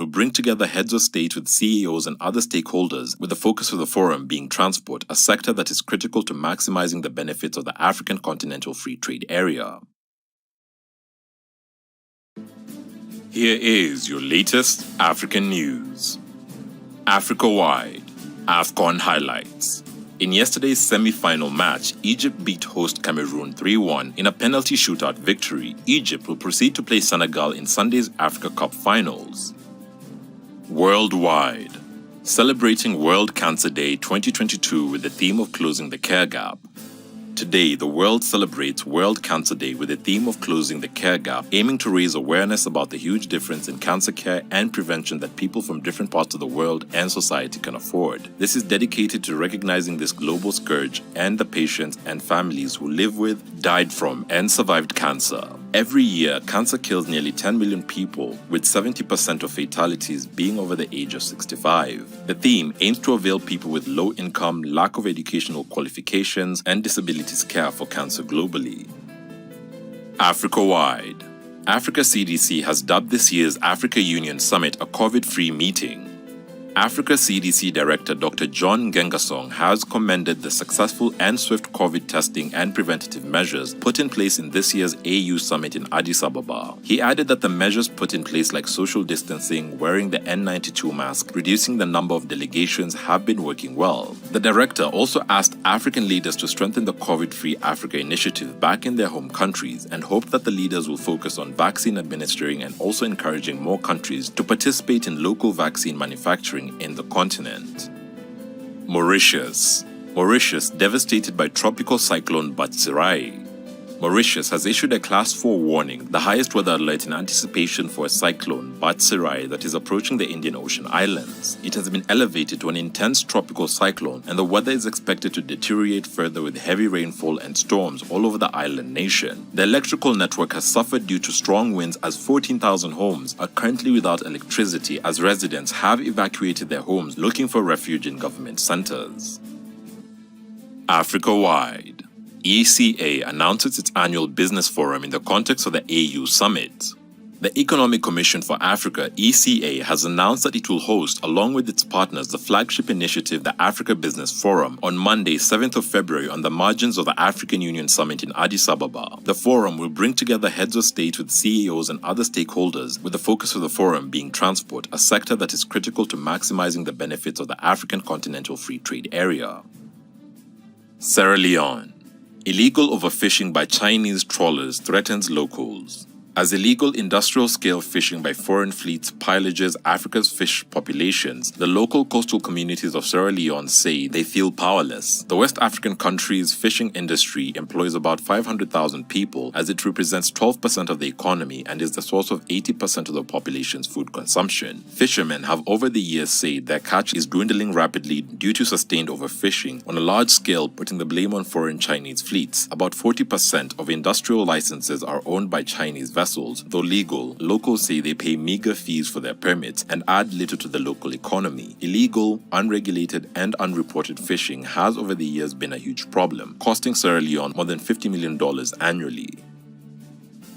will bring together heads of state with CEOs and other stakeholders, with the focus of the forum being transport, a sector that is critical to maximizing the benefits of the African Continental Free Trade Area. Here is your latest African news. Africa-wide, AFCON highlights. In yesterday's semi-final match, Egypt beat host Cameroon 3-1 in a penalty shootout victory. Egypt will proceed to play Senegal in Sunday's Africa Cup finals. Worldwide, celebrating World Cancer Day 2022 with the theme of closing the care gap. Today, the world celebrates World Cancer Day with the theme of closing the care gap, aiming to raise awareness about the huge difference in cancer care and prevention that people from different parts of the world and society can afford. This is dedicated to recognizing this global scourge and the patients and families who live with, died from, and survived cancer. Every year, cancer kills nearly 10 million people, with 70% of fatalities being over the age of 65. The theme aims to avail people with low income, lack of educational qualifications, and disabilities care for cancer globally. Africa-wide, Africa CDC has dubbed this year's Africa Union Summit a COVID-free meeting. Africa CDC Director Dr. John Ngengasong has commended the successful and swift COVID testing and preventative measures put in place in this year's AU Summit in Addis Ababa. He added that the measures put in place like social distancing, wearing the N92 mask, reducing the number of delegations have been working well. The director also asked African leaders to strengthen the COVID-free Africa initiative back in their home countries and hoped that the leaders will focus on vaccine administering and also encouraging more countries to participate in local vaccine manufacturing in the continent. Mauritius, devastated by tropical cyclone Batsirai. Mauritius has issued a Class 4 warning, the highest weather alert in anticipation for a cyclone, Batsirai, that is approaching the Indian Ocean islands. It has been elevated to an intense tropical cyclone, and the weather is expected to deteriorate further with heavy rainfall and storms all over the island nation. The electrical network has suffered due to strong winds, as 14,000 homes are currently without electricity, as residents have evacuated their homes looking for refuge in government centers. Africa-wide, ECA announces its annual business forum in the context of the AU Summit. The Economic Commission for Africa, ECA, has announced that it will host, along with its partners, the flagship initiative, the Africa Business Forum, on Monday, 7th of February, on the margins of the African Union Summit in Addis Ababa. The forum will bring together heads of state with CEOs and other stakeholders, with the focus of the forum being transport, a sector that is critical to maximizing the benefits of the African Continental Free Trade Area. Sierra Leone. Illegal overfishing by Chinese trawlers threatens locals. As illegal industrial-scale fishing by foreign fleets pillages Africa's fish populations, the local coastal communities of Sierra Leone say they feel powerless. The West African country's fishing industry employs about 500,000 people, as it represents 12% of the economy and is the source of 80% of the population's food consumption. Fishermen have over the years said their catch is dwindling rapidly due to sustained overfishing on a large scale, putting the blame on foreign Chinese fleets. About 40% of industrial licenses are owned by Chinese vessels. Though legal, locals say they pay meager fees for their permits and add little to the local economy. Illegal, unregulated, and unreported fishing has over the years been a huge problem, costing Sierra Leone more than $50 million annually.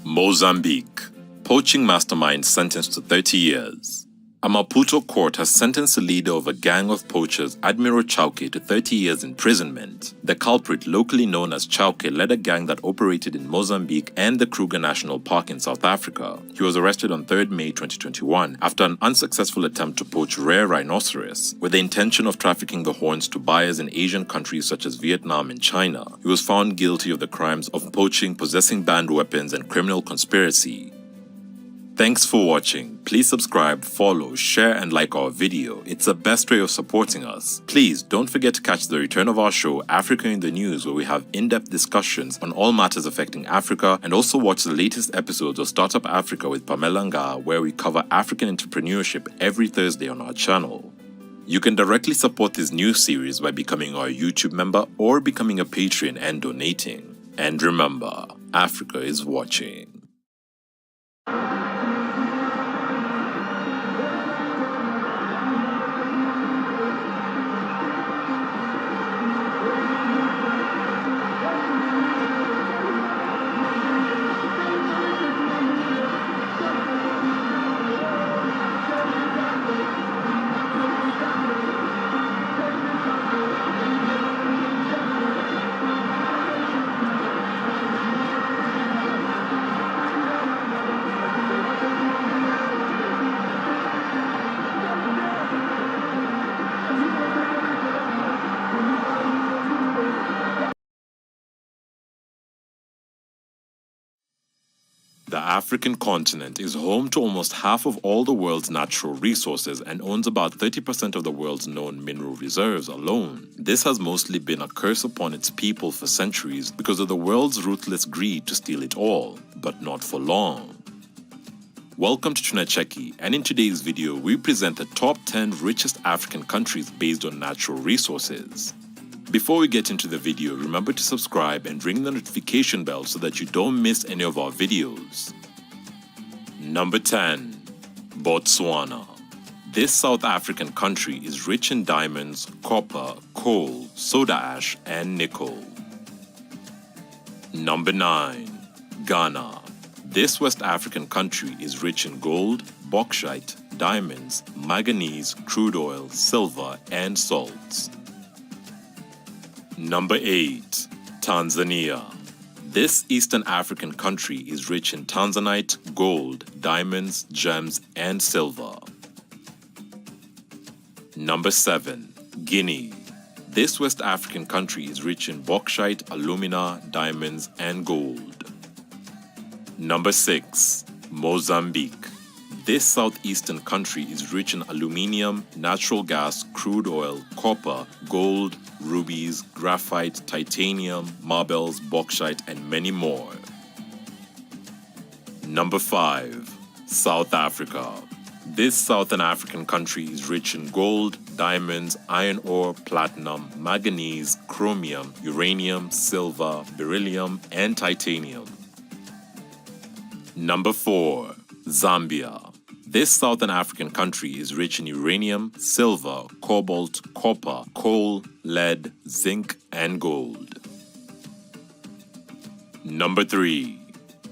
Mozambique. Poaching mastermind sentenced to 30 years. A Maputo court has sentenced the leader of a gang of poachers, Admiral Chauke, to 30 years imprisonment. The culprit, locally known as Chauke, led a gang that operated in Mozambique and the Kruger National Park in South Africa. He was arrested on 3rd May 2021 after an unsuccessful attempt to poach rare rhinoceros, with the intention of trafficking the horns to buyers in Asian countries such as Vietnam and China. He was found guilty of the crimes of poaching, possessing banned weapons, and criminal conspiracy. Thanks for watching. Please subscribe, follow, share, and like our video. It's the best way of supporting us. Please don't forget to catch the return of our show, Africa in the News, where we have in-depth discussions on all matters affecting Africa, and also watch the latest episodes of Startup Africa with Pamela Nga, where we cover African entrepreneurship every Thursday on our channel. You can directly support this new series by becoming our YouTube member or becoming a patron and donating. And remember, Africa is watching. African continent is home to almost half of all the world's natural resources and owns about 30% of the world's known mineral reserves alone. This has mostly been a curse upon its people for centuries because of the world's ruthless greed to steal it all, but not for long. Welcome to Tunacheki, and in today's video we present the top 10 richest African countries based on natural resources. Before we get into the video, remember to subscribe and ring the notification bell so that you don't miss any of our videos. Number 10. Botswana. This South African country is rich in diamonds, copper, coal, soda ash, and nickel. Number 9. Ghana. This West African country is rich in gold, bauxite, diamonds, manganese, crude oil, silver, and salts. Number 8. Tanzania. This Eastern African country is rich in tanzanite, gold, diamonds, gems, and silver. Number 7. Guinea. This West African country is rich in bauxite, alumina, diamonds, and gold. Number 6. Mozambique. This southeastern country is rich in aluminium, natural gas, crude oil, copper, gold, rubies, graphite, titanium, marbles, bauxite, and many more. Number 5. South Africa. This Southern African country is rich in gold, diamonds, iron ore, platinum, manganese, chromium, uranium, silver, beryllium, and titanium. Number 4. Zambia. This Southern African country is rich in uranium, silver, cobalt, copper, coal, lead, zinc, and gold. Number 3.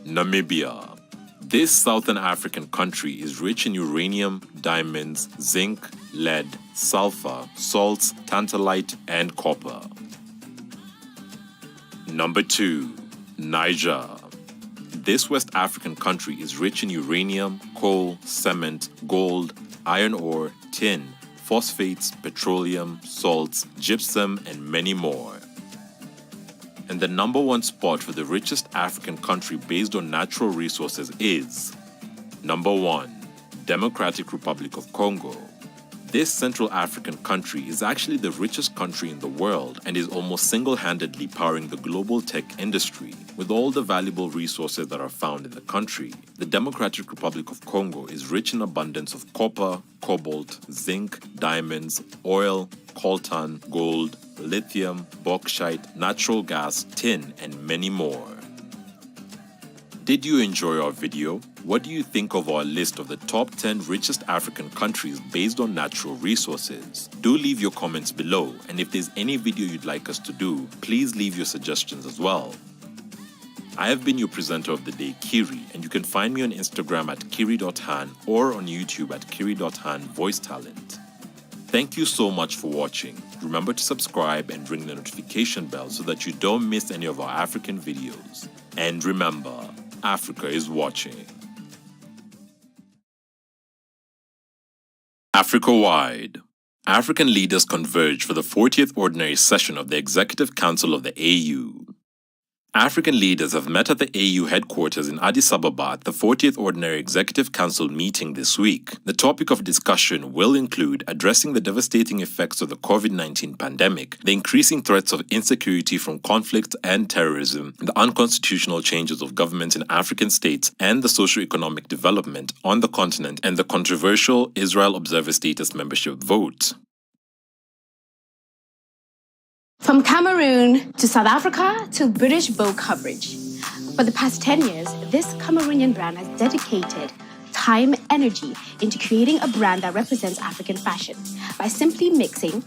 Namibia. This Southern African country is rich in uranium, diamonds, zinc, lead, sulfur, salts, tantalite, and copper. Number 2. Niger. This West African country is rich in uranium, coal, cement, gold, iron ore, tin, phosphates, petroleum, salts, gypsum, and many more. And the number 1 spot for the richest African country based on natural resources is number 1. Democratic Republic of Congo. This Central African country is actually the richest country in the world and is almost single-handedly powering the global tech industry. With all the valuable resources that are found in the country, the Democratic Republic of Congo is rich in abundance of copper, cobalt, zinc, diamonds, oil, coltan, gold, lithium, bauxite, natural gas, tin, and many more. Did you enjoy our video? What do you think of our list of the top 10 richest African countries based on natural resources? Do leave your comments below, and if there's any video you'd like us to do, please leave your suggestions as well. I have been your presenter of the day, Kiri, and you can find me on Instagram at kiri.han or on YouTube at kiri.han voice talent. Thank you so much for watching. Remember to subscribe and ring the notification bell so that you don't miss any of our African videos. And remember, Africa is watching. Africa-wide. African leaders converge for the 40th Ordinary Session of the Executive Council of the AU. African leaders have met at the AU headquarters in Addis Ababa at the 40th Ordinary Executive Council meeting this week. The topic of discussion will include addressing the devastating effects of the COVID-19 pandemic, the increasing threats of insecurity from conflict and terrorism, the unconstitutional changes of governments in African states, and the socio-economic development on the continent, and the controversial Israel Observer Status membership vote. From Cameroon to South Africa to British Vogue coverage. For the past 10 years, this Cameroonian brand has dedicated time, energy into creating a brand that represents African fashion by simply mixing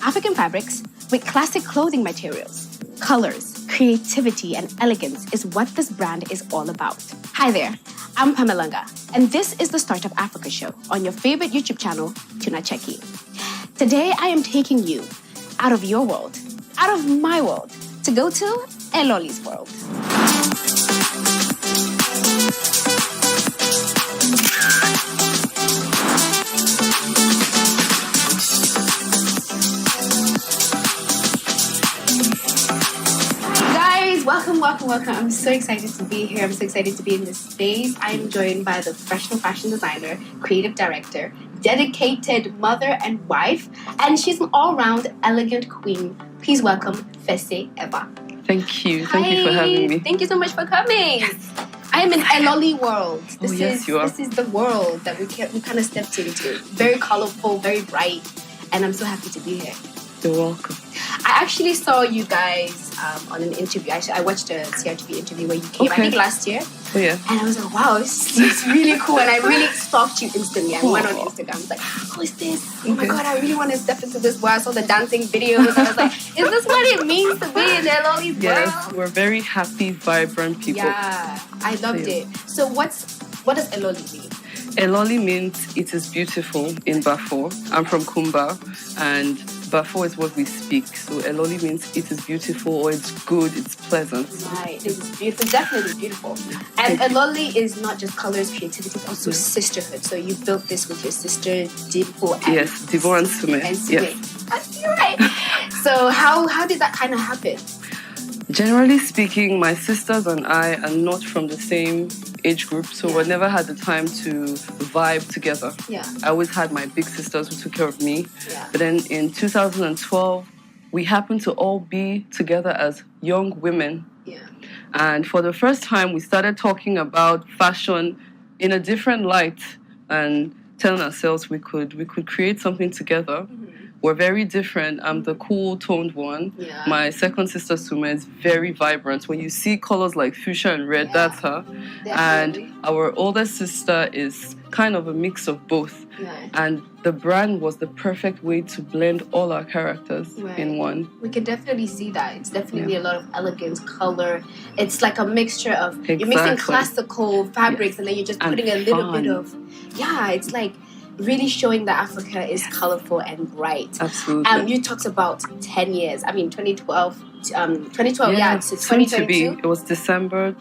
African fabrics with classic clothing materials. Colors, creativity, and elegance is what this brand is all about. Hi there, I'm Pamelanga, and this is the Startup Africa show on your favorite YouTube channel, TunaCheki. Today, I am taking you out of your world, out of my world, to go to Eloli's world. Guys, welcome welcome. I'm so excited to be here. I'm so excited to be in this space. I'm joined by the professional fashion designer, creative director, dedicated mother and wife, and she's an all-round elegant queen. Please welcome Fese Eva. Thank you. Thank you for having me. Thank you so much for coming. Yes. I am in Eloli world. This is the world that we kind of stepped into. Very colorful, very bright, and I'm so happy to be here. You're welcome. I actually saw you guys on an interview. I watched a CRTV interview where you came, I think last year. Oh, yeah. And I was like, wow, it's really cool. And I really stalked you instantly. I went on Instagram. I was like, who is this? Oh my God, I really want to step into this world. I saw the dancing videos. I was like, is this what it means to be in Eloli's world? Yes, we're very happy, vibrant people. Yeah, I loved it. So what does Eloli mean? Eloli means it is beautiful in Bafo. I'm from Kumba, and Bafo is what we speak. So Eloli means it is beautiful, or it's good, it's pleasant. Right, it's beautiful, definitely beautiful. And Eloli is not just colors, creativity, it's also sisterhood. So you built this with your sister, Dipo. Yes, Dipo and Sume. Yes. You're right. So how did that kind of happen? Generally speaking, my sisters and I are not from the same age group, so we never had the time to vibe together. Yeah. I always had my big sisters who took care of me. Yeah. But then in 2012, we happened to all be together as young women. Yeah. And for the first time, we started talking about fashion in a different light and telling ourselves we could create something together. Mm-hmm. We're very different. I'm the cool, toned one. Yeah. My second sister, Suma, is very vibrant. When you see colors like fuchsia and red, that's her. Definitely. And our older sister is kind of a mix of both. Right. And the brand was the perfect way to blend all our characters in one. We can definitely see that. It's definitely a lot of elegance, color. It's like a mixture of, you're mixing classical fabrics and then you're just putting a little bit of, it's like, really showing that Africa is colorful and bright. Absolutely. You talked about 10 years. I mean, 2012 to 2022. It was December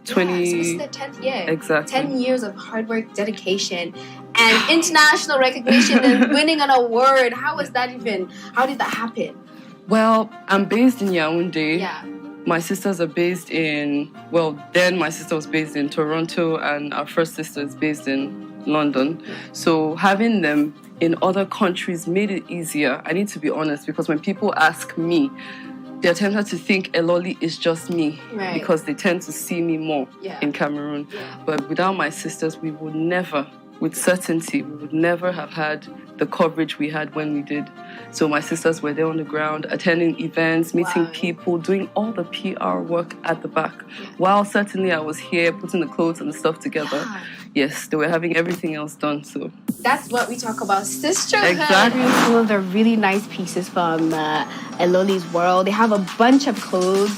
20... Yeah, so this is the 10th year. Exactly. 10 years of hard work, dedication, and international recognition and winning an award. How did that happen? Well, I'm based in Yaoundé. Yeah. My sisters are based in... then my sister was based in Toronto and our first sister is based in London. So having them in other countries made it easier. I need to be honest, because when people ask me, they're tempted to think Eloli is just me, because they tend to see me more in Cameroon. But without my sisters, we would never, with certainty, we would never have had the coverage we had when we did. So my sisters were there on the ground, attending events, meeting people, doing all the PR work at the back. While certainly I was here putting the clothes and the stuff together. Yes, they were having everything else done. So that's what we talk about, sisterhood. Exactly. Some of the really nice pieces from Eloli's world. They have a bunch of clothes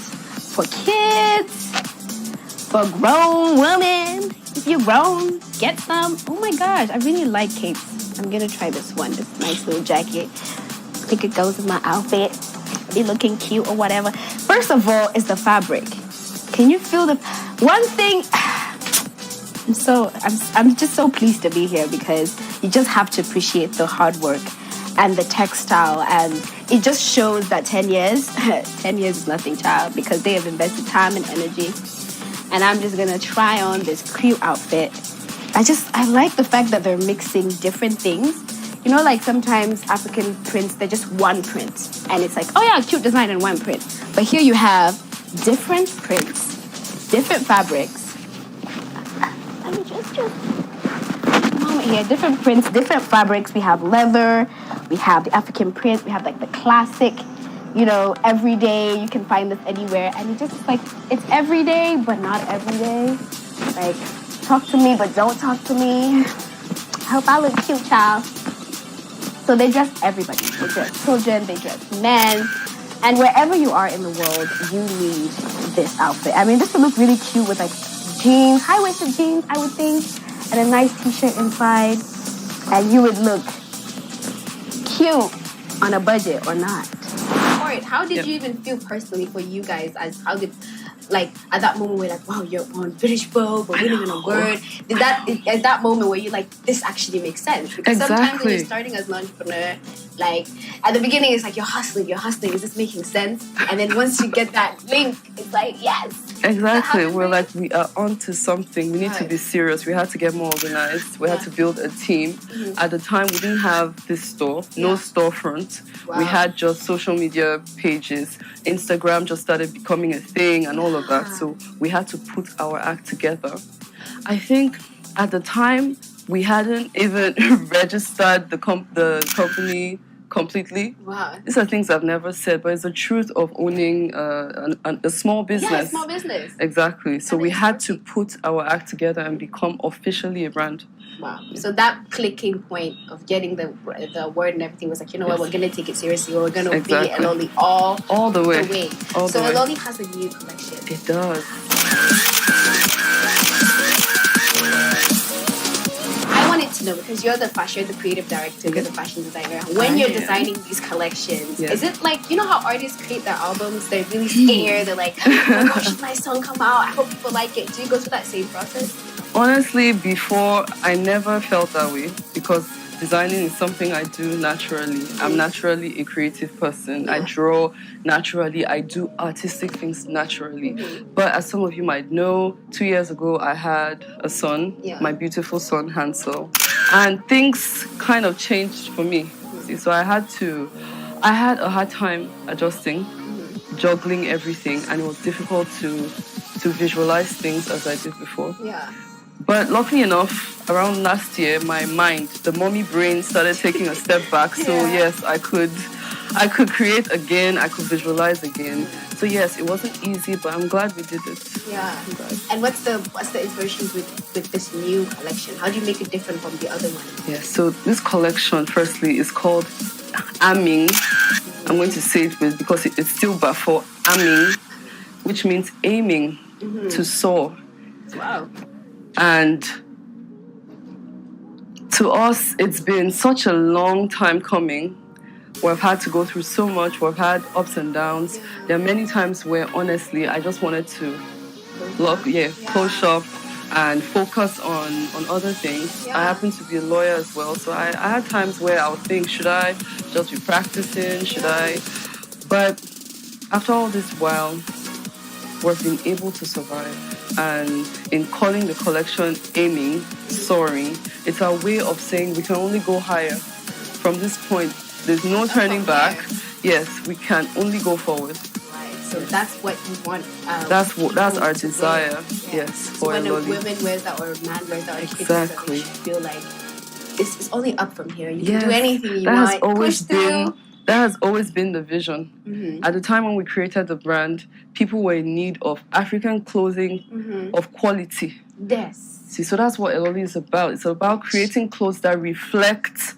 for kids, for grown women. If you're grown, get some. Oh my gosh, I really like capes. I'm gonna try this one. This nice little jacket. I think it goes with my outfit. Be looking cute or whatever. First of all, is the fabric. Can you feel the one thing? I'm just so pleased to be here, because you just have to appreciate the hard work and the textile, and it just shows that 10 years is nothing, child, because they have invested time and energy. And I'm just gonna try on this cute outfit. I like the fact that they're mixing different things. You know, like sometimes African prints, they're just one print, and it's like, oh yeah, cute design in one print. But here you have different prints, different fabrics. Let me just a moment here. Different prints, different fabrics. We have leather, we have the African print, we have like the classic, everyday. You can find this anywhere, and it's everyday, but not everyday. Like, talk to me, but don't talk to me. I hope I look cute, child. So they dress everybody. They dress children, they dress men, and wherever you are in the world, you need this outfit. I mean, this would look really cute with like jeans, high-waisted jeans, I would think, and a nice t-shirt inside, and you would look cute on a budget or not. All right, how did you even feel personally for you guys? like at that moment where like, wow, you're on British Vogue, we're winning an award? At that moment where you're like, this actually makes sense? Because sometimes when you're starting as an entrepreneur, like at the beginning it's like you're hustling, is this making sense? And then once you get that link, it's like, yes. Exactly. We're like, we are onto something. We need to be serious. We had to get more organized. We had to build a team. At the time, we didn't have this store, no storefront. Wow. We had just social media pages. Instagram just started becoming a thing and all of that. So we had to put our act together. I think at the time, we hadn't even registered the company completely. Wow. These are things I've never said, but it's the truth of owning a small business. Yeah, a small business. Exactly. So we had to put our act together and become officially a brand. Wow. So that clicking point of getting the word and everything was like, you know what, we're going to take it seriously. We're going to be Eloli all the way. So Eloli has a new collection. It does. I wanted to know, because you're the creative director, you're the fashion designer. When you're designing these collections, is it like, you know how artists create their albums? They're really scared. They're like, oh my gosh, should my song come out? I hope people like it. Do you go through that same process? Honestly, before, I never felt that way because designing is something I do naturally. I'm naturally a creative person. I draw naturally. I do artistic things naturally. But as some of you might know, 2 years ago, I had a son, my beautiful son, Hansel. And things kind of changed for me. So I had a hard time adjusting, juggling everything. And it was difficult to visualize things as I did before. Yeah. But luckily enough, around last year, my mind, the mommy brain, started taking a step back. So yes, I could create again. I could visualize again. So yes, it wasn't easy, but I'm glad we did it. Yeah. And what's the inspirations with this new collection? How do you make it different from the other one? Yeah. So this collection, firstly, is called Aming. I'm going to say it because it's still Bafo Aming, which means aiming to soar. Wow. And to us, it's been such a long time coming. We've had to go through so much. We've had ups and downs. There are many times where, honestly, I just wanted to close shop and focus on other things. I happen to be a lawyer as well, so I had times where I would think, should I just be practicing? Should I? But after all this while, we've been able to survive. And in calling the collection Aiming, Soaring, it's our way of saying we can only go higher. From this point, there's no turning back. Yes, we can only go forward. Right. So that's what you want. That's our desire. Yes. So when a woman wears that or a man wears that or a kid wears that, they should feel like it's only up from here. You can do anything you want. Push through. That has always been the vision. At the time when we created the brand, people were in need of African clothing of quality. Yes. See, so that's what Eloli is about. It's about creating clothes that reflect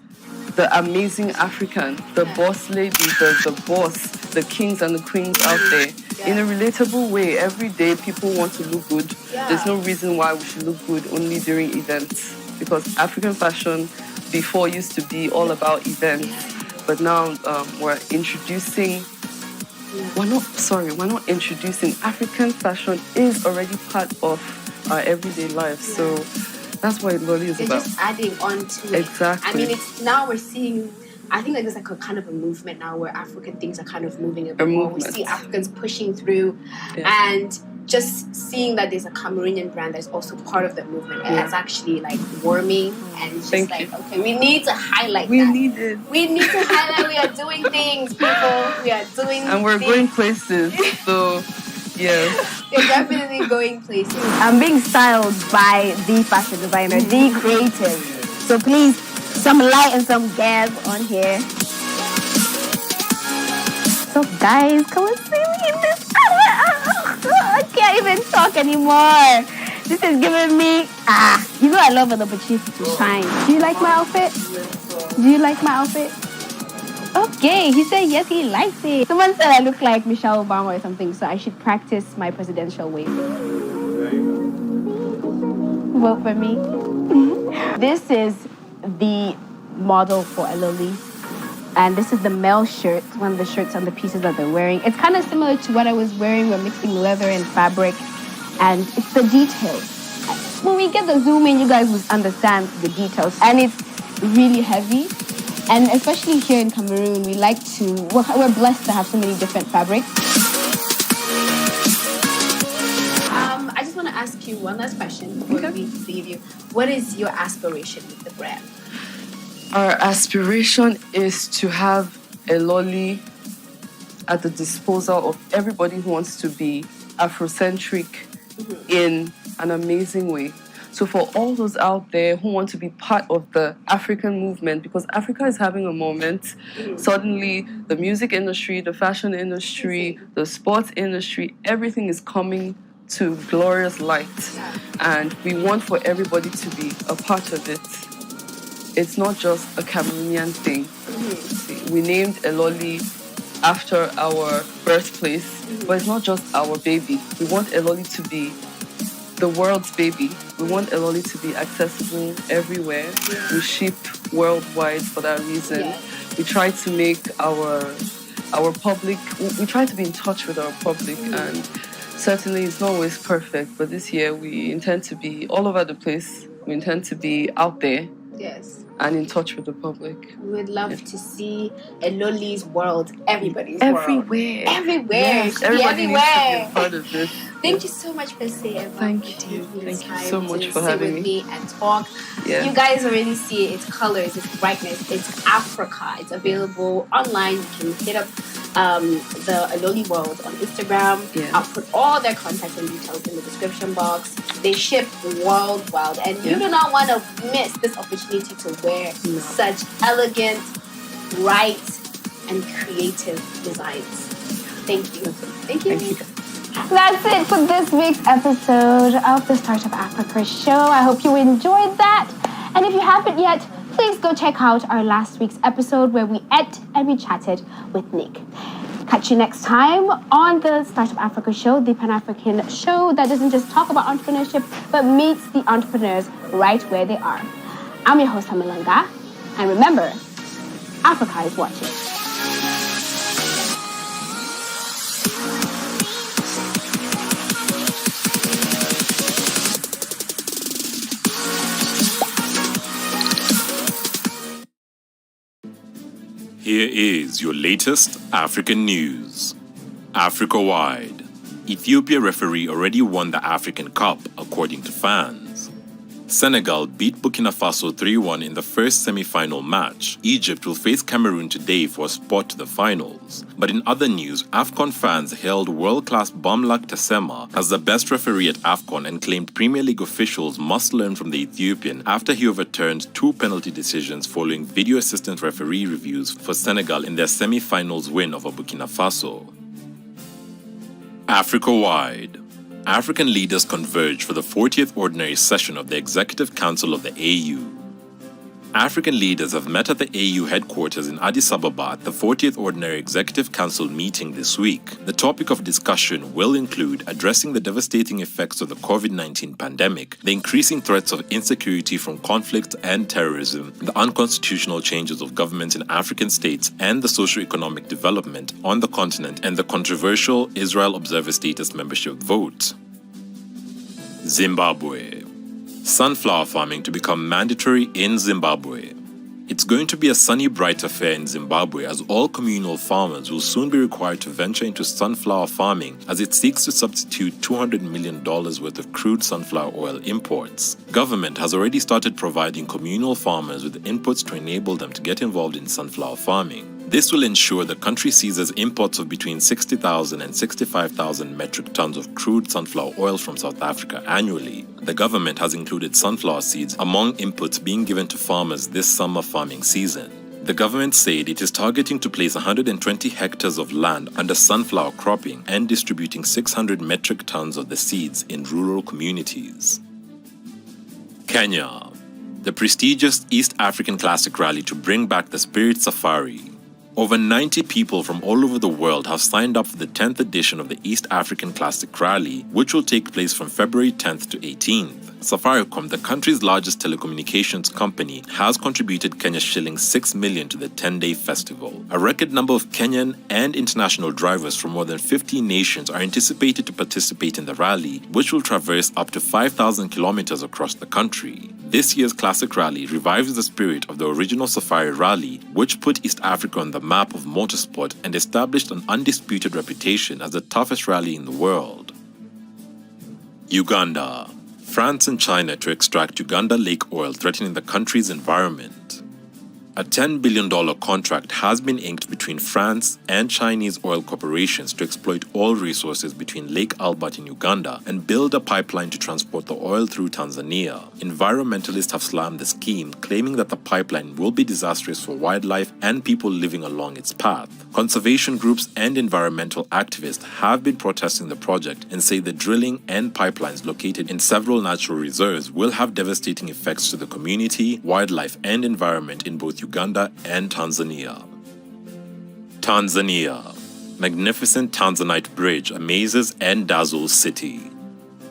the amazing African, the boss lady, the boss, the kings and the queens out there. In a relatable way, every day people want to look good. There's no reason why we should look good only during events. Because African fashion before used to be all about events. But now we're introducing, we're not introducing, African fashion is already part of our everyday life. So that's what Eloli is about. They're just adding on to it. Exactly. I mean, now we're seeing, I think like there's like a kind of a movement now where African things are kind of moving a bit more. We see Africans pushing through and just seeing that there's a Cameroonian brand that's also part of that movement. And that's actually like warming and just okay, we need to highlight We that. need it. We need to highlight we are doing things, people. We are doing And we're going places. So, yes. We're definitely going places. I'm being styled by the fashion designer, the creative. So please, some light and some gas on here. So guys, come and see me in this. I can't even talk anymore. This is giving me, you know I love an opportunity to shine. Do you like my outfit? Do you like my outfit? Okay, he said yes, he likes it. Someone said I look like Michelle Obama or something, so I should practice my presidential wave. Vote for me. This is the model for Eloli. And this is the male shirt, one of the shirts on the pieces that they're wearing. It's kind of similar to what I was wearing. We're mixing leather and fabric, and it's the details. When we get the zoom in, you guys will understand the details. And it's really heavy. And especially here in Cameroon, we're blessed to have so many different fabrics. I just want to ask you one last question before we leave you. What is your aspiration with the brand? Our aspiration is to have a lolly at the disposal of everybody who wants to be Afrocentric in an amazing way. So for all those out there who want to be part of the African movement, because Africa is having a moment, suddenly the music industry, the fashion industry, the sports industry, everything is coming to glorious light. And we want for everybody to be a part of it. It's not just a Cameroonian thing. We named Eloli after our birthplace, but it's not just our baby. We want Eloli to be the world's baby. We want Eloli to be accessible everywhere. We ship worldwide for that reason. We try to make our public, we try to be in touch with our public, and certainly it's not always perfect, but this year we intend to be all over the place. We intend to be out there. Yes. And in touch with the public. We would love to see a Loli's world, everybody's everywhere. World. Everywhere. Yes, everybody needs to be a part of this. Thank you so much for saying. Thank you. Thank you so much for having me and talk. Yeah. You guys already see its colors, its brightness, it's Africa. It's available online. You can hit up the Aloli World on Instagram. Yeah. I'll put all their contact and details in the description box. They ship worldwide, and you do not want to miss this opportunity to wear such elegant, bright, and creative designs. Thank you. Thank you. Thank you. That's it for this week's episode of the Startup Africa show. I hope you enjoyed that. And if you haven't yet, please go check out our last week's episode where we ate and we chatted with Nick. Catch you next time on the Startup Africa show, the Pan-African show that doesn't just talk about entrepreneurship, but meets the entrepreneurs right where they are. I'm your host, Amalanga. And remember, Africa is watching. Here is your latest African news. Africa-wide. Ethiopia referee already won the African Cup, according to fans. Senegal beat Burkina Faso 3-1 in the first semi-final match. Egypt will face Cameroon today for a spot to the finals. But in other news, AFCON fans hailed world-class Bamlak Tessema as the best referee at AFCON and claimed Premier League officials must learn from the Ethiopian after he overturned 2 penalty decisions following video assistant referee reviews for Senegal in their semi-finals win over Burkina Faso. Africa-wide. African leaders converge for the 40th Ordinary Session of the Executive Council of the AU. African leaders have met at the AU headquarters in Addis Ababa at the 40th Ordinary Executive Council meeting this week. The topic of discussion will include addressing the devastating effects of the COVID-19 pandemic, the increasing threats of insecurity from conflict and terrorism, the unconstitutional changes of governments in African states, and the socio-economic development on the continent, and the controversial Israel Observer Status membership vote. Zimbabwe. Sunflower farming to become mandatory in Zimbabwe. It's going to be a sunny, bright affair in Zimbabwe as all communal farmers will soon be required to venture into sunflower farming as it seeks to substitute $200 million worth of crude sunflower oil imports. Government has already started providing communal farmers with inputs to enable them to get involved in sunflower farming. This will ensure the country seizes imports of between 60,000 and 65,000 metric tons of crude sunflower oil from South Africa annually. The government has included sunflower seeds among inputs being given to farmers this summer farming season. The government said it is targeting to place 120 hectares of land under sunflower cropping and distributing 600 metric tons of the seeds in rural communities. Kenya. The prestigious East African Classic Rally to bring back the Spirit Safari. Over 90 people from all over the world have signed up for the 10th edition of the East African Classic Rally, which will take place from February 10th to 18th. Safaricom, the country's largest telecommunications company, has contributed Kenya's shilling 6 million to the 10-day festival. A record number of Kenyan and international drivers from more than 50 nations are anticipated to participate in the rally, which will traverse up to 5,000 kilometers across the country. This year's classic rally revives the spirit of the original Safari Rally, which put East Africa on the map of motorsport and established an undisputed reputation as the toughest rally in the world. Uganda. France and China to extract Uganda lake oil threatening the country's environment. A $10 billion contract has been inked between France and Chinese oil corporations to exploit oil resources between Lake Albert in Uganda and build a pipeline to transport the oil through Tanzania. Environmentalists have slammed the scheme, claiming that the pipeline will be disastrous for wildlife and people living along its path. Conservation groups and environmental activists have been protesting the project and say the drilling and pipelines located in several natural reserves will have devastating effects to the community, wildlife, and environment in both Uganda and Tanzania. Tanzania. Magnificent Tanzanite bridge amazes and dazzles city.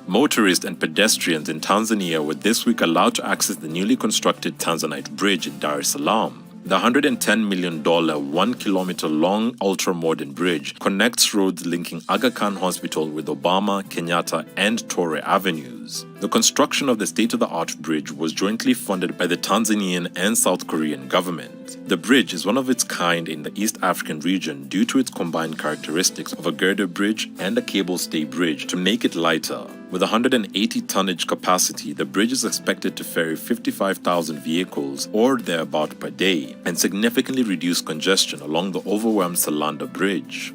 Motorists and pedestrians in Tanzania were this week allowed to access the newly constructed Tanzanite bridge in Dar es Salaam. The $110 million, 1 kilometer long ultra-modern bridge connects roads linking Aga Khan Hospital with Obama, Kenyatta, and Torre Avenues. The construction of the state-of-the-art bridge was jointly funded by the Tanzanian and South Korean government. The bridge is one of its kind in the East African region due to its combined characteristics of a girder bridge and a cable stay bridge to make it lighter. With 180 tonnage capacity, the bridge is expected to ferry 55,000 vehicles or thereabout per day and significantly reduce congestion along the overwhelmed Salanda Bridge.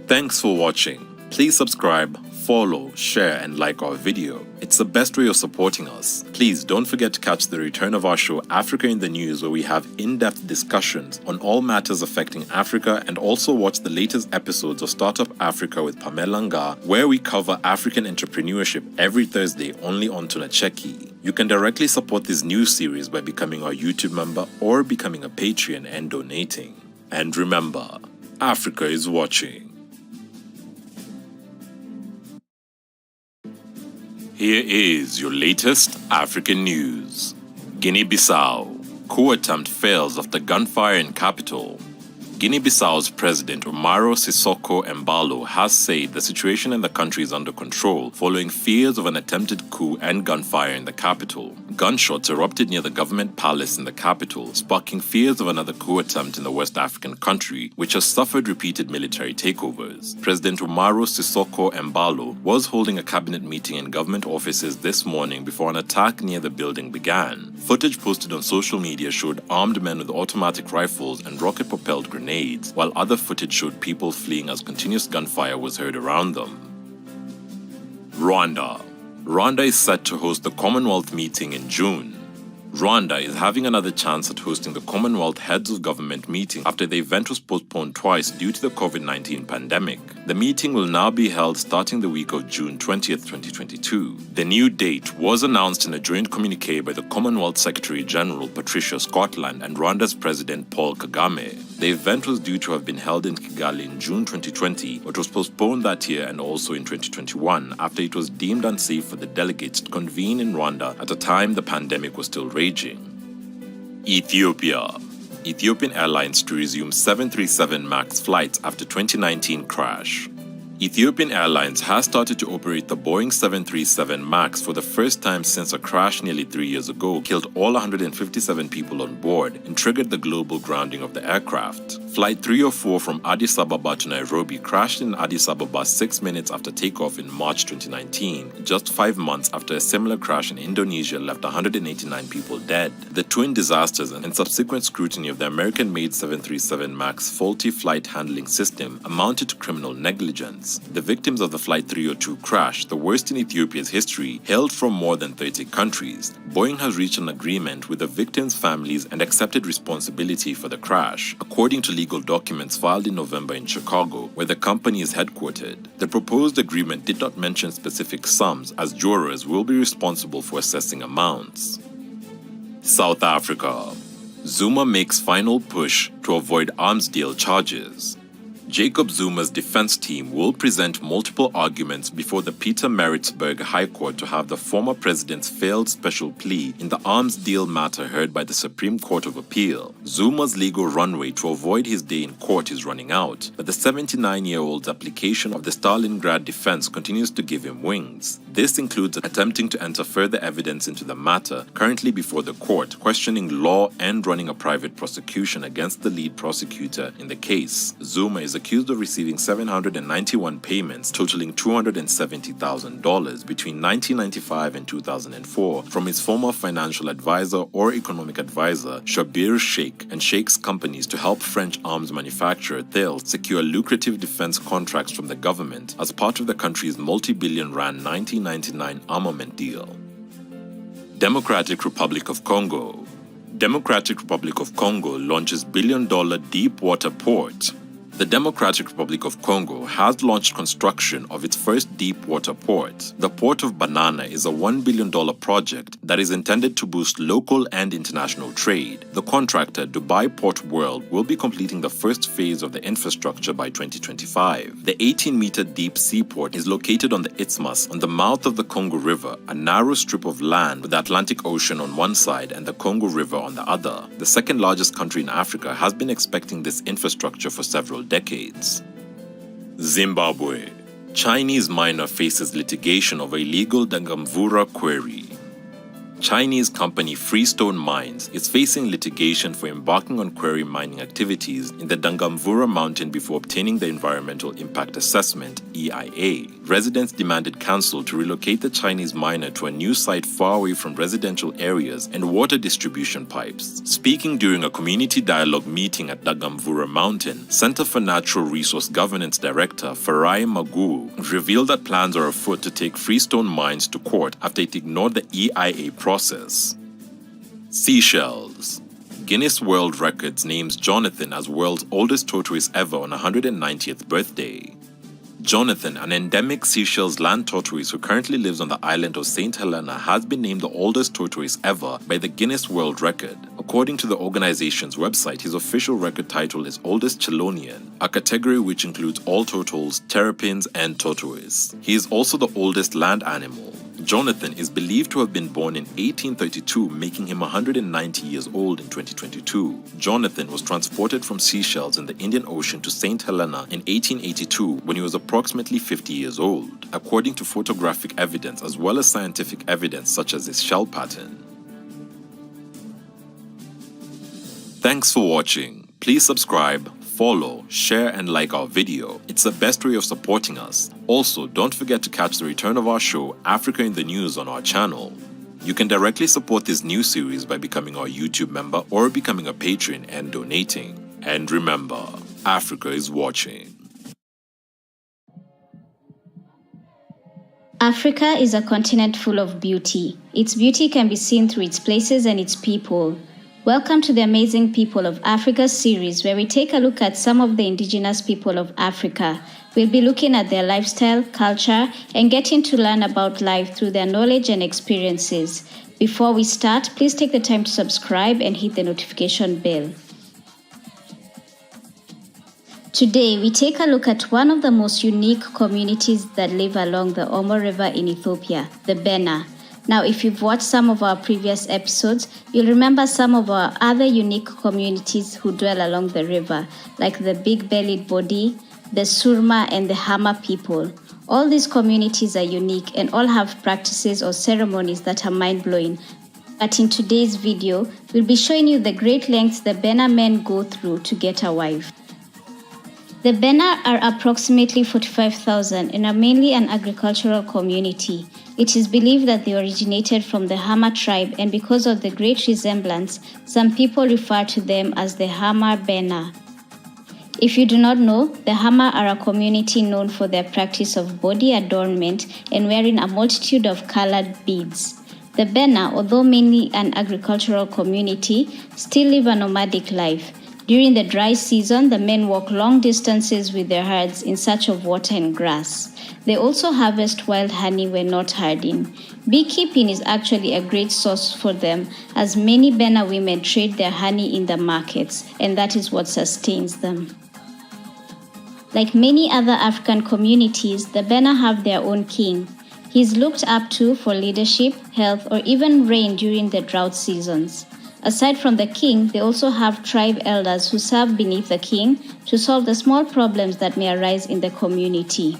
Thanks for watching. Please subscribe, follow, share, and like our video. It's the best way of supporting us. Please don't forget to catch the return of our show Africa in the News, where we have in-depth discussions on all matters affecting Africa, and also watch the latest episodes of Startup Africa with Pamela Nga, where we cover African entrepreneurship every Thursday only on tunacheki. You can directly support this new series by becoming our YouTube member or becoming a Patreon and donating. And remember, Africa is watching. Here is your latest African news. Guinea-Bissau. Coup attempt fails after gunfire in capital. Guinea-Bissau's President Umaro Sissoco Embalo has said the situation in the country is under control following fears of an attempted coup and gunfire in the capital. Gunshots erupted near the government palace in the capital, sparking fears of another coup attempt in the West African country, which has suffered repeated military takeovers. President Umaro Sissoco Embalo was holding a cabinet meeting in government offices this morning before an attack near the building began. Footage posted on social media showed armed men with automatic rifles and rocket-propelled grenades, while other footage showed people fleeing as continuous gunfire was heard around them. Rwanda. Rwanda is set to host the Commonwealth meeting in June. Rwanda is having another chance at hosting the Commonwealth Heads of Government meeting after the event was postponed twice due to the COVID-19 pandemic. The meeting will now be held starting the week of June 20th, 2022. The new date was announced in a joint communiqué by the Commonwealth Secretary-General Patricia Scotland and Rwanda's President Paul Kagame. The event was due to have been held in Kigali in June 2020, but was postponed that year and also in 2021 after it was deemed unsafe for the delegates to convene in Rwanda at a time the pandemic was still raging. Ethiopia. Ethiopian Airlines to resume 737 MAX flights after 2019 crash. Ethiopian Airlines has started to operate the Boeing 737 MAX for the first time since a crash nearly 3 years ago killed all 157 people on board and triggered the global grounding of the aircraft. Flight 304 from Addis Ababa to Nairobi crashed in Addis Ababa 6 minutes after takeoff in March 2019, just 5 months after a similar crash in Indonesia left 189 people dead. The twin disasters and subsequent scrutiny of the American-made 737 MAX faulty flight handling system amounted to criminal negligence. The victims of the Flight 302 crash, the worst in Ethiopia's history, hailed from more than 30 countries. Boeing has reached an agreement with the victims' families and accepted responsibility for the crash, according to legal documents filed in November in Chicago, where the company is headquartered. The proposed agreement did not mention specific sums, as jurors will be responsible for assessing amounts. South Africa. Zuma makes final push to avoid arms deal charges. Jacob Zuma's defense team will present multiple arguments before the Pietermaritzburg High Court to have the former president's failed special plea in the arms deal matter heard by the Supreme Court of Appeal. Zuma's legal runway to avoid his day in court is running out, but the 79-year-old's application of the Stalingrad defense continues to give him wings. This includes attempting to enter further evidence into the matter currently before the court, questioning law and running a private prosecution against the lead prosecutor in the case. Zuma is accused of receiving 791 payments totaling $270,000 between 1995 and 2004 from his former financial advisor or economic advisor Shabir Sheikh and Sheikh's companies to help French arms manufacturer Thales secure lucrative defense contracts from the government as part of the country's multi-billion rand 1999 armament deal. Democratic Republic of Congo. Democratic Republic of Congo launches billion-dollar deep-water port. The Democratic Republic of Congo has launched construction of its first deep-water port. The Port of Banana is a $1 billion project that is intended to boost local and international trade. The contractor, Dubai Port World, will be completing the first phase of the infrastructure by 2025. The 18-meter deep seaport is located on the Isthmus on the mouth of the Congo River, a narrow strip of land with the Atlantic Ocean on one side and the Congo River on the other. The second largest country in Africa has been expecting this infrastructure for several decades. Zimbabwe. Chinese miner faces litigation over illegal Dangamvura quarry. Chinese company Freestone Mines is facing litigation for embarking on quarry mining activities in the Dangamvura mountain before obtaining the Environmental Impact Assessment (EIA). Residents demanded council to relocate the Chinese miner to a new site far away from residential areas and water distribution pipes. Speaking during a community dialogue meeting at Dangamvura Mountain, Center for Natural Resource Governance Director Farai Magu revealed that plans are afoot to take Freestone Mines to court after it ignored the EIA process. Seychelles. Guinness World Records names Jonathan as world's oldest tortoise ever on 190th birthday. Jonathan, an endemic Seychelles land tortoise who currently lives on the island of St. Helena, has been named the oldest tortoise ever by the Guinness World Record. According to the organization's website, his official record title is Oldest Chelonian, a category which includes all turtles, terrapins, and tortoise. He is also the oldest land animal. Jonathan is believed to have been born in 1832, making him 190 years old in 2022. Jonathan was transported from Seychelles in the Indian Ocean to St. Helena in 1882 when he was approximately 50 years old, according to photographic evidence as well as scientific evidence such as his shell pattern. Thanks for watching. Please subscribe, follow, share and like our video. It's the best way of supporting us. Also, don't forget to catch the return of our show, Africa in the News, on our channel. You can directly support this new series by becoming our YouTube member or becoming a patron and donating. And remember, Africa is watching. Africa is a continent full of beauty. Its beauty can be seen through its places and its people. Welcome to the Amazing People of Africa series, where we take a look at some of the indigenous people of Africa. We'll be looking at their lifestyle, culture, and getting to learn about life through their knowledge and experiences. Before we start, please take the time to subscribe and hit the notification bell. Today, we take a look at one of the most unique communities that live along the Omo River in Ethiopia, the Bena. Now, if you've watched some of our previous episodes, you'll remember some of our other unique communities who dwell along the river, like the big-bellied Bodi, the Surma, and the Hama people. All these communities are unique and all have practices or ceremonies that are mind-blowing. But in today's video, we'll be showing you the great lengths the Bena men go through to get a wife. The Bena are approximately 45,000 and are mainly an agricultural community. It is believed that they originated from the Hama tribe, and because of the great resemblance, some people refer to them as the Hama Bena. If you do not know, the Hama are a community known for their practice of body adornment and wearing a multitude of colored beads. The Bena, although mainly an agricultural community, still live a nomadic life. During the dry season, the men walk long distances with their herds in search of water and grass. They also harvest wild honey when not herding. Beekeeping is actually a great source for them, as many Bena women trade their honey in the markets, and that is what sustains them. Like many other African communities, the Bena have their own king. He is looked up to for leadership, health, or even rain during the drought seasons. Aside from the king, they also have tribe elders who serve beneath the king to solve the small problems that may arise in the community.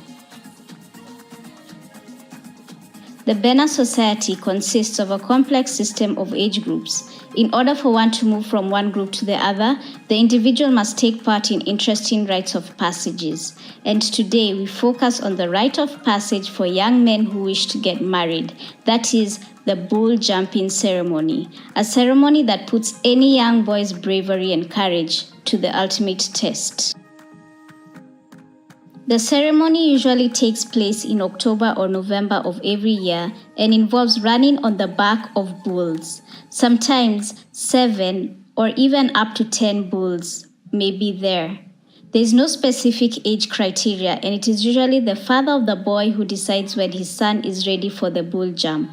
The Bena society consists of a complex system of age groups. In order for one to move from one group to the other, the individual must take part in interesting rites of passages. And today we focus on the rite of passage for young men who wish to get married. That is the bull jumping ceremony, a ceremony that puts any young boy's bravery and courage to the ultimate test. The ceremony usually takes place in October or November of every year and involves running on the back of bulls. Sometimes 7 or even up to 10 bulls may be there. There is no specific age criteria, and it is usually the father of the boy who decides when his son is ready for the bull jump.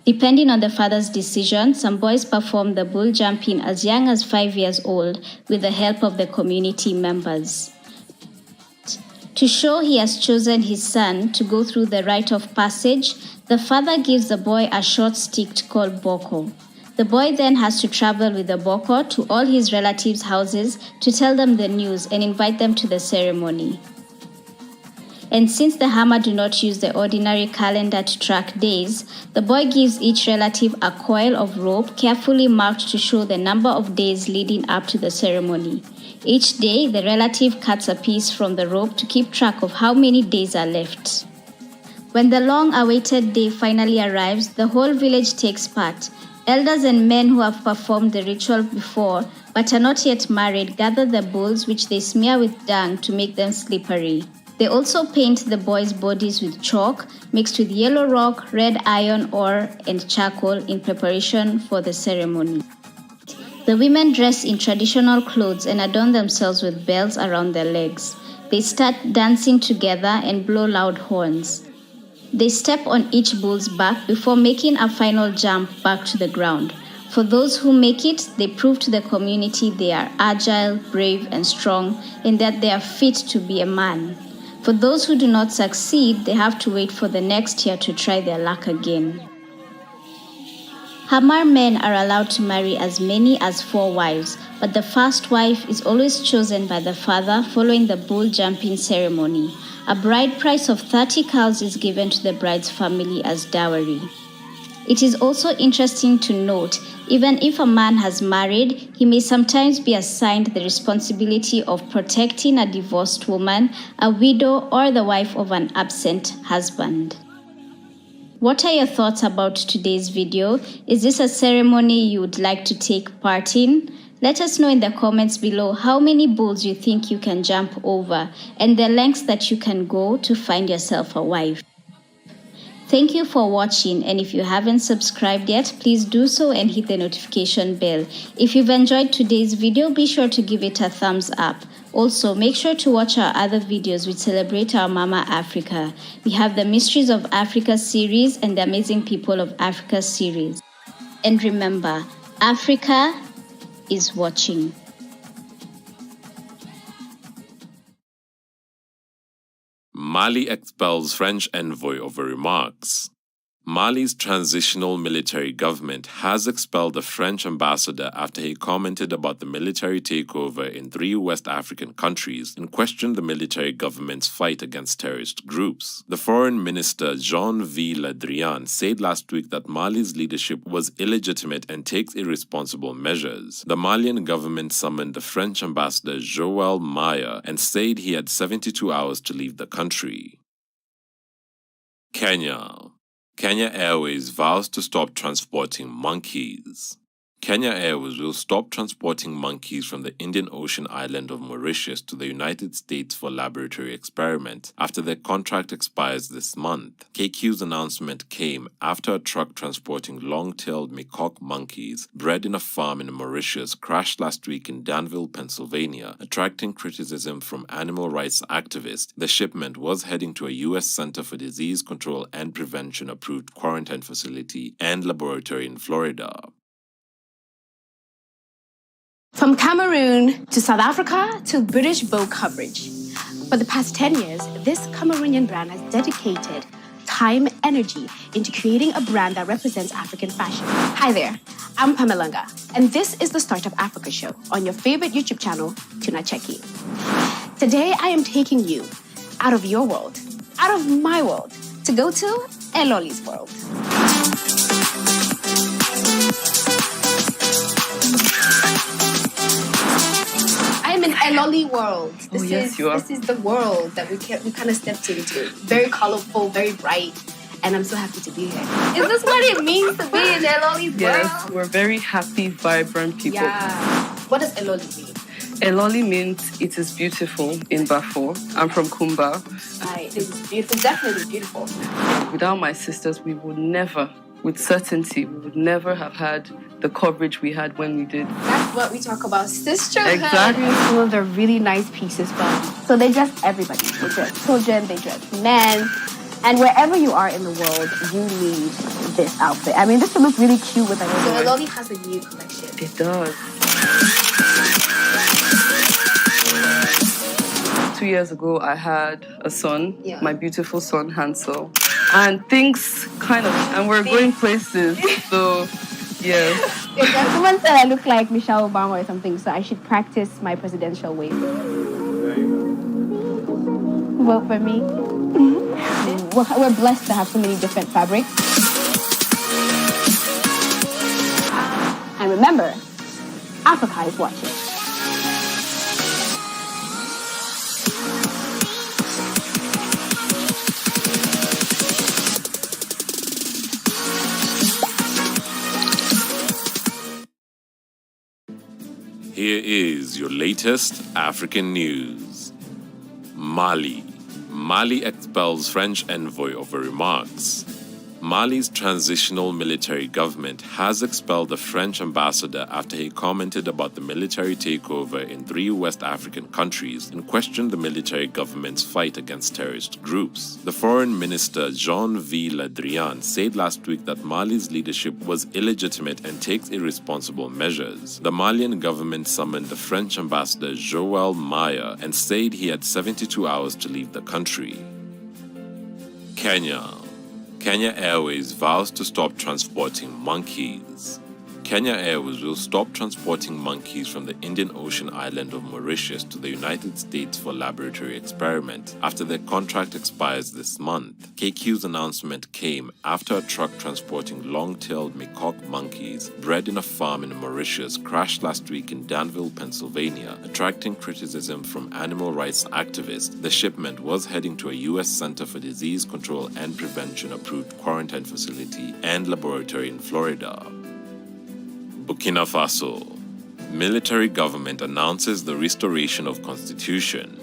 Depending on the father's decision, some boys perform the bull jumping as young as 5 years old with the help of the community members. To show he has chosen his son to go through the rite of passage, the father gives the boy a short stick called boko. The boy then has to travel with the boko to all his relatives' houses to tell them the news and invite them to the ceremony. And since the Hama do not use the ordinary calendar to track days, the boy gives each relative a coil of rope carefully marked to show the number of days leading up to the ceremony. Each day, the relative cuts a piece from the rope to keep track of how many days are left. When the long-awaited day finally arrives, the whole village takes part. Elders and men who have performed the ritual before but are not yet married gather the bulls, which they smear with dung to make them slippery. They also paint the boys' bodies with chalk mixed with yellow rock, red iron ore, and charcoal in preparation for the ceremony. The women dress in traditional clothes and adorn themselves with bells around their legs. They start dancing together and blow loud horns. They step on each bull's back before making a final jump back to the ground. For those who make it, they prove to the community they are agile, brave, and strong, and that they are fit to be a man. For those who do not succeed, they have to wait for the next year to try their luck again. Hamar men are allowed to marry as many as 4 wives, but the first wife is always chosen by the father following the bull jumping ceremony. A bride price of 30 cows is given to the bride's family as dowry. It is also interesting to note, even if a man has married, he may sometimes be assigned the responsibility of protecting a divorced woman, a widow, or the wife of an absent husband. What are your thoughts about today's video? Is this a ceremony you would like to take part in? Let us know in the comments below how many bulls you think you can jump over and the lengths that you can go to find yourself a wife. Thank you for watching, and if you haven't subscribed yet, please do so and hit the notification bell. If you've enjoyed today's video, be sure to give it a thumbs up. Also, make sure to watch our other videos which celebrate our Mama Africa. We have the Mysteries of Africa series and the Amazing People of Africa series. And remember, Africa is watching. Mali expels French envoy over remarks. Mali's transitional military government has expelled the French ambassador after he commented about the military takeover in 3 West African countries and questioned the military government's fight against terrorist groups. The foreign minister Jean V. Le Drian said last week that Mali's leadership was illegitimate and takes irresponsible measures. The Malian government summoned the French ambassador Joël Meyer and said he had 72 hours to leave the country. Kenya Airways vows to stop transporting monkeys. Kenya Airways will stop transporting monkeys from the Indian Ocean island of Mauritius to the United States for laboratory experiments after their contract expires this month. KQ's announcement came after a truck transporting long-tailed macaque monkeys bred in a farm in Mauritius crashed last week in Danville, Pennsylvania, attracting criticism from animal rights activists. The shipment was heading to a U.S. Center for Disease Control and Prevention approved quarantine facility and laboratory in Florida. From Cameroon to South Africa to British Vogue coverage. For the past 10 years, this Cameroonian brand has dedicated time, energy into creating a brand that represents African fashion. Hi there, I'm Pamelanga, and this is the Startup Africa show on your favorite YouTube channel, 2NACHEKI. Today, I am taking you out of your world, out of my world, to go to Eloli's world. I'm in Eloli world. This is the world that we kind of stepped into. Very colorful, very bright, and I'm so happy to be here. Is this what it means to be in Eloli's world? Yes, we're very happy, vibrant people. Yeah. What does Eloli mean? Eloli means it is beautiful in Bafo. I'm from Kumba. Right, it's beautiful, definitely beautiful. Without my sisters, we would never, with certainty, we would never have had the coverage we had when we did. That's what we talk about, sisterhood. Exactly. Some of the really nice pieces from. So they dress everybody. They dress children, they dress men. And wherever you are in the world, you need this outfit. I mean, this would look really cute with like So Eloli has a new collection. It does. 2 years ago, I had a son, my beautiful son, Hansel. And things and we're going places. So, yes. Someone said I look like Michelle Obama or something, so I should practice my presidential wave. Vote for me. We're blessed to have so many different fabrics. And remember, Africa is watching. Here is your latest African news. Mali. Mali expels French envoy over remarks. Mali's transitional military government has expelled the French ambassador after he commented about the military takeover in 3 West African countries and questioned the military government's fight against terrorist groups. The foreign minister Jean-V Le Drian said last week that Mali's leadership was illegitimate and takes irresponsible measures. The Malian government summoned the French ambassador Joël Meyer and said he had 72 hours to leave the country. Kenya Airways vows to stop transporting monkeys. Kenya Airways will stop transporting monkeys from the Indian Ocean island of Mauritius to the United States for laboratory experiment after their contract expires this month. KQ's announcement came after a truck transporting long-tailed macaque monkeys bred in a farm in Mauritius crashed last week in Danville, Pennsylvania, attracting criticism from animal rights activists. The shipment was heading to a U.S. Center for Disease Control and Prevention approved quarantine facility and laboratory in Florida. Burkina Faso. Military government announces the restoration of constitution.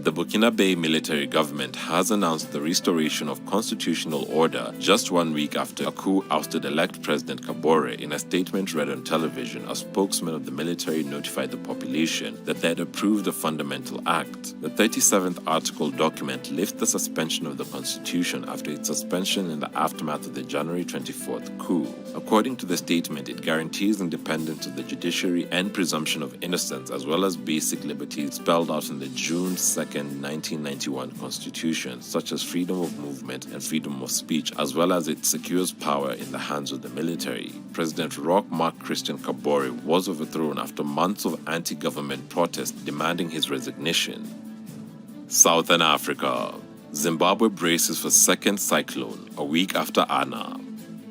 The Burkinabe military government has announced the restoration of constitutional order just 1 week after a coup ousted elect President Kabore. In a statement read on television, a spokesman of the military notified the population that they had approved the Fundamental Act. The 37th article document lifts the suspension of the constitution after its suspension in the aftermath of the January 24th coup. According to the statement, it guarantees independence of the judiciary and presumption of innocence, as well as basic liberties spelled out in the June 2nd, 1991 Constitution, such as freedom of movement and freedom of speech, as well as it secures power in the hands of the military. President Roch Marc Christian Kabore was overthrown after months of anti-government protests demanding his resignation. Southern Africa. Zimbabwe braces for second cyclone a week after Anna.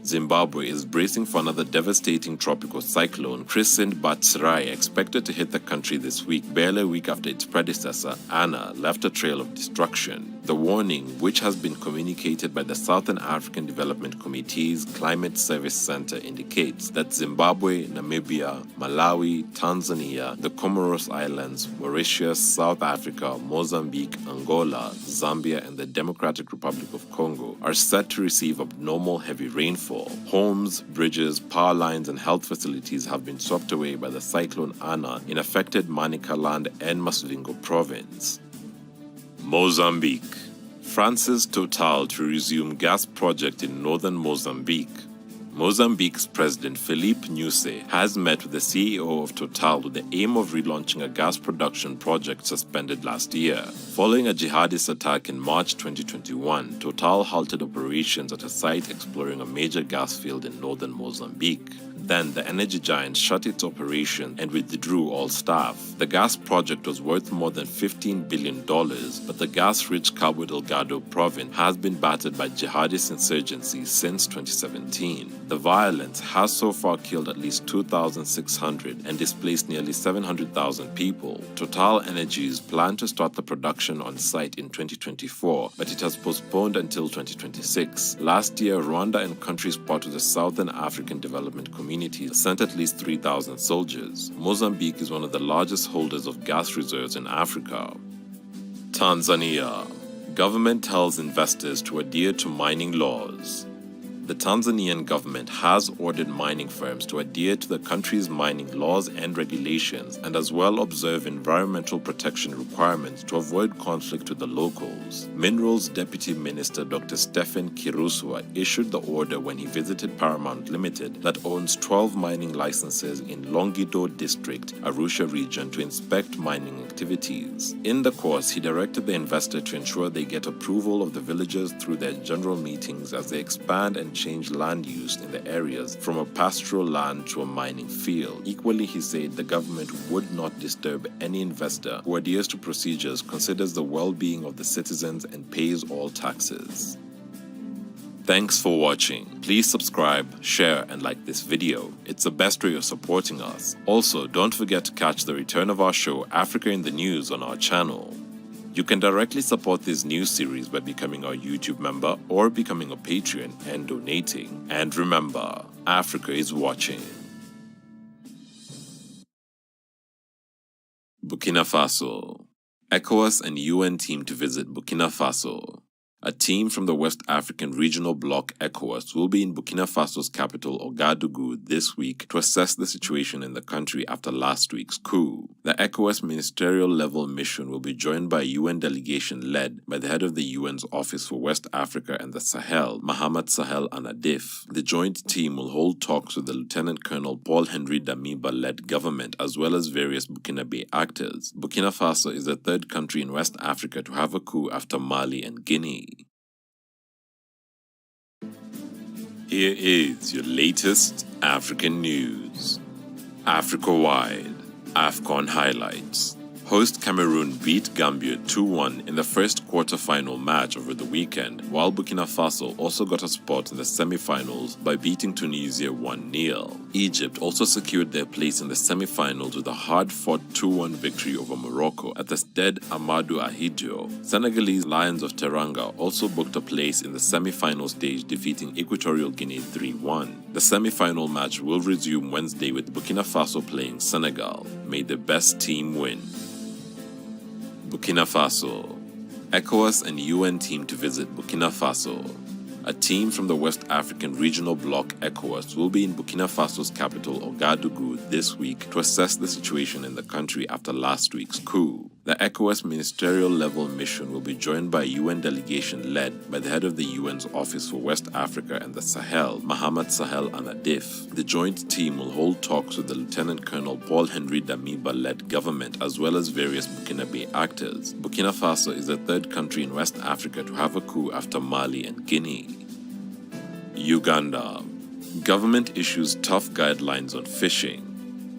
Zimbabwe is bracing for another devastating tropical cyclone christened Batsirai, expected to hit the country this week, barely a week after its predecessor, Anna, left a trail of destruction. The warning, which has been communicated by the Southern African Development Committee's Climate Service Center, indicates that Zimbabwe, Namibia, Malawi, Tanzania, the Comoros Islands, Mauritius, South Africa, Mozambique, Angola, Zambia, and the Democratic Republic of Congo are set to receive abnormal heavy rainfall. Homes, bridges, power lines, and health facilities have been swept away by the cyclone Anna in affected Manicaland and Masvingo province. Mozambique. France's Total to resume gas project in northern Mozambique. Mozambique's President Filipe Nyusi has met with the CEO of Total with the aim of relaunching a gas production project suspended last year. Following a jihadist attack in March 2021, Total halted operations at a site exploring a major gas field in northern Mozambique. Then the energy giant shut its operation and withdrew all staff. The gas project was worth more than $15 billion, but the gas-rich Cabo Delgado province has been battered by jihadist insurgency since 2017. The violence has so far killed at least 2,600 and displaced nearly 700,000 people. Total Energies plan to start the production on site in 2024, but it has postponed until 2026. Last year, Rwanda and countries part of the Southern African Development Community sent at least 3,000 soldiers. Mozambique is one of the largest holders of gas reserves in Africa. Tanzania. Government tells investors to adhere to mining laws. The Tanzanian government has ordered mining firms to adhere to the country's mining laws and regulations and as well observe environmental protection requirements to avoid conflict with the locals. Minerals Deputy Minister Dr. Stephen Kiruswa issued the order when he visited Paramount Limited that owns 12 mining licenses in Longido District, Arusha region to inspect mining activities. In the course, he directed the investor to ensure they get approval of the villagers through their general meetings as they expand and change land use in the areas from a pastoral land to a mining field. Equally, he said the government would not disturb any investor who adheres to procedures, considers the well-being of the citizens, and pays all taxes. Thanks for watching. Please subscribe, share, and like this video. It's the best way of supporting us. Also, don't forget to catch the return of our show, Africa in the News, on our channel. You can directly support this new series by becoming our YouTube member or becoming a Patreon and donating. And remember, Africa is watching. Burkina Faso. ECOWAS and UN team to visit Burkina Faso. A team from the West African Regional Bloc ECOWAS will be in Burkina Faso's capital Ouagadougou this week to assess the situation in the country after last week's coup. The ECOWAS ministerial-level mission will be joined by a UN delegation led by the head of the UN's Office for West Africa and the Sahel, Mohamed Sahel Anadif. The joint team will hold talks with the Lieutenant Colonel Paul-Henri Damiba-led government as well as various Burkinabe actors. Burkina Faso is the third country in West Africa to have a coup after Mali and Guinea. Here is your latest African news. Africa-wide, AFCON highlights. Host Cameroon beat Gambia 2-1 in the first quarter-final match over the weekend, while Burkina Faso also got a spot in the semi-finals by beating Tunisia 1-0. Egypt also secured their place in the semi-finals with a hard-fought 2-1 victory over Morocco at the Stade Amadou Ahidjo. Senegalese Lions of Teranga also booked a place in the semi-final stage, defeating Equatorial Guinea 3-1. The semi-final match will resume Wednesday with Burkina Faso playing Senegal. May the best team win. Burkina Faso. ECOWAS and UN team to visit Burkina Faso. A team from the West African Regional Bloc ECOWAS will be in Burkina Faso's capital Ouagadougou this week to assess the situation in the country after last week's coup. The ECOWAS ministerial-level mission will be joined by a UN delegation led by the head of the UN's Office for West Africa and the Sahel, Mohamed Sahel Anadif. The joint team will hold talks with the Lieutenant Colonel Paul-Henri Damiba-led government as well as various Burkinabe actors. Burkina Faso is the third country in West Africa to have a coup after Mali and Guinea. Uganda. Government issues tough guidelines on fishing.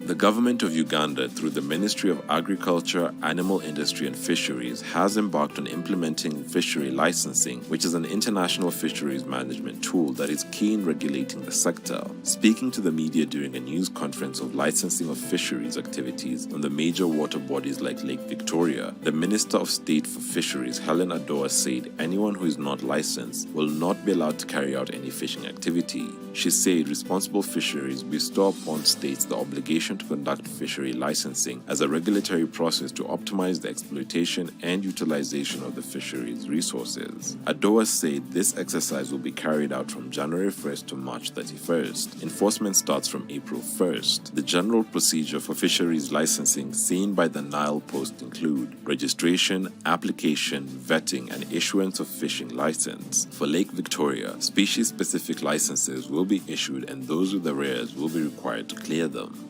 The government of Uganda, through the Ministry of Agriculture, Animal Industry and Fisheries, has embarked on implementing fishery licensing, which is an international fisheries management tool that is key in regulating the sector. Speaking to the media during a news conference of licensing of fisheries activities on the major water bodies like Lake Victoria, the Minister of State for Fisheries, Helen Adoa, said anyone who is not licensed will not be allowed to carry out any fishing activity. She said responsible fisheries bestow upon states the obligation Commission to Conduct Fishery Licensing as a regulatory process to optimize the exploitation and utilization of the fisheries resources. ADOA said this exercise will be carried out from January 1st to March 31st. Enforcement starts from April 1st. The general procedure for fisheries licensing seen by the Nile Post include registration, application, vetting, and issuance of fishing license. For Lake Victoria, species-specific licenses will be issued and those with arrears will be required to clear them.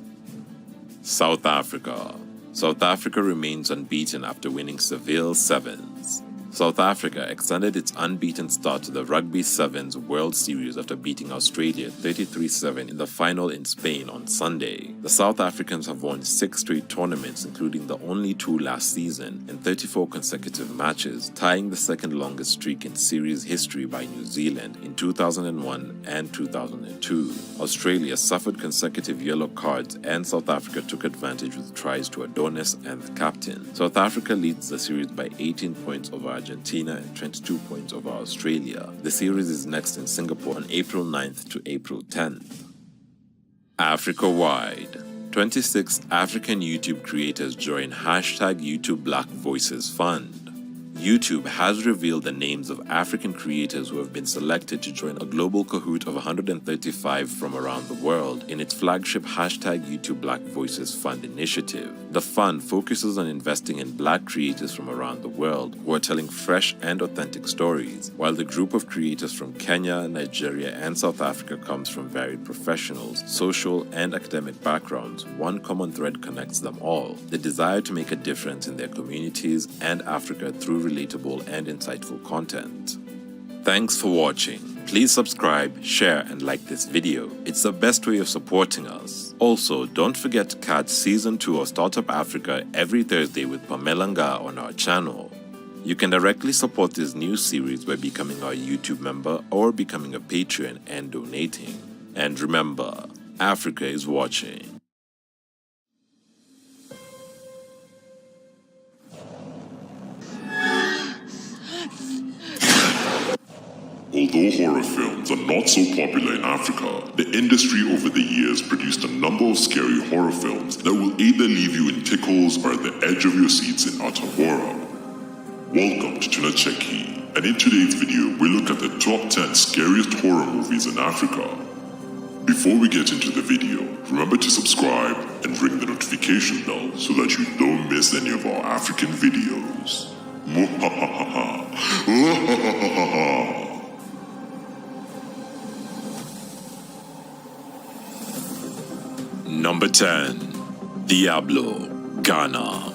South Africa. South Africa remains unbeaten after winning Seville Sevens. South Africa extended its unbeaten start to the Rugby Sevens World Series after beating Australia 33-7 in the final in Spain on Sunday. The South Africans have won 6 straight tournaments, including the only 2 last season, in 34 consecutive matches, tying the second longest streak in series history by New Zealand in 2001 and 2002. Australia suffered consecutive yellow cards and South Africa took advantage with tries to Adonis and the captain. South Africa leads the series by 18 points over Argentina and 22 points over Australia. The series is next in Singapore on April 9th to April 10th. Africa-wide. 26 African YouTube creators join #YouTube Black Voices Fund. YouTube has revealed the names of African creators who have been selected to join a global cahoot of 135 from around the world in its flagship #YouTube Black Voices Fund initiative. The fund focuses on investing in Black creators from around the world who are telling fresh and authentic stories, while the group of creators from Kenya, Nigeria, and South Africa comes from varied professionals, social, and academic backgrounds. One common thread connects them all: the desire to make a difference in their communities and Africa through relatable and insightful content. Thanks for watching. Please subscribe, share, and like this video. It's the best way of supporting us. Also, don't forget to catch Season 2 of Startup Africa every Thursday with Pamela Nga on our channel. You can directly support this new series by becoming our YouTube member or becoming a patron and donating. And remember, Africa is watching. Although horror films are not so popular in Africa, the industry over the years produced a number of scary horror films that will either leave you in tickles or at the edge of your seats in utter horror. Welcome to Tunacheki, and in today's video we look at the top 10 scariest horror movies in Africa. Before we get into the video, remember to subscribe and ring the notification bell so that you don't miss any of our African videos. Number 10. Diablo, Ghana.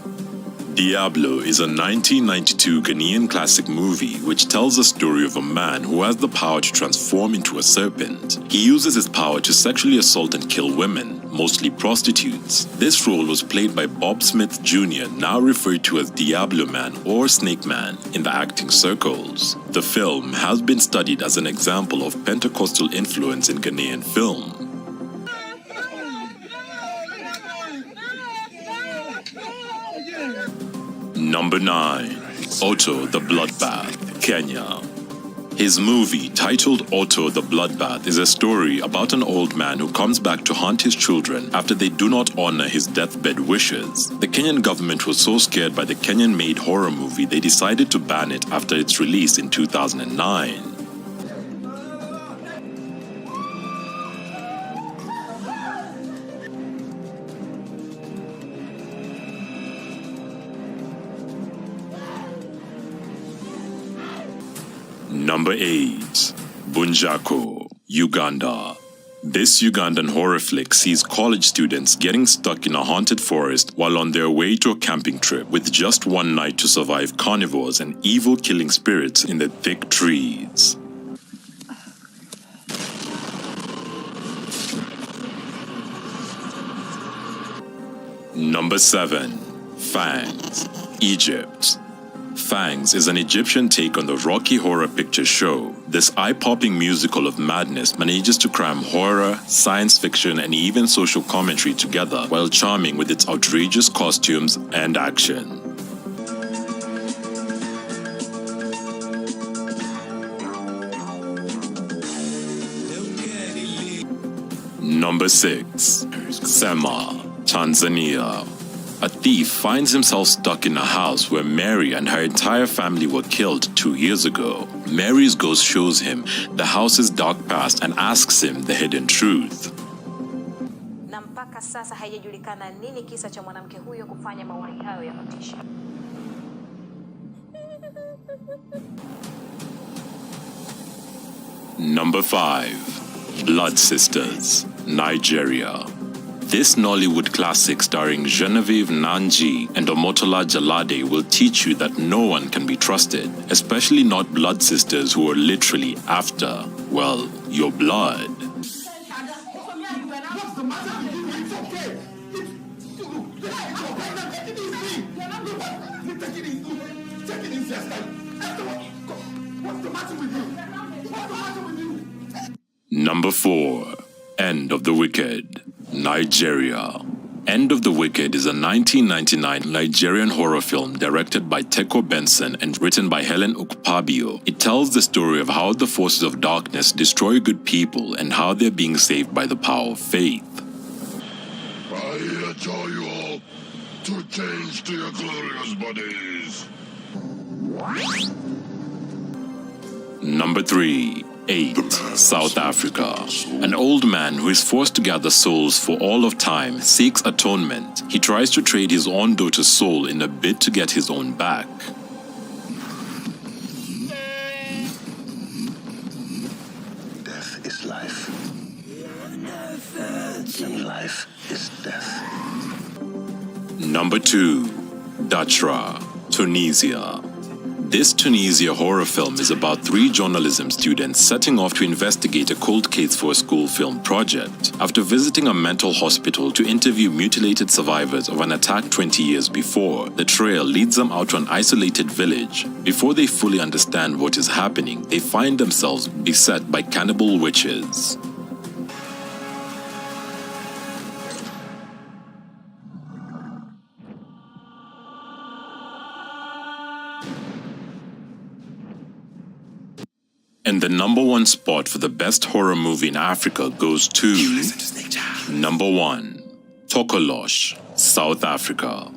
Diablo is a 1992 Ghanaian classic movie which tells the story of a man who has the power to transform into a serpent. He uses his power to sexually assault and kill women, mostly prostitutes. This role was played by Bob Smith Jr., now referred to as Diablo Man or Snake Man in the acting circles. The film has been studied as an example of Pentecostal influence in Ghanaian film. Number 9. Otto the Bloodbath, Kenya. His movie, titled Otto the Bloodbath, is a story about an old man who comes back to haunt his children after they do not honor his deathbed wishes. The Kenyan government was so scared by the Kenyan-made horror movie they decided to ban it after its release in 2009. Number 8. Bunjako, Uganda. This Ugandan horror flick sees college students getting stuck in a haunted forest while on their way to a camping trip with just one night to survive carnivores and evil killing spirits in the thick trees. Number 7. Fangs, Egypt. Fangs is an Egyptian take on the Rocky Horror Picture Show. This eye-popping musical of madness manages to cram horror, science fiction, and even social commentary together while charming with its outrageous costumes and action. Number 6. Sema, Tanzania. A thief finds himself stuck in a house where Mary and her entire family were killed 2 years ago. Mary's ghost shows him the house's dark past and asks him the hidden truth. Na mpaka sasa haijajulikana nini kisa cha mwanamke huyo kufanya mauaji hayo ya kutisha. Number 5. Blood Sisters, Nigeria. This Nollywood classic starring Genevieve Nanji and Omotola Jalade will teach you that no one can be trusted, especially not blood sisters who are literally after, well, your blood. Number 4. End of the Wicked, Nigeria. End of the Wicked is a 1999 Nigerian horror film directed by Teko Benson and written by Helen Ukpabio. It tells the story of how the forces of darkness destroy good people and how they're being saved by the power of faith. I adjure you all to change to your glorious bodies. Number 3. 8. South Africa. An old man who is forced to gather souls for all of time seeks atonement. He tries to trade his own daughter's soul in a bid to get his own back. Death is life. And life is death. Number 2. Dachra, Tunisia. This Tunisia horror film is about 3 journalism students setting off to investigate a cold case for a school film project. After visiting a mental hospital to interview mutilated survivors of an attack 20 years before, the trail leads them out to an isolated village. Before they fully understand what is happening, they find themselves beset by cannibal witches. And the number 1 spot for the best horror movie in Africa goes to number 1, Tokolosh, South Africa.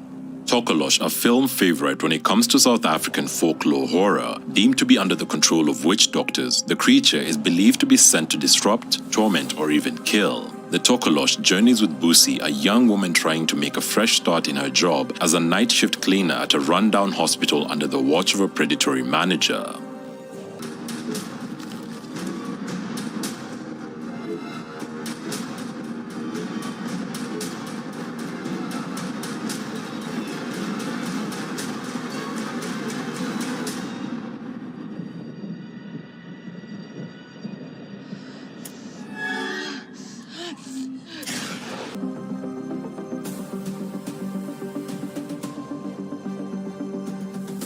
Tokolosh, a film favorite when it comes to South African folklore horror, deemed to be under the control of witch doctors, the creature is believed to be sent to disrupt, torment, or even kill. The Tokolosh journeys with Busi, a young woman trying to make a fresh start in her job as a night shift cleaner at a rundown hospital under the watch of a predatory manager.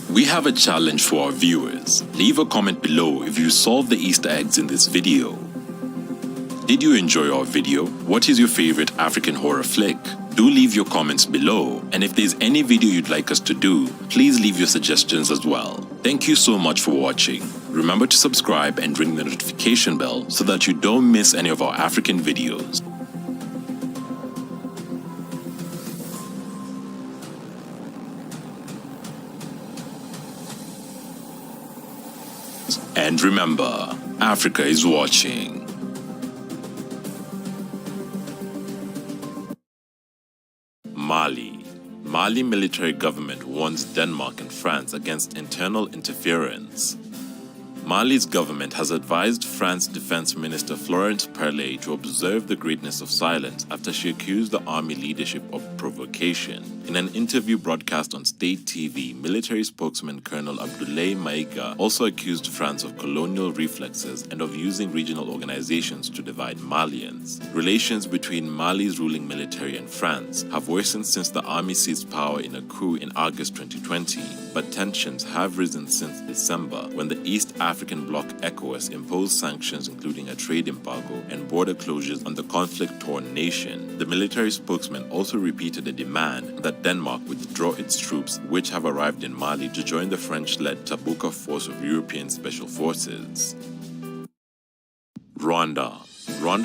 We have a challenge for our viewers. Leave a comment below if you solved the Easter eggs in this video. Did you enjoy our video? What is your favorite African horror flick? Do leave your comments below, and if there's any video you'd like us to do, please leave your suggestions as well. Thank you so much for watching. Remember to subscribe and ring the notification bell so that you don't miss any of our African videos. And remember, Africa is watching. Mali. Mali military government warns Denmark and France against internal interference. Mali's government has advised France's Defense Minister Florence Parly to observe the greatness of silence after she accused the army leadership of provocation. In an interview broadcast on state TV, military spokesman Colonel Abdoulaye Maïga also accused France of colonial reflexes and of using regional organizations to divide Malians. Relations between Mali's ruling military and France have worsened since the army seized power in a coup in August 2020, but tensions have risen since December when the East African bloc ECOWAS imposed sanctions including a trade embargo and border closures on the conflict-torn nation. The military spokesman also repeated a demand that Denmark withdraw its troops which have arrived in Mali to join the French-led Tabuka force of European Special Forces. Rwanda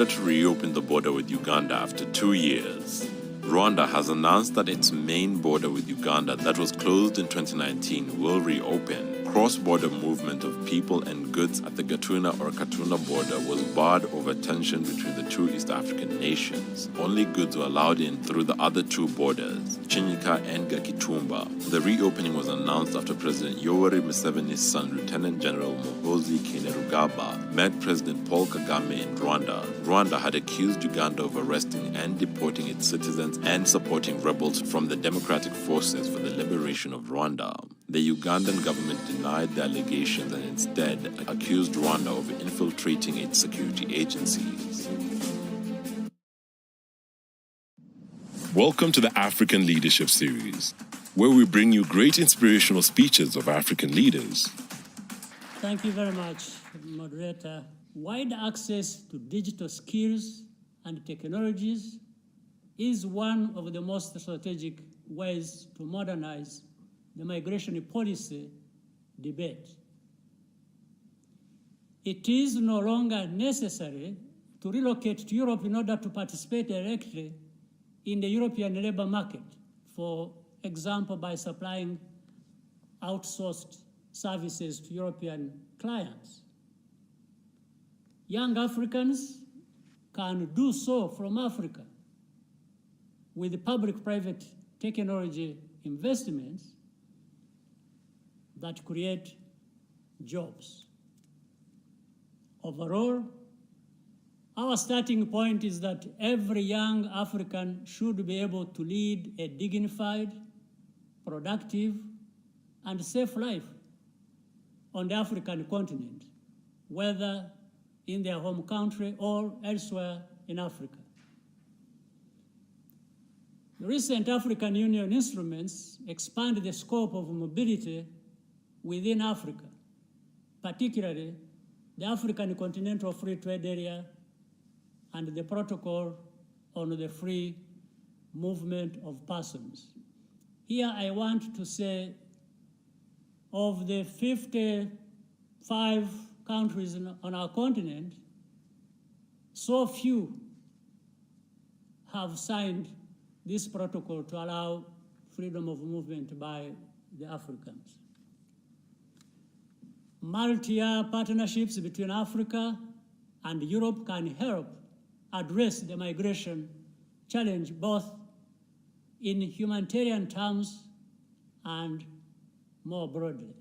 to reopen the border with Uganda after 2 years. Rwanda has announced that its main border with Uganda that was closed in 2019 will reopen. Cross-border movement of people and goods at the Gatuna or Katuna border was barred over tension between the two East African nations. Only goods were allowed in through the other two borders, Chinyika and Gakitumba. The reopening was announced after President Yoweri Museveni's son, Lieutenant General Muhoozi Kainerugaba, met President Paul Kagame in Rwanda. Rwanda had accused Uganda of arresting and deporting its citizens and supporting rebels from the Democratic Forces for the Liberation of Rwanda. The Ugandan government denied the allegations and instead accused Rwanda of infiltrating its security agencies. Welcome to the African Leadership Series, where we bring you great inspirational speeches of African leaders. Thank you very much, moderator. Wide access to digital skills and technologies is one of the most strategic ways to modernize the migration policy debate. It is no longer necessary to relocate to Europe in order to participate directly in the European labor market, for example, by supplying outsourced services to European clients. Young Africans can do so from Africa with public-private technology investments that create jobs. Overall, our starting point is that every young African should be able to lead a dignified, productive, and safe life on the African continent, whether in their home country or elsewhere in Africa. The recent African Union instruments expand the scope of mobility within Africa, particularly the African Continental Free Trade Area and the Protocol on the Free Movement of Persons. Here I want to say, of the 55 countries on our continent, so few have signed this protocol to allow freedom of movement by the Africans. Multi-year partnerships between Africa and Europe can help address the migration challenge both in humanitarian terms and more broadly.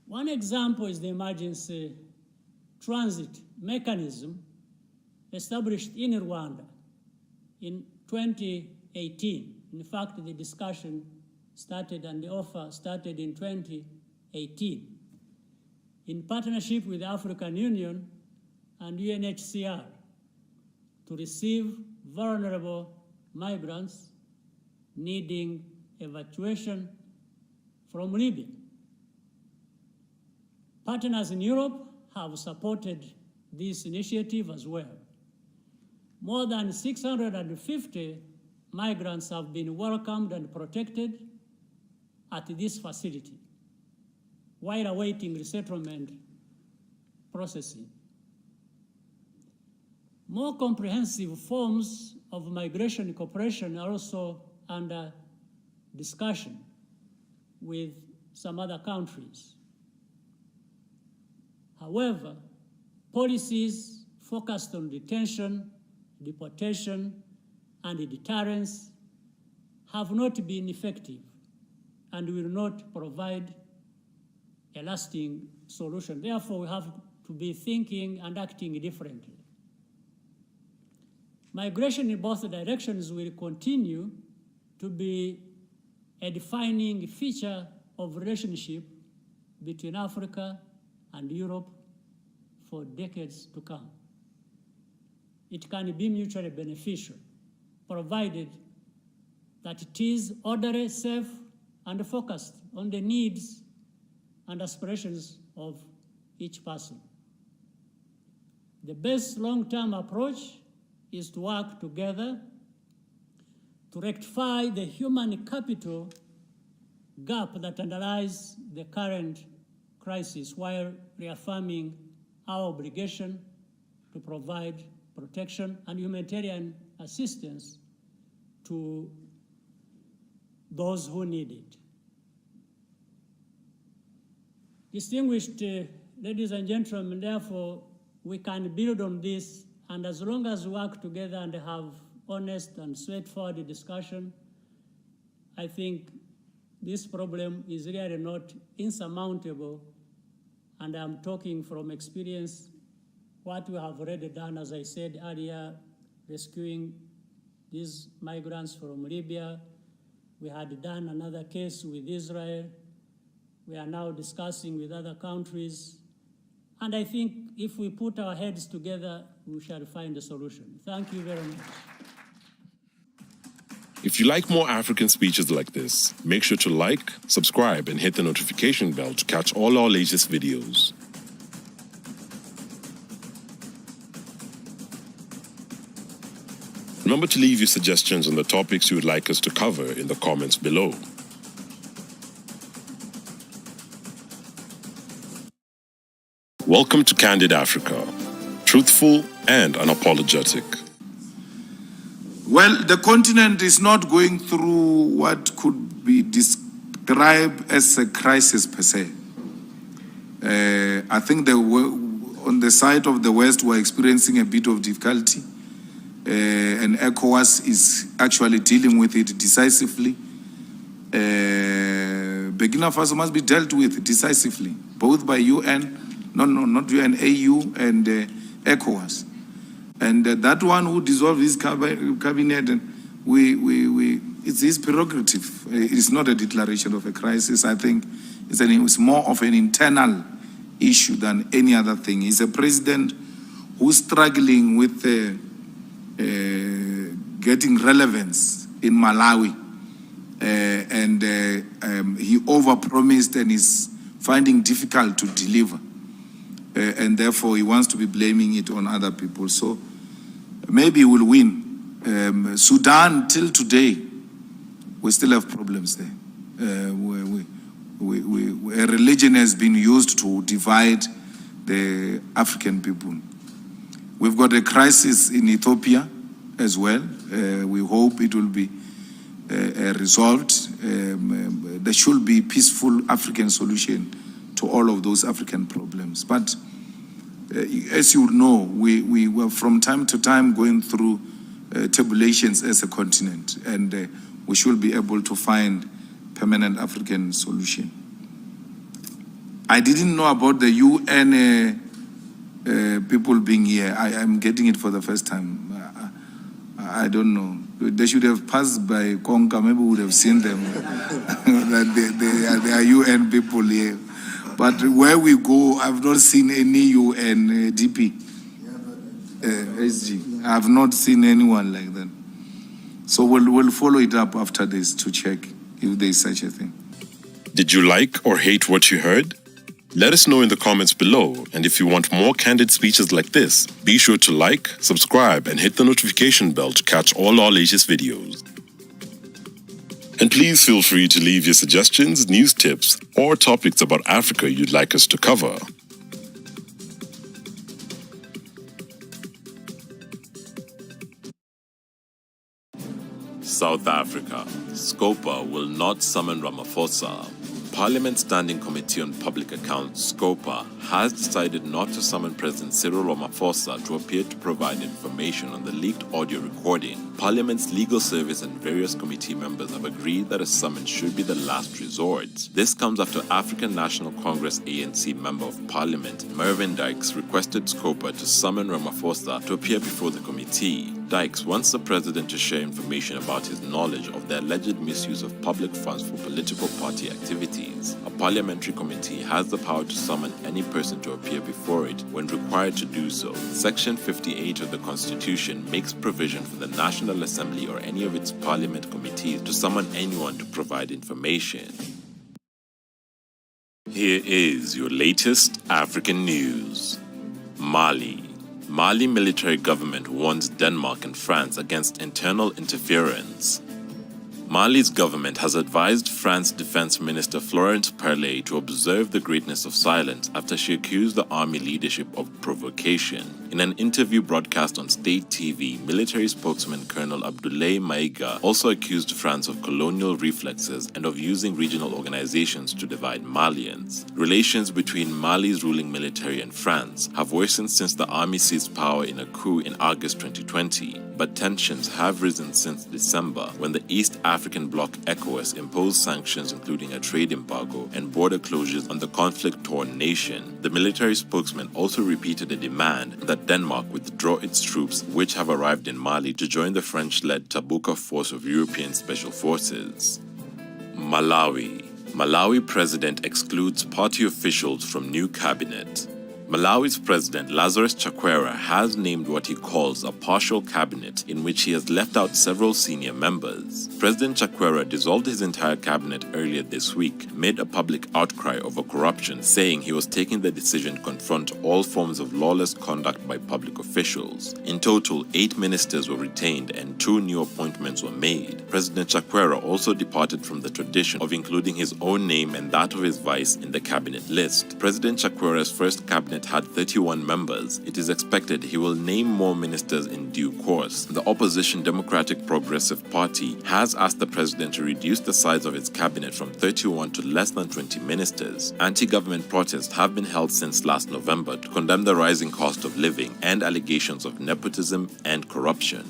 One example is the emergency transit mechanism established in Rwanda in 2018. In fact, the discussion started and the offer started in 2018 in partnership with the African Union and UNHCR to receive vulnerable migrants needing evacuation from Libya. Partners in Europe have supported this initiative as well. More than 650 migrants have been welcomed and protected at this facility while awaiting resettlement processing. More comprehensive forms of migration cooperation are also under discussion with some other countries. However, policies focused on detention, deportation, and deterrence have not been effective and will not provide a lasting solution. Therefore, we have to be thinking and acting differently. Migration in both directions will continue to be a defining feature of relationship between Africa and Europe for decades to come. It can be mutually beneficial, provided that it is orderly, safe, and focused on the needs and aspirations of each person. The best long-term approach is to work together to rectify the human capital gap that underlies the current crisis while reaffirming our obligation to provide protection and humanitarian assistance to those who need it. Distinguished ladies and gentlemen, therefore, we can build on this, and as long as we work together and have honest and straightforward discussion, I think this problem is really not insurmountable, and I'm talking from experience. What we have already done, as I said earlier, rescuing these migrants from Libya. We had done another case with Israel. We are now discussing with other countries. And I think if we put our heads together, we shall find a solution. Thank you very much. If you like more African speeches like this, make sure to like, subscribe, and hit the notification bell to catch all our latest videos. Remember to leave your suggestions on the topics you would like us to cover in the comments below. Welcome to Candid Africa, truthful and unapologetic. Well, the continent is not going through what could be described as a crisis per se. I think on the side of the West, we're experiencing a bit of difficulty. And ECOWAS is actually dealing with it decisively. Burkina Faso must be dealt with decisively, both by UN, not UN, AU, and ECOWAS. And that one who dissolved his cabinet, and it's his prerogative. It's not a declaration of a crisis. I think it's more of an internal issue than any other thing. He's a president who's struggling with getting relevance in Malawi, and he overpromised and is finding difficult to deliver, and therefore he wants to be blaming it on other people. So maybe he will win. Sudan, till today, we still have problems there. A religion has been used to divide the African people. We've got a crisis in Ethiopia as well. We hope it will be resolved. There should be peaceful African solution to all of those African problems. But as you know, we were from time to time going through tribulations as a continent, and we should be able to find permanent African solution. I didn't know about the UN people being here. I'm getting it for the first time. I don't know. They should have passed by Conca. Maybe we would have seen them. That they are UN people here. But where we go, I've not seen any UN DP. SG. I've not seen anyone like that. So we'll follow it up after this to check if there is such a thing. Did you like or hate what you heard? Let us know in the comments below, and if you want more candid speeches like this, be sure to like, subscribe, and hit the notification bell to catch all our latest videos. And please feel free to leave your suggestions, news tips, or topics about Africa you'd like us to cover. South Africa. Scopa will not summon Ramaphosa. Parliament Standing Committee on Public Accounts, SCOPA, has decided not to summon President Cyril Ramaphosa to appear to provide information on the leaked audio recording. Parliament's legal service and various committee members have agreed that a summons should be the last resort. This comes after African National Congress ANC Member of Parliament, Mervyn Dykes, requested SCOPA to summon Ramaphosa to appear before the committee. Dykes wants the president to share information about his knowledge of the alleged misuse of public funds for political party activities. A parliamentary committee has the power to summon any person to appear before it when required to do so. Section 58 of the Constitution makes provision for the National Assembly or any of its parliament committees to summon anyone to provide information. Here is your latest African news. Mali. Mali military government warns Denmark and France against internal interference. Mali's government has advised France's Defense Minister Florence Parly to observe the greatness of silence after she accused the army leadership of provocation. In an interview broadcast on state TV, military spokesman Colonel Abdoulaye Maïga also accused France of colonial reflexes and of using regional organizations to divide Malians. Relations between Mali's ruling military and France have worsened since the army seized power in a coup in August 2020, but tensions have risen since December when the East African bloc ECOWAS imposed sanctions including a trade embargo and border closures on the conflict-torn nation. The military spokesman also repeated a demand that Denmark withdraw its troops which have arrived in Mali to join the French-led Tabuka force of European Special Forces. Malawi. Malawi president excludes party officials from new cabinet. Malawi's president Lazarus Chakwera has named what he calls a partial cabinet in which he has left out several senior members. President Chakwera dissolved his entire cabinet earlier this week amid a public outcry over corruption, saying he was taking the decision to confront all forms of lawless conduct by public officials. In total, 8 ministers were retained and 2 new appointments were made. President Chakwera also departed from the tradition of including his own name and that of his vice in the cabinet list. President Chakwera's first cabinet had 31 members. It is expected he will name more ministers in due course. The opposition Democratic Progressive Party has asked the president to reduce the size of its cabinet from 31 to less than 20 ministers. Anti-government protests have been held since last November to condemn the rising cost of living and allegations of nepotism and corruption.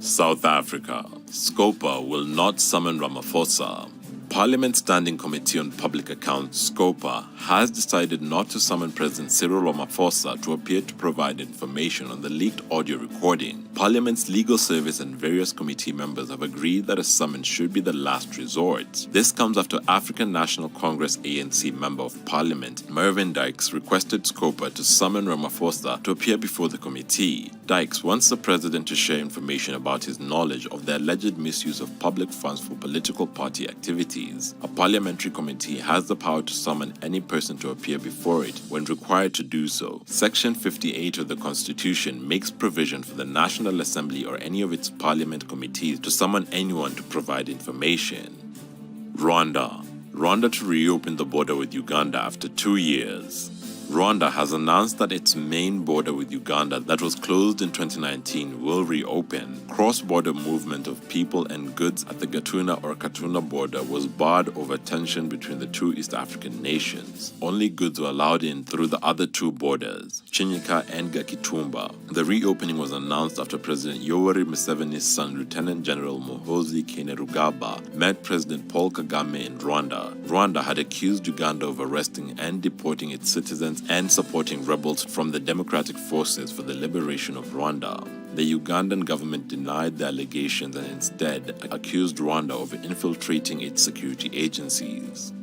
South Africa. Scopa will not summon Ramaphosa. Parliament Standing Committee on Public Accounts, SCOPA, has decided not to summon President Cyril Ramaphosa to appear to provide information on the leaked audio recording. Parliament's legal service and various committee members have agreed that a summons should be the last resort. This comes after African National Congress ANC Member of Parliament Mervyn Dykes requested SCOPA to summon Ramaphosa to appear before the committee. Dykes wants the president to share information about his knowledge of the alleged misuse of public funds for political party activities. A parliamentary committee has the power to summon any person to appear before it when required to do so. Section 58 of the Constitution makes provision for the National Assembly or any of its parliament committees to summon anyone to provide information. Rwanda. Rwanda to reopen the border with Uganda after 2 years. Rwanda has announced that its main border with Uganda that was closed in 2019 will reopen. Cross-border movement of people and goods at the Gatuna or Katuna border was barred over tension between the two East African nations. Only goods were allowed in through the other two borders, Chinyika and Gakitumba. The reopening was announced after President Yoweri Museveni's son, Lieutenant General Muhoozi Kainerugaba, met President Paul Kagame in Rwanda. Rwanda had accused Uganda of arresting and deporting its citizens and supporting rebels from the Democratic Forces for the Liberation of Rwanda. The Ugandan government denied the allegations and instead accused Rwanda of infiltrating its security agencies.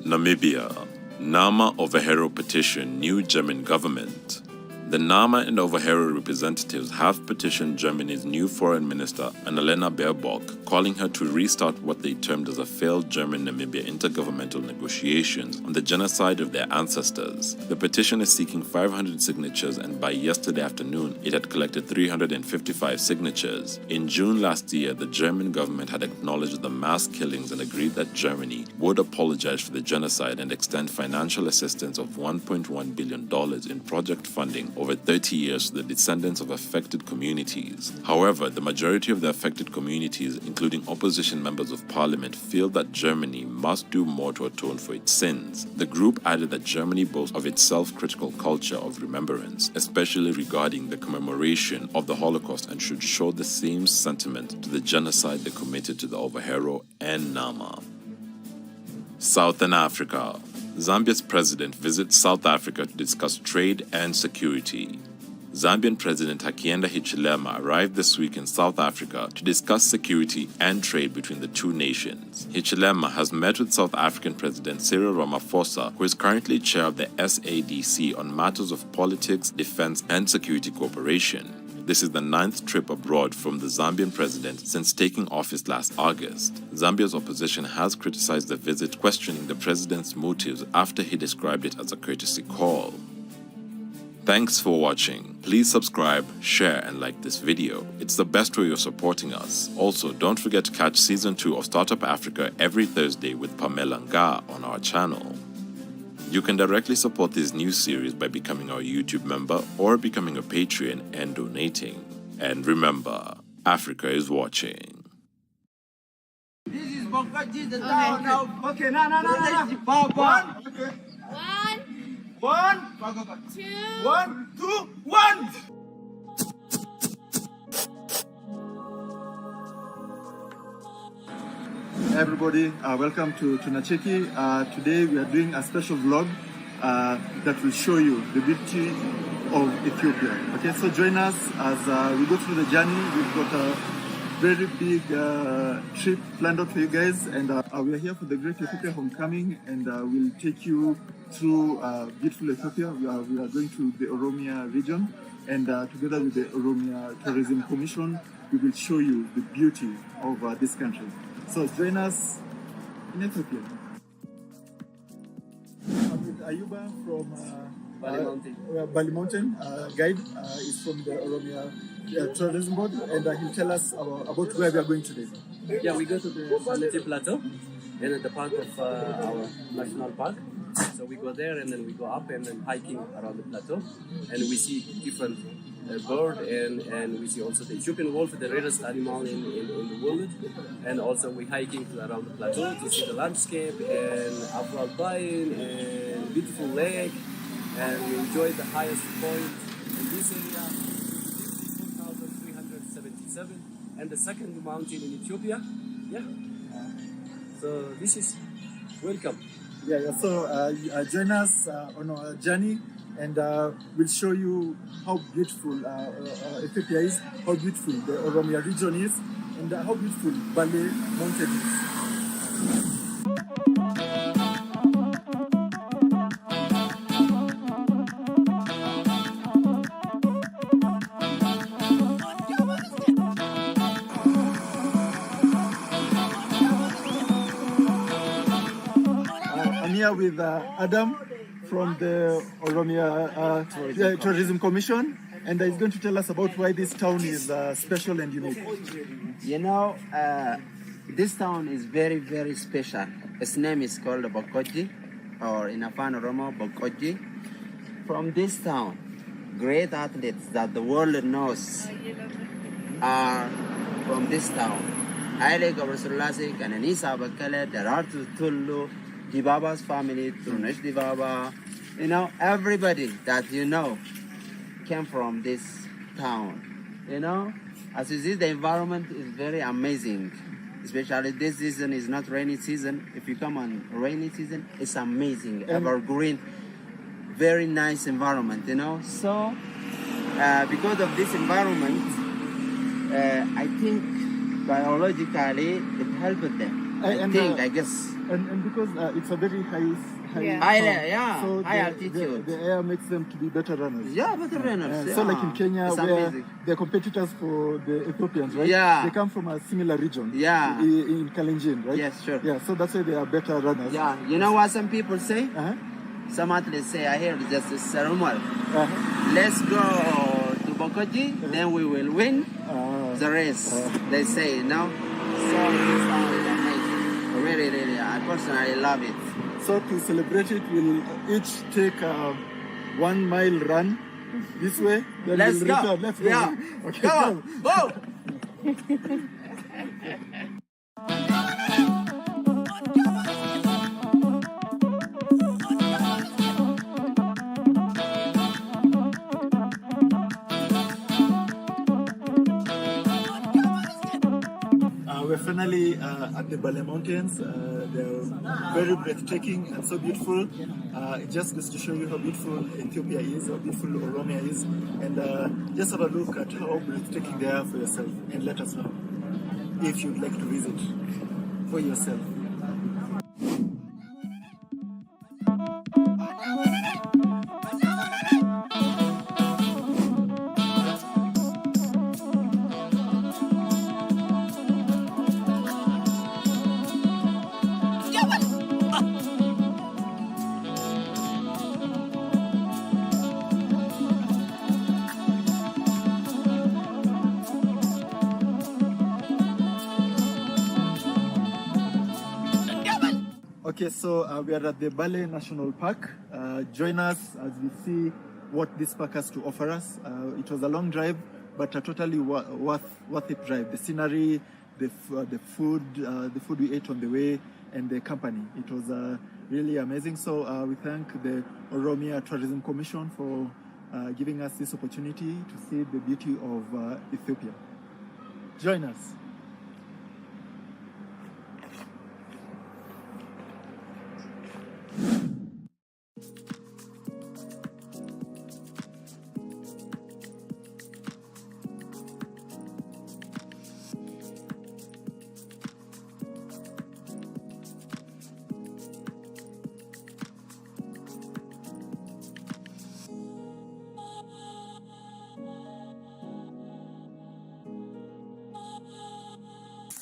Namibia. Nama Overhero petition new German government. The Nama and Overhero representatives have petitioned Germany's new foreign minister, Annalena Baerbock, calling her to restart what they termed as a failed German-Namibia intergovernmental negotiations on the genocide of their ancestors. The petition is seeking 500 signatures, and by yesterday afternoon, it had collected 355 signatures. In June last year, the German government had acknowledged the mass killings and agreed that Germany would apologize for the genocide and extend financial assistance of $1.1 billion in project funding over 30 years to the descendants of affected communities. However, the majority of the affected communities, including opposition members of parliament, feel that Germany must do more to atone for its sins. The group added that Germany boasts of its self-critical culture of remembrance, especially regarding the commemoration of the Holocaust, and should show the same sentiment to the genocide they committed to the Overhero and Nama. Southern Africa. Zambia's president visits South Africa to discuss trade and security. Zambian President Hakainde Hichilema arrived this week in South Africa to discuss security and trade between the two nations. Hichilema has met with South African President Cyril Ramaphosa, who is currently chair of the SADC, on matters of politics, defense, and security cooperation. This is the 9th trip abroad from the Zambian president since taking office last August. Zambia's opposition has criticized the visit, questioning the president's motives after he described it as a courtesy call. Thanks for watching. Please subscribe, share, and like this video. It's the best way of supporting us. Also, don't forget to catch Season 2 of Startup Africa every Thursday with Pamela Nga on our channel. You can directly support this new series by becoming our YouTube member or becoming a Patreon and donating. And remember, Africa is watching. This is Bongkaji, the town now. Okay, no. One. Okay. One. 2. 1, 2, 1. Hey everybody, welcome to tunacheki. Today we are doing a special vlog that will show you the beauty of Ethiopia. Okay, so join us as we go through the journey. We've got a very big trip planned out for you guys, and we are here for the Great Ethiopia Homecoming, and we'll take you through beautiful Ethiopia. We are going to the Oromia region, and together with the Oromia Tourism Commission, we will show you the beauty of this country. So join us in Ethiopia. I'm with Ayuba from Bali Mountain. Guide is from the Oromia Tourism Board, and he'll tell us about where we are going today. Yeah, we go to the Sanete Plateau and at the part of our national park. So we go there and then we go up and then hiking around the plateau, and we see different bird and we see also the Ethiopian wolf, the rarest animal in the world, and also we hiking around the plateau to see the landscape and Afro-Alpine and beautiful lake, and we enjoy the highest point in this area, 54,377, and the second mountain in Ethiopia. Yeah. So this is welcome. Yeah. So join us on our journey, and we'll show you how beautiful Ethiopia is, how beautiful the Oromia region is, and how beautiful Bali Mountain is. I'm here with Adam from the Oromia Tourism Commission, and he's going to tell us about why this town is special and unique. You know, this town is very, very special. Its name is called Bokoji, or in Afan Oromo, Bokoji. From this town, great athletes that the world knows are from this town. Haile Gebrselassie, Kananisa Bakele, Derartu Tullu, Dibaba's family, Tunesh Dibaba, you know, everybody that you know came from this town. You know, as you see, the environment is very amazing. Especially this season is not rainy season. If you come on rainy season, it's amazing, evergreen, very nice environment, you know. So, because of this environment, I think biologically it helped them. I guess. And because it's a very high so high altitude. The air makes them to be better runners. Yeah, better runners. So like in Kenya, it's where amazing. they're competitors for the Ethiopians, right? Yeah. They come from a similar region. Yeah. In Kalenjin, right? Yes, sure. Yeah, so that's why they are better runners. Yeah, you know what some people say? Some athletes say, I hear just a ceremony. Let's go to Bokoji, then we will win the race. They say, you know? So this town is amazing. Really, really, I personally love it. So to celebrate it, we'll each take a 1 mile run this way. Then Let's we'll go. return. Let's go. Yeah. Okay, Go on. Go. We're finally at the Bali Mountains. They're very breathtaking and so beautiful. It just goes to show you how beautiful Ethiopia is, how beautiful Oromia is. And just have a look at how breathtaking they are for yourself, and let us know if you'd like to visit for yourself. Okay, so we are at the Bale National Park. Join us as we see what this park has to offer us. It was a long drive, but a totally worth it drive. The scenery, the food we ate on the way, and the company. It was really amazing. So we thank the Oromia Tourism Commission for giving us this opportunity to see the beauty of Ethiopia. Join us.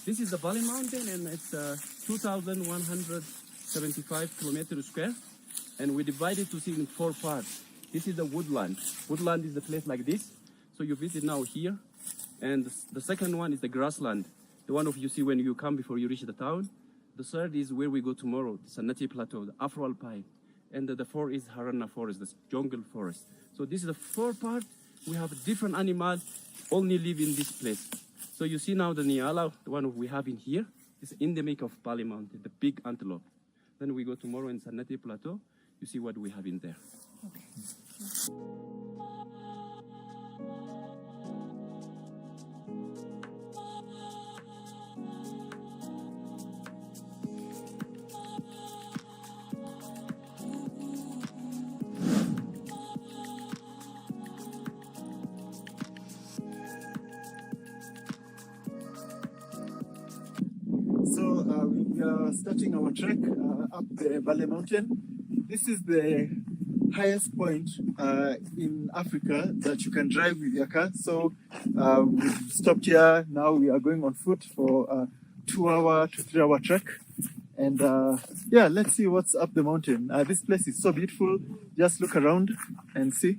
This is the Bali Mountain, and it's 2,175 kilometers square, and we divided to see in 4 parts. This is the woodland. Woodland is a place like this, so you visit now here, and the second one is the grassland, the one of you see when you come before you reach the town. The third is where we go tomorrow, the Sanati Plateau, the Afro-Alpine, and the fourth is Harana Forest, the jungle forest. So this is the 4 part. We have different animals only live in this place. So you see now the Niala, the one we have in here, is endemic of Bali Mountain, the big antelope. Then we go tomorrow in Sanati Plateau, you see what we have in there. Okay. So we are starting our trek up the Bale Mountain. This is the highest point in Africa that you can drive with your car. So we've stopped here. Now we are going on foot for a 2-hour to 3-hour trek. And yeah, let's see what's up the mountain. This place is so beautiful. Just look around and see.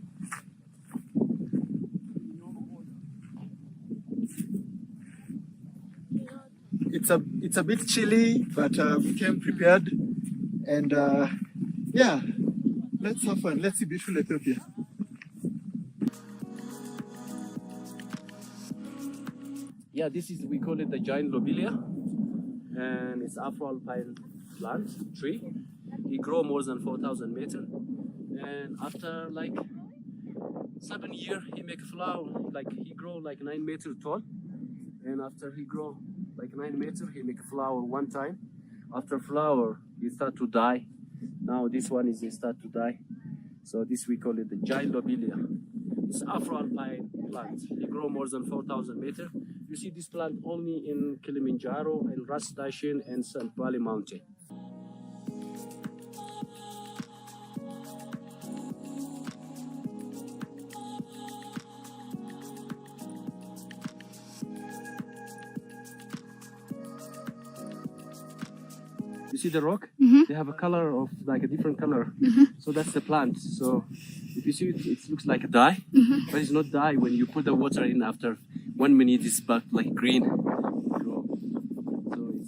It's a bit chilly, but we came prepared, and yeah, let's have fun. Let's see beautiful Ethiopia. Yeah, this is, we call it the giant lobelia, and it's Afro-Alpine plant, tree. It grow more than 4,000 meters, and after like 7 years, he make flower, like he grow like 9 meters tall, and after he grow like 9 meters, he make flower one time. After flower, he start to die. Now this one is start to die. So this we call it the giant lobelia. It's Afro-Alpine plant. It grow more than 4,000 meters. You see this plant only in Kilimanjaro and Ras Station and St. Bali Mountain. You see the rock? Mm-hmm. They have a color of like a different color. Mm-hmm. So that's the plant. So if you see it, it looks like a dye, Mm-hmm. but it's not dye. When you put the water in after 1 minute, it's back like green. So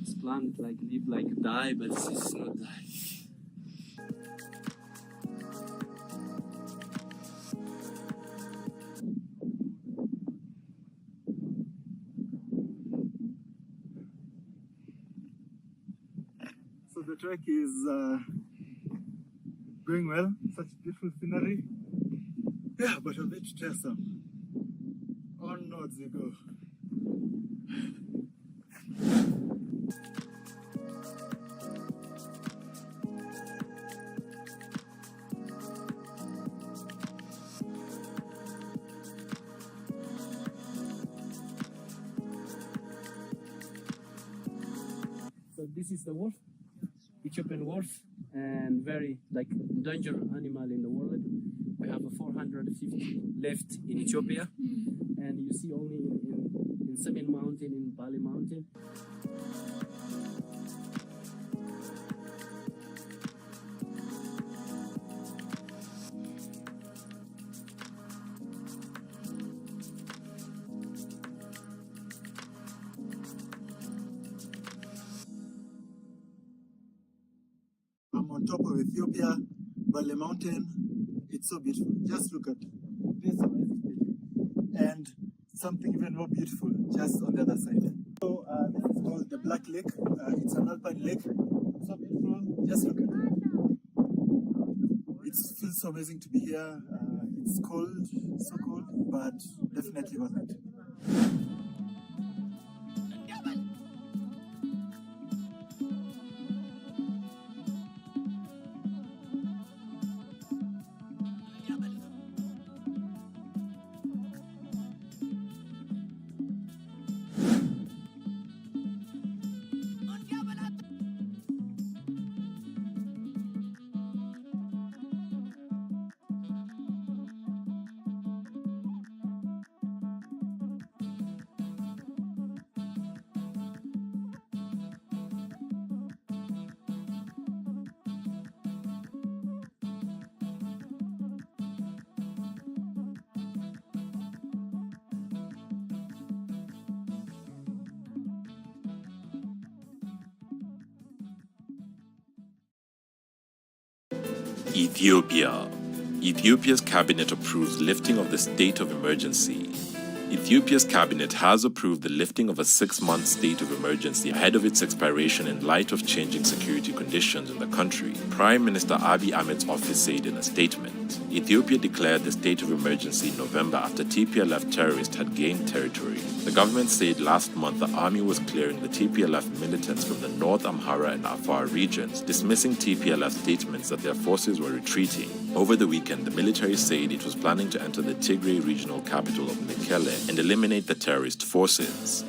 it's plant like live like dye, but it's not dye. So the trek is going well. Such beautiful scenery. Yeah, but a bit tiresome. Onwards we go. So this is the wolf, Ethiopian wolf, and very like endangered animal in the world. We have 450 left in Ethiopia, and you see only in Semin Mountain, in Bali Mountain. on top of Ethiopia, Bale Mountain. It's so beautiful. Just look at this amazing thing. And something even more beautiful just on the other side. So this is called the Black Lake. It's an alpine lake. So beautiful. Just look at it. It feels so amazing to be here. It's cold, so cold, but definitely worth it. Ethiopia. Ethiopia's cabinet approves lifting of the state of emergency. Ethiopia's cabinet has approved the lifting of a 6-month state of emergency ahead of its expiration in light of changing security conditions in the country, Prime Minister Abiy Ahmed's office said in a statement. Ethiopia declared the state of emergency in November after TPLF terrorists had gained territory. The government said last month the army was clearing the TPLF militants from the North Amhara and Afar regions, dismissing TPLF statements that their forces were retreating. Over the weekend, the military said it was planning to enter the Tigray regional capital of Mekelle and eliminate the terrorist forces.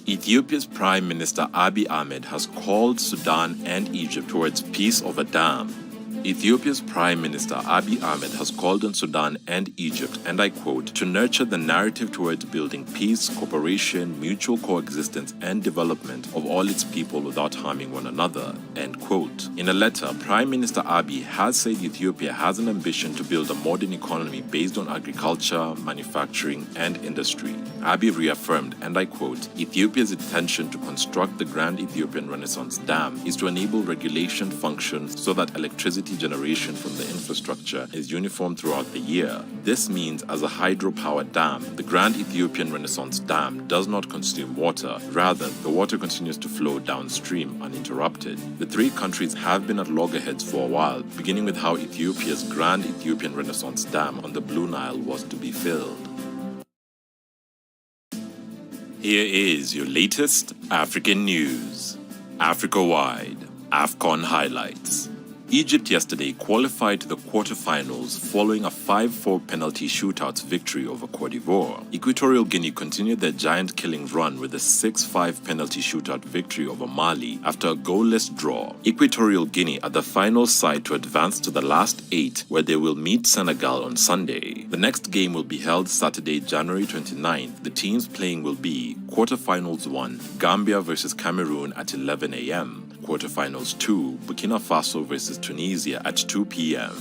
Ethiopia's Prime Minister Abiy Ahmed has called Sudan and Egypt towards peace over dam. Ethiopia's Prime Minister Abiy Ahmed has called on Sudan and Egypt, and I quote, to nurture the narrative towards building peace, cooperation, mutual coexistence, and development of all its people without harming one another, end quote. In a letter, Prime Minister Abiy has said Ethiopia has an ambition to build a modern economy based on agriculture, manufacturing, and industry. Abiy reaffirmed, and I quote, Ethiopia's intention to construct the Grand Ethiopian Renaissance Dam is to enable regulation functions so that electricity generation from the infrastructure is uniform throughout the year. This means as a hydropower dam, the Grand Ethiopian Renaissance Dam does not consume water. Rather, the water continues to flow downstream uninterrupted. The three countries have been at loggerheads for a while, beginning with how Ethiopia's Grand Ethiopian Renaissance Dam on the Blue Nile was to be filled. Here is your latest African news. Africa-wide, AFCON highlights. Egypt yesterday qualified to the quarterfinals following a 5-4 penalty shootouts victory over Cote d'Ivoire. Equatorial Guinea continued their giant-killing run with a 6-5 penalty shootout victory over Mali after a goalless draw. Equatorial Guinea are the final side to advance to the last 8, where they will meet Senegal on Sunday. The next game will be held Saturday, January 29th. The teams playing will be Quarterfinals 1, Gambia versus Cameroon at 11 a.m. Quarterfinals 2, Burkina Faso versus Tunisia at 2 p.m.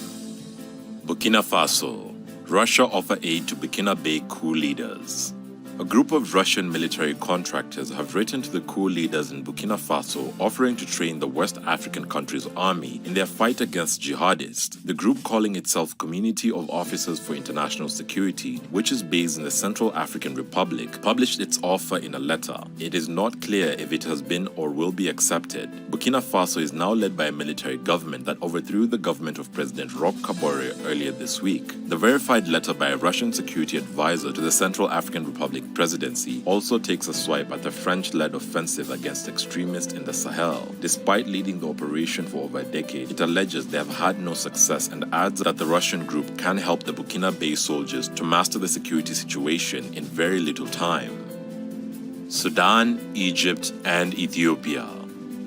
Burkina Faso. Russia offer aid to Burkina Bay coup leaders. A group of Russian military contractors have written to the coup leaders in Burkina Faso offering to train the West African country's army in their fight against jihadists. The group, calling itself Community of Officers for International Security, which is based in the Central African Republic, published its offer in a letter. It is not clear if it has been or will be accepted. Burkina Faso is now led by a military government that overthrew the government of President Roch Kabore earlier this week. The verified letter by a Russian security advisor to the Central African Republic presidency also takes a swipe at the French-led offensive against extremists in the Sahel. Despite leading the operation for over a decade, it alleges they have had no success and adds that the Russian group can help the Burkina Bay soldiers to master the security situation in very little time. Sudan, Egypt, and Ethiopia.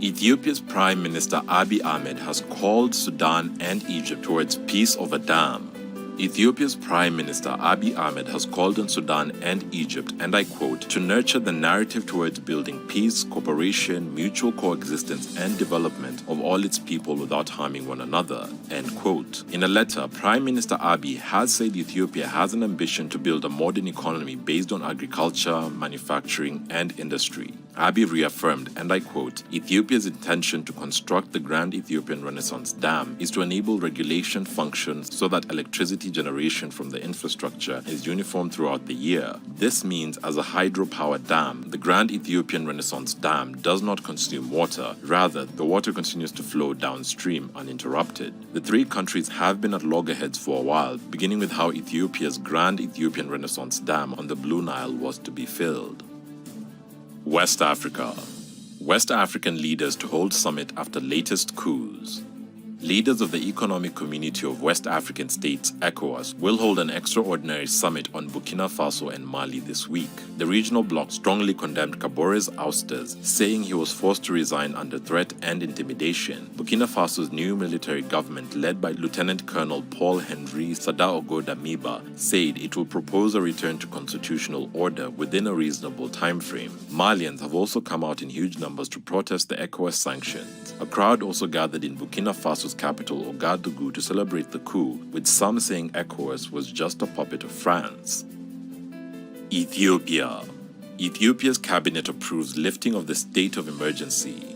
Ethiopia's Prime Minister Abiy Ahmed has called Sudan and Egypt towards peace over dam. Ethiopia's Prime Minister Abiy Ahmed has called on Sudan and Egypt, and I quote, to nurture the narrative towards building peace, cooperation, mutual coexistence, and development of all its people without harming one another, end quote. In a letter, Prime Minister Abiy has said Ethiopia has an ambition to build a modern economy based on agriculture, manufacturing, and industry. Abiy reaffirmed, and I quote, Ethiopia's intention to construct the Grand Ethiopian Renaissance Dam is to enable regulation functions so that electricity generation from the infrastructure is uniform throughout the year. This means as a hydropower dam, the Grand Ethiopian Renaissance Dam does not consume water. Rather, the water continues to flow downstream uninterrupted. The three countries have been at loggerheads for a while, beginning with how Ethiopia's Grand Ethiopian Renaissance Dam on the Blue Nile was to be filled. West Africa. West African leaders to hold summit after latest coups. Leaders of the Economic Community of West African States, ECOWAS, will hold an extraordinary summit on Burkina Faso and Mali this week. The regional bloc strongly condemned Kabore's ousters, saying he was forced to resign under threat and intimidation. Burkina Faso's new military government, led by Lieutenant Colonel Paul-Henri Sadaogo Damiba, said it will propose a return to constitutional order within a reasonable time frame. Malians have also come out in huge numbers to protest the ECOWAS sanctions. A crowd also gathered in Burkina Faso's capital Ouagadougou to celebrate the coup, with some saying ECOWAS was just a puppet of France. Ethiopia. Ethiopia's cabinet approves lifting of the state of emergency.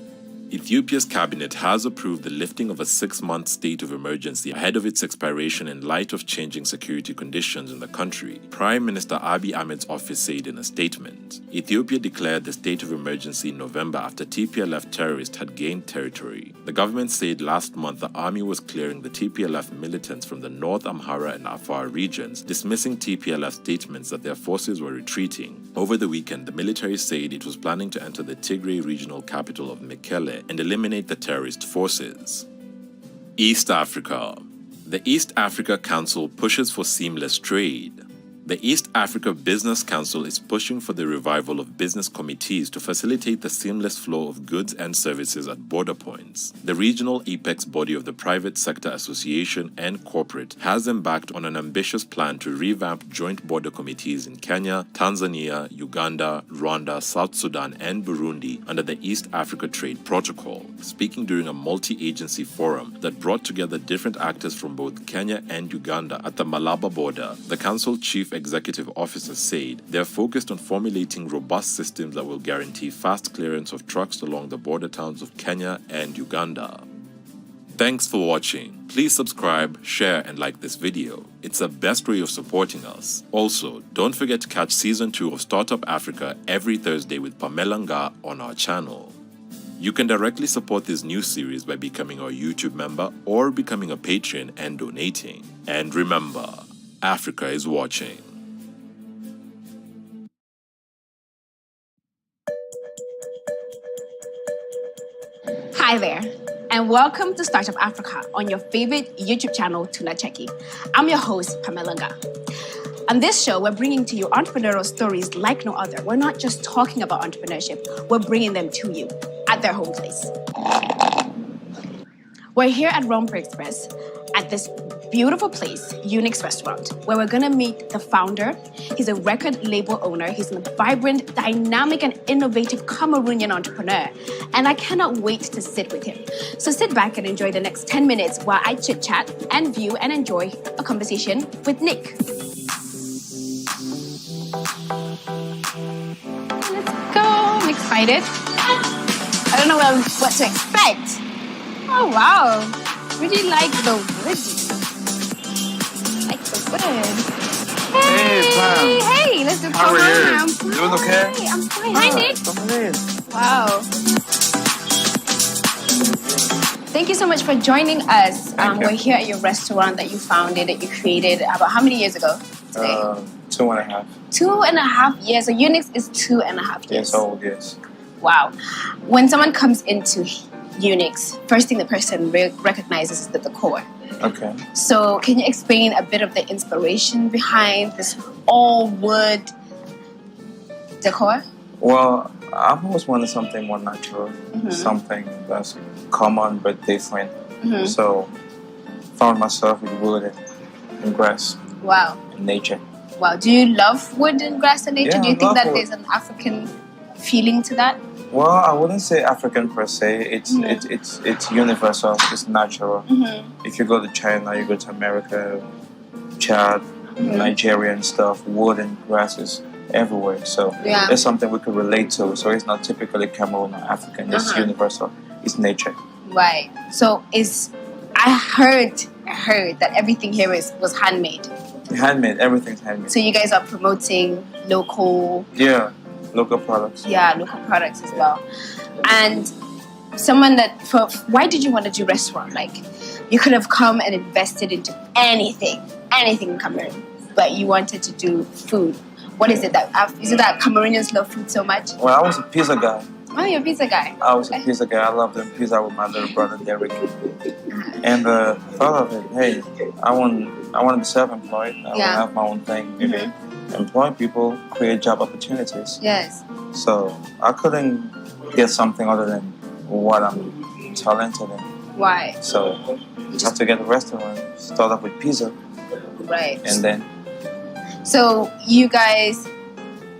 Ethiopia's cabinet has approved the lifting of a 6-month state of emergency ahead of its expiration in light of changing security conditions in the country, Prime Minister Abiy Ahmed's office said in a statement. Ethiopia declared the state of emergency in November after TPLF terrorists had gained territory. The government said last month the army was clearing the TPLF militants from the North Amhara and Afar regions, dismissing TPLF statements that their forces were retreating. Over the weekend, the military said it was planning to enter the Tigray regional capital of Mekelle and eliminate the terrorist forces. East Africa. The East Africa Council pushes for seamless trade. The East Africa Business Council is pushing for the revival of business committees to facilitate the seamless flow of goods and services at border points. The regional apex body of the Private Sector Association and Corporate has embarked on an ambitious plan to revamp joint border committees in Kenya, Tanzania, Uganda, Rwanda, South Sudan, and Burundi under the East Africa Trade Protocol. Speaking during a multi-agency forum that brought together different actors from both Kenya and Uganda at the Malaba border, the Council Chief Executive Officer said they're focused on formulating robust systems that will guarantee fast clearance of trucks along the border towns of Kenya and Uganda. Thanks for watching. Please subscribe, share, and like this video. It's the best way of supporting us. Also, don't forget to catch Season 2 of Startup Africa every Thursday with Pamela Nga on our channel. You can directly support this new series by becoming our YouTube member or becoming a patron and donating. And remember, Africa is watching. Hi there, and welcome to Startup Africa on your favorite YouTube channel, 2NACHEKI. I'm your host, Pamela Nga. On this show, we're bringing to you entrepreneurial stories like no other. We're not just talking about entrepreneurship, we're bringing them to you at their home place. We're here at Romper Express at this beautiful place, Unix Restaurant, where we're gonna meet the founder. He's a record label owner. He's a vibrant, dynamic, and innovative Cameroonian entrepreneur. And I cannot wait to sit with him. So sit back and enjoy the next 10 minutes while I chit-chat and view and enjoy a conversation with Nick. Let's go, I'm excited. I don't know what to expect. Oh, wow. Really like the wood. Like the wood. Hey, Pam. Hey, let's do How are you? I'm Doing okay? I'm fine. Hi, Nick. Come in. Wow. Thank you so much for joining us. We're here at your restaurant that you founded, that you created about how many years ago today? 2.5. 2.5 years. So Unix is 2.5 years. Yes, old, yes. Wow. When someone comes into Unix, first thing the person recognizes is the decor. Okay. So can you explain a bit of the inspiration behind this all wood decor? Well, I've always wanted something more natural, something that's common but different. So found myself with wood and grass. Wow. And nature. Wow. Do you love wood and grass and nature? Yeah, Do you think that wood. there's an African feeling to that? Well, I wouldn't say African per se. It's universal. It's natural. If you go to China, you go to America, Chad, Nigeria and stuff, wood and grass is everywhere. So Yeah. it's something we could relate to. So it's not typically Cameroon or African. It's universal. It's nature. Right. So I heard that everything here was handmade. Handmade. Everything's handmade. So you guys are promoting local. Yeah, local products. Yeah, local products as well. And why did you want to do restaurant? Like, you could have come and invested into anything in Cameroon, but you wanted to do food. What is it that Cameroonians love food so much? Well, I was a pizza guy. Oh, you're a pizza guy. I was a pizza guy. I loved doing pizza with my little brother Derek. And thought of it. Hey, I want to be self-employed. I want to have my own thing. Maybe employ people, create job opportunities. Yes. So I couldn't get something other than what I'm talented in. Why? So I had to get a restaurant. Start off with pizza. Right. And then. So you guys,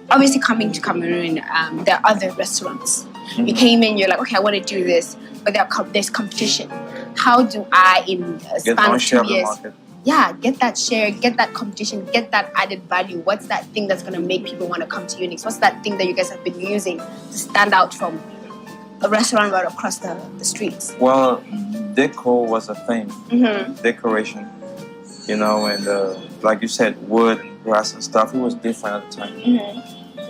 obviously coming to Cameroon, there are other restaurants. You came in, you're like, okay, I want to do this, but there's competition. How do I, in a span of 2 years, get that share, get that competition, get that added value? What's that thing that's going to make people want to come to Unix? What's that thing that you guys have been using to stand out from a restaurant right across the streets? Well, decor was a thing. Decoration, and like you said, wood and grass and stuff. It was different at the time.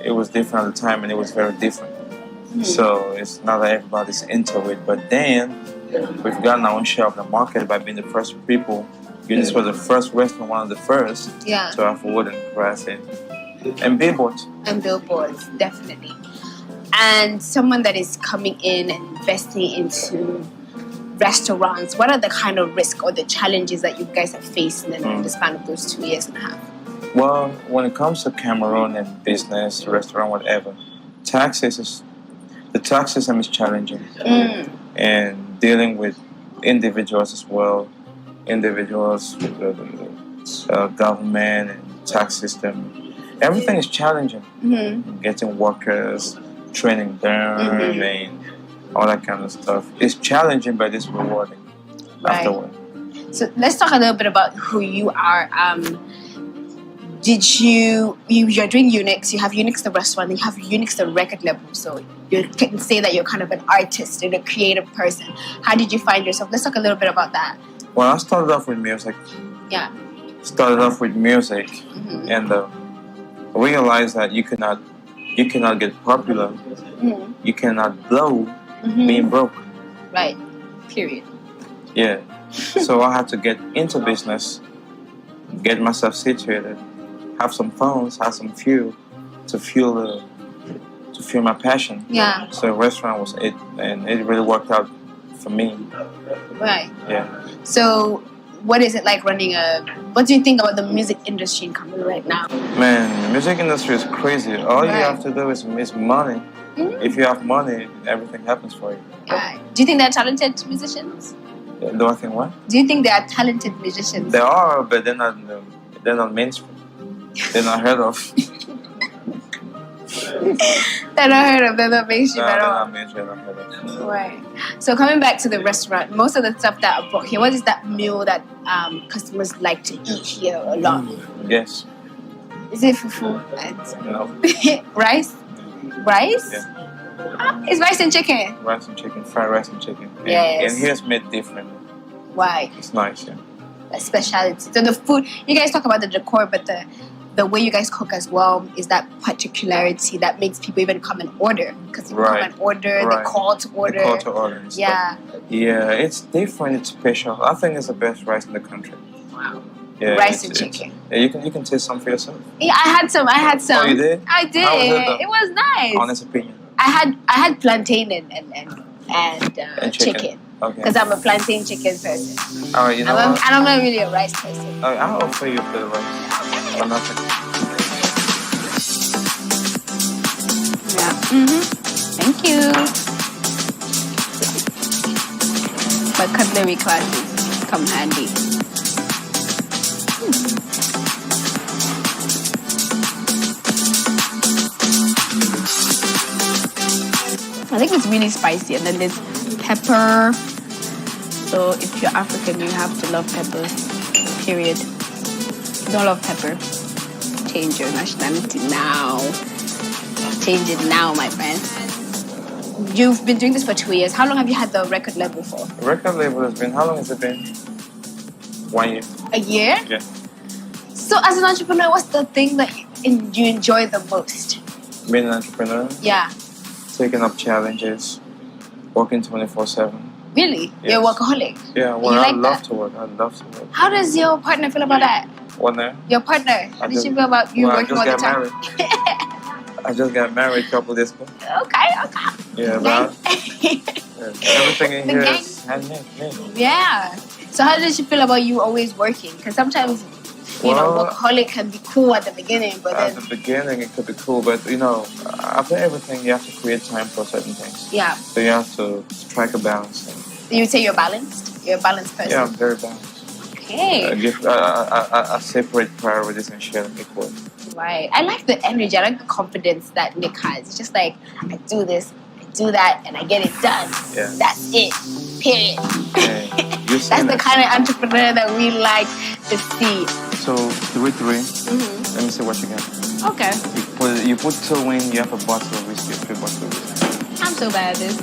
It was different at the time, and it was very different. So it's not that everybody's into it. But then we've gotten our own share of the market by being the first people. This was the first restaurant, one of the first to have wood and grass and billboards. And billboards, definitely. And someone that is coming in and investing into restaurants, what are the kind of risks or the challenges that you guys have faced in the span of those 2 years and a half? Well, when it comes to Cameroon and business, restaurant, whatever, the tax system is challenging. And dealing with individuals as well, individuals with the government and tax system, everything is challenging. Getting workers, training them, and all that kind of stuff. It's challenging, but it's rewarding afterward. So let's talk a little bit about who you are. You're doing Unix, you have Unix the restaurant, and you have Unix the record label. So you can say that you're kind of an artist and a creative person. How did you find yourself? Let's talk a little bit about that. Well, I started off with music. Yeah. And realized that you cannot get popular. You cannot blow being broke. Right. Period. Yeah. So I had to get into business, get myself situated, have some funds, have some fuel to fuel my passion. Yeah. So restaurant was it, and it really worked out for me. Right. Yeah. So what is it like running what do you think about the music industry in Cameroon right now? Man, the music industry is crazy. All you have to do is money. If you have money, everything happens for you. Yeah. Do you think they're talented musicians? Do I think what? Do you think they are talented musicians? They are, but they're not mainstream. They're not heard of. They're not heard of. They're not mainstream at all. They're not mainstream. They're not heard of. Right. So coming back to the restaurant, most of the stuff that I brought here, what is that meal that customers like to eat here a lot? Yes. Is it fufu? No. Rice? Rice? Yeah. It's rice and chicken. Rice and chicken, fried rice and chicken. Yes. And here's made different. Why? It's nice, yeah. A specialty. So the food, you guys talk about the decor, but the way you guys cook as well is that particularity that makes people even come and order. Because people come and order, they call to order. They call to order and stuff. Yeah. Yeah, it's different, it's special. I think it's the best rice in the country. Wow. Yeah, rice and chicken. Yeah, you can taste some for yourself. Yeah, I had some. Oh, you did? I did. How was it, though? It was nice. Honest opinion. I had plantain and chicken. Okay. Because I'm a plantain chicken person. All right, you know what? I'm not really a rice person. I'll offer you for the rice. For nothing. Yeah. Thank you. But cutlery classes come handy. I think it's really spicy, and then there's pepper. So if you're African, you have to love pepper. Period. If you don't love pepper, Change your nationality now. Change it now, my friend. You've been doing this for 2 years. How long have you had the record label for? The record label has been, how long has it been? 1 year. A year? Yeah. So as an entrepreneur, what's the thing that you enjoy the most? Being an entrepreneur? Yeah. Taking up challenges, working 24/7. Really? Yes. You're a workaholic? Yeah, well, You like I love that? to work. I love to work. How does your partner feel about that? What now? Your partner? How does she feel about you working all the time? I just got married a couple days ago. Okay. Yeah, but everything in here is handmade. Yeah. So how does she feel about you always working? Because sometimes, workaholic can be cool at the beginning, but at the beginning it could be cool, but after everything you have to create time for certain things. Yeah. So you have to strike a balance. You say you're balanced? You're a balanced person? Yeah, I'm very balanced. Okay. I separate priorities and share them equally. Right. I like the energy. I like the confidence that Nick has. It's just like, I do this, I do that, and I get it done. Yeah. That's it. Period. Okay. That's the kind of entrepreneur that we like to see. So, 3-3. Let me see what you got. Okay. You put 2 in, you have a bottle of whiskey, 3 bottles of whiskey. I'm so bad at this.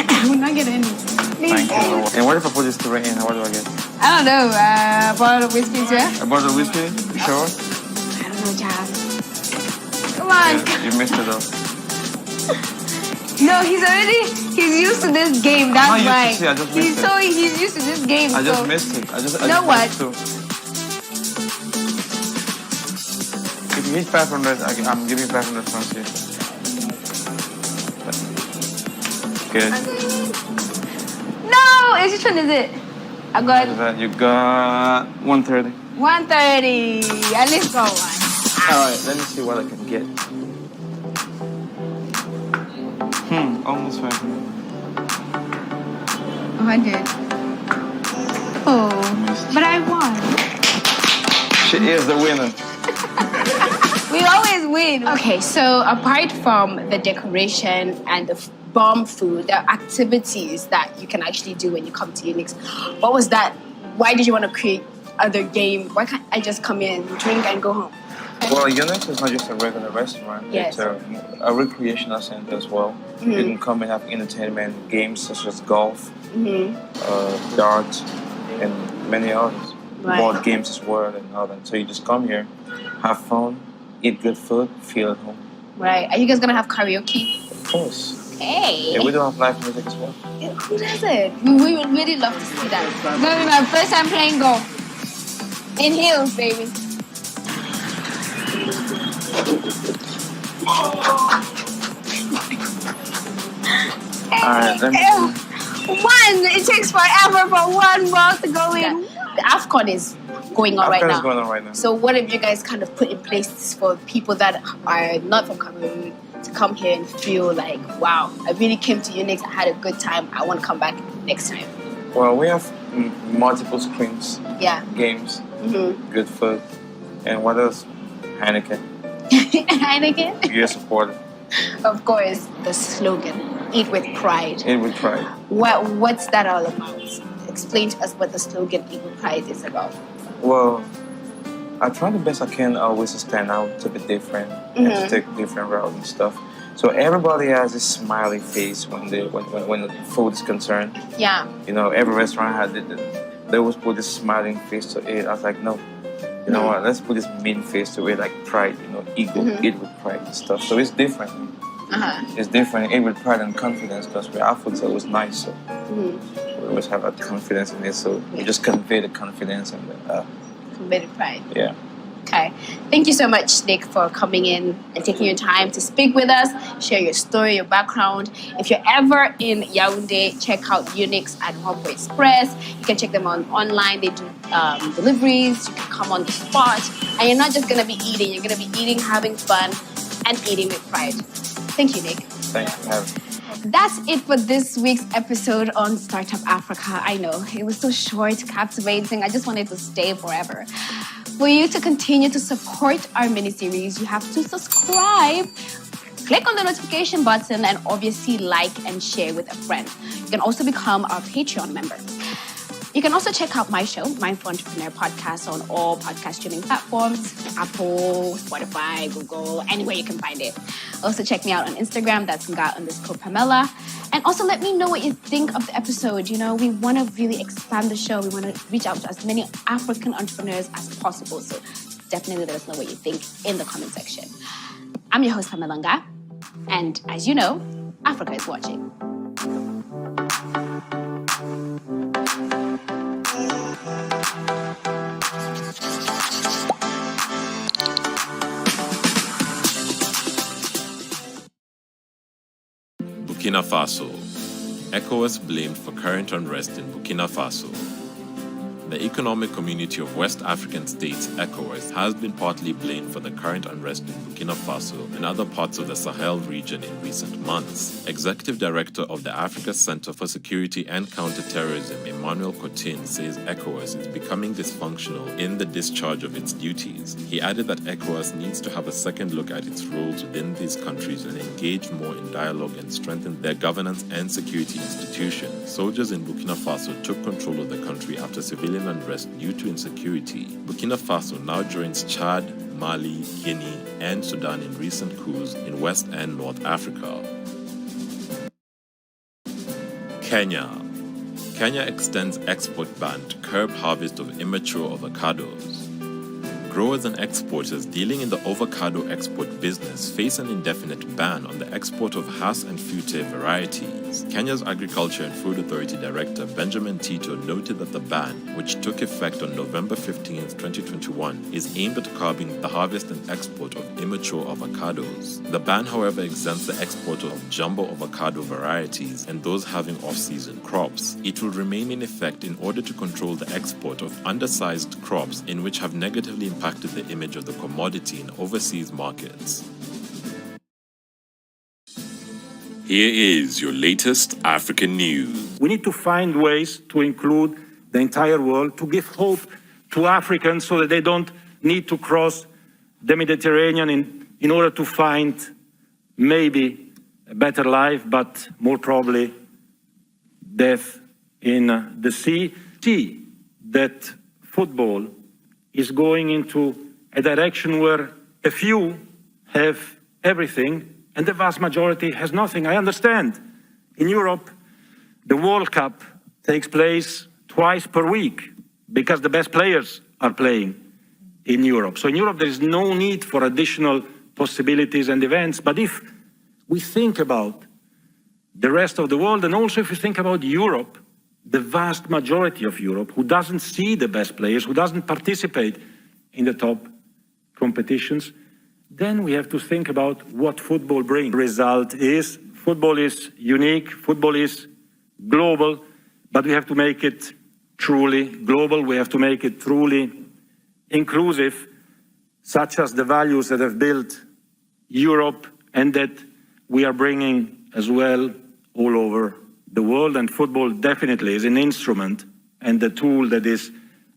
I'm not getting any. Thank you. And what if I put this 3 in? What do I get? I don't know. A bottle of whiskey, yeah? A bottle of whiskey? You sure? I don't know, Jazz. Come on. Yeah, you missed it though. No, he's used to this game. That's why. I just missed it. He's used to this game. I just missed it. I just missed it. If you hit 500, I'm giving 500 francs here. Good. No! Which one is it? I got... You got 130. 130. At least got one. Alright, let me see what I can get. Almost 500. 100. Oh, but I won. She is the winner. We always win. Okay, so apart from the decoration and the bomb food, there are activities that you can actually do when you come to Unix. What was that? Why did you want to create other game? Why can't I just come in, drink, and go home? Well, Unix is not just a regular restaurant. Yes. It's a recreational center as well. Mm-hmm. You can come and have entertainment, games such as golf, darts, and many others. Right. Board games as well and all that. So you just come here, have fun, eat good food, feel at home. Right. Are you guys going to have karaoke? Of course. Hey. Yeah, we do have live music as well. Who does it? We would really love to see that. It's going to be my first time playing golf. In heels, baby. Alright, let me One! It takes forever for one ball to go in. The AFCON is going on right now. Going on right now. So what have you guys kind of put in place for people that are not from Cameroon to come here and feel like, wow, I really came to Unix, I had a good time, I want to come back next time? Well, we have multiple screens, games, good food, and what else? Heineken. Heineken? You're supported. Of course, the slogan, eat with pride. Eat with pride. What's that all about? Explain to us what the slogan, eat with pride, is about. Well, I try the best I can always to stand out, to be different, and to take different routes and stuff. So everybody has this smiley face when food is concerned. Yeah. You know, every restaurant had they always put this smiling face to it. I was like, no. You know what? Let's put this mean face to it, like pride. You know, eat with pride and stuff. So it's different. It's different. Eat with pride and confidence because our food is always nice. So we always have that confidence in it. So we just convey the confidence and convey the pride. Yeah. Okay. Thank you so much, Nick, for coming in and taking your time to speak with us, share your story, your background. If you're ever in Yaoundé, check out Unix and Hopper Express. You can check them online. They do deliveries. You can come on the spot. And you're not just going to be eating. You're going to be eating, having fun, and eating with pride. Thank you, Nick. Thank you for having me. That's it for this week's episode on Startup Africa. I know, it was so short, captivating. I just wanted to stay forever. For you to continue to support our miniseries, you have to subscribe, click on the notification button, and obviously like and share with a friend. You can also become our Patreon member. You can also check out my show, Mindful Entrepreneur Podcast, on all podcast streaming platforms, Apple, Spotify, Google, anywhere you can find it. Also check me out on Instagram, that's nga_Pamela. And also let me know what you think of the episode. You know, we want to really expand the show. We want to reach out to as many African entrepreneurs as possible. So definitely let us know what you think in the comment section. I'm your host, Pamela Nga. And as you know, Africa is watching. Burkina Faso. ECOWAS blamed for current unrest in Burkina Faso. The Economic Community of West African States, ECOWAS, has been partly blamed for the current unrest in Burkina Faso and other parts of the Sahel region in recent months. Executive Director of the Africa Center for Security and Counterterrorism, Emmanuel Cotin, says ECOWAS is becoming dysfunctional in the discharge of its duties. He added that ECOWAS needs to have a second look at its roles within these countries and engage more in dialogue and strengthen their governance and security institutions. Soldiers in Burkina Faso took control of the country after civilian unrest due to insecurity. Burkina Faso now joins Chad, Mali, Guinea, and Sudan in recent coups in West and North Africa. Kenya. Kenya extends export ban to curb harvest of immature avocados. Growers and exporters dealing in the avocado export business face an indefinite ban on the export of Hass and Fute varieties. Kenya's Agriculture and Food Authority Director Benjamin Tito noted that the ban, which took effect on November 15, 2021, is aimed at curbing the harvest and export of immature avocados. The ban, however, exempts the export of jumbo avocado varieties and those having off-season crops. It will remain in effect in order to control the export of undersized crops in which have negatively impacted the image of the commodity in overseas markets. Here is your latest African news. We need to find ways to include the entire world, to give hope to Africans so that they don't need to cross the Mediterranean in order to find maybe a better life, but more probably death in the sea. See that football is going into a direction where a few have everything and the vast majority has nothing. I understand. In Europe, the World Cup takes place twice per week because the best players are playing in Europe. So in Europe, there is no need for additional possibilities and events. But if we think about the rest of the world, and also if we think about Europe, the vast majority of Europe, who doesn't see the best players, who doesn't participate in the top competitions, then we have to think about what football brings. The result is football is unique, football is global, but we have to make it truly global. We have to make it truly inclusive, such as the values that have built Europe and that we are bringing as well all over the world. And football definitely is an instrument and a tool that is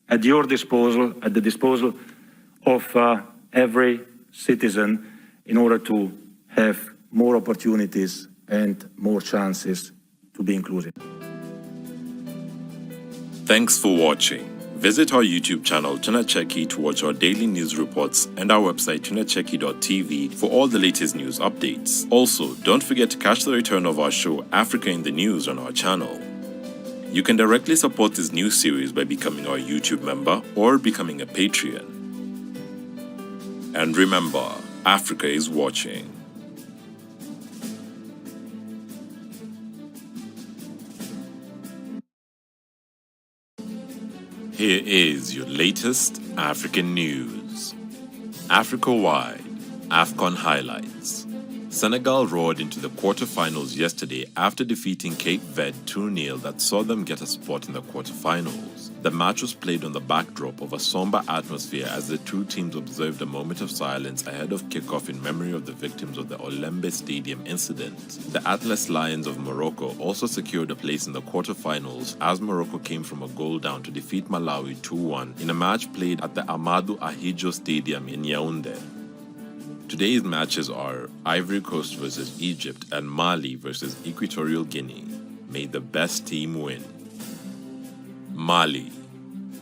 at your disposal, at the disposal of every citizen in order to have more opportunities and more chances to be inclusive. Thanks for watching. Visit our YouTube channel tunacheki to watch our daily news reports and our website tunacheki.tv for all the latest news updates. Also, don't forget to catch the return of our show Africa in the News on our channel. You can directly support this new series by becoming our YouTube member or becoming a Patreon. And remember, Africa is watching. Here is your latest African news. Africa-wide, AFCON highlights. Senegal roared into the quarterfinals yesterday after defeating Cape Verde 2-0 that saw them get a spot in the quarterfinals. The match was played on the backdrop of a somber atmosphere as the two teams observed a moment of silence ahead of kickoff in memory of the victims of the Olembe Stadium incident. The Atlas Lions of Morocco also secured a place in the quarterfinals as Morocco came from a goal down to defeat Malawi 2-1 in a match played at the Amadou Ahidjo Stadium in Yaoundé. Today's matches are Ivory Coast versus Egypt and Mali versus Equatorial Guinea. May the best team win. Mali.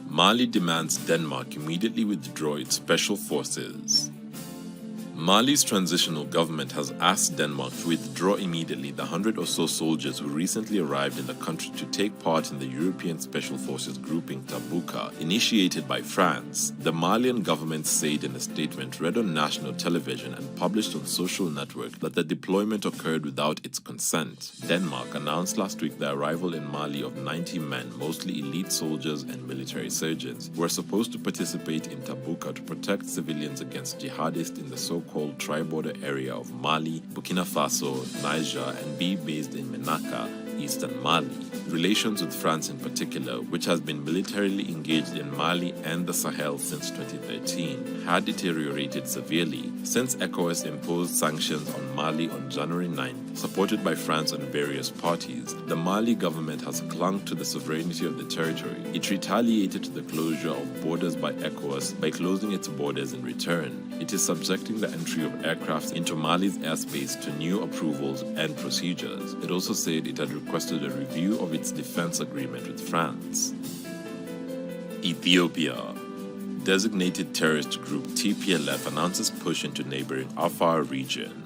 Mali demands Denmark immediately withdraw its special forces. Mali's transitional government has asked Denmark to withdraw immediately the 100 or so soldiers who recently arrived in the country to take part in the European Special Forces grouping Tabuka, initiated by France. The Malian government said in a statement read on national television and published on social network that the deployment occurred without its consent. Denmark announced last week the arrival in Mali of 90 men, mostly elite soldiers and military surgeons, who are supposed to participate in Tabuka to protect civilians against jihadists in the so-called tri-border area of Mali, Burkina Faso, Niger, and be based in Menaka, eastern Mali. Relations with France in particular, which has been militarily engaged in Mali and the Sahel since 2013, had deteriorated severely since ECOWAS imposed sanctions on Mali on January 9th, supported by France and various parties. The Mali government has clung to the sovereignty of the territory. It retaliated to the closure of borders by ECOWAS by closing its borders in return. It is subjecting the entry of aircraft into Mali's airspace to new approvals and procedures. It also said it had requested a review of its defense agreement with France. Ethiopia. Designated terrorist group TPLF announces push into neighboring Afar region.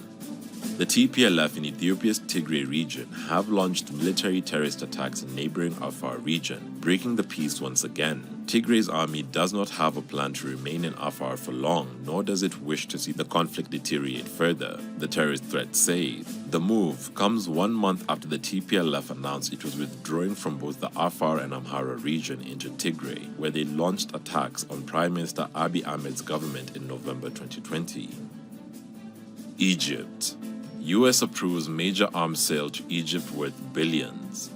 The TPLF in Ethiopia's Tigray region have launched military terrorist attacks in neighboring Afar region, breaking the peace once again. Tigray's army does not have a plan to remain in Afar for long, nor does it wish to see the conflict deteriorate further, the terrorist threat says. The move comes 1 month after the TPLF announced it was withdrawing from both the Afar and Amhara region into Tigray, where they launched attacks on Prime Minister Abiy Ahmed's government in November 2020. Egypt. US approves major arms sale to Egypt worth billions.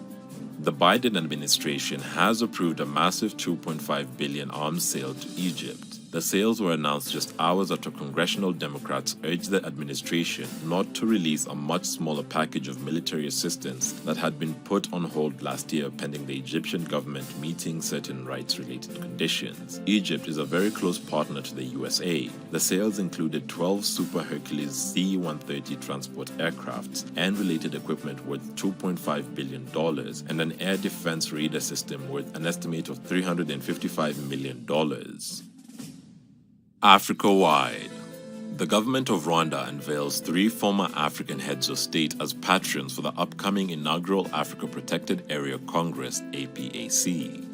The Biden administration has approved a massive $2.5 billion arms sale to Egypt. The sales were announced just hours after congressional Democrats urged the administration not to release a much smaller package of military assistance that had been put on hold last year pending the Egyptian government meeting certain rights-related conditions. Egypt is a very close partner to the USA. The sales included 12 Super Hercules C-130 transport aircrafts and related equipment worth $2.5 billion and an air defense radar system worth an estimate of $355 million. Africa-wide. The government of Rwanda unveils 3 former African heads of state as patrons for the upcoming inaugural Africa Protected Area Congress, APAC.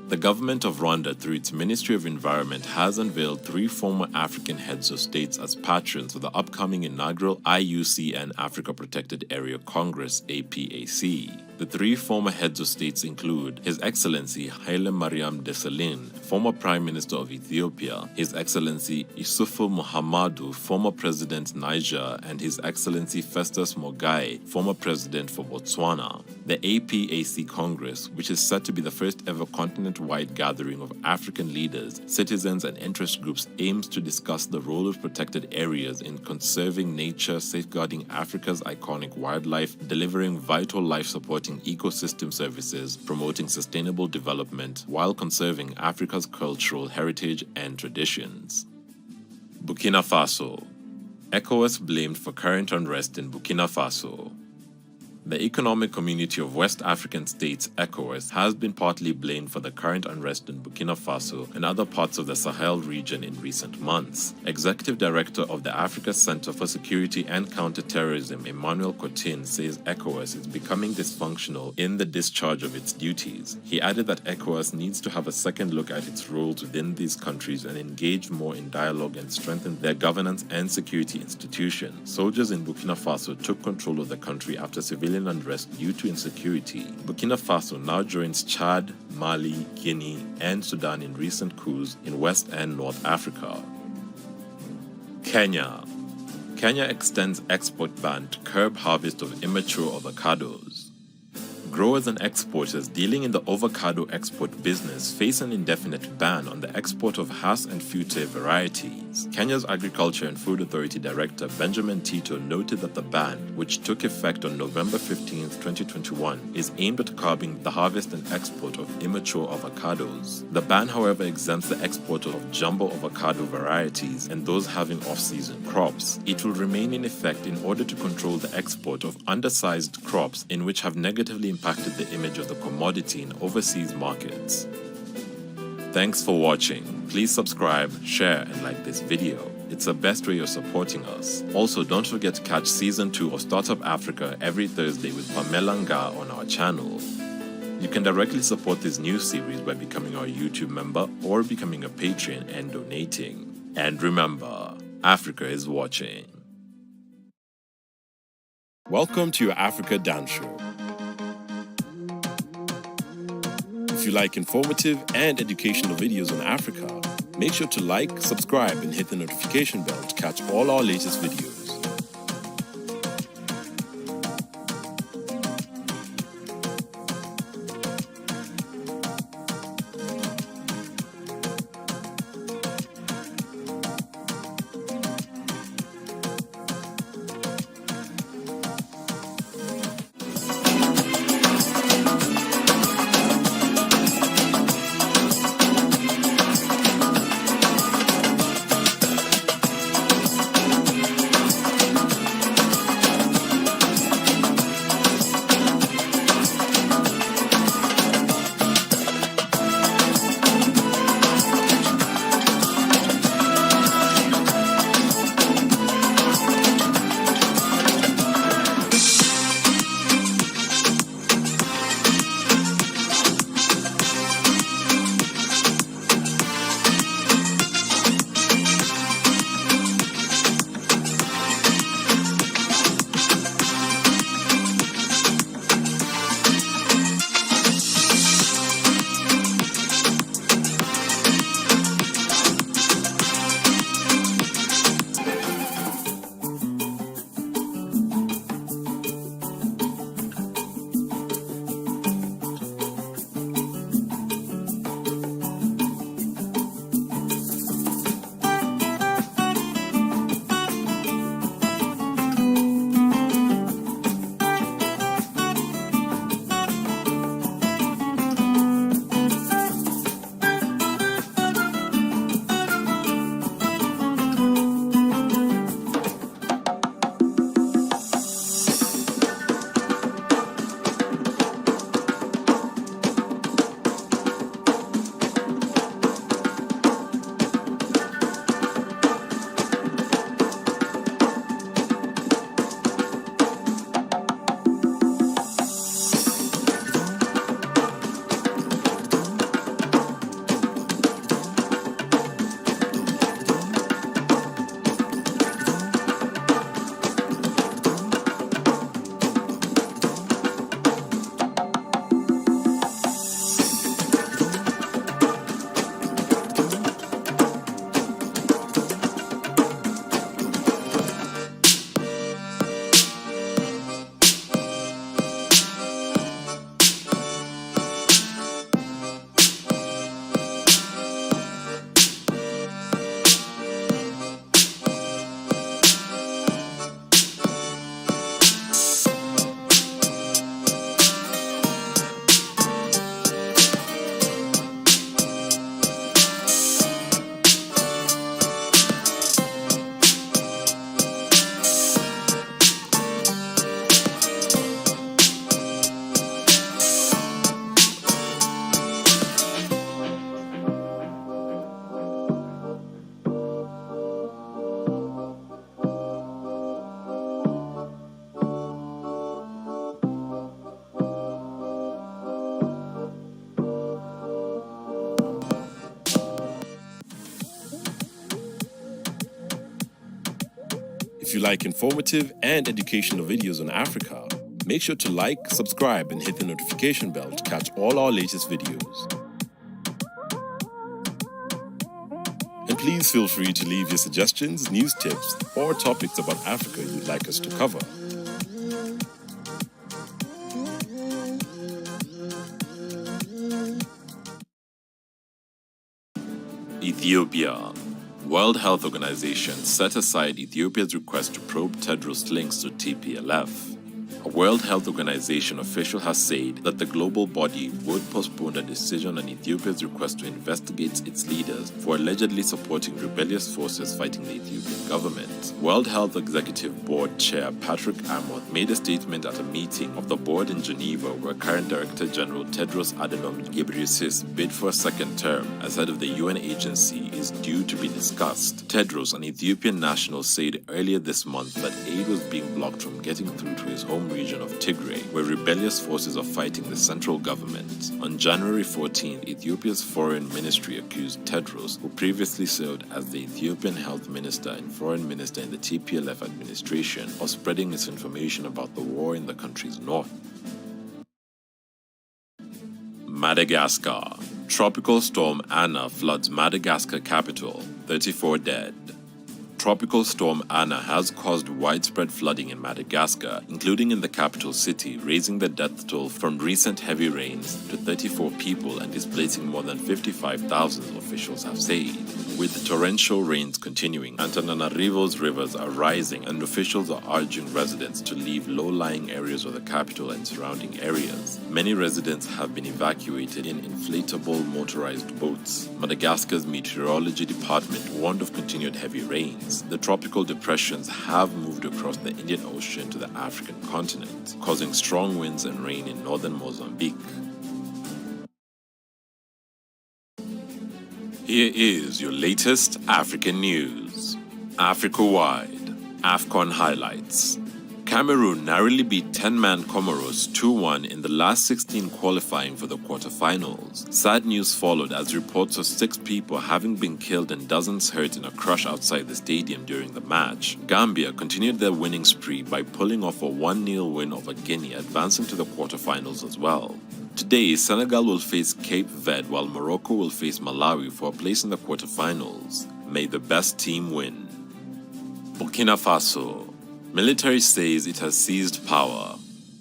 The government of Rwanda, through its Ministry of Environment, has unveiled 3 former African heads of states as patrons for the upcoming inaugural IUCN Africa Protected Area Congress, APAC. The 3 former heads of states include His Excellency Haile Mariam Desalegn, former Prime Minister of Ethiopia, His Excellency Issoufou Mahamadou, former President Niger, and His Excellency Festus Mogae, former President for Botswana. The APAC Congress, which is set to be the first ever continent-wide gathering of African leaders, citizens, and interest groups, aims to discuss the role of protected areas in conserving nature, safeguarding Africa's iconic wildlife, delivering vital life-supporting ecosystem services, promoting sustainable development, while conserving Africa's cultural heritage and traditions. Burkina Faso. ECOWAS blamed for current unrest in Burkina Faso. The Economic Community of West African States, ECOWAS, has been partly blamed for the current unrest in Burkina Faso and other parts of the Sahel region in recent months. Executive Director of the Africa Center for Security and Counterterrorism, Emmanuel Cotin, says ECOWAS is becoming dysfunctional in the discharge of its duties. He added that ECOWAS needs to have a second look at its roles within these countries and engage more in dialogue and strengthen their governance and security institutions. Soldiers in Burkina Faso took control of the country after civilian unrest due to insecurity. Burkina Faso now joins Chad, Mali, Guinea, and Sudan in recent coups in West and North Africa. Kenya. Kenya extends export ban to curb harvest of immature avocados. Growers and exporters dealing in the avocado export business face an indefinite ban on the export of Hass and Fute varieties. Kenya's Agriculture and Food Authority Director Benjamin Tito noted that the ban, which took effect on November 15, 2021, is aimed at curbing the harvest and export of immature avocados. The ban, however, exempts the export of jumbo avocado varieties and those having off-season crops. It will remain in effect in order to control the export of undersized crops in which have negatively impacted the image of the commodity in overseas markets. Thanks for watching. Please subscribe, share, and like this video. It's the best way of supporting us. Also, don't forget to catch Season 2 of Startup Africa every Thursday with Pamela Nga on our channel. You can directly support this new series by becoming our YouTube member or becoming a patron and donating. And remember, Africa is watching. Welcome to your Africa Dance Show. If you like informative and educational videos on Africa, make sure to like, subscribe, and hit the notification bell to catch all our latest videos. If you like informative and educational videos on Africa, make sure to like, subscribe, and hit the notification bell to catch all our latest videos. And please feel free to leave your suggestions, news tips, or topics about Africa you'd like us to cover. Ethiopia. World Health Organization set aside Ethiopia's request to probe Tedros' links to TPLF. A World Health Organization official has said that the global body would postpone a decision on Ethiopia's request to investigate its leaders for allegedly supporting rebellious forces fighting the Ethiopian government. World Health Executive Board Chair Patrick Amoth made a statement at a meeting of the board in Geneva where current Director General Tedros Adhanom Ghebreyesus bid for a second term as head of the UN agency is due to be discussed. Tedros, an Ethiopian national, said earlier this month that aid was being blocked from getting through to his home region of Tigray, where rebellious forces are fighting the central government. On January 14th, Ethiopia's foreign ministry accused Tedros, who previously served as the Ethiopian health minister and foreign minister in the TPLF administration, of spreading misinformation about the war in the country's north. Madagascar. Tropical storm Anna floods Madagascar capital, 34 dead. Tropical storm Anna has caused widespread flooding in Madagascar, including in the capital city, raising the death toll from recent heavy rains to 34 people and displacing more than 55,000, officials have said. With torrential rains continuing, Antananarivo's rivers are rising and officials are urging residents to leave low-lying areas of the capital and surrounding areas. Many residents have been evacuated in inflatable motorized boats. Madagascar's meteorology department warned of continued heavy rains. The tropical depressions have moved across the Indian Ocean to the African continent, causing strong winds and rain in northern Mozambique. Here is your latest African news. Africa-wide, AFCON highlights. Cameroon narrowly beat 10-man Comoros 2-1 in the last 16 qualifying for the quarterfinals. Sad news followed as reports of 6 people having been killed and dozens hurt in a crush outside the stadium during the match. Gambia continued their winning spree by pulling off a 1-0 win over Guinea, advancing to the quarterfinals as well. Today, Senegal will face Cape Verde while Morocco will face Malawi for a place in the quarterfinals. May the best team win. Burkina Faso. Military says it has seized power.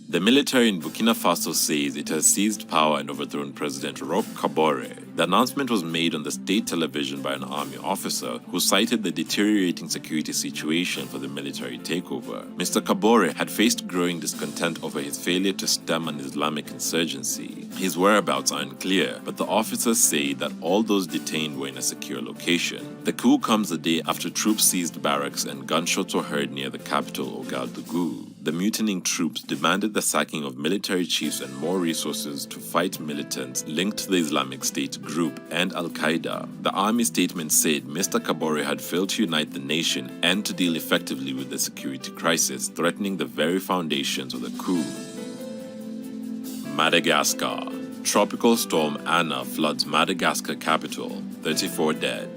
The military in Burkina Faso says it has seized power and overthrown President Roch Kabore. The announcement was made on the state television by an army officer who cited the deteriorating security situation for the military takeover. Mr. Kabore had faced growing discontent over his failure to stem an Islamic insurgency. His whereabouts are unclear, but the officers say that all those detained were in a secure location. The coup comes a day after troops seized barracks and gunshots were heard near the capital, Ouagadougou. The mutinying troops demanded the sacking of military chiefs and more resources to fight militants linked to the Islamic State group and Al-Qaeda. The army statement said Mr. Kabore had failed to unite the nation and to deal effectively with the security crisis, threatening the very foundations of the coup. Madagascar. Tropical storm Anna floods Madagascar capital, 34 dead.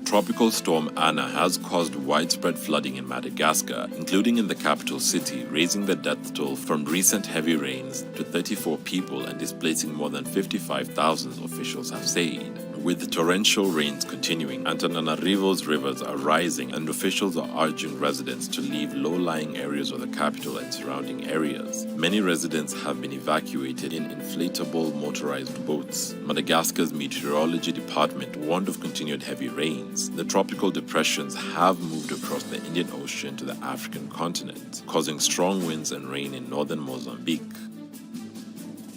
Tropical storm Anna has caused widespread flooding in Madagascar, including in the capital city, raising the death toll from recent heavy rains to 34 people and displacing more than 55,000, officials have said. With torrential rains continuing, Antananarivo's rivers are rising and officials are urging residents to leave low-lying areas of the capital and surrounding areas. Many residents have been evacuated in inflatable motorized boats. Madagascar's meteorology department warned of continued heavy rains. The tropical depressions have moved across the Indian Ocean to the African continent, causing strong winds and rain in northern Mozambique.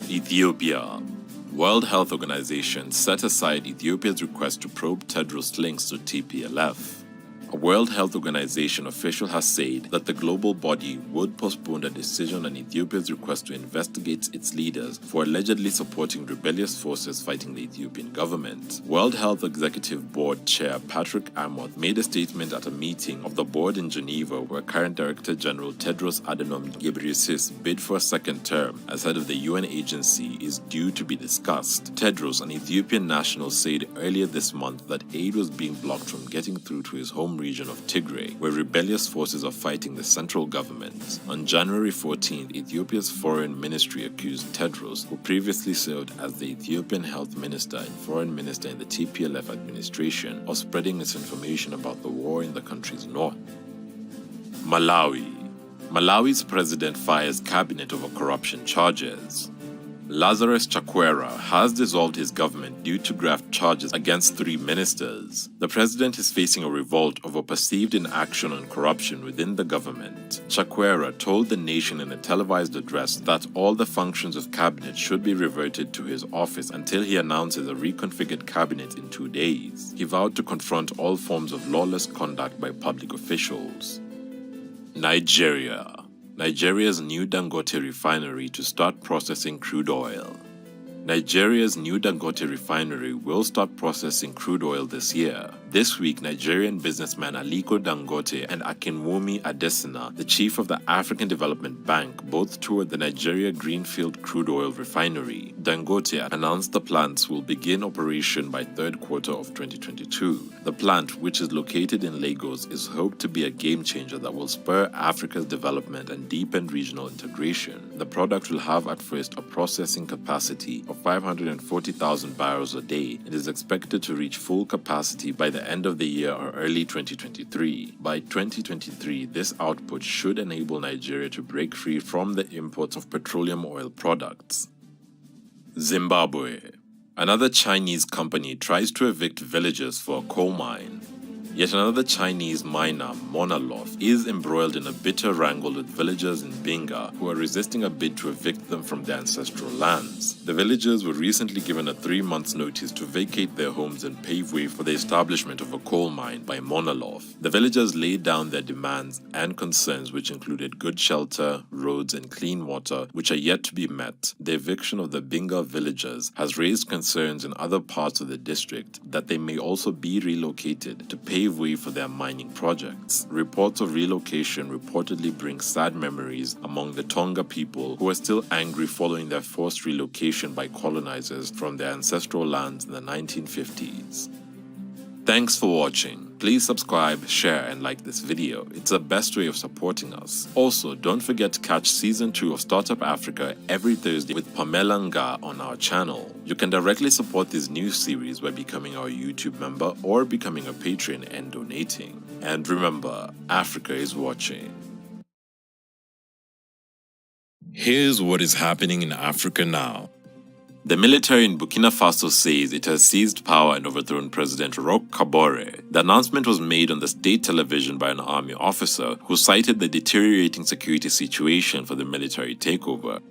Ethiopia. World Health Organization set aside Ethiopia's request to probe Tedros' links to TPLF. A World Health Organization official has said that the global body would postpone a decision on Ethiopia's request to investigate its leaders for allegedly supporting rebellious forces fighting the Ethiopian government. World Health Executive Board Chair Patrick Amoth made a statement at a meeting of the board in Geneva where current Director General Tedros Adhanom Ghebreyesus bid for a second term as head of the UN agency is due to be discussed. Tedros, an Ethiopian national, said earlier this month that aid was being blocked from getting through to his home region of Tigray, where rebellious forces are fighting the central government. On January 14th, Ethiopia's foreign ministry accused Tedros, who previously served as the Ethiopian health minister and foreign minister in the TPLF administration, of spreading misinformation about the war in the country's north. Malawi. Malawi's president fires cabinet over corruption charges. Lazarus Chakwera has dissolved his government due to graft charges against 3 ministers. The president is facing a revolt over perceived inaction on corruption within the government. Chakwera told the nation in a televised address that all the functions of cabinet should be reverted to his office until he announces a reconfigured cabinet in 2 days. He vowed to confront all forms of lawless conduct by public officials. Nigeria. Nigeria's new Dangote refinery to start processing crude oil. Nigeria's new Dangote refinery will start processing crude oil this year. This week, Nigerian businessman Aliko Dangote and Akinwumi Adesina, the chief of the African Development Bank, both toured the Nigeria Greenfield crude oil refinery. Dangote announced the plants will begin operation by third quarter of 2022. The plant, which is located in Lagos, is hoped to be a game changer that will spur Africa's development and deepen regional integration. The product will have at first a processing capacity of 540,000 barrels a day and is expected to reach full capacity by the end of the year or early 2023. By 2023, this output should enable Nigeria to break free from the imports of petroleum oil products. Zimbabwe. Another Chinese company tries to evict villagers for a coal mine. Yet another Chinese miner, Monaloth, is embroiled in a bitter wrangle with villagers in Binga who are resisting a bid to evict them from their ancestral lands. The villagers were recently given a 3-month notice to vacate their homes and pave way for the establishment of a coal mine by Monaloth. The villagers laid down their demands and concerns, which included good shelter, roads, and clean water, which are yet to be met. The eviction of the Binga villagers has raised concerns in other parts of the district that they may also be relocated to pave way for their mining projects. Reports of relocation reportedly bring sad memories among the Tonga people who are still angry following their forced relocation by colonizers from their ancestral lands in the 1950s. Thanks for watching. Please subscribe, share, and like this video. It's the best way of supporting us. Also, don't forget to catch Season 2 of Startup Africa every Thursday with Pamela Nga on our channel. You can directly support this new series by becoming our YouTube member or becoming a patron and donating. And remember, Africa is watching. Here's what is happening in Africa now. The military in Burkina Faso says it has seized power and overthrown President Roch Kabore. The announcement was made on the state television by an army officer who cited the deteriorating security situation for the military takeover.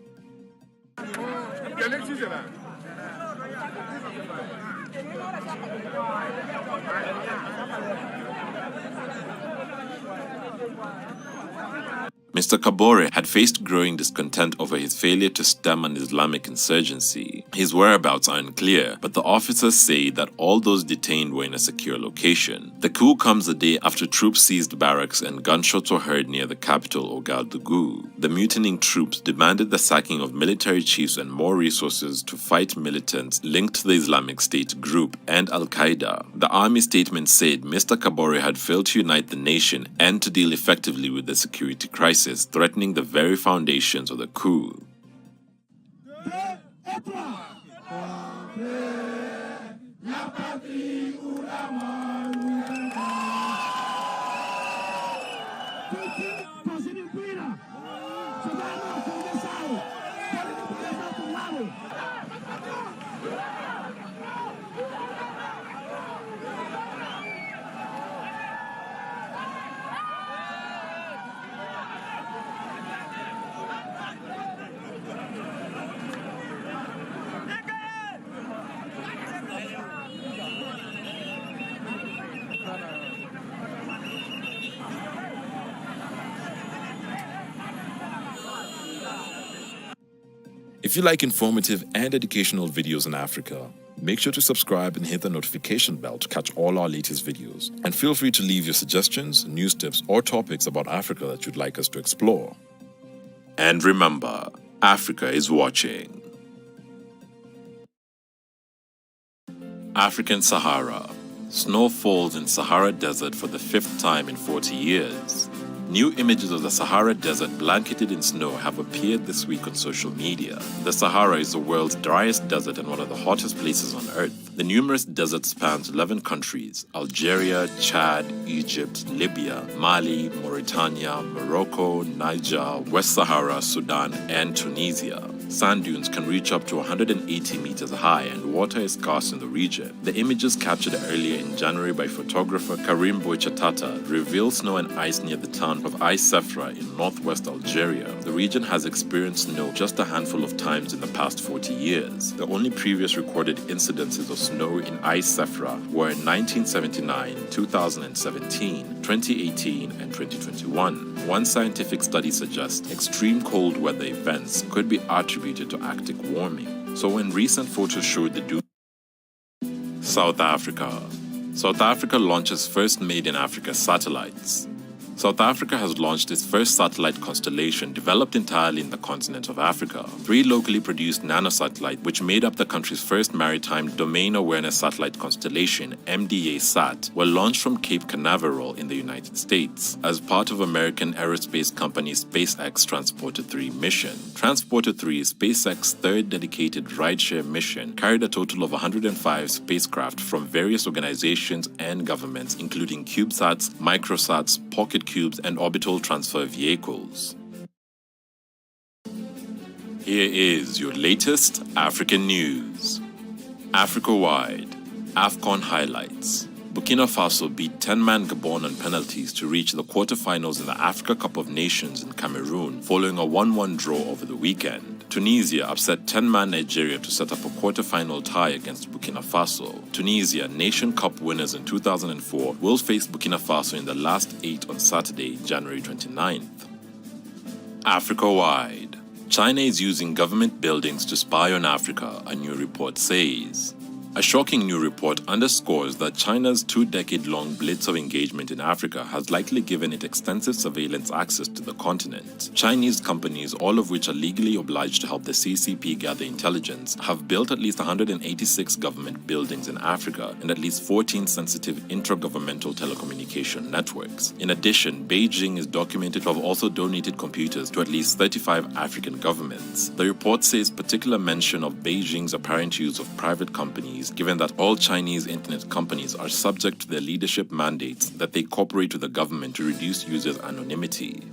Mr. Kabore had faced growing discontent over his failure to stem an Islamic insurgency. His whereabouts are unclear, but the officers say that all those detained were in a secure location. The coup comes a day after troops seized barracks and gunshots were heard near the capital, Ouagadougou. The mutinying troops demanded the sacking of military chiefs and more resources to fight militants linked to the Islamic State group and Al-Qaeda. The army statement said Mr. Kabore had failed to unite the nation and to deal effectively with the security crisis threatening the very foundations of the coup. If you like informative and educational videos in Africa, make sure to subscribe and hit the notification bell to catch all our latest videos. And feel free to leave your suggestions, news tips, or topics about Africa that you'd like us to explore. And remember, Africa is watching. African Sahara. Snow falls in Sahara Desert for the 5th time in 40 years. New images of the Sahara Desert blanketed in snow have appeared this week on social media. The Sahara is the world's driest desert and one of the hottest places on Earth. The numerous desert spans 11 countries: Algeria, Chad, Egypt, Libya, Mali, Mauritania, Morocco, Niger, West Sahara, Sudan, and Tunisia. Sand dunes can reach up to 180 meters high and water is scarce in the region. The images captured earlier in January by photographer Karim Boichatata reveal snow and ice near the town of Ais-Sefra in northwest Algeria. The region has experienced snow just a handful of times in the past 40 years. The only previous recorded incidences of snow in Ais-Sefra were in 1979, 2017, 2018, and 2021. One scientific study suggests extreme cold weather events could be attributed to Arctic warming. So when recent photos showed the South Africa. South Africa launches first Made in Africa satellites. South Africa has launched its first satellite constellation developed entirely in the continent of Africa. 3 locally produced nanosatellites, which made up the country's first maritime domain awareness satellite constellation, MDA-SAT, were launched from Cape Canaveral in the United States as part of American aerospace company SpaceX Transporter-3 mission. Transporter-3, SpaceX's third dedicated rideshare mission, carried a total of 105 spacecraft from various organizations and governments, including CubeSats, Microsats, Pocket Cubes, and orbital transfer vehicles. Here is your latest African news. Africa-wide, AFCON highlights. Burkina Faso beat 10-man Gabon on penalties to reach the quarterfinals in the Africa Cup of Nations in Cameroon following a 1-1 draw over the weekend. Tunisia upset 10-man Nigeria to set up a quarterfinal tie against Burkina Faso. Tunisia, Nation Cup winners in 2004, will face Burkina Faso in the last 8 on Saturday, January 29th. Africa-wide, China is using government buildings to spy on Africa, a new report says. A shocking new report underscores that China's 2-decade-long blitz of engagement in Africa has likely given it extensive surveillance access to the continent. Chinese companies, all of which are legally obliged to help the CCP gather intelligence, have built at least 186 government buildings in Africa and at least 14 sensitive intragovernmental telecommunication networks. In addition, Beijing is documented to have also donated computers to at least 35 African governments. The report says particular mention of Beijing's apparent use of private companies, given that all Chinese internet companies are subject to their leadership mandates that they cooperate with the government to reduce users' anonymity.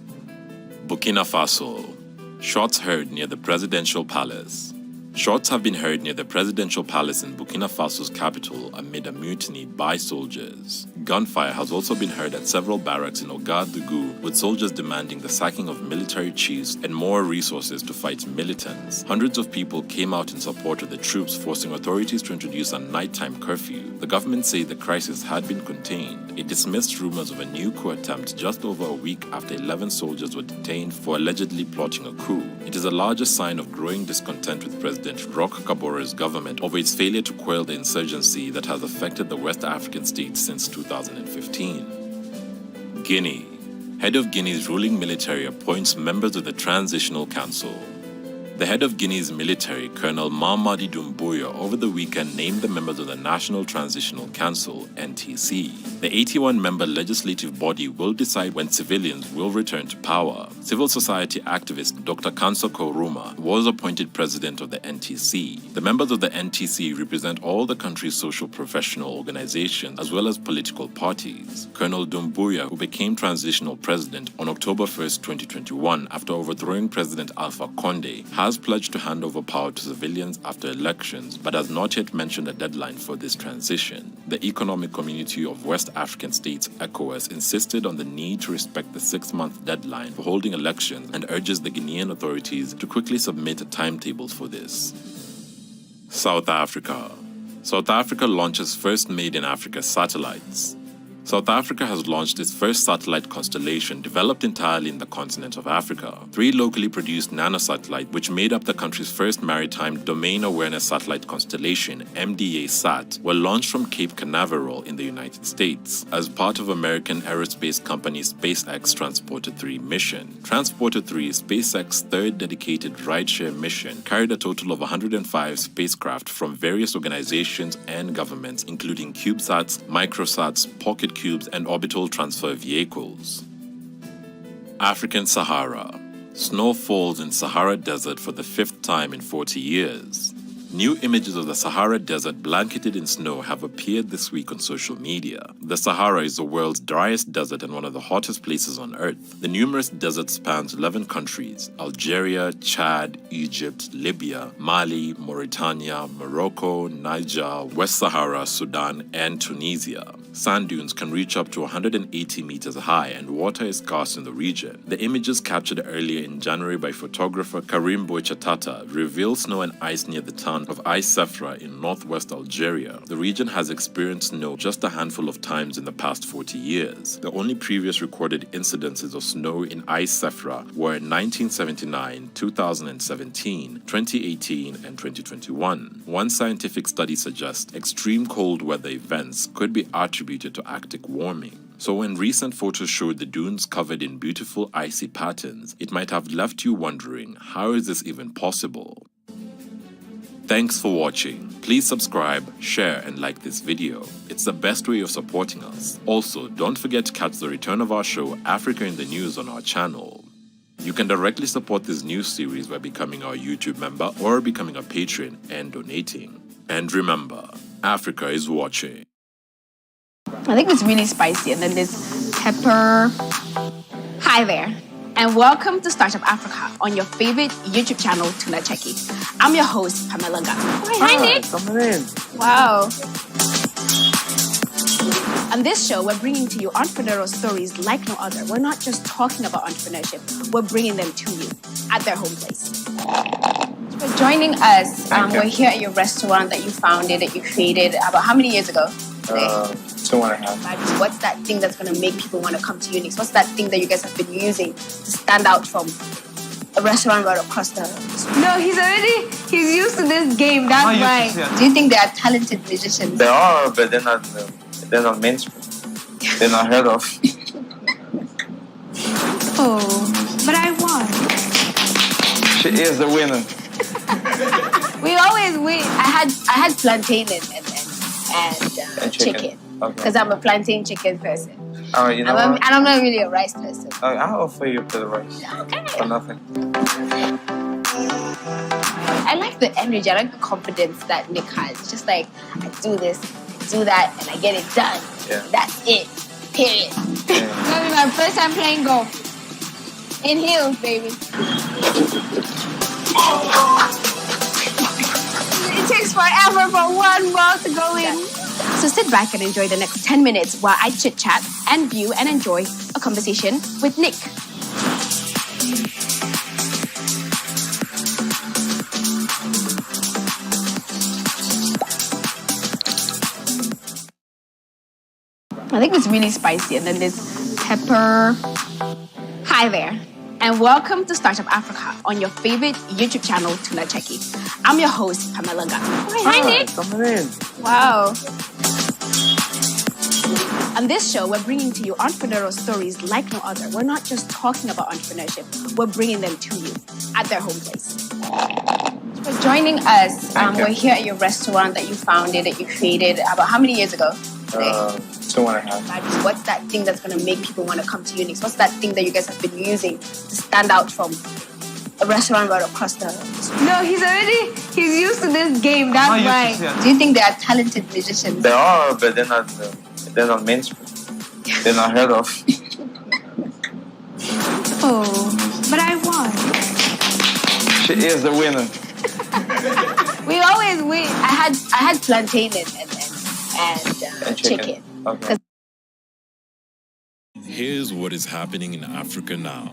Burkina Faso. Shots heard near the presidential palace. Shots have been heard near the presidential palace in Burkina Faso's capital amid a mutiny by soldiers. Gunfire has also been heard at several barracks in Ouagadougou, with soldiers demanding the sacking of military chiefs and more resources to fight militants. Hundreds of people came out in support of the troops, forcing authorities to introduce a nighttime curfew. The government said the crisis had been contained. It dismissed rumors of a new coup attempt just over a week after 11 soldiers were detained for allegedly plotting a coup. It is the largest sign of growing discontent with President Roch Kabore's government over its failure to quell the insurgency that has affected the West African states since 2015. Guinea. Head of Guinea's ruling military appoints members of the Transitional Council. The head of Guinea's military, Colonel Mamadi Doumbouya, over the weekend named the members of the National Transitional Council, NTC. The 81-member legislative body will decide when civilians will return to power. Civil society activist Dr. Kanso Koruma was appointed president of the NTC. The members of the NTC represent all the country's social professional organizations as well as political parties. Colonel Doumbouya, who became transitional president on October 1st, 2021, after overthrowing President Alpha Conde, has pledged to hand over power to civilians after elections, but has not yet mentioned a deadline for this transition. The Economic Community of West African States, ECOWAS, insisted on the need to respect the 6-month deadline for holding elections and urges the Guinean authorities to quickly submit a timetable for this. South Africa. South Africa launches first Made in Africa satellites. South Africa has launched its first satellite constellation developed entirely in the continent of Africa. 3 locally produced nanosatellites, which made up the country's first maritime domain awareness satellite constellation, MDA-SAT, were launched from Cape Canaveral in the United States as part of American aerospace company SpaceX Transporter-3 mission. Transporter-3, SpaceX's third dedicated rideshare mission, carried a total of 105 spacecraft from various organizations and governments, including CubeSats, Microsats, Pocket Cubes, and orbital transfer vehicles. African Sahara. Snow falls in Sahara Desert for the 5th time in 40 years. New images of the Sahara Desert blanketed in snow have appeared this week on social media. The Sahara is the world's driest desert and one of the hottest places on Earth. The numerous desert spans 11 countries: Algeria, Chad, Egypt, Libya, Mali, Mauritania, Morocco, Niger, West Sahara, Sudan, and Tunisia. Sand dunes can reach up to 180 meters high and water is scarce in the region. The images captured earlier in January by photographer Karim Bouchatata reveal snow and ice near the town of Ais Sefra in northwest Algeria. The region has experienced snow just a handful of times in the past 40 years. The only previous recorded incidences of snow in Ais Sefra were in 1979, 2017, 2018, and 2021. One scientific study suggests extreme cold weather events could be attributed to Arctic warming. So when recent photos showed the dunes covered in beautiful icy patterns, it might have left you wondering, how is this even possible? Thanks for watching. Please subscribe, share, and like this video. It's the best way of supporting us. Also, don't forget to catch the return of our show, Africa in the News, on our channel. You can directly support this news series by becoming our YouTube member or becoming a patron and donating. And remember, Africa is watching. I think it's really spicy, and then there's pepper. Hi there, and welcome to Startup Africa on your favorite YouTube channel, tunacheki. I'm your host, Pamela Gunn. Hi, Nick. Come in. Wow. On this show, we're bringing to you entrepreneurial stories like no other. We're not just talking about entrepreneurship, we're bringing them to you at their home place. For joining us, we're here at your restaurant that you founded, that you created about how many years ago? 2.5. What's that thing that's going to make people want to come to you next? What's that thing that you guys have been using to stand out from a restaurant right across the... No, he's used to this game, that's why. Do you think there are talented musicians? There are, but they're not mainstream. They're not heard of. Oh, but I won. She is the winner. We always win. I had plantain and chicken. Because I'm a plantain chicken person. You know what? And I'm not really a rice person. I'll offer you for the rice. Okay. For nothing. I like the energy. I like the confidence that Nick has. It's just like, I do this, I do that, and I get it done. Yeah. That's it. Period. Yeah. That'll be my first time playing golf. In heels, baby. It takes forever for one ball to go in. So sit back and enjoy the next 10 minutes while I chit-chat and view and enjoy a conversation with Nick. I think it's really spicy, and then there's pepper. Hi there, and welcome to Startup Africa on your favorite YouTube channel, tunacheki. I'm your host, Pamela Gunn. Hi, Nick. Come in. Wow. On this show, we're bringing to you entrepreneurial stories like no other. We're not just talking about entrepreneurship, we're bringing them to you at their home place. For joining us, we're here at your restaurant that you founded, that you created about how many years ago? 2.5. What's that thing that's going to make people want to come to you next? What's that thing that you guys have been using to stand out from a restaurant right across the... No, he's used to this game, that's why. Do you think there are talented musicians? There are, but they're not mainstream. They're not heard of. Oh, but I won. She is the winner. We always win. I had plantain and chicken. Okay. Here's what is happening in Africa now.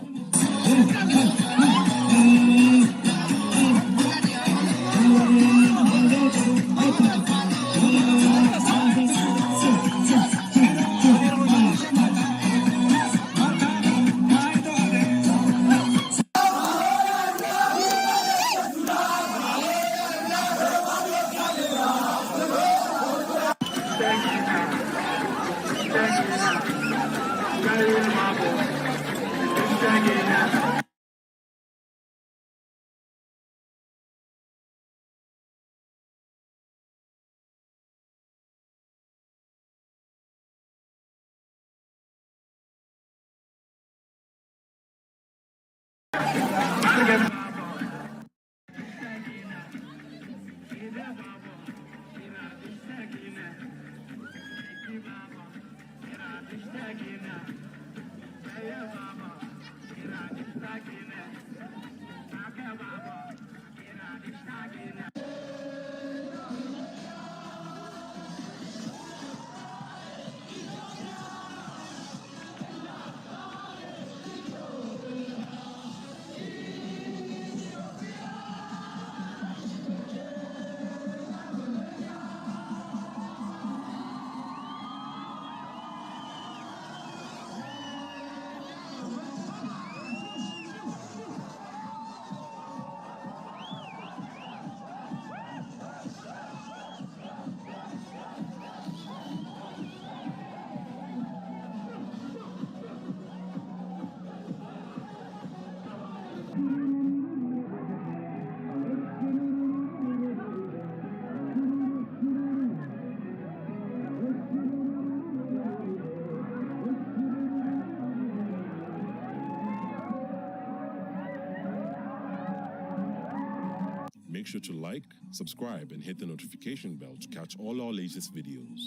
make sure to like, subscribe, and hit the notification bell to catch all our latest videos.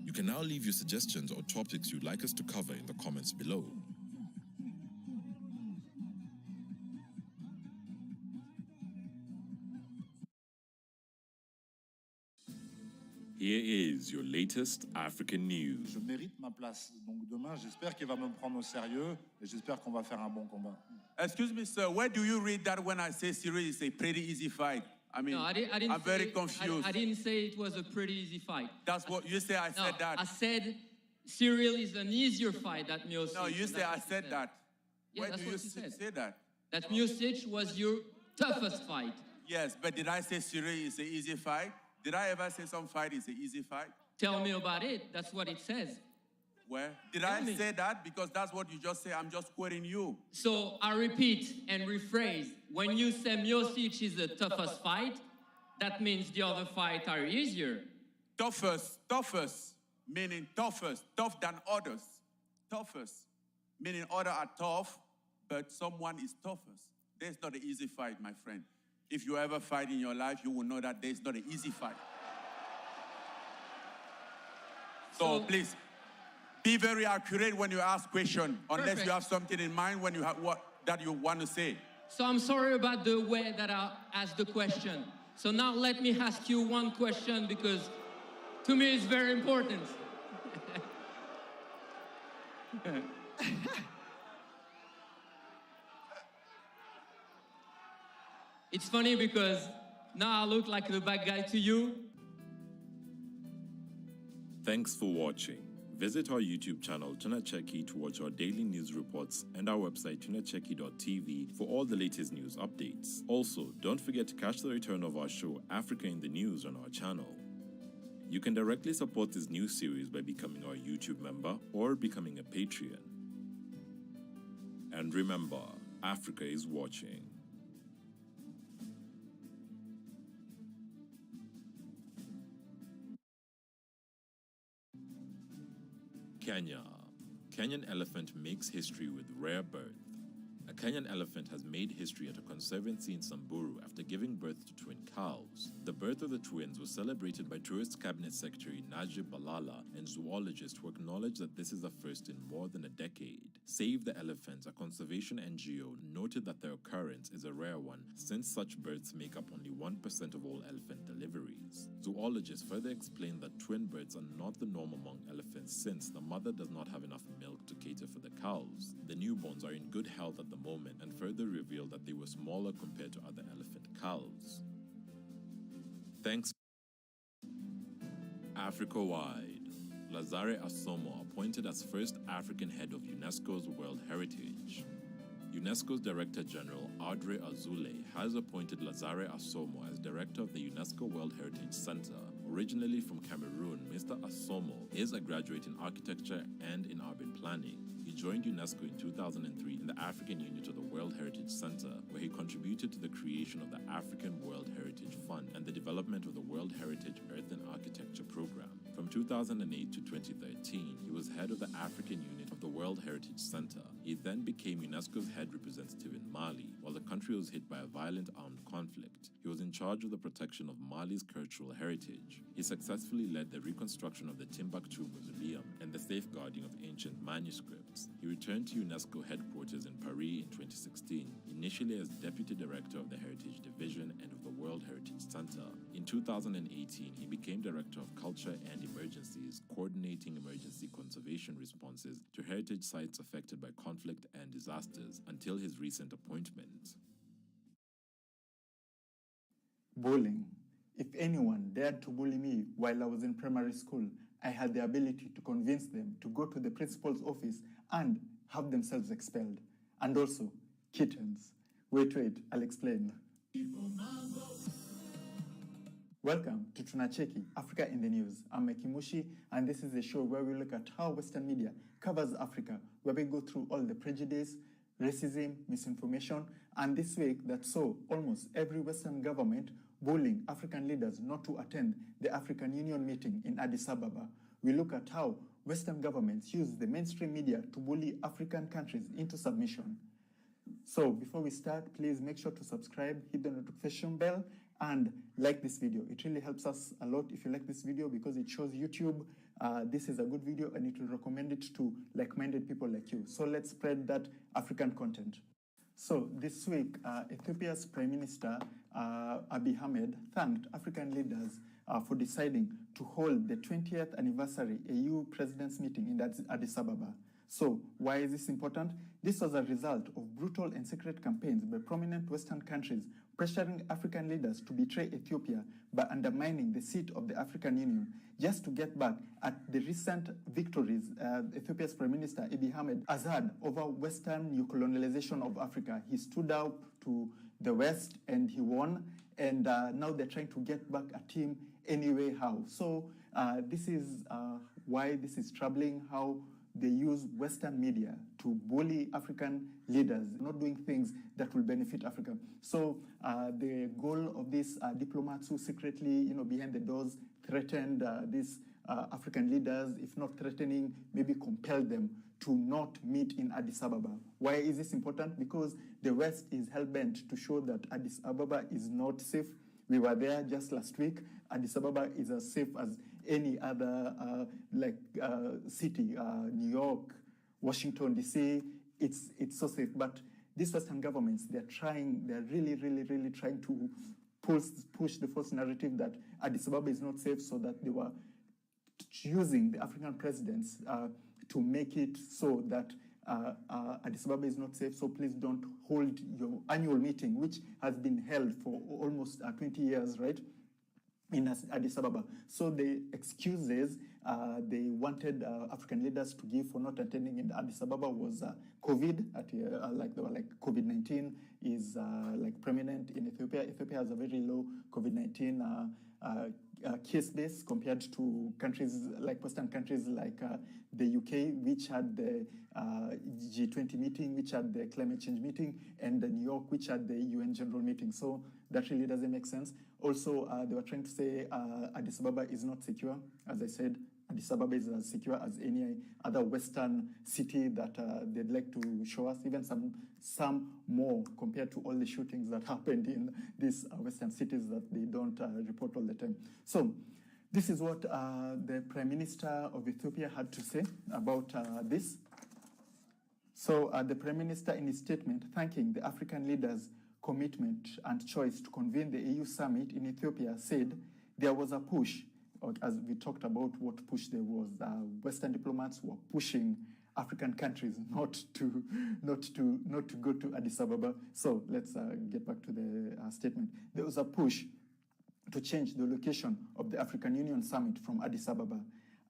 You can now leave your suggestions or topics you'd like us to cover in the comments below. Here is your latest African news. Je mérite ma place. Donc demain, j'espère qu'il va me prendre au sérieux et j'espère qu'on va faire un bon combat. Excuse me, sir. Where do you read that when I say Syria is a pretty easy fight? I mean, no, I didn't I'm very confused. I didn't say it was a pretty easy fight. That's what you say. I said that. I said Cyril is an easier fight than Miocic. No, you say I said that. Yeah, Where that's do you what you said. say that? That Miocic was your toughest fight. Yes, but did I say Syria is an easy fight? Did I ever say some fight is an easy fight? Tell me about it. That's what it says. Where? Did I say that? Because that's what you just say. I'm just quoting you. So I repeat and rephrase. When you say Miocic is the toughest fight, that means the other fights are easier. Toughest, meaning toughest, tough than others. Toughest, meaning others are tough, but someone is toughest. There's not an easy fight, my friend. If you ever fight in your life, you will know that there's not an easy fight. So please, be very accurate when you ask questions, unless you have something in mind when you have that you want to say. So I'm sorry about the way that I asked the question. So now let me ask you one question because to me it's very important. It's funny because now I look like the bad guy to you. Thanks for watching. Visit our YouTube channel, tunacheki, to watch our daily news reports and our website, tunacheki.tv, for all the latest news updates. Also, don't forget to catch the return of our show, Africa in the News, on our channel. You can directly support this new series by becoming our YouTube member or becoming a Patreon. And remember, Africa is watching. Kenya. Kenyan elephant makes history with rare birth. A Kenyan elephant has made history at a conservancy in Samburu after giving birth to twin calves. The birth of the twins was celebrated by Tourist Cabinet Secretary Najib Balala and zoologists who acknowledge that this is a first in more than a decade. Save the Elephants, a conservation NGO, noted that their occurrence is a rare one since such births make up only 1% of all elephant deliveries. Zoologists further explained that twin births are not the norm among elephants since the mother does not have enough milk to cater for the calves. The newborns are in good health at the moment and further revealed that they were smaller compared to other elephant calves. Thanks. Africa-wide. Lazare Asomo appointed as first African head of UNESCO's World Heritage. UNESCO's Director General Audrey Azoulay has appointed Lazare Asomo as Director of the UNESCO World Heritage Center. Originally from Cameroon, Mr. Asomo is a graduate in architecture and in urban planning. He joined UNESCO in 2003 in the African unit of the World Heritage Center, where he contributed to the creation of the African World Heritage Fund and the development of the World Heritage Earth and Architecture Program. From 2008 to 2013, he was head of the African unit of the World Heritage Center. He then became UNESCO's head representative in Mali, while the country was hit by a violent armed conflict. He was in charge of the protection of Mali's cultural heritage. He successfully led the reconstruction of the Timbuktu Mausoleum and the safeguarding of ancient manuscripts. He returned to UNESCO headquarters in Paris in 2016, initially as Deputy Director of the Heritage Division and of the World Heritage Center. In 2018, he became Director of Culture and Emergencies, coordinating emergency conservation responses to heritage sites affected by conflict and disasters, until his recent appointment. Bullying. If anyone dared to bully me while I was in primary school, I had the ability to convince them to go to the principal's office and have themselves expelled. And also, kittens. Wait, I'll explain. Welcome to Tunacheki, Africa in the News. I'm Mekimushi, and this is a show where we look at how Western media covers Africa, where we go through all the prejudice, racism, misinformation, and this week that saw almost every Western government bullying African leaders not to attend the African Union meeting in Addis Ababa. We look at how Western governments use the mainstream media to bully African countries into submission. So before we start, please make sure to subscribe, hit the notification bell, and like this video. It really helps us a lot if you like this video, because it shows YouTube this is a good video and it will recommend it to like-minded people like you. So let's spread that African content. So this week, Ethiopia's Prime Minister Abiy Ahmed thanked African leaders for deciding to hold the 20th anniversary AU President's meeting in Addis Ababa. So why is this important? This was a result of brutal and secret campaigns by prominent Western countries pressuring African leaders to betray Ethiopia by undermining the seat of the African Union, just to get back at the recent victories Ethiopia's Prime Minister Abiy Ahmed has had over Western new colonialization of Africa. He stood up to the West and he won, and now they're trying to get back at him anyway how. So this is why this is troubling, how they use Western media to bully African leaders, not doing things that will benefit Africa. So the goal of these diplomats who secretly, behind the doors threatened these African leaders, if not threatening, maybe compel them to not meet in Addis Ababa. Why is this important? Because the West is hell-bent to show that Addis Ababa is not safe. We were there just last week. Addis Ababa is as safe as any other city. New York, Washington, D.C., it's so safe. But these Western governments, they're really trying to push the false narrative that Addis Ababa is not safe, so that they were using the African presidents to make it so that Addis Ababa is not safe, so please don't hold your annual meeting, which has been held for almost 20 years, right, in Addis Ababa. So the excuses they wanted African leaders to give for not attending in Addis Ababa was COVID. COVID-19 is prominent in Ethiopia. Ethiopia has a very low COVID-19 case base compared to countries like Western countries like the UK, which had the G20 meeting, which had the climate change meeting, and New York, which had the UN general meeting. So that really doesn't make sense. Also, they were trying to say Addis Ababa is not secure. As I said, Addis Ababa is as secure as any other Western city that they'd like to show us, even some more compared to all the shootings that happened in these Western cities that they don't report all the time. So this is what the Prime Minister of Ethiopia had to say about this. So the Prime Minister, in his statement thanking the African leaders' commitment and choice to convene the AU summit in Ethiopia, said there was a push. As we talked about what push there was, Western diplomats were pushing African countries not to go to Addis Ababa. So let's get back to the statement. There was a push to change the location of the African Union summit from Addis Ababa.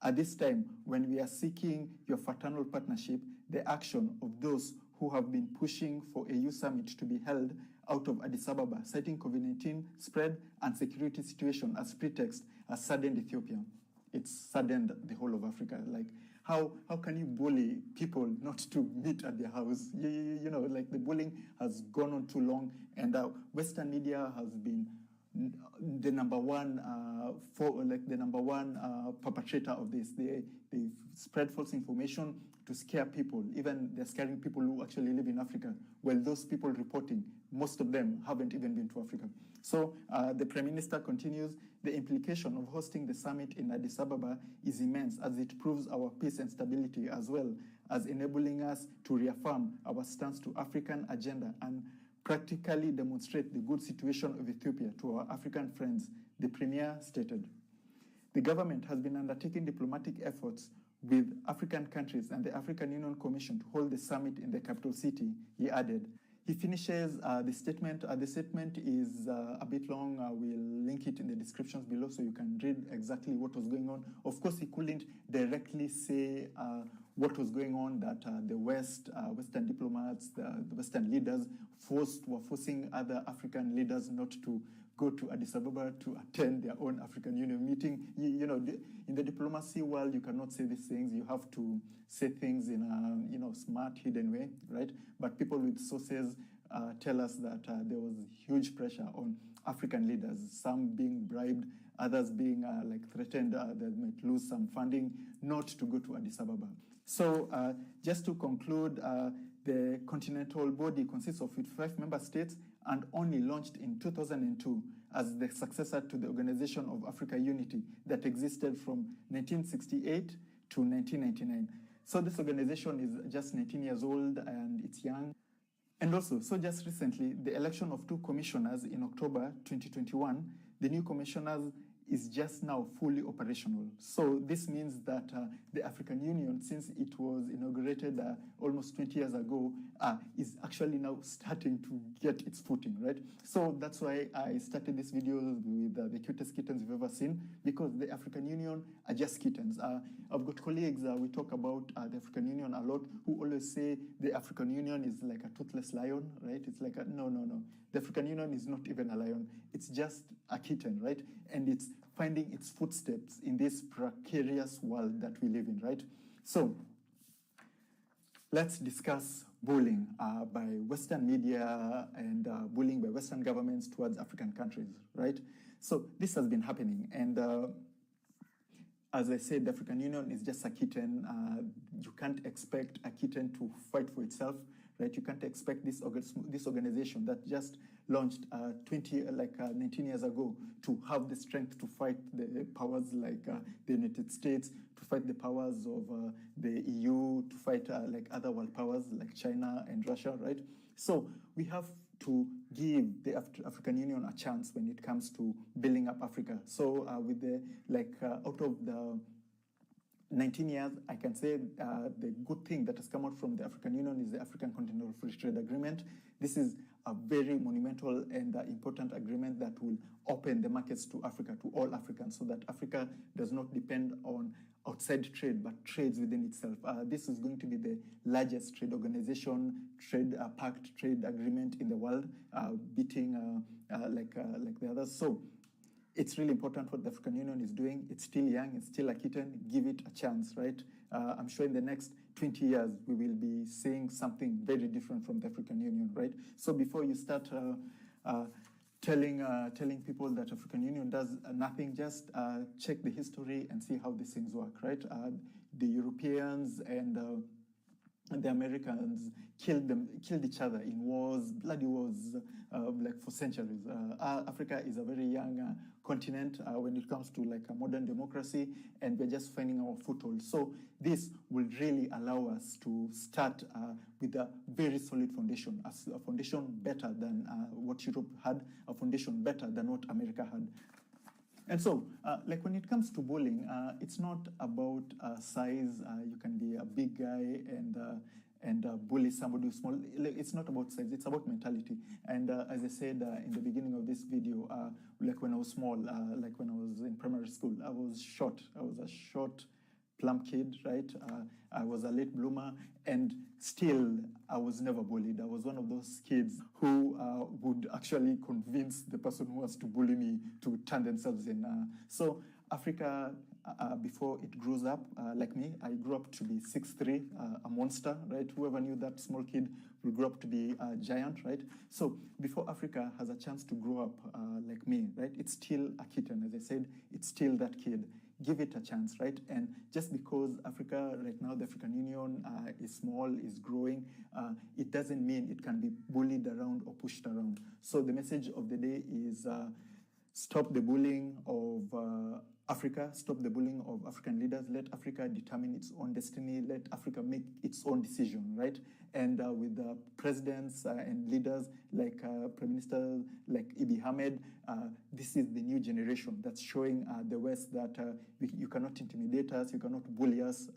At this time, when we are seeking your fraternal partnership, the action of those who have been pushing for AU summit to be held out of Addis Ababa, citing COVID-19 spread and security situation as pretext, has saddened Ethiopia. It's saddened the whole of Africa. How can you bully people not to meet at their house? The bullying has gone on too long, and Western media has been the number one perpetrator of this. They spread false information to scare people. Even they're scaring people who actually live in Africa. Well, those people reporting, most of them haven't even been to Africa. So the Prime Minister continues, the implication of hosting the summit in Addis Ababa is immense, as it proves our peace and stability, as well as enabling us to reaffirm our stance to African agenda and practically demonstrate the good situation of Ethiopia to our African friends, the Premier stated. The government has been undertaking diplomatic efforts with African countries and the African Union Commission to hold the summit in the capital city, he added. He finishes the statement. The statement is a bit long. We'll link it in the descriptions below so you can read exactly what was going on. Of course, he couldn't directly say what was going on, that the Western diplomats, the Western leaders were forcing other African leaders not to go to Addis Ababa to attend their own African Union meeting. In the diplomacy world, you cannot say these things. You have to say things in a smart, hidden way, right? But people with sources tell us that there was huge pressure on African leaders, some being bribed, others being threatened they might lose some funding not to go to Addis Ababa. So just to conclude, the continental body consists of 55 member states and only launched in 2002 as the successor to the Organization of Africa Unity that existed from 1968 to 1999. So this organization is just 19 years old and it's young. And also, so just recently, the election of 2 commissioners in October 2021, the new commissioners is just now fully operational. So this means that the African Union, since it was inaugurated almost 20 years ago, is actually now starting to get its footing, right? So that's why I started this video with the cutest kittens you've ever seen, because the African Union are just kittens. I've got colleagues, we talk about the African Union a lot, who always say the African Union is like a toothless lion, right? It's like, no. The African Union is not even a lion. It's just a kitten, right? And it's finding its footsteps in this precarious world that we live in, right? So let's discuss bullying by Western media and bullying by Western governments towards African countries, right? So this has been happening. And as I said, the African Union is just a kitten. You can't expect a kitten to fight for itself, right? You can't expect this organization that just launched 19 years ago to have the strength to fight the powers like the United States, to fight the powers of the EU, to fight like other world powers like China and Russia, right? So we have to give the African Union a chance when it comes to building up Africa. So with the out of the 19 years, I can say the good thing that has come out from the African Union is the African Continental Free Trade Agreement. This is a very monumental and important agreement that will open the markets to Africa, to all Africans, so that Africa does not depend on outside trade, but trades within itself. This is going to be the largest trade organization, pact trade agreement in the world, beating like the others. So it's really important what the African Union is doing. It's still young, it's still a kitten. Give it a chance, right? I'm sure in the next 20 years, we will be seeing something very different from the African Union, right? So before you start telling people that African Union does nothing, just check the history and see how these things work, right? The Europeans and the Americans killed each other in wars, bloody wars, like for centuries. Africa is a very young continent when it comes to like a modern democracy, and we're just finding our foothold. So this will really allow us to start with a very solid foundation, a foundation better than what Europe had, a foundation better than what America had. And so, like when it comes to bullying, it's not about size. You can be a big guy and bully somebody who's small. It's not about size, it's about mentality. And as I said in the beginning of this video, like when I was small, like when I was in primary school, I was short. I was a short, plump kid, right? I was a late bloomer, and still I was never bullied. I was one of those kids who would actually convince the person who wants to bully me to turn themselves in. So Africa, before it grows up, like me, I grew up to be 6'3", a monster, right? Whoever knew that small kid will grow up to be a giant, right? So before Africa has a chance to grow up like me, right? It's still a kitten, as I said, it's still that kid. Give it a chance, right? And just because Africa, right now, the African Union is small, is growing, it doesn't mean it can be bullied around or pushed around. So the message of the day is stop the bullying of Africa, stop the bullying of African leaders, let Africa determine its own destiny, let Africa make its own decision, right? And with the presidents and leaders like Prime Minister, like Abiy Ahmed, this is the new generation that's showing the West that you cannot intimidate us, you cannot bully us.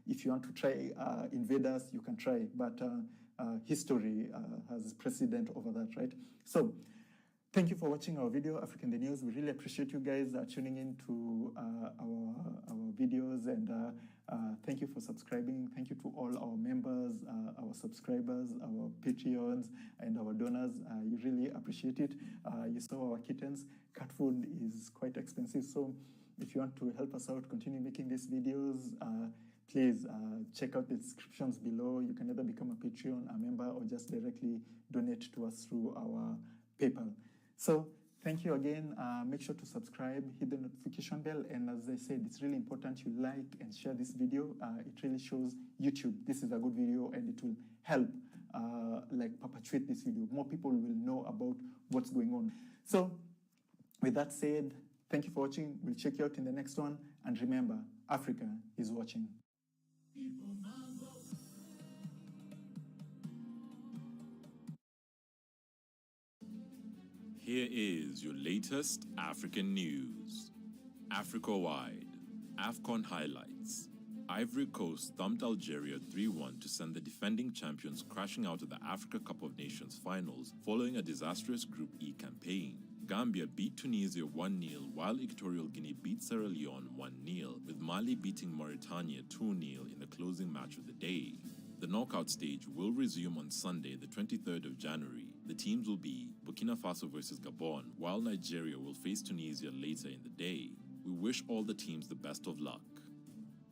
If you want to try invade us, you can try, but history has precedent over that, right? So, thank you for watching our video, Africa in the News. We really appreciate you guys tuning in to our videos, and thank you for subscribing. Thank you to all our members, our subscribers, our Patreons, and our donors. You really appreciate it. You saw our kittens. Cat food is quite expensive, so if you want to help us out, continue making these videos, please check out the descriptions below. You can either become a Patreon, a member, or just directly donate to us through our PayPal. So thank you again. Make sure to subscribe, hit the notification bell, and as I said, it's really important you like and share this video. It really shows YouTube this is a good video, and it will help perpetuate this video. More people will know about what's going on. So with that said, thank you for watching. We'll check you out in the next one. And remember, Africa is watching. Here is your latest African news. Africa-wide, AFCON highlights. Ivory Coast thumped Algeria 3-1 to send the defending champions crashing out of the Africa Cup of Nations finals following a disastrous Group E campaign. Gambia beat Tunisia 1-0 while Equatorial Guinea beat Sierra Leone 1-0, with Mali beating Mauritania 2-0 in the closing match of the day. The knockout stage will resume on Sunday, the 23rd of January. The teams will be Burkina Faso versus Gabon, while Nigeria will face Tunisia later in the day. We wish all the teams the best of luck.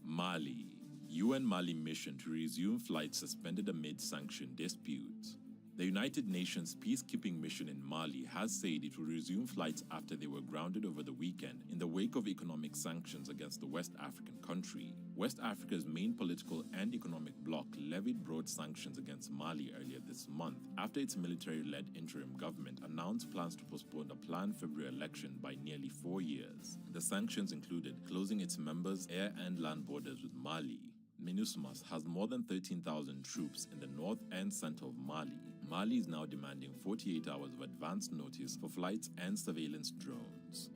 Mali. UN Mali mission to resume flights suspended amid sanction dispute. The United Nations peacekeeping mission in Mali has said it will resume flights after they were grounded over the weekend in the wake of economic sanctions against the West African country. West Africa's main political and economic bloc levied broad sanctions against Mali earlier this month after its military-led interim government announced plans to postpone a planned February election by nearly 4 years. The sanctions included closing its members' air and land borders with Mali. MINUSMA has more than 13,000 troops in the north and center of Mali. Mali is now demanding 48 hours of advance notice for flights and surveillance drones.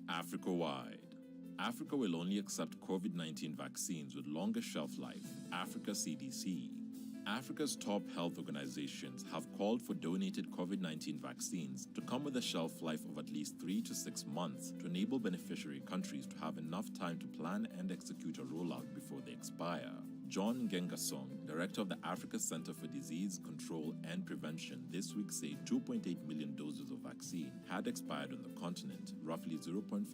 Africa-wide. Africa will only accept COVID-19 vaccines with longer shelf life, Africa CDC. Africa's top health organizations have called for donated COVID-19 vaccines to come with a shelf life of at least 3 to 6 months to enable beneficiary countries to have enough time to plan and execute a rollout before they expire. John Ngengasong, director of the Africa Center for Disease Control and Prevention, this week said 2.8 million doses of vaccine had expired on the continent, roughly 0.5%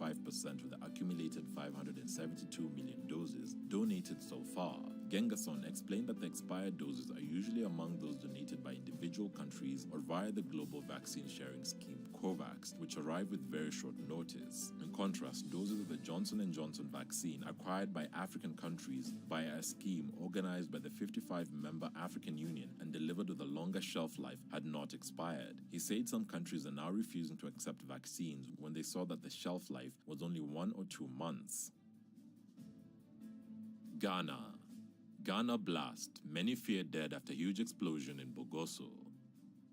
of the accumulated 572 million doses donated so far. Ngengasong explained that the expired doses are usually among those donated by individual countries or via the Global Vaccine Sharing Scheme COVAX, which arrive with very short notice. In contrast, doses of the Johnson & Johnson vaccine acquired by African countries via a scheme organized by the 55-member African Union and delivered with a longer shelf life had not expired. He said some countries are now refusing to accept vaccines when they saw that the shelf life was only 1 or 2 months. Ghana. Ghana blast. Many fear dead after huge explosion in Bogoso.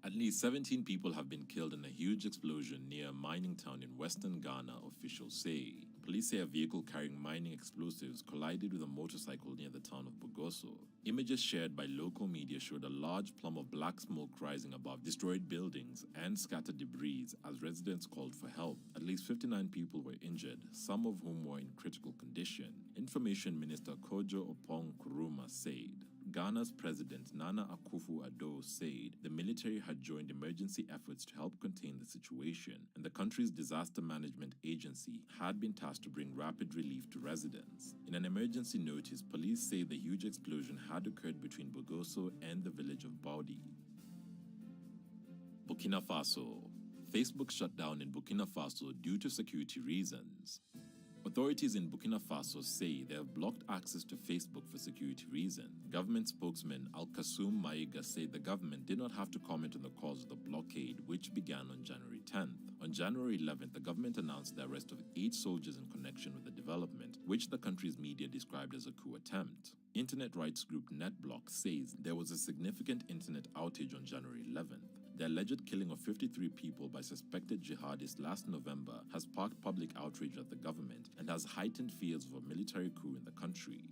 At least 17 people have been killed in a huge explosion near a mining town in western Ghana, officials say. Police say a vehicle carrying mining explosives collided with a motorcycle near the town of Bogoso. Images shared by local media showed a large plume of black smoke rising above destroyed buildings and scattered debris as residents called for help. At least 59 people were injured, some of whom were in critical condition. Information Minister Kojo Opong Kuruma said. Ghana's President Nana Akufo-Addo said the military had joined emergency efforts to help contain the situation, and the country's disaster management agency had been tasked to bring rapid relief to residents. In an emergency notice, police say the huge explosion had occurred between Bogoso and the village of Baudi. Burkina Faso. Facebook shut down in Burkina Faso due to security reasons. Authorities in Burkina Faso say they have blocked access to Facebook for security reasons. Government spokesman Al-Kassoum Maïga said the government did not have to comment on the cause of the blockade, which began on January 10th. On January 11th, the government announced the arrest of 8 soldiers in connection with the development, which the country's media described as a coup attempt. Internet rights group NetBlock says there was a significant internet outage on January 11th. The alleged killing of 53 people by suspected jihadists last November has sparked public outrage at the government and has heightened fears of a military coup in the country.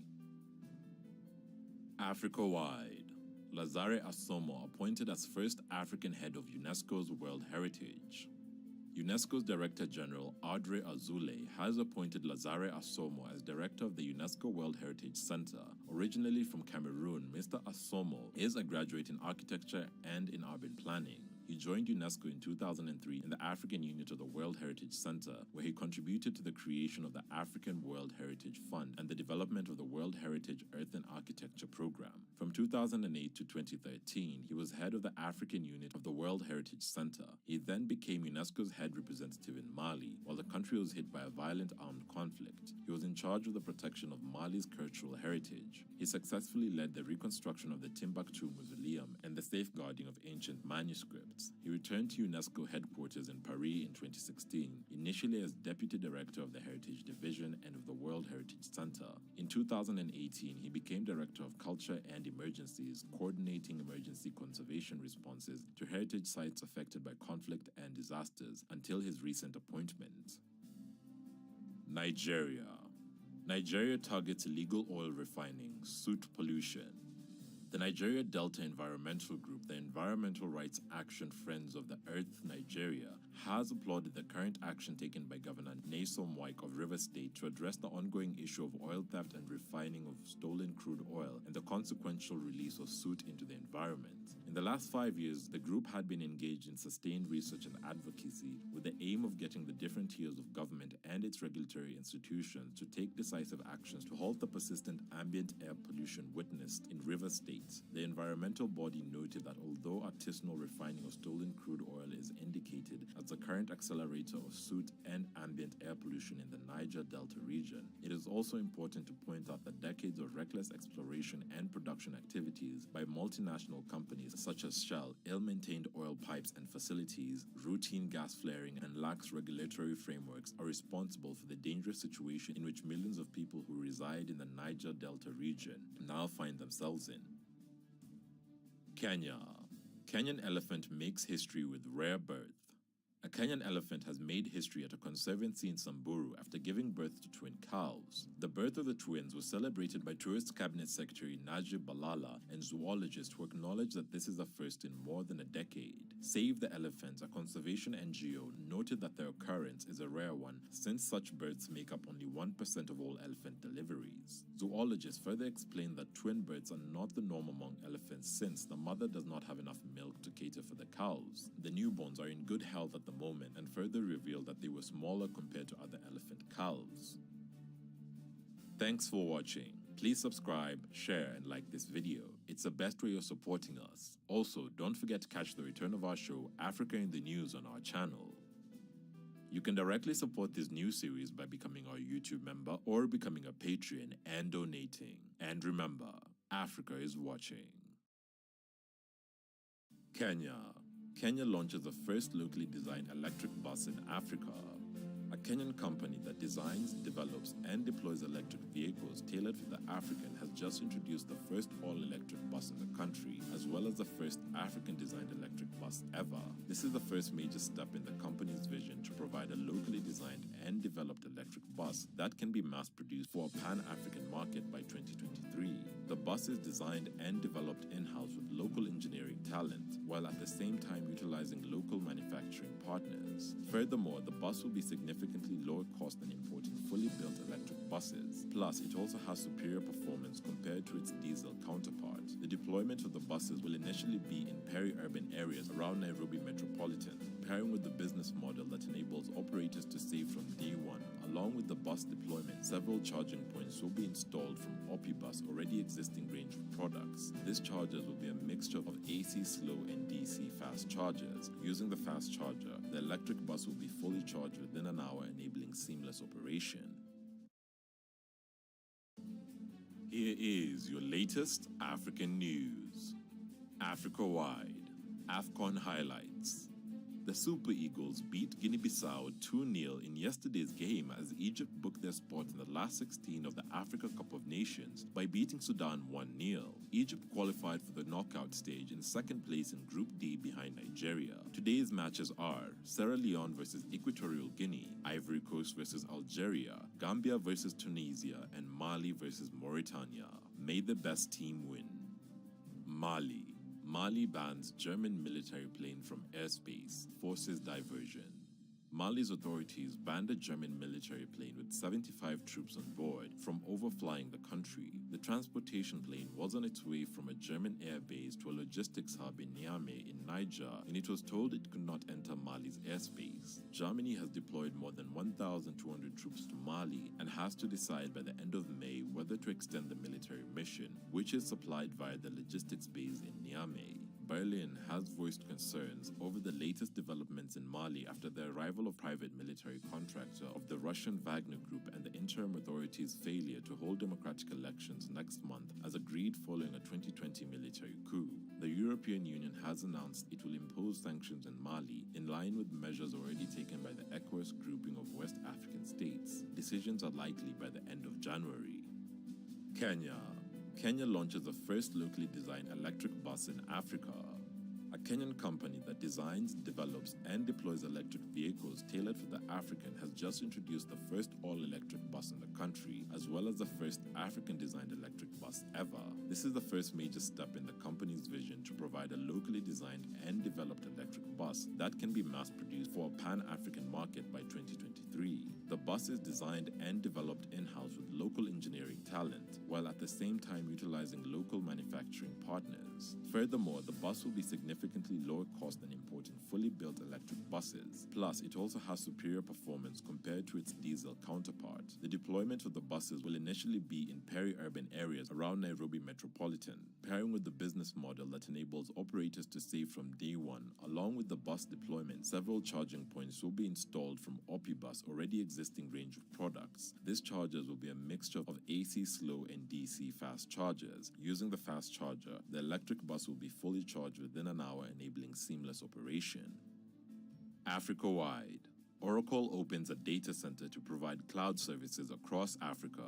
Africa-wide. Lazare Asomo appointed as first African head of UNESCO's World Heritage. UNESCO's Director General Audrey Azoulay has appointed Lazare Asomo as Director of the UNESCO World Heritage Center. Originally from Cameroon, Mr. Asomo is a graduate in architecture and in urban planning. He joined UNESCO in 2003 in the African unit of the World Heritage Center, where he contributed to the creation of the African World Heritage Fund and the development of the World Heritage Earth and Architecture Program. From 2008 to 2013, he was head of the African unit of the World Heritage Center. He then became UNESCO's head representative in Mali, while the country was hit by a violent armed conflict. He was in charge of the protection of Mali's cultural heritage. He successfully led the reconstruction of the Timbuktu Mausoleum and the safeguarding of ancient manuscripts. He returned to UNESCO headquarters in Paris in 2016, initially as Deputy Director of the Heritage Division and of the World Heritage Center. In 2018, he became Director of Culture and Emergencies, coordinating emergency conservation responses to heritage sites affected by conflict and disasters, until his recent appointment. Nigeria. Nigeria targets illegal oil refining, soot pollution. The Nigeria Delta Environmental Group, the Environmental Rights Action Friends of the Earth Nigeria, has applauded the current action taken by Governor Nyesom Wike of Rivers State to address the ongoing issue of oil theft and refining of stolen crude oil and the consequential release of soot into the environment. In the last 5 years, the group had been engaged in sustained research and advocacy with the aim of getting the different tiers of government and its regulatory institutions to take decisive actions to halt the persistent ambient air pollution witnessed in Rivers State. The environmental body noted that although artisanal refining of stolen crude oil is indicated as the current accelerator of soot and ambient air pollution in the Niger Delta region, it is also important to point out that decades of reckless exploration and production activities by multinational companies such as Shell, ill-maintained oil pipes and facilities, routine gas flaring, and lax regulatory frameworks are responsible for the dangerous situation in which millions of people who reside in the Niger Delta region now find themselves in. Kenya. Kenyan elephant makes history with rare birth. A Kenyan elephant has made history at a conservancy in Samburu after giving birth to twin calves. The birth of the twins was celebrated by Tourist Cabinet Secretary Najib Balala and zoologists who acknowledged that this is a first in more than a decade. Save the Elephants, a conservation NGO, noted that their occurrence is a rare one since such births make up only 1% of all elephant deliveries. Zoologists further explained that twin births are not the norm among elephants since the mother does not have enough milk to cater for the cows. The newborns are in good health at the moment and further revealed that they were smaller compared to other elephant calves. Thanks for watching. Please subscribe, share, and like this video. It's the best way of supporting us. Also, don't forget to catch the return of our show, Africa in the News, on our channel. You can directly support this new series by becoming our YouTube member or becoming a Patreon and donating. And remember, Africa is watching. Kenya. Kenya launches the first locally designed electric bus in Africa. A Kenyan company that designs, develops, and deploys electric vehicles tailored for the African has just introduced the first all-electric bus in the country, as well as the first African-designed electric bus ever. This is the first major step in the company's vision to provide a locally designed and developed electric bus that can be mass-produced for a pan-African market by 2023. The bus is designed and developed in-house with local engineering talent, while at the same time utilizing local manufacturing partners. Furthermore, the bus will be significantly lower cost than importing fully built electric buses. Plus, it also has superior performance compared to its diesel counterpart. The deployment of the buses will initially be in peri-urban areas around Nairobi Metropolitan, pairing with the business model that enables operators to save from day one. Along with the bus deployment, several charging points will be installed from OppiBus already existing range of products. These chargers will be a mixture of AC slow and DC fast chargers. Using the fast charger, the electric bus will be fully charged within an hour, enabling seamless operation. Here is your latest African news. Africa-wide, AFCON highlights. The Super Eagles beat Guinea-Bissau 2-0 in yesterday's game as Egypt booked their spot in the last 16 of the Africa Cup of Nations by beating Sudan 1-0. Egypt qualified for the knockout stage in second place in Group D behind Nigeria. Today's matches are Sierra Leone versus Equatorial Guinea, Ivory Coast versus Algeria, Gambia versus Tunisia, and Mali versus Mauritania. May the best team win. Mali bans German military plane from airspace, forces diversion. Mali's authorities banned a German military plane with 75 troops on board from overflying the country. The transportation plane was on its way from a German air base to a logistics hub in Niamey in Niger, and it was told it could not enter Mali's airspace. Germany has deployed more than 1,200 troops to Mali and has to decide by the end of May whether to extend the military mission, which is supplied via the logistics base in Niamey. Berlin has voiced concerns over the latest developments in Mali after the arrival of private military contractor of the Russian Wagner Group and the interim authorities' failure to hold democratic elections next month as agreed following a 2020 military coup. The European Union has announced it will impose sanctions in Mali in line with measures already taken by the ECOWAS grouping of West African states. Decisions are likely by the end of January. Kenya launches the first locally designed electric bus in Africa. A Kenyan company that designs, develops, and deploys electric vehicles tailored for the African has just introduced the first all-electric bus in the country, as well as the first African-designed electric bus ever. This is the first major step in the company's vision to provide a locally designed and developed electric bus that can be mass-produced for a pan-African market by 2023. The bus is designed and developed in-house with local engineering talent, while at the same time utilizing local manufacturing partners. Furthermore, the bus will be significantly lower cost than importing fully built electric buses. Plus, it also has superior performance compared to its diesel counterpart. The deployment of the buses will initially be in peri-urban areas around Nairobi Metropolitan, pairing with the business model that enables operators to save from day one. Along with the bus deployment, several charging points will be installed from Opibus already existing range of products. These chargers will be a mixture of AC slow and DC fast chargers. Using the fast charger, the electric bus will be fully charged within an hour, enabling seamless operation. Africa-wide, Oracle opens a data center to provide cloud services across Africa.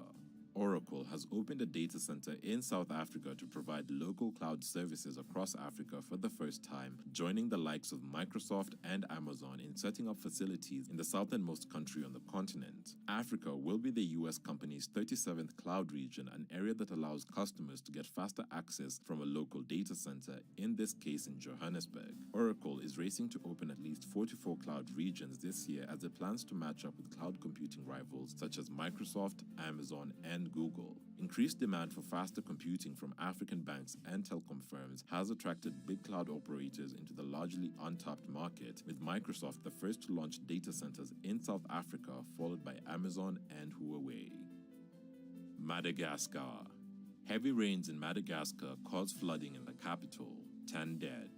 Oracle has opened a data center in South Africa to provide local cloud services across Africa for the first time, joining the likes of Microsoft and Amazon in setting up facilities in the southernmost country on the continent. Africa will be the US company's 37th cloud region, an area that allows customers to get faster access from a local data center, in this case in Johannesburg. Oracle is racing to open at least 44 cloud regions this year as it plans to match up with cloud computing rivals such as Microsoft, Amazon, and Google. Increased demand for faster computing from African banks and telecom firms has attracted big cloud operators into the largely untapped market, with Microsoft the first to launch data centers in South Africa, followed by Amazon and Huawei. Madagascar. Heavy rains in Madagascar caused flooding in the capital. 10 dead.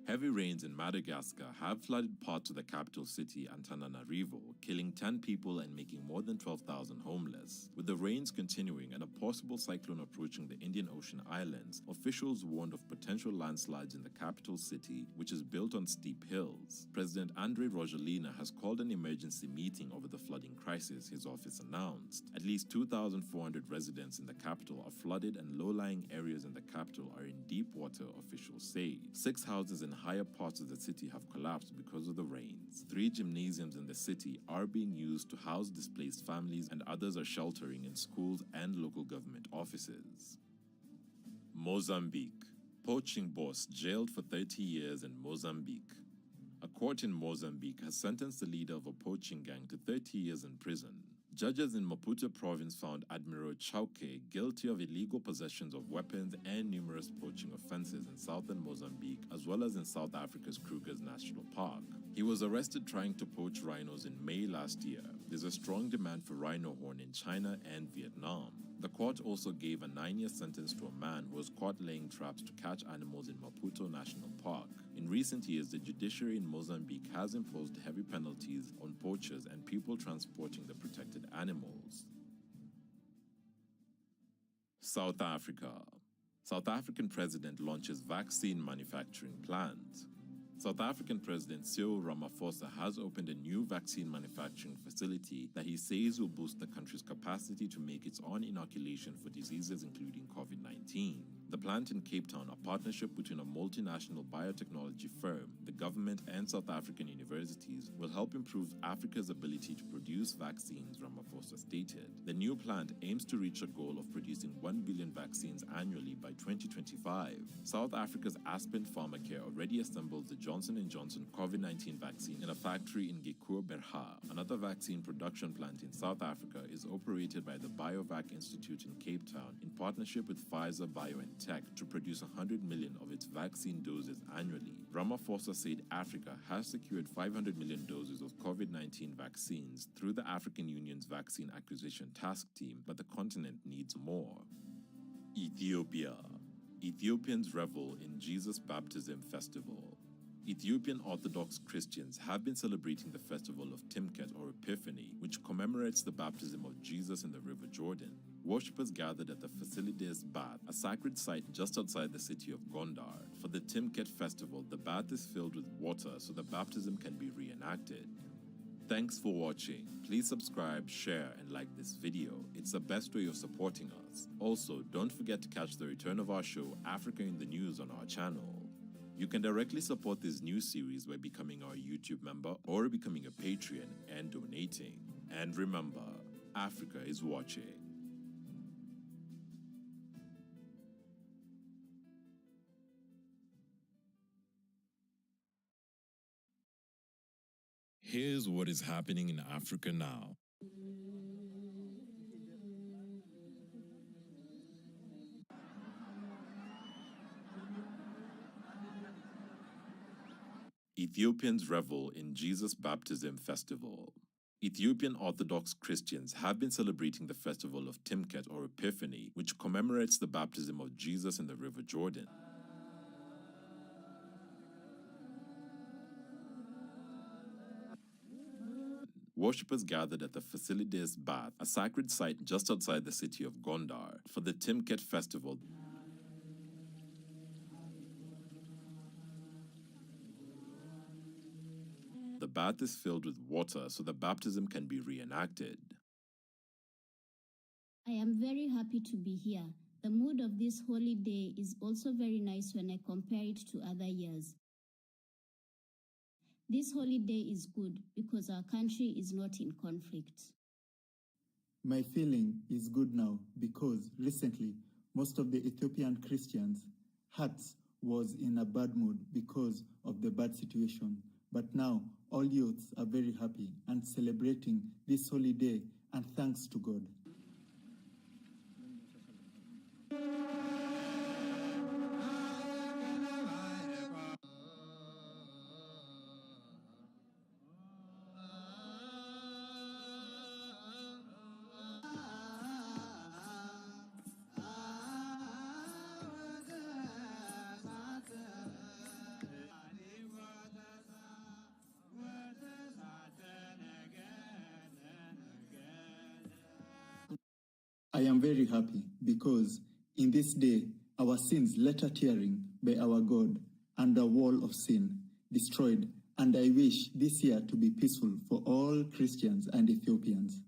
Heavy rains in Madagascar have flooded parts of the capital city, Antananarivo, killing 10 people and making more than 12,000 homeless. With the rains continuing and a possible cyclone approaching the Indian Ocean islands, officials warned of potential landslides in the capital city, which is built on steep hills. President Andre Rajoelina has called an emergency meeting over the flooding crisis, his office announced. At least 2,400 residents in the capital are flooded and low-lying areas in the capital are in deep water, officials say. 6 houses in higher parts of the city have collapsed because of the rains. 3 gymnasiums in the city are being used to house displaced families, and others are sheltering in schools and local government offices. Mozambique. Poaching boss jailed for 30 years in Mozambique. A court in Mozambique has sentenced the leader of a poaching gang to 30 years in prison. Judges in Maputo province found Admiral Chauke guilty of illegal possessions of weapons and numerous poaching offenses in southern Mozambique, as well as in South Africa's Kruger's National Park. He was arrested trying to poach rhinos in May last year. There's a strong demand for rhino horn in China and Vietnam. The court also gave a 9-year sentence to a man who was caught laying traps to catch animals in Maputo National Park. In recent years, the judiciary in Mozambique has imposed heavy penalties on poachers and people transporting the protected animals. South Africa. South African president launches vaccine manufacturing plant. South African President Cyril Ramaphosa has opened a new vaccine manufacturing facility that he says will boost the country's capacity to make its own inoculation for diseases including COVID-19. The plant in Cape Town, a partnership between a multinational biotechnology firm, the government, and South African universities, will help improve Africa's ability to produce vaccines, Ramaphosa Ramaphosa stated. The new plant aims to reach a goal of producing 1 billion vaccines annually by 2025. South Africa's Aspen Pharmacare already assembles the Johnson & Johnson COVID-19 vaccine in a factory in Gekoer-Berha. Another vaccine production plant in South Africa is operated by the BioVac Institute in Cape Town in partnership with Pfizer BioNTech to produce 100 million of its vaccine doses annually. Ramaphosa said Africa has secured 500 million doses of COVID-19 vaccines through the African Union's Vaccine Acquisition Task Team, but the continent needs more. Ethiopia. Ethiopians revel in Jesus Baptism Festival. Ethiopian Orthodox Christians have been celebrating the festival of Timket or Epiphany, which commemorates the baptism of Jesus in the River Jordan. Worshippers gathered at the Facilities Bath, a sacred site just outside the city of Gondar. For the Timket festival, the bath is filled with water so the baptism can be reenacted. Thanks for watching. Please subscribe, share, and like this video. It's the best way of supporting us. Also, don't forget to catch the return of our show, Africa in the News, on our channel. You can directly support this new series by becoming our YouTube member or becoming a Patreon and donating. And remember, Africa is watching. Here's what is happening in Africa now. Ethiopians revel in Jesus Baptism Festival. Ethiopian Orthodox Christians have been celebrating the festival of Timket or Epiphany, which commemorates the baptism of Jesus in the River Jordan. Worshippers gathered at the Facilities Bath, a sacred site just outside the city of Gondar, for the Timket festival. The bath is filled with water so the baptism can be reenacted. I am very happy to be here. The mood of this holy day is also very nice when I compare it to other years. This holy day is good because our country is not in conflict. My feeling is good now because recently most of the Ethiopian Christians' hearts was in a bad mood because of the bad situation. But now all youths are very happy and celebrating this holy day, and thanks to God. I am very happy because in this day our sins later tearing by our God and the wall of sin destroyed, and I wish this year to be peaceful for all Christians and Ethiopians.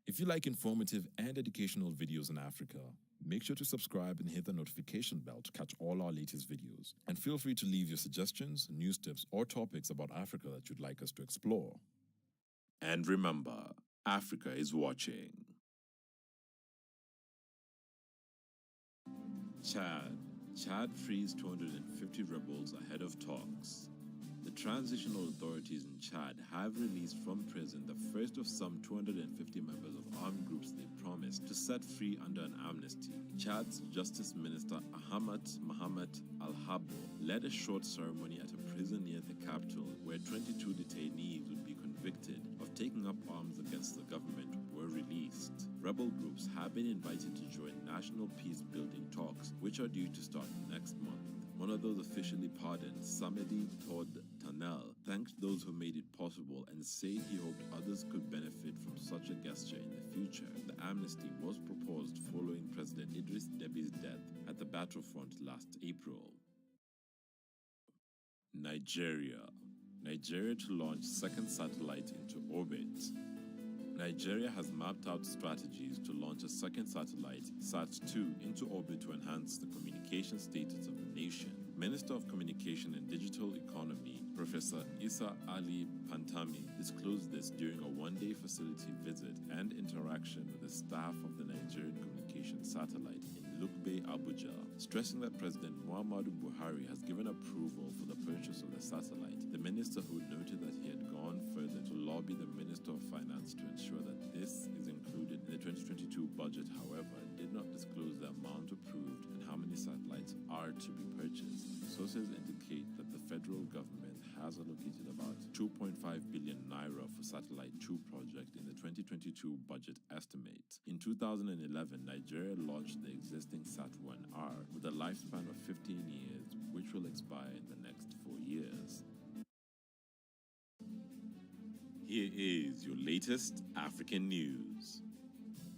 If you like informative and educational videos in Africa, make sure to subscribe and hit the notification bell to catch all our latest videos. And feel free to leave your suggestions, news tips, or topics about Africa that you'd like us to explore. And remember, Africa is watching. Chad frees 250 rebels ahead of talks. The transitional authorities in Chad have released from prison the first of some 250 members of armed groups they promised to set free under an amnesty. Chad's Justice Minister Ahmad Mohamed Al-Habo led a short ceremony at a prison near the capital where 22 detainees would be convicted of taking up arms against the government were released. Rebel groups have been invited to join national peace-building talks, which are due to start next month. One of those officially pardoned, Samedi Todd Tanel, thanked those who made it possible and said he hoped others could benefit from such a gesture in the future. The amnesty was proposed following President Idris Deby's death at the battlefront last April. Nigeria to launch second satellite into orbit. Nigeria has mapped out strategies to launch a second satellite, SAT-2, into orbit to enhance the communication status of the nation. Minister of Communication and Digital Economy, Professor Issa Ali Pantami, disclosed this during a one-day facility visit and interaction with the staff of the Nigerian communication satellite in Lukbe, Abuja, stressing that President Muhammadu Buhari has given approval for the purchase of the satellite. The minister, who noted that he had gone further to lobby the Minister of Finance to ensure that this is included in the 2022 budget, however, did not disclose the amount approved and how many satellites are to be purchased. Sources indicate that the federal government has allocated about 2.5 billion naira for Satellite 2 project in the 2022 budget estimate. In 2011, Nigeria launched the existing Sat-1R with a lifespan of 15 years, which will expire in the next 4 years. Here is your latest African news.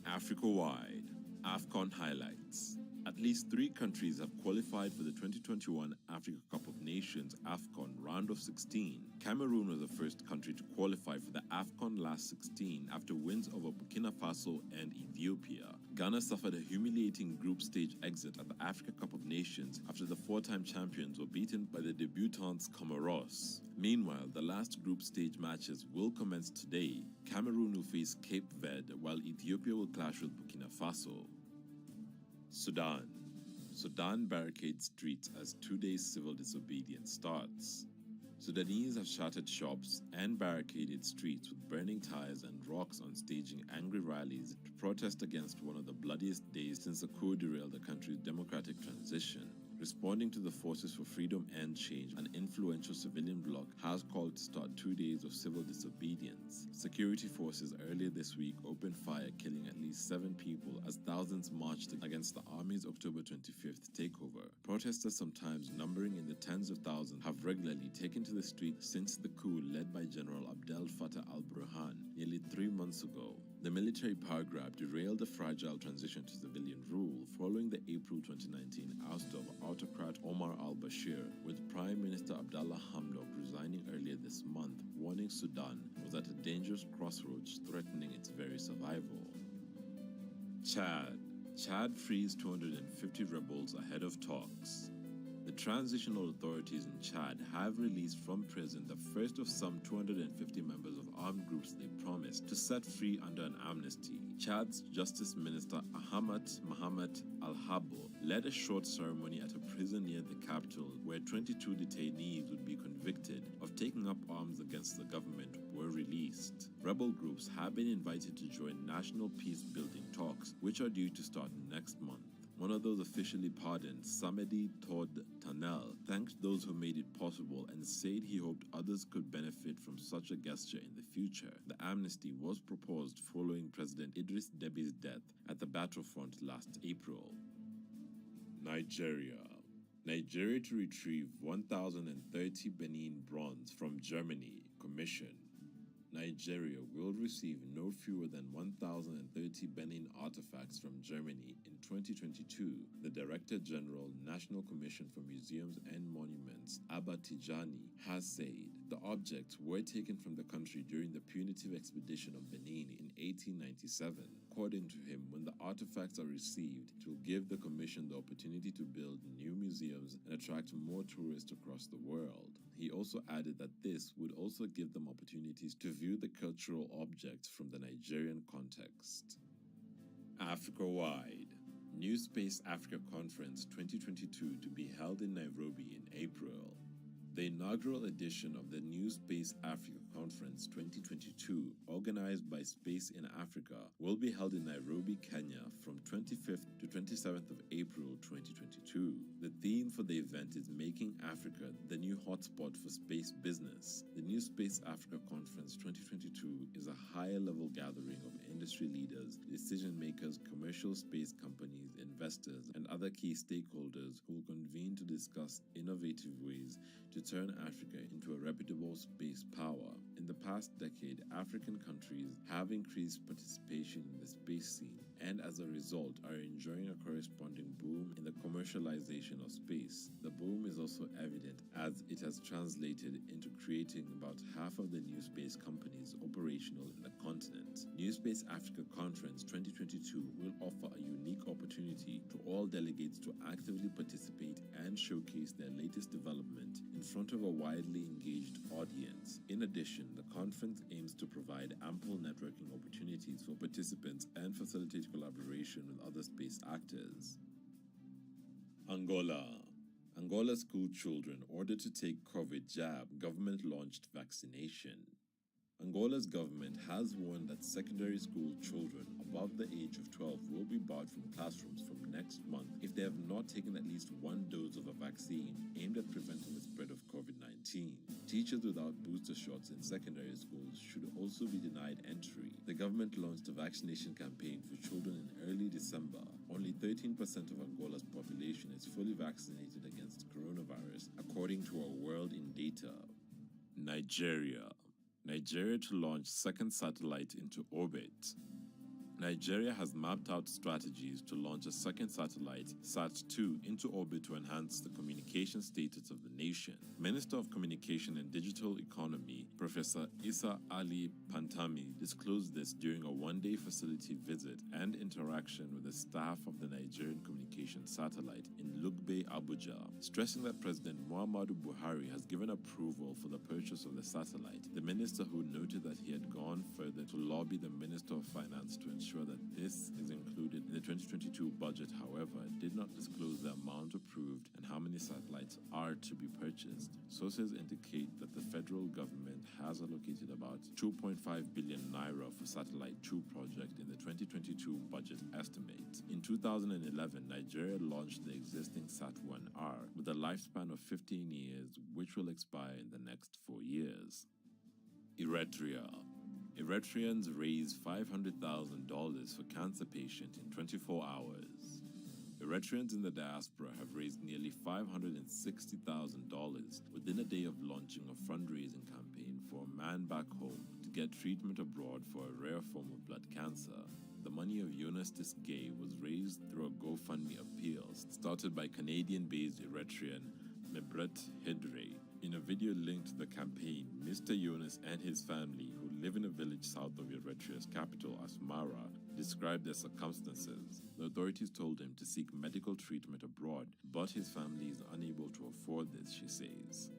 Africa-wide, AFCON highlights. At least 3 countries have qualified for the 2021 Africa Cup of Nations AFCON round of 16. Cameroon was the first country to qualify for the AFCON last 16 after wins over Burkina Faso and Ethiopia. Ghana suffered a humiliating group stage exit at the Africa Cup of Nations after the 4-time champions were beaten by the debutants Comoros. Meanwhile, the last group stage matches will commence today. Cameroon will face Cape Verde, while Ethiopia will clash with Burkina Faso. Sudan barricades streets as 2-day civil disobedience starts. Sudanese have shuttered shops and barricaded streets with burning tires and rocks on staging angry rallies to protest against one of the bloodiest days since the coup derailed the country's democratic transition. Responding to the Forces for Freedom and Change, an influential civilian bloc has called to start 2 days of civil disobedience. Security forces earlier this week opened fire, killing at least 7 people as thousands marched against the army's October 25th takeover. Protesters, sometimes numbering in the tens of thousands, have regularly taken to the streets since the coup led by General Abdel Fattah al-Burhan nearly 3 months ago. The military power grab derailed the fragile transition to civilian rule following the April 2019 ouster of autocrat Omar al-Bashir, with Prime Minister Abdallah Hamdok resigning earlier this month, warning Sudan was at a dangerous crossroads threatening its very survival. Chad frees 250 rebels ahead of talks. The transitional authorities in Chad have released from prison the first of some 250 members of armed groups they promised to set free under an amnesty. Chad's Justice Minister Ahmad Mohamed Al-Habo led a short ceremony at a prison near the capital where 22 detainees would be convicted of taking up arms against the government were released. Rebel groups have been invited to join national peace-building talks, which are due to start next month. One of those officially pardoned, Samedi Todd Tanel, thanked those who made it possible and said he hoped others could benefit from such a gesture in the future. The amnesty was proposed following President Idris Deby's death at the battlefront last April. Nigeria to retrieve 1,030 Benin bronze from Germany, commission. Nigeria will receive no fewer than 1,030 Benin artifacts from Germany in 2022, the Director General, National Commission for Museums and Monuments, Abba Tijani, has said. The objects were taken from the country during the punitive expedition of Benin in 1897. According to him, when the artifacts are received, it will give the Commission the opportunity to build new museums and attract more tourists across the world. He also added that this would also give them opportunities to view the cultural objects from the Nigerian context. Africa-wide, New Space Africa Conference 2022 to be held in Nairobi in April. The inaugural edition of the New Space Africa Conference 2022, organized by Space in Africa, will be held in Nairobi, Kenya from 25th to 27th of April 2022. The theme for the event is Making Africa the New Hotspot for Space Business. The New Space Africa Conference 2022 is a higher-level gathering of industry leaders, decision-makers, commercial space companies, investors, and other key stakeholders who will convene to discuss innovative ways to turn Africa into a reputable space power. In the past decade, African countries have increased participation in the space scene and as a result are enjoying a corresponding boom in the commercialization of space. The boom is also evident as it has translated into creating about half of the new space companies operational in the continent. New Space Africa Conference 2022 will offer a unique opportunity to all delegates to actively participate and showcase their latest development in front of a widely engaged audience. In addition, the conference aims to provide ample networking opportunities for participants and facilitate collaboration with other space actors. Angola. Angola school children ordered to take COVID jab, government-launched vaccination. Angola's government has warned that secondary school children above the age of 12 will be barred from classrooms from next month if they have not taken at least one dose of a vaccine aimed at preventing the spread of COVID-19. Teachers without booster shots in secondary schools should also be denied entry. The government launched a vaccination campaign for children in early December. Only 13% of Angola's population is fully vaccinated against coronavirus, according to our World in Data. Nigeria to launch second satellite into orbit. Nigeria has mapped out strategies to launch a second satellite, SAT-2, into orbit to enhance the communication status of the nation. Minister of Communication and Digital Economy, Professor Issa Ali Pantami, disclosed this during a one-day facility visit and interaction with the staff of the Nigerian communication satellite in Lugbe, Abuja, stressing that President Muhammadu Buhari has given approval for the purchase of the satellite. The minister, who noted that he had gone further to lobby the Minister of Finance to ensure that this is included in the 2022 budget, however, did not disclose the amount approved and how many satellites are to be purchased. Sources indicate that the federal government has allocated about 2.5 billion naira for Satellite 2 project in the 2022 budget estimate. In 2011, Nigeria launched the existing Sat-1R with a lifespan of 15 years, which will expire in the next 4 years. Eritreans raised $500,000 for cancer patient in 24 hours. Eritreans in the diaspora have raised nearly $560,000 within a day of launching a fundraising campaign for a man back home to get treatment abroad for a rare form of blood cancer. The money of Jonas Gay was raised through a GoFundMe appeal started by Canadian-based Eritrean Mebret Hidre. In a video linked to the campaign, Mr. Jonas and his family, who live in a village south of Eritrea's capital, Asmara, described their circumstances. The authorities told him to seek medical treatment abroad, but his family is unable to afford this, she says.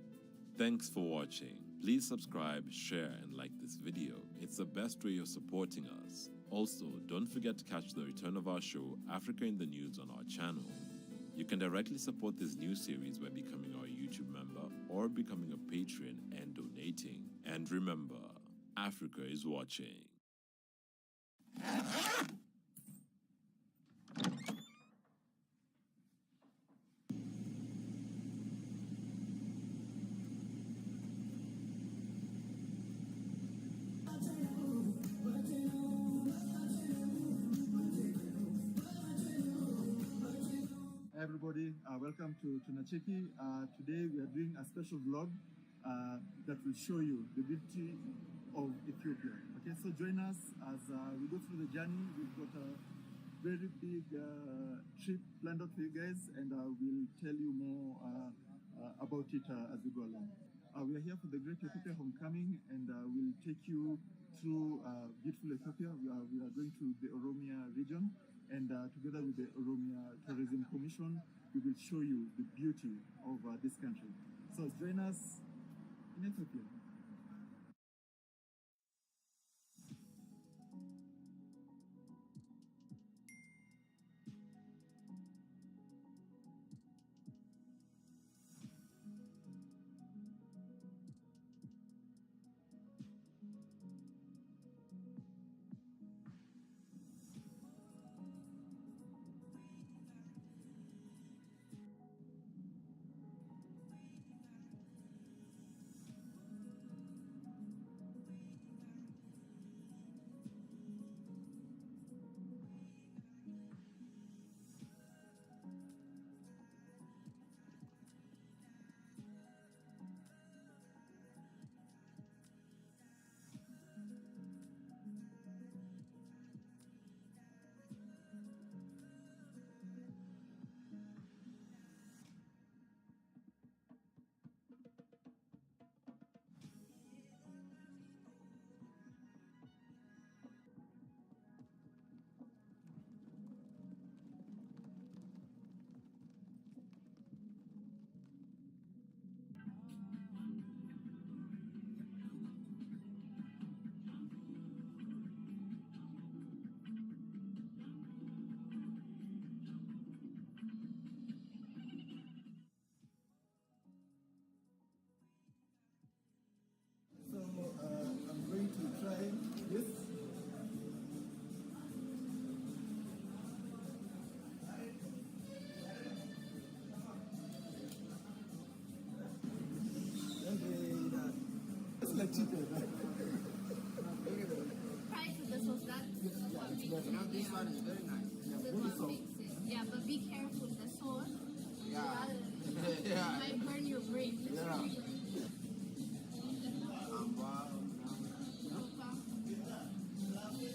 Thanks for watching. Please subscribe, share, and like this video. It's the best way of supporting us. Also, don't forget to catch the return of our show, Africa in the News, on our channel. You can directly support this new series by becoming our YouTube member or becoming a patron and donating. And remember, Africa is watching. Hi everybody, welcome to tunacheki. Today we are doing a special vlog that will show you the beauty of Ethiopia. Okay, so join us as we go through the journey. We've got a very big trip planned out for you guys, and we'll tell you more about it as we go along. We are here for the Great Ethiopia Homecoming, and we'll take you through beautiful Ethiopia. We are going to the Oromia region, and together with the Oromia Tourism Commission, we will show you the beauty of this country. So join us in Ethiopia. Price of the sauce, this one is very nice. This one makes it. Yeah, but be careful, the sauce. Yeah. It might burn your brain. Yeah.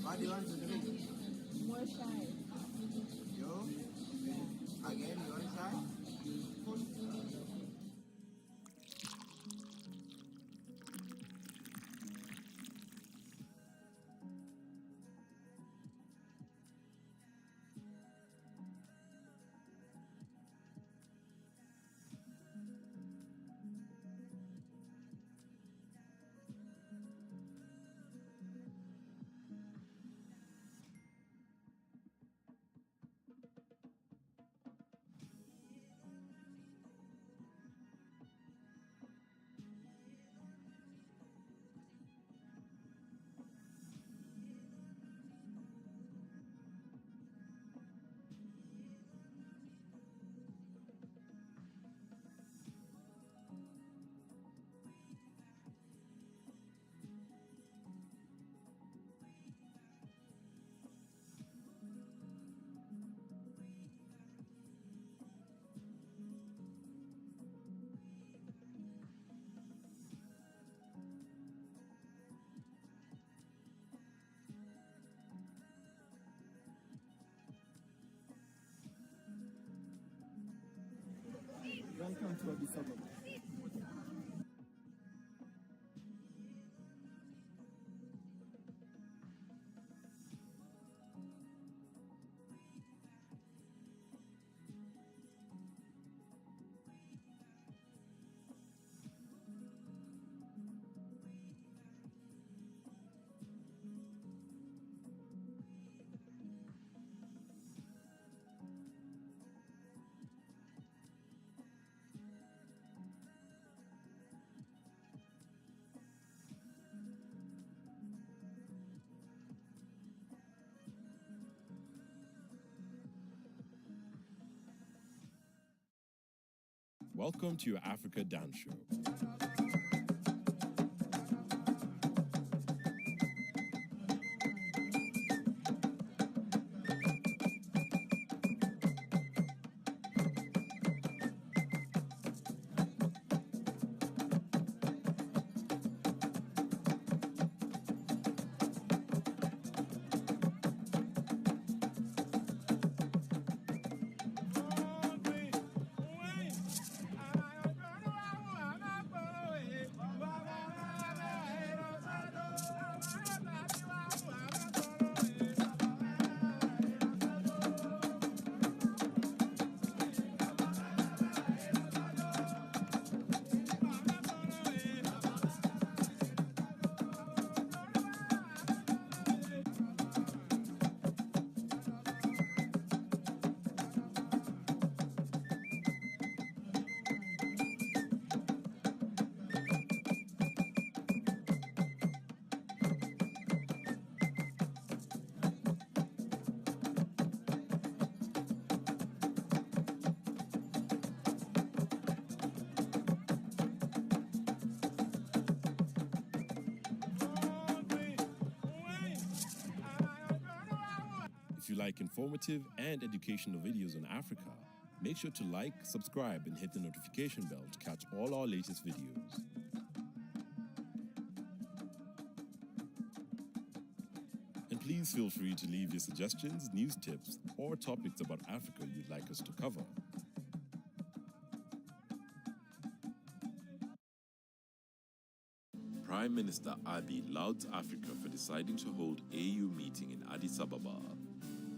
What do you want to drink? More shy. You? Again, you want shy? Welcome to Addis Ababa. Welcome to your Africa Dance Show. If you like informative and educational videos on Africa, make sure to like, subscribe, and hit the notification bell to catch all our latest videos. And please feel free to leave your suggestions, news tips, or topics about Africa you'd like us to cover. Prime Minister Abiy lauds Africa for deciding to hold AU meeting in Addis Ababa.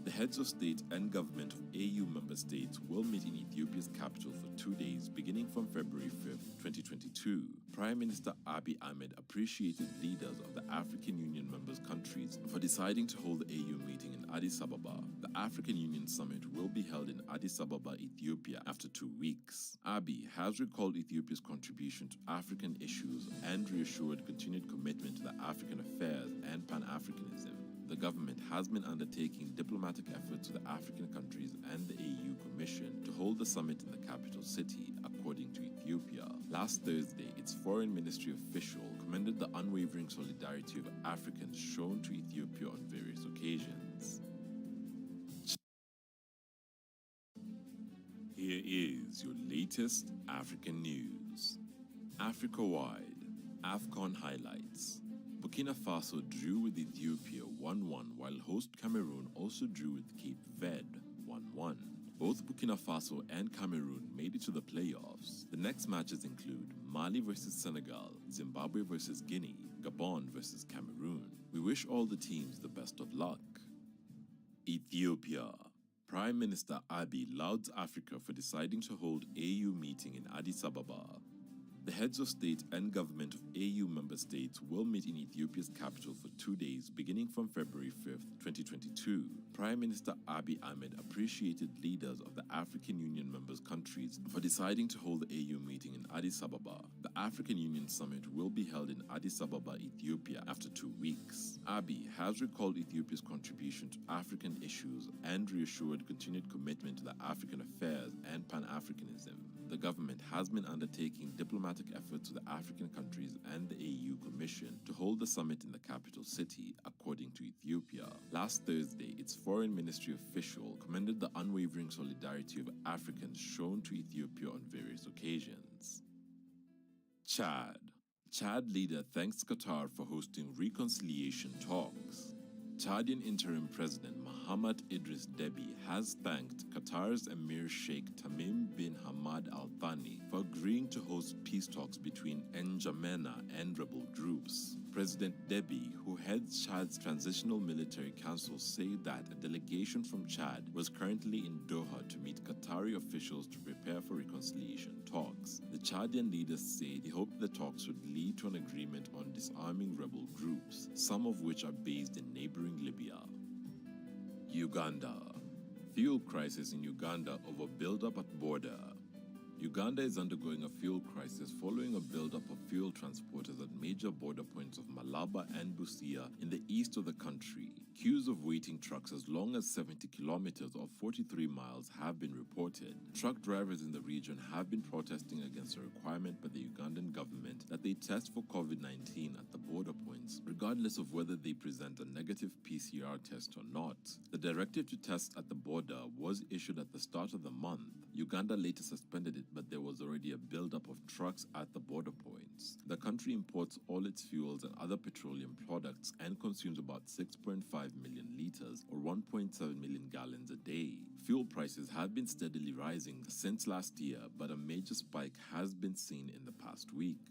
The heads of state and government of AU member states will meet in Ethiopia's capital for 2 days beginning from February 5th, 2022. Prime Minister Abiy Ahmed appreciated leaders of the African Union members countries for deciding to hold the AU meeting in Addis Ababa. The African Union summit will be held in Addis Ababa, Ethiopia after 2 weeks. Abiy has recalled Ethiopia's contribution to African issues and reassured continued commitment to the African affairs and Pan-Africanism. The government has been undertaking diplomatic efforts to the African countries and the AU Commission to hold the summit in the capital city, according to Ethiopia. Last Thursday, its foreign ministry official commended the unwavering solidarity of Africans shown to Ethiopia on various occasions. Here is your latest African news. Africa-wide, AFCON highlights. Burkina Faso drew with Ethiopia 1-1, while host Cameroon also drew with Cape Verde 1-1. Both Burkina Faso and Cameroon made it to the playoffs. The next matches include Mali versus Senegal, Zimbabwe versus Guinea, Gabon versus Cameroon. We wish all the teams the best of luck. Ethiopia. Prime Minister Abiy lauds Africa for deciding to hold AU meeting in Addis Ababa. The heads of state and government of AU member states will meet in Ethiopia's capital for 2 days beginning from February 5th, 2022. Prime Minister Abiy Ahmed appreciated leaders of the African Union members countries for deciding to hold the AU meeting in Addis Ababa. The African Union summit will be held in Addis Ababa, Ethiopia after 2 weeks. Abiy has recalled Ethiopia's contribution to African issues and reassured continued commitment to the African affairs and Pan-Africanism. The government has been undertaking diplomatic efforts to the African countries and the AU Commission to hold the summit in the capital city, according to Ethiopia. Last Thursday, its foreign ministry official commended the unwavering solidarity of Africans shown to Ethiopia on various occasions. Chad. Chad leader thanks Qatar for hosting reconciliation talks. Chadian interim president Mohammed Idris Deby has thanked Qatar's Emir Sheikh Tamim bin Hamad Al Thani for agreeing to host peace talks between N'Djamena and rebel groups. President Deby, who heads Chad's Transitional Military Council, said that a delegation from Chad was currently in Doha to meet Qatari officials to prepare for reconciliation talks. The Chadian leaders say they hope the talks would lead to an agreement on disarming rebel groups, some of which are based in neighboring Libya. Uganda. Fuel crisis in Uganda over build-up at border. Uganda is undergoing a fuel crisis following a buildup of fuel transporters at major border points of Malaba and Busia in the east of the country. Queues of waiting trucks as long as 70 kilometers or 43 miles have been reported. Truck drivers in the region have been protesting against a requirement by the Ugandan government that they test for COVID-19 at the border points, regardless of whether they present a negative PCR test or not. The directive to test at the border was issued at the start of the month. Uganda later suspended it, but there was already a buildup of trucks at the border points. The country imports all its fuels and other petroleum products and consumes about 6.5 million liters or 1.7 million gallons a day. Fuel prices have been steadily rising since last year, but a major spike has been seen in the past week.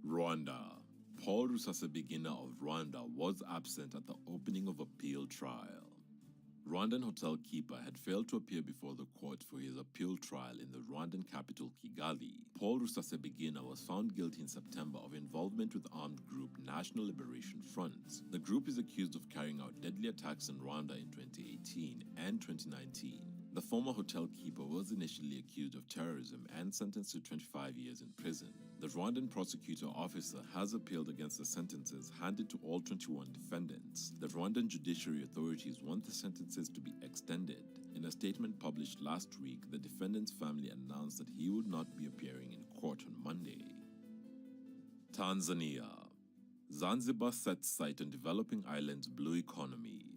Rwanda. Paul Rusesabagina of Rwanda was absent at the opening of appeal trial. Rwandan hotel keeper had failed to appear before the court for his appeal trial in the Rwandan capital Kigali. Paul Rusesabagina was found guilty in September of involvement with armed group National Liberation Front. The group is accused of carrying out deadly attacks in Rwanda in 2018 and 2019. The former hotel keeper was initially accused of terrorism and sentenced to 25 years in prison. The Rwandan prosecutor officer has appealed against the sentences handed to all 21 defendants. The Rwandan judiciary authorities want the sentences to be extended. In a statement published last week, the defendant's family announced that he would not be appearing in court on Monday. Tanzania. Zanzibar sets sight on developing island's blue economy.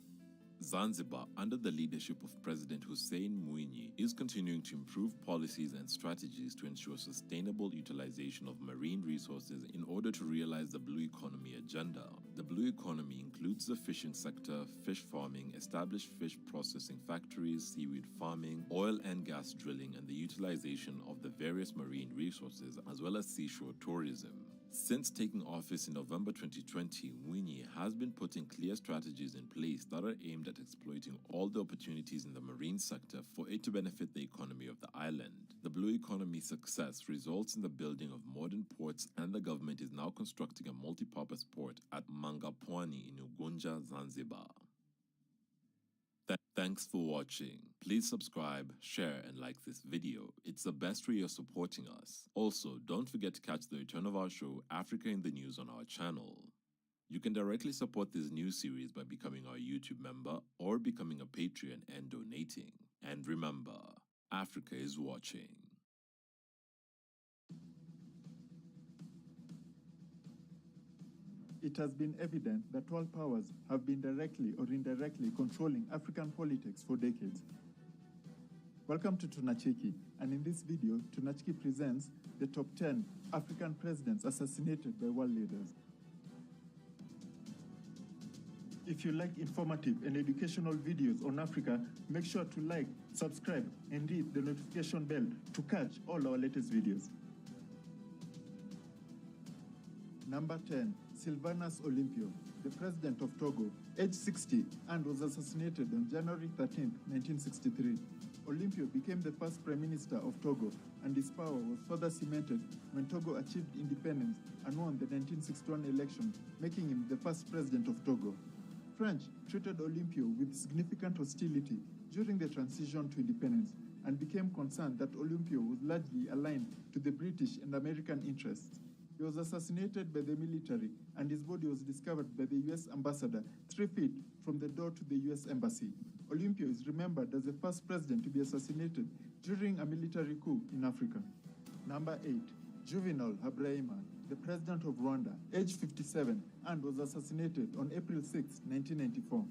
Zanzibar, under the leadership of President Hussein Mwinyi, is continuing to improve policies and strategies to ensure sustainable utilization of marine resources in order to realize the blue economy agenda. The blue economy includes the fishing sector, fish farming, established fish processing factories, seaweed farming, oil and gas drilling, and the utilization of the various marine resources, as well as seashore tourism. Since taking office in November 2020, Mwinyi has been putting clear strategies in place that are aimed at exploiting all the opportunities in the marine sector for it to benefit the economy of the island. The blue economy success results in the building of modern ports, and the government is now constructing a multi-purpose port at Mangapwani in Ugunja, Zanzibar. Thanks for watching. Please subscribe, share, and like this video. It's the best way of supporting us. Also, don't forget to catch the return of our show, Africa in the News, on our channel. You can directly support this new series by becoming our YouTube member or becoming a Patreon and donating. And remember, Africa is watching. it has been evident that world powers have been directly or indirectly controlling African politics for decades. Welcome to Tunacheki, and in this video, Tunacheki presents the top 10 African presidents assassinated by world leaders. If you like informative and educational videos on Africa, make sure to like, subscribe, and hit the notification bell to catch all our latest videos. Number 10, Sylvanus Olympio, the president of Togo, aged 60, and was assassinated on January 13, 1963. Olympio became the first prime minister of Togo, and his power was further cemented when Togo achieved independence and won the 1961 election, making him the first president of Togo. French treated Olympio with significant hostility during the transition to independence and became concerned that Olympio was largely aligned to the British and American interests. He was assassinated by the military, and his body was discovered by the U.S. ambassador 3 feet from the door to the U.S. embassy. Olympio is remembered as the first president to be assassinated during a military coup in Africa. Number 8, Juvenal Habyarimana, the president of Rwanda, aged 57, and was assassinated on April 6, 1994.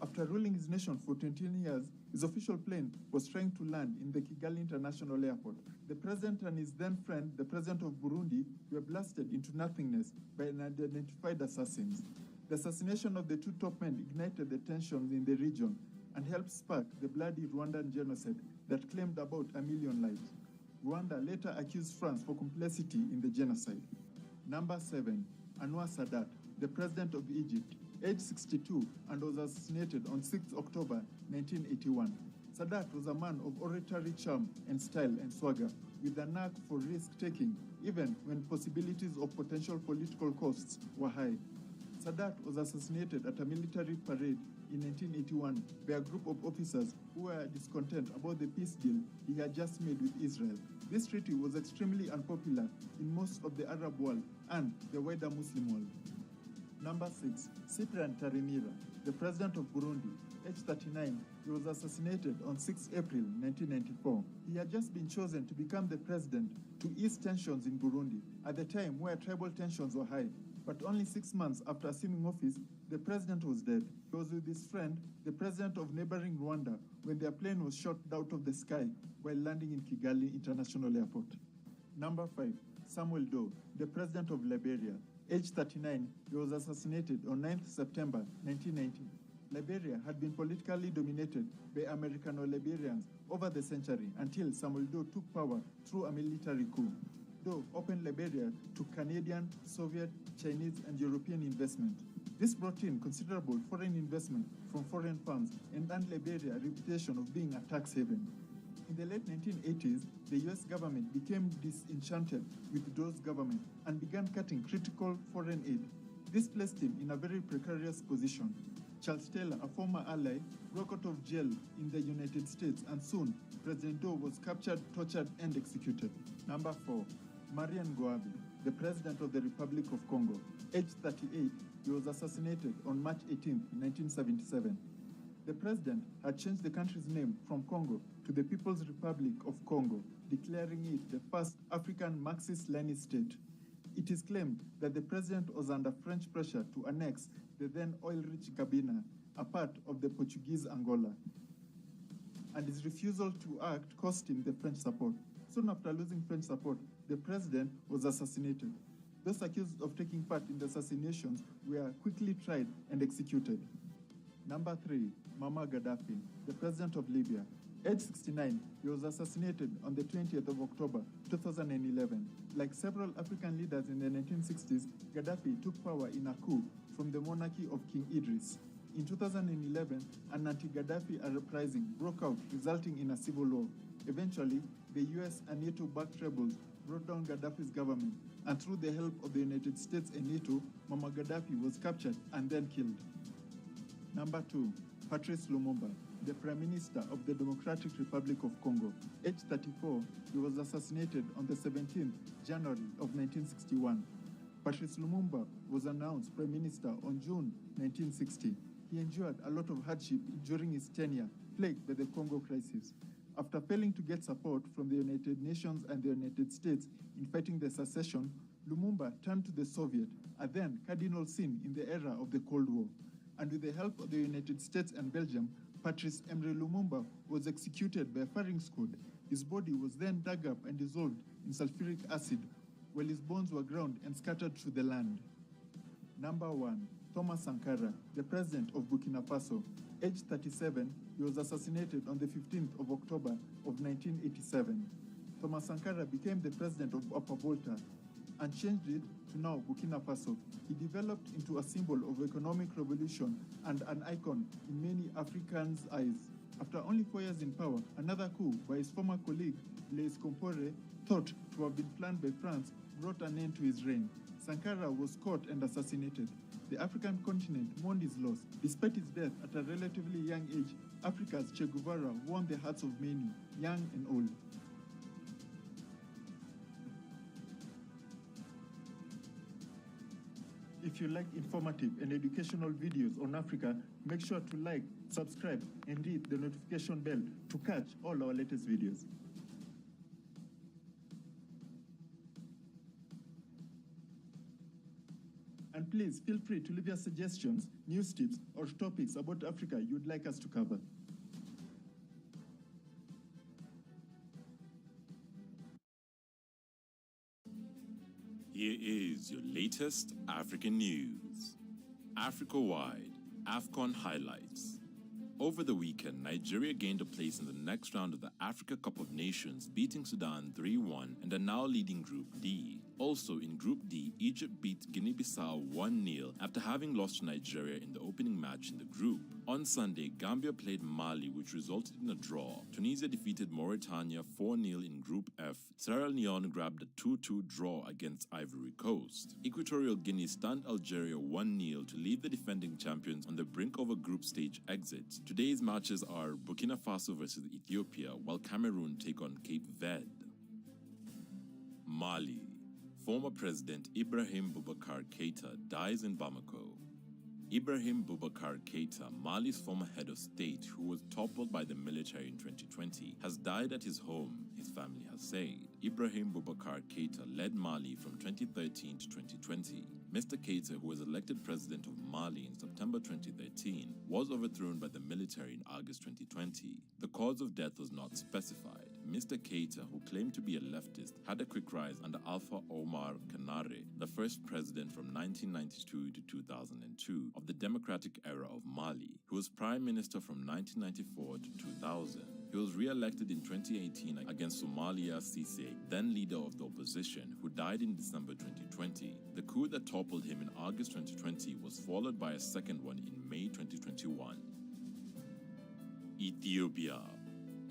After ruling his nation for 20 years, his official plane was trying to land in the Kigali International Airport. The president and his then friend, the president of Burundi, were blasted into nothingness by unidentified assassins. The assassination of the two top men ignited the tensions in the region and helped spark the bloody Rwandan genocide that claimed about 1 million lives. Rwanda later accused France for complicity in the genocide. Number 7, Anwar Sadat, the president of Egypt, aged 62, and was assassinated on 6 October 1981. Sadat was a man of oratory charm and style and swagger, with a knack for risk-taking, even when possibilities of potential political costs were high. Sadat was assassinated at a military parade in 1981 by a group of officers who were discontent about the peace deal he had just made with Israel. This treaty was extremely unpopular in most of the Arab world and the wider Muslim world. Number 6, Cyprien Tarimira, the president of Burundi, aged 39, he was assassinated on 6 April 1994. He had just been chosen to become the president to ease tensions in Burundi at the time where tribal tensions were high. But only 6 months after assuming office, the president was dead. He was with his friend, the president of neighboring Rwanda, when their plane was shot out of the sky while landing in Kigali International Airport. Number 5, Samuel Doe, the president of Liberia, aged 39, he was assassinated on 9th September 1990. Liberia had been politically dominated by Americano-Liberians over the century until Samuel Doe took power through a military coup. Doe opened Liberia to Canadian, Soviet, Chinese, and European investment. This brought in considerable foreign investment from foreign firms and earned Liberia a reputation of being a tax haven. In the late 1980s, the US government became disenchanted with Doe's government and began cutting critical foreign aid. This placed him in a very precarious position. Charles Taylor, a former ally, broke out of jail in the United States, and soon President Doe was captured, tortured, and executed. Number 4, Marian Goabi, the president of the Republic of Congo, aged 38, he was assassinated on March 18, 1977. The president had changed the country's name from Congo to the People's Republic of Congo, declaring it the first African Marxist-Leninist state. It is claimed that the president was under French pressure to annex the then oil-rich Gabina, a part of the Portuguese Angola, and his refusal to act cost him the French support. Soon after losing French support, the president was assassinated. Those accused of taking part in the assassinations were quickly tried and executed. Number 3, Muammar Gaddafi, the president of Libya. Aged 69, he was assassinated on the 20th of October 2011. Like several African leaders in the 1960s, Gaddafi took power in a coup from the monarchy of King Idris. In 2011, an anti-Gaddafi uprising broke out, resulting in a civil war. Eventually, the US and NATO-backed rebels brought down Gaddafi's government, and through the help of the United States and NATO, Muammar Gaddafi was captured and then killed. Number 2, Patrice Lumumba, the Prime Minister of the Democratic Republic of Congo. Aged 34, he was assassinated on the 17th January of 1961. Patrice Lumumba was announced Prime Minister on June 1960. He endured a lot of hardship during his tenure, plagued by the Congo crisis. After failing to get support from the United Nations and the United States in fighting the secession, Lumumba turned to the Soviet, a then cardinal sin in the era of the Cold War. And with the help of the United States and Belgium, Patrice Emery Lumumba was executed by a firing squad. His body was then dug up and dissolved in sulfuric acid, while his bones were ground and scattered through the land. Number 1. Thomas Sankara, the president of Burkina Faso. Aged 37, he was assassinated on the 15th of October of 1987. Thomas Sankara became the president of Upper Volta and changed it to now Burkina Faso. He developed into a symbol of economic revolution and an icon in many Africans' eyes. After only 4 years in power, another coup by his former colleague, Blaise Compaoré, thought to have been planned by France, brought an end to his reign. Sankara was caught and assassinated. The African continent mourned his loss. Despite his death at a relatively young age, Africa's Che Guevara won the hearts of many, young and old. If you like informative and educational videos on Africa, make sure to like, subscribe, and hit the notification bell to catch all our latest videos. And please feel free to leave your suggestions, news tips, or topics about Africa you'd like us to cover. Here is your latest African news. Africa-wide, AFCON highlights. Over the weekend, Nigeria gained a place in the next round of the Africa Cup of Nations, beating Sudan 3-1 and are now leading Group D. Also in Group D, Egypt beat Guinea-Bissau 1-0 after having lost to Nigeria in the opening match in the group. On Sunday, Gambia played Mali, which resulted in a draw. Tunisia defeated Mauritania 4-0 in Group F. Sierra Leone grabbed a 2-2 draw against Ivory Coast. Equatorial Guinea stunned Algeria 1-0 to leave the defending champions on the brink of a group stage exit. Today's matches are Burkina Faso versus Ethiopia, while Cameroon take on Cape Verde. Mali. Former President Ibrahim Boubacar Keïta dies in Bamako. Ibrahim Boubacar Keïta, Mali's former head of state who was toppled by the military in 2020, has died at his home, his family has said. Ibrahim Boubacar Keïta led Mali from 2013 to 2020. Mr. Keïta, who was elected president of Mali in September 2013, was overthrown by the military in August 2020. The cause of death was not specified. Mr. Keïta, who claimed to be a leftist, had a quick rise under Alpha Omar Kanare, the first president from 1992 to 2002 of the democratic era of Mali, who was prime minister from 1994 to 2000. He was re-elected in 2018 against Somalia Cisse, then leader of the opposition, who died in December 2020. The coup that toppled him in August 2020 was followed by a second one in May 2021. Ethiopia.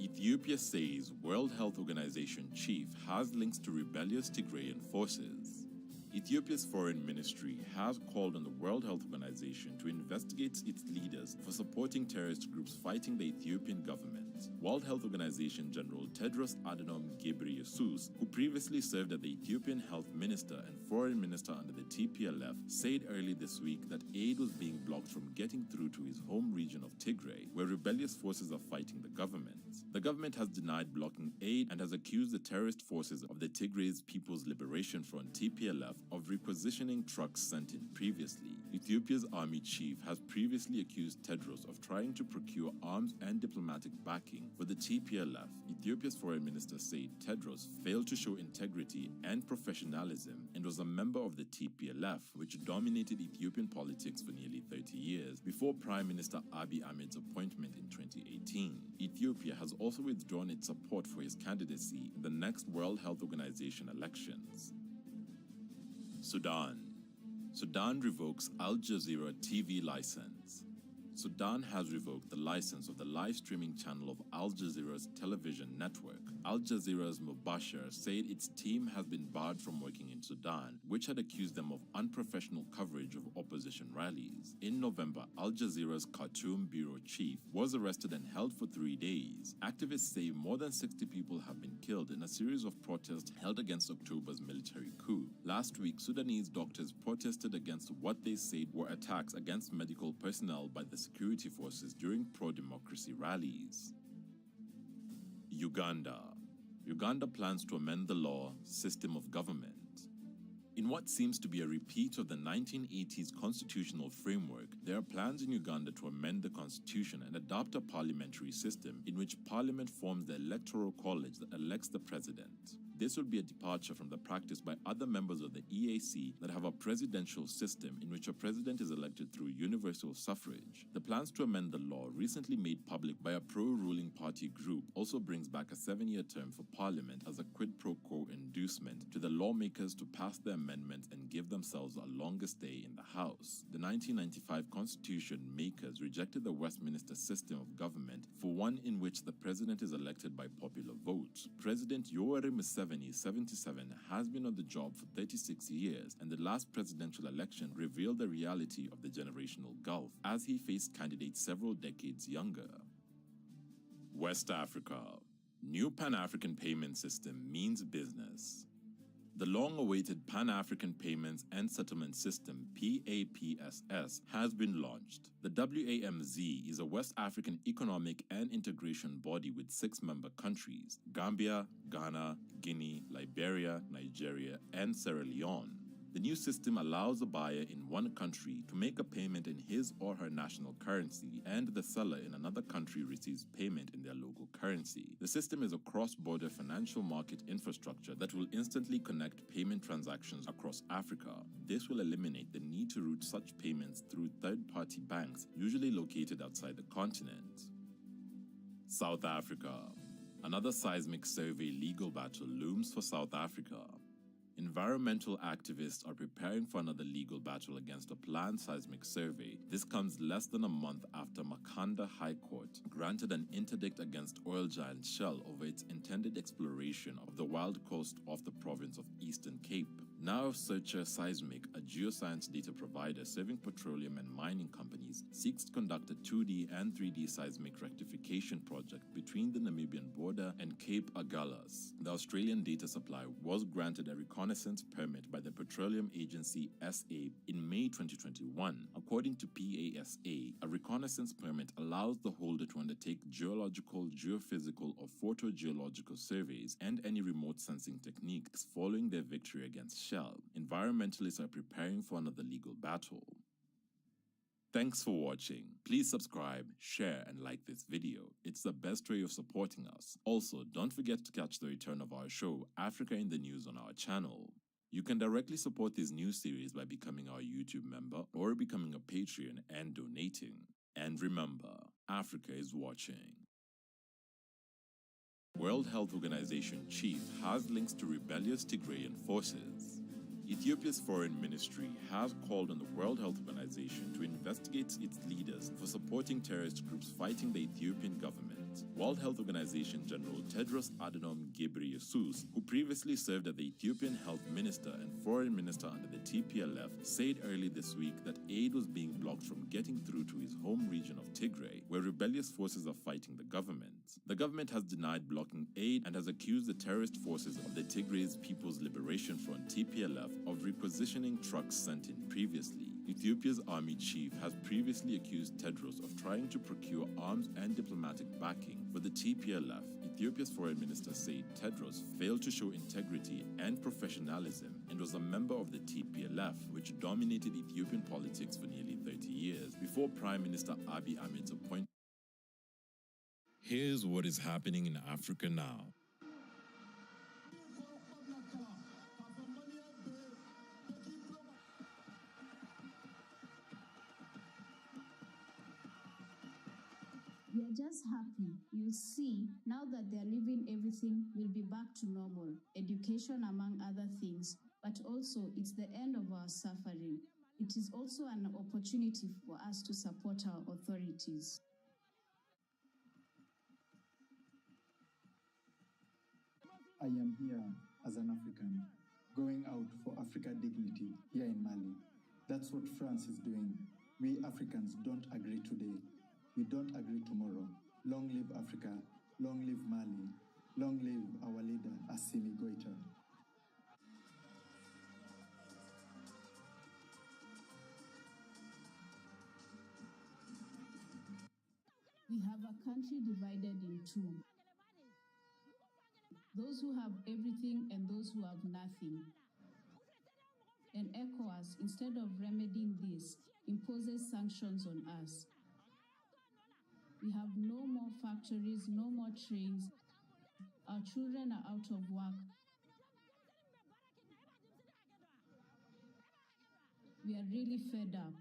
Ethiopia says World Health Organization chief has links to rebellious Tigrayan forces. Ethiopia's foreign ministry has called on the World Health Organization to investigate its leaders for supporting terrorist groups fighting the Ethiopian government. World Health Organization General Tedros Adhanom Ghebreyesus, who previously served as the Ethiopian health minister and foreign minister under the TPLF, said early this week that aid was being blocked from getting through to his home region of Tigray, where rebellious forces are fighting the government. The government has denied blocking aid and has accused the terrorist forces of the Tigray's People's Liberation Front TPLF of repositioning trucks sent in previously. Ethiopia's army chief has previously accused Tedros of trying to procure arms and diplomatic backing for the TPLF. Ethiopia's foreign minister said Tedros failed to show integrity and professionalism and was a member of the TPLF, which dominated Ethiopian politics for nearly 30 years before Prime Minister Abiy Ahmed's appointment in 2018. Ethiopia has also withdrawn its support for his candidacy in the next World Health Organization elections. Sudan. Sudan revokes Al Jazeera TV license. Sudan has revoked the license of the live streaming channel of Al Jazeera's television network. Al Jazeera's Mubashir said its team has been barred from working in Sudan, which had accused them of unprofessional coverage of opposition rallies. In November, Al Jazeera's Khartoum bureau chief was arrested and held for 3 days. Activists say more than 60 people have been killed in a series of protests held against October's military coup. Last week, Sudanese doctors protested against what they said were attacks against medical personnel by the security forces during pro-democracy rallies. Uganda. Uganda plans to amend the law system of government. In what seems to be a repeat of the 1980s constitutional framework, there are plans in Uganda to amend the constitution and adopt a parliamentary system in which parliament forms the electoral college that elects the president. This would be a departure from the practice by other members of the EAC that have a presidential system in which a president is elected through universal suffrage. The plans to amend the law, recently made public by a pro-ruling party group, also brings back a 7-year term for parliament as a quid pro quo inducement to the lawmakers to pass the amendments and give themselves a longer stay in the House. The 1995 constitution makers rejected the Westminster system of government for one in which the president is elected by popular vote. President Yoweri Museveni, 77, has been on the job for 36 years, and the last presidential election revealed the reality of the generational gulf as he faced candidates several decades younger. West Africa. New Pan-African payment system means business. The long-awaited Pan-African Payments and Settlement System, PAPSS, has been launched. The WAMZ is a West African economic and integration body with 6 member countries: Gambia, Ghana, Guinea, Liberia, Nigeria, and Sierra Leone. The new system allows a buyer in one country to make a payment in his or her national currency, and the seller in another country receives payment in their local currency. The system is a cross-border financial market infrastructure that will instantly connect payment transactions across Africa. This will eliminate the need to route such payments through third-party banks, usually located outside the continent. South Africa. Another seismic survey legal battle looms for South Africa. Environmental activists are preparing for another legal battle against a planned seismic survey. This comes less than a month after Makhanda High Court granted an interdict against oil giant Shell over its intended exploration of the wild coast off the province of Eastern Cape. Now Searcher Seismic, a geoscience data provider serving petroleum and mining companies, seeks to conduct a 2D and 3D seismic rectification project between the Namibian border and Cape Agulhas. The Australian data supply was granted a reconnaissance permit by the Petroleum Agency SA in May 2021. According to PASA, a reconnaissance permit allows the holder to undertake geological, geophysical, or photogeological surveys and any remote sensing techniques following their victory against Shell. Environmentalists are preparing for another legal battle. Thanks for watching. Please subscribe, share, and like this video. It's the best way of supporting us. Also, don't forget to catch the return of our show, Africa in the News, on our channel. You can directly support this new series by becoming our YouTube member or becoming a Patreon and donating. And remember, Africa is watching. World Health Organization chief has links to rebellious Tigrayan forces. Ethiopia's foreign ministry has called on the World Health Organization to investigate its leaders for supporting terrorist groups fighting the Ethiopian government. World Health Organization General Tedros Adhanom Ghebreyesus, who previously served as the Ethiopian health minister and foreign minister under the TPLF, said early this week that aid was being blocked from getting through to his home region of Tigray, where rebellious forces are fighting the government. The government has denied blocking aid and has accused the terrorist forces of the Tigray's People's Liberation Front TPLF of repositioning trucks sent in previously. Ethiopia's army chief has previously accused Tedros of trying to procure arms and diplomatic backing for the TPLF. Ethiopia's foreign minister said Tedros failed to show integrity and professionalism and was a member of the TPLF, which dominated Ethiopian politics for nearly 30 years before Prime Minister Abiy Ahmed's appointment. Here's what is happening in Africa now. We are just happy. You'll see, now that they're leaving, everything will be back to normal. Education, among other things. But also, it's the end of our suffering. It is also an opportunity for us to support our authorities. I am here as an African, going out for Africa dignity here in Mali. That's what France is doing. We Africans don't agree today. We don't agree tomorrow. Long live Africa, long live Mali, long live our leader, Assimi Goïta. We have a country divided in two. those who have everything and those who have nothing. And ECOWAS, instead of remedying this, imposes sanctions on us. We have no more factories, no more trains. Our children are out of work. We are really fed up.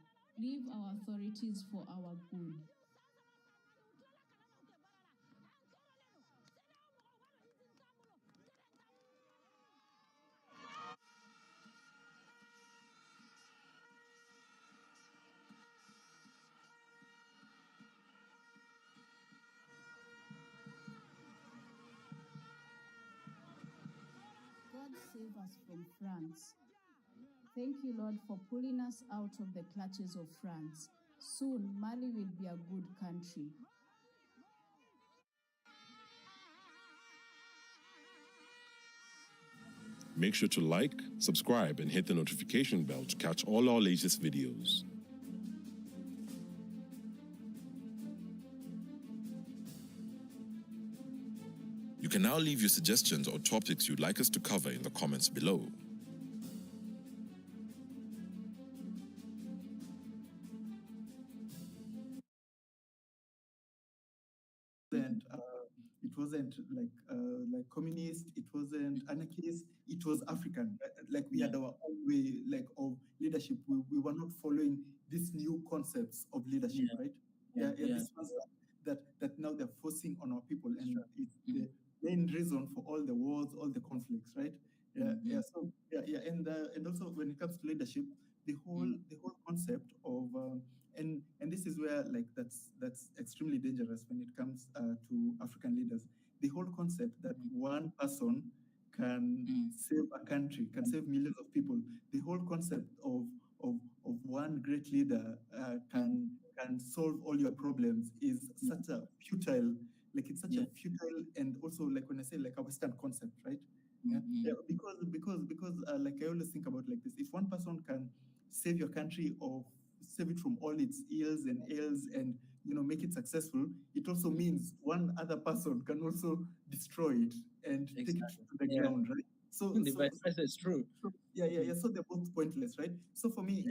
Leave our authorities for our good. God save us from France. Thank you, Lord, for pulling us out of the clutches of France. Soon, Mali will be a good country. Make sure to like, subscribe, and hit the notification bell to catch all our latest videos. You can now leave your suggestions or topics you'd like us to cover in the comments below. It wasn't like communist, it wasn't anarchist, it was African. Like we had our own way of leadership. We were not following these new concepts of leadership, right? This was that now they're forcing on our people, and it's the main reason for all the wars, all the conflicts, right? And also when it comes to leadership, the whole concept of and this is where that's extremely dangerous when it comes to African leaders. The whole concept that one person can save a country, can save millions of people. The whole concept of one great leader can solve all your problems is such a futile, it's such a futile, and also when I say a Western concept, right? Because I always think about this: if one person can save your country or save it from all its ills and ails and make it successful, it also means one other person can also destroy it and take it to the ground, right? So it's true. So they're both pointless, right? So for me,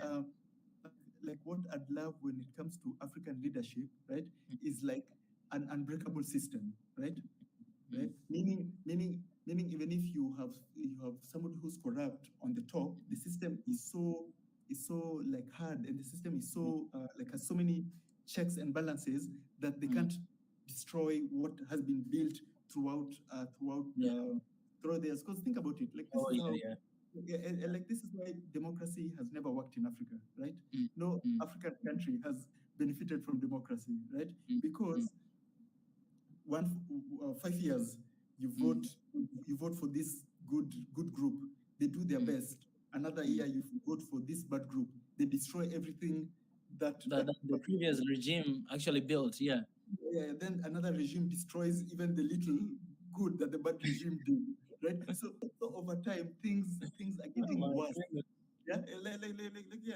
what I'd love when it comes to African leadership, right, is an unbreakable system, right? Right? Meaning even if you have somebody who's corrupt on the top, the system is so hard, and the system is so has so many checks and balances that they can't destroy what has been built throughout the years. Because think about it, this is why democracy has never worked in Africa, right? No African country has benefited from democracy, right? Because 5 years you vote for this good group, they do their best. Another year you vote for this bad group, they destroy everything that the previous regime actually built. Then another regime destroys even the little good that the bad regime did, right? So over time things are getting worse. If you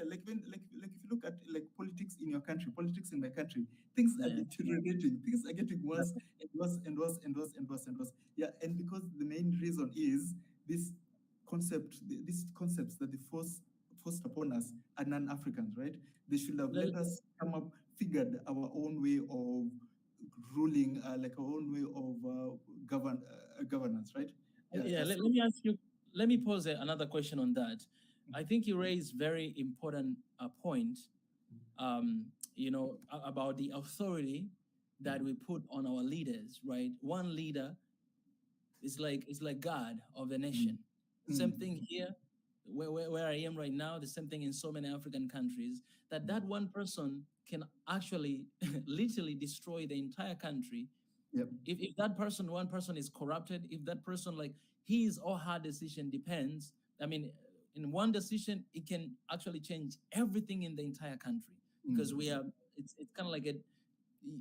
look at politics in your country, politics in my country, things are deteriorating. Things are getting worse and worse and worse and worse and worse and worse. And because the main reason is these concepts that they forced upon us are non-Africans, right? They should have let us figured our own way of ruling, our own way of governance, right? Let me pose another question on that. I think you raised very important point, about the authority that we put on our leaders, right? One leader is like God of the nation. Same thing here, where I am right now, the same thing in so many African countries, that one person can actually literally destroy the entire country. If that person, one person is corrupted, if that person, his or her decision depends, in one decision, it can actually change everything in the entire country, because it's kind of like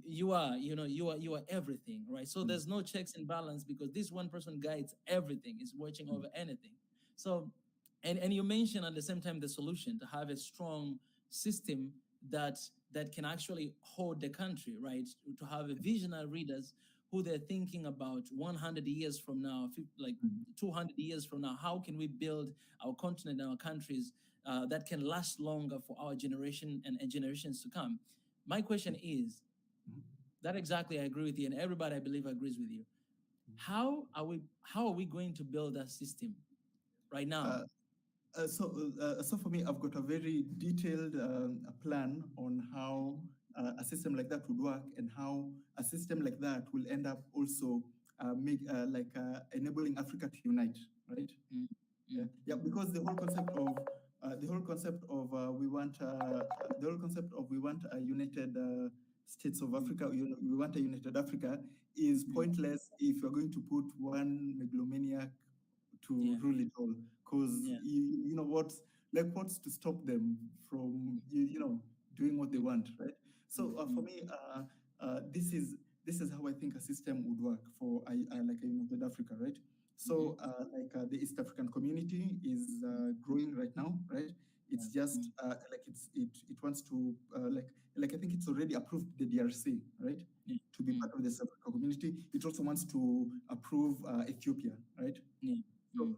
you are everything, right? So there's no checks and balance, because this one person guides everything, is watching over anything. So, and you mentioned at the same time the solution to have a strong system that can actually hold the country, right? To have visionary leaders who they're thinking about 100 years from now, 200 years from now. How can we build our continent and our countries that can last longer for our generation and generations to come? My question is, that exactly I agree with you, and everybody I believe agrees with you. How are we going to build that system right now? So for me, I've got a very detailed plan on how a system like that would work, and how a system like that will end up also enabling Africa to unite, right? Yeah, because the whole concept of we want a united states of Africa, we want a united Africa, is pointless if you're going to put one megalomaniac to rule it all, because you know what's to stop them from doing what they want, right? So for me, this is how I think a system would work for like a united Africa, right? So the East African community is growing right now, right? It's just it wants to I think it's already approved the DRC, right? To be part of the East African community. It also wants to approve Ethiopia, right?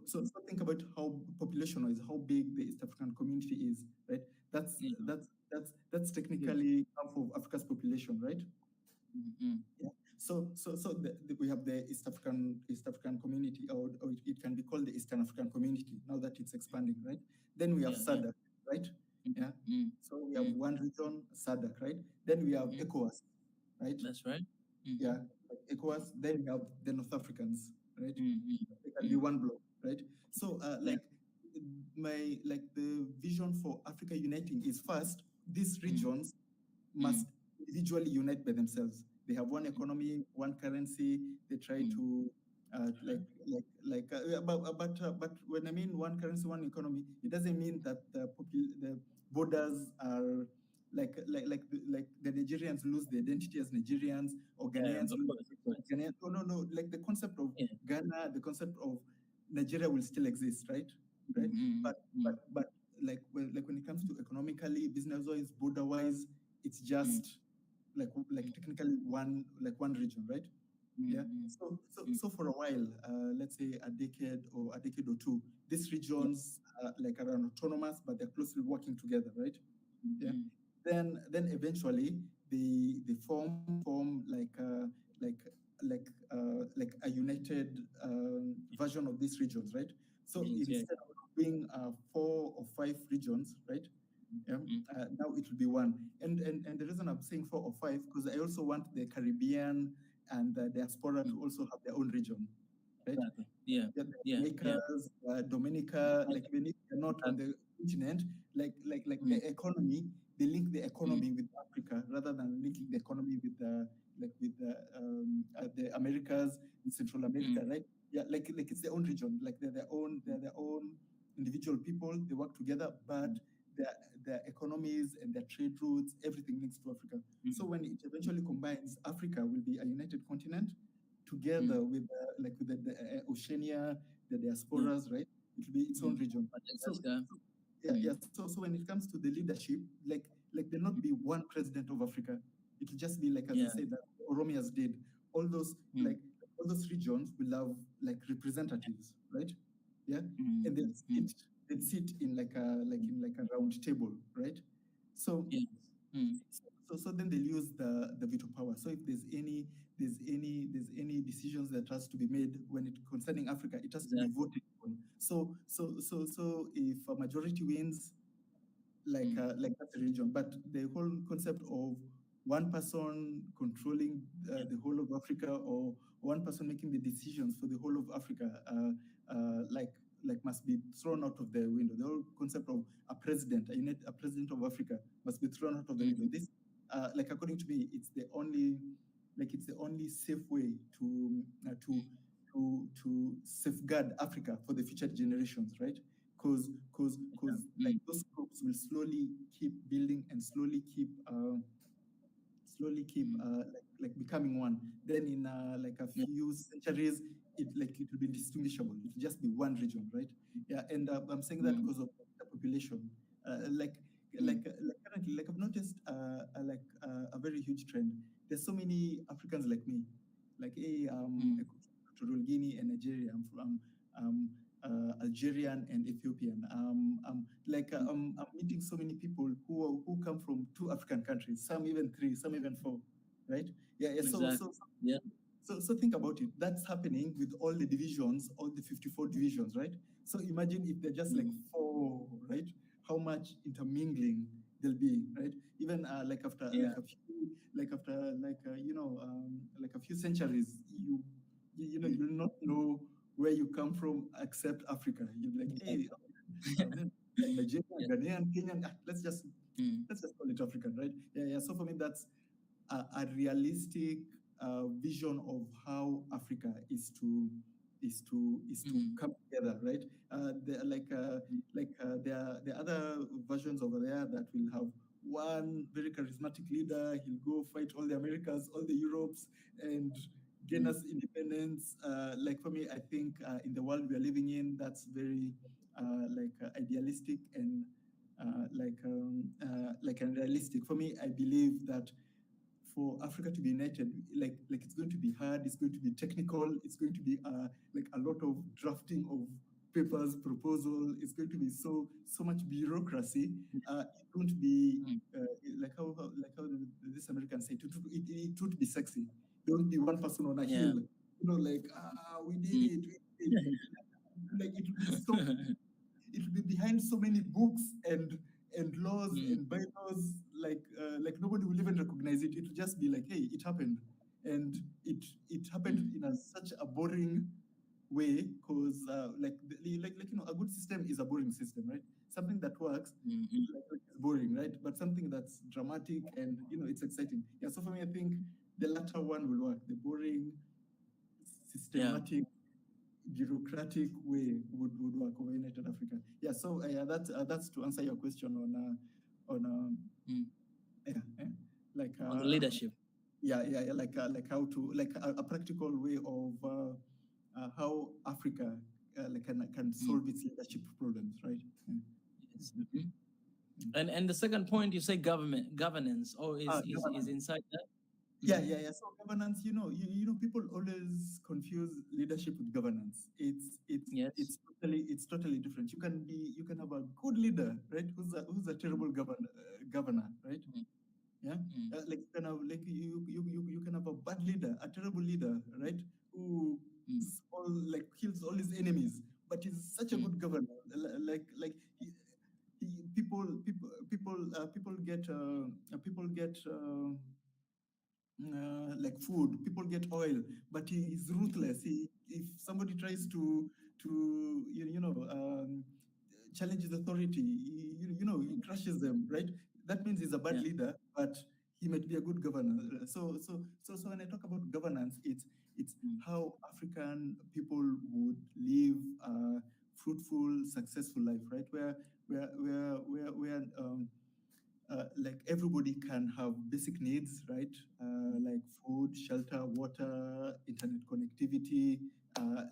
So think about how population-wise, how big the East African community is, right? That's technically half of Africa's population, right? Yeah. So we have the East African community, or it can be called the Eastern African community now that it's expanding, right? Then we have SADC, right? Yeah. So we have one region, SADC, right? Then we have ECOWAS, right? That's right. Yeah, like ECOWAS. Then we have the North Africans, right? They can be one block, right? So the vision for Africa uniting is, first, these regions must individually unite by themselves. They have one economy, one currency. They try to but when I mean one currency, one economy, it doesn't mean that the borders are like the Nigerians lose their identity as Nigerians, or Ghanaians lose Ghanaian. No. Like the concept of Ghana, the concept of Nigeria will still exist, right? Right. But when it comes to economically, business-wise, border-wise, it's just like technically one region, right? Yeah. So for a while, let's say a decade or two, these regions are autonomous, but they're closely working together, right? Yeah. Then eventually they form like a united version of these regions, right? So instead of being 4 or 5 regions, right? Now it will be one. And the reason I'm saying 4 or 5, because I also want the Caribbean and the diaspora to also have their own region, right? Jamaicans, Dominica, like even if they're not on the continent, the economy, they link the economy with Africa rather than linking the economy with the Americas and Central America, right? Yeah, like it's their own region, like they're their own individual people. They work together, but their economies and their trade routes, everything links to Africa. So when it eventually combines, Africa will be a united continent together with the Oceania, the diasporas, right? It will be its own region. So when it comes to the leadership, there'll not be one president of Africa. It will just be as I said, that Oromias did. All those all those regions will have representatives, right? Yeah, and they'd sit in like a round table, right? So so then they'll use the veto power. So if there's any decisions that has to be made when it concerning Africa, it has to be voted on. So if a majority wins, that's a region. But the whole concept of one person controlling the whole of Africa, or one person making the decisions for the whole of Africa, must be thrown out of the window. The whole concept of a president of Africa must be thrown out of the window. This, according to me, it's the only safe way to safeguard Africa for the future generations, right? Because those groups will slowly keep building and slowly keep becoming one. Then in a few centuries, it will be indistinguishable. It will just be one region, right? Yeah, and I'm saying that because of the population. Currently, I've noticed a very huge trend. There's so many Africans like me. Like, hey, Equatorial Guinea and Nigeria. I'm from Algerian and Ethiopian. I'm meeting so many people who come from 2 African countries, some even 3, some even 4, right? Yeah. Exactly. So think about it. That's happening with all the divisions, all the 54 divisions, right? So imagine if they're just like 4, right? How much intermingling there'll be, right? Even like after a few centuries, you will not know where you come from except Africa. You'll be like, hey, Nigerian, Ghanaian, Kenyan. Let's just call it African, right? Yeah. So for me, that's a realistic vision of how Africa is to come together, right? There are other versions over there that will have one very charismatic leader. He'll go fight all the Americas, all the Europes, and gain us independence. Like for me, I think in the world we are living in, that's very idealistic and unrealistic. For me, I believe that for Africa to be united, like it's going to be hard, it's going to be technical, it's going to be like a lot of drafting of papers, proposal. It's going to be so much bureaucracy. It won't be like how this Americans say, it won't be sexy. There won't be one person on a hill, we did it. Like it will be so. It will be behind so many books and laws and bylaws, like nobody will even recognize it. It will just be like, hey, it happened, and it happened in such a boring way, because a good system is a boring system, right? Something that works is boring, right? But something that's dramatic and it's exciting. Yeah. So for me, I think the latter one will work. The boring, systematic, bureaucratic way would work over United Africa. Yeah, so that's to answer your question on on the leadership. Like how to a practical way of how Africa can solve its leadership problems, right? Yes. And the second point, you say governance, or is inside that? Yeah. So governance, people always confuse leadership with governance. It's totally different. You can have a good leader, right? Who's a terrible governor, right? Yeah. You can have a bad leader, a terrible leader, right? Who kills all his enemies, but he's such a good governor. People get like food, people get oil, but he is ruthless. If somebody tries to challenge his authority, he crushes them, right? That means he's a bad leader, but he might be a good governor. So when I talk about governance, it's how African people would live a fruitful, successful life, right? Where like everybody can have basic needs, right? Like food, shelter, water, internet connectivity,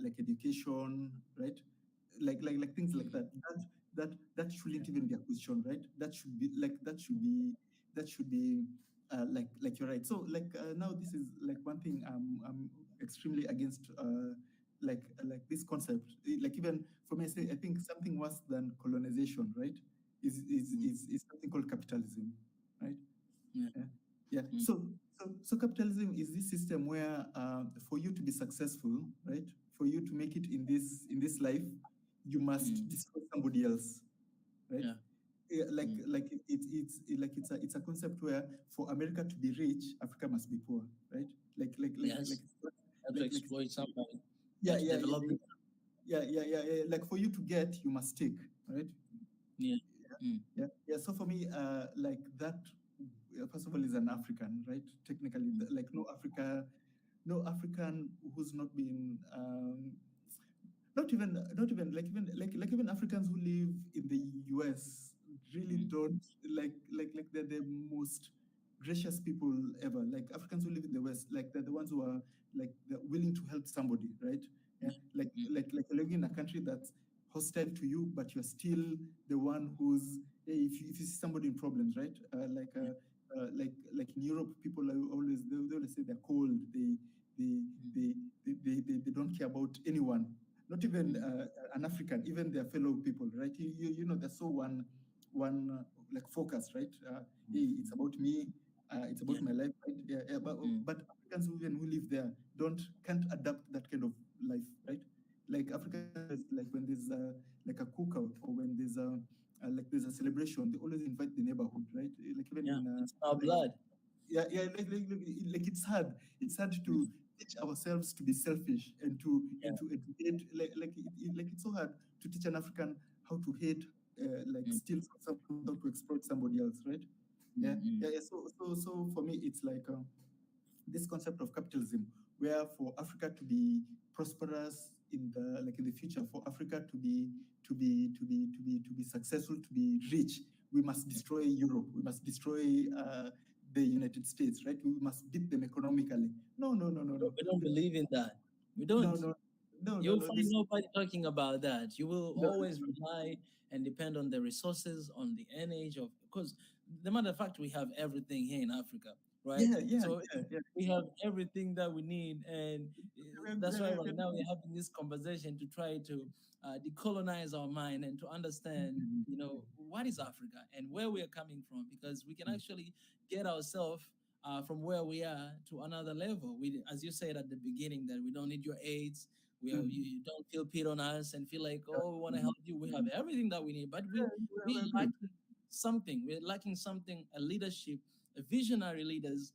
like education, right? Like things like that. That shouldn't even be a question, right? That should be like you're right. So now this is like one thing I'm extremely against. Like this concept. Like even for me, I think something worse than colonization, right? Is something called capitalism, right? Yeah. So capitalism is this system where for you to be successful, right? For you to make it in this life, you must destroy somebody else, right? It's a concept where for America to be rich, Africa must be poor, right? To exploit somebody. Yeah. Like for you to get, you must take, right? Yeah. So for me, like that, first of all, is an African, right? Technically, like no African who's not been, not even like Africans who live in the US really don't like they're the most gracious people ever. Like Africans who live in the West, like they're the ones who are like they're willing to help somebody, right? Yeah. Like living in a country that's hostile to you, but you're still the one who's, if you see somebody in problems, right? Like in Europe, people are always they always say they're cold. They don't care about anyone, not even an African, even their fellow people, right? You know, they're so one like focus, right? Hey, it's about me. It's about my life, right? Yeah, but Africans even who live there can't adapt that kind of life, right? Like Africans, like when there's like a cookout or when there's a celebration, they always invite the neighborhood, right? Like even in it's our blood. Yeah, like it's hard. It's hard to teach ourselves to be selfish and to hate. Like it's so hard to teach an African how to hate, like steal from someone, how to exploit somebody else, right? Yeah. So for me, it's like this concept of capitalism, where for Africa to be prosperous in the future, for Africa to be successful, to be rich, we must destroy Europe. We must destroy the United States, right? We must beat them economically. No. We don't believe in that. We don't. You'll find nobody talking about that. You will always rely and depend on the resources, on the energy because the matter of fact, we have everything here in Africa, right? We have everything that we need, and that's why right now we're having this conversation to try to decolonize our mind and to understand, you know, what is Africa and where we are coming from, because we can actually get ourselves from where we are to another level. We, as you said at the beginning, that we don't need your aids. You don't feel pity on us and feel like, oh, we want to help you. We have everything that we need, but we're lacking something. We're lacking something, a leadership, a visionary leaders,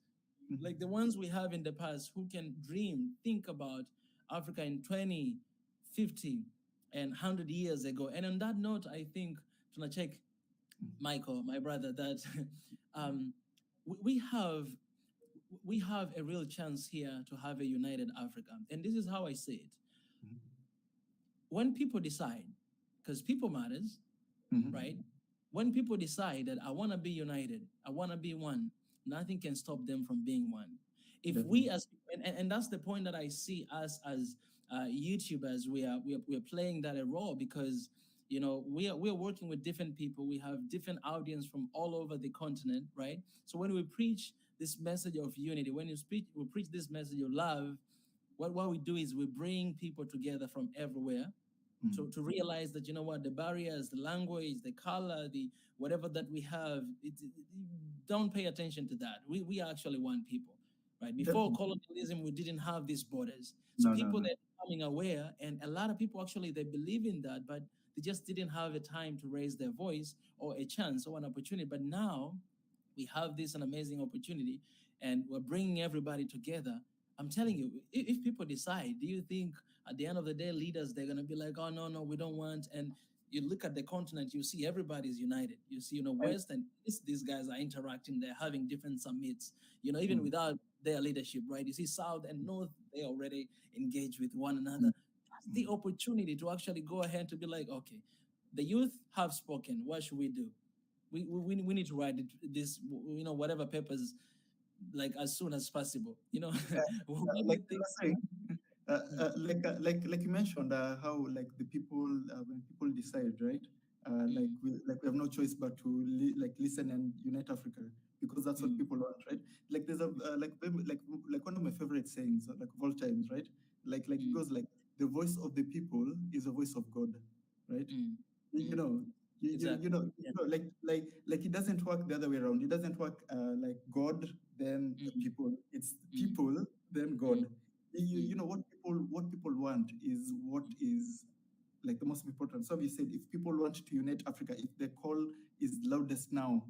like the ones we have in the past who can dream, think about Africa in 20, 50, and 100 years ago. And on that note, I think, tunacheki, Michael, my brother, that we have a real chance here to have a united Africa. And this is how I say it. When people decide, because people matters, right? When people decide that I want to be united, I want to be one, nothing can stop them from being one. If we and that's the point that I see us as YouTubers, we are playing that a role, because you know we are working with different people. We have different audience from all over the continent, right? So when we preach this message of unity, when we preach this message of love, what we do is we bring people together from everywhere to realize that, you know what, the barriers, the language, the color, the whatever that we have, don't pay attention to that. We are actually one people, right? Before colonialism, we didn't have these borders. So people that are becoming aware, and a lot of people actually, they believe in that, but they just didn't have a time to raise their voice or a chance or an opportunity. But now we have this an amazing opportunity, and we're bringing everybody together. I'm telling you, if people decide, do you think at the end of the day, leaders, they're going to be like, oh, no, we don't want, and you look at the continent, you see everybody's united. You see, you know, West and East, these guys are interacting, they're having different summits, you know, even without their leadership, right? You see South and North, they already engage with one another. That's the opportunity to actually go ahead to be like, okay, the youth have spoken, what should we do? We need to write this, you know, whatever papers, like as soon as possible, you know. Like you mentioned, how like the people when people decide, right? Like we have no choice but to listen and unite Africa, because that's what people want, right? Like there's a like one of my favorite sayings, like of all times, right? Like it goes like, the voice of the people is the voice of God, right? You know. You know, like it doesn't work the other way around. It doesn't work like God then people. It's people then God. You know what people want is what is like the most important. So you said, if people want to unite Africa, if the call is loudest now,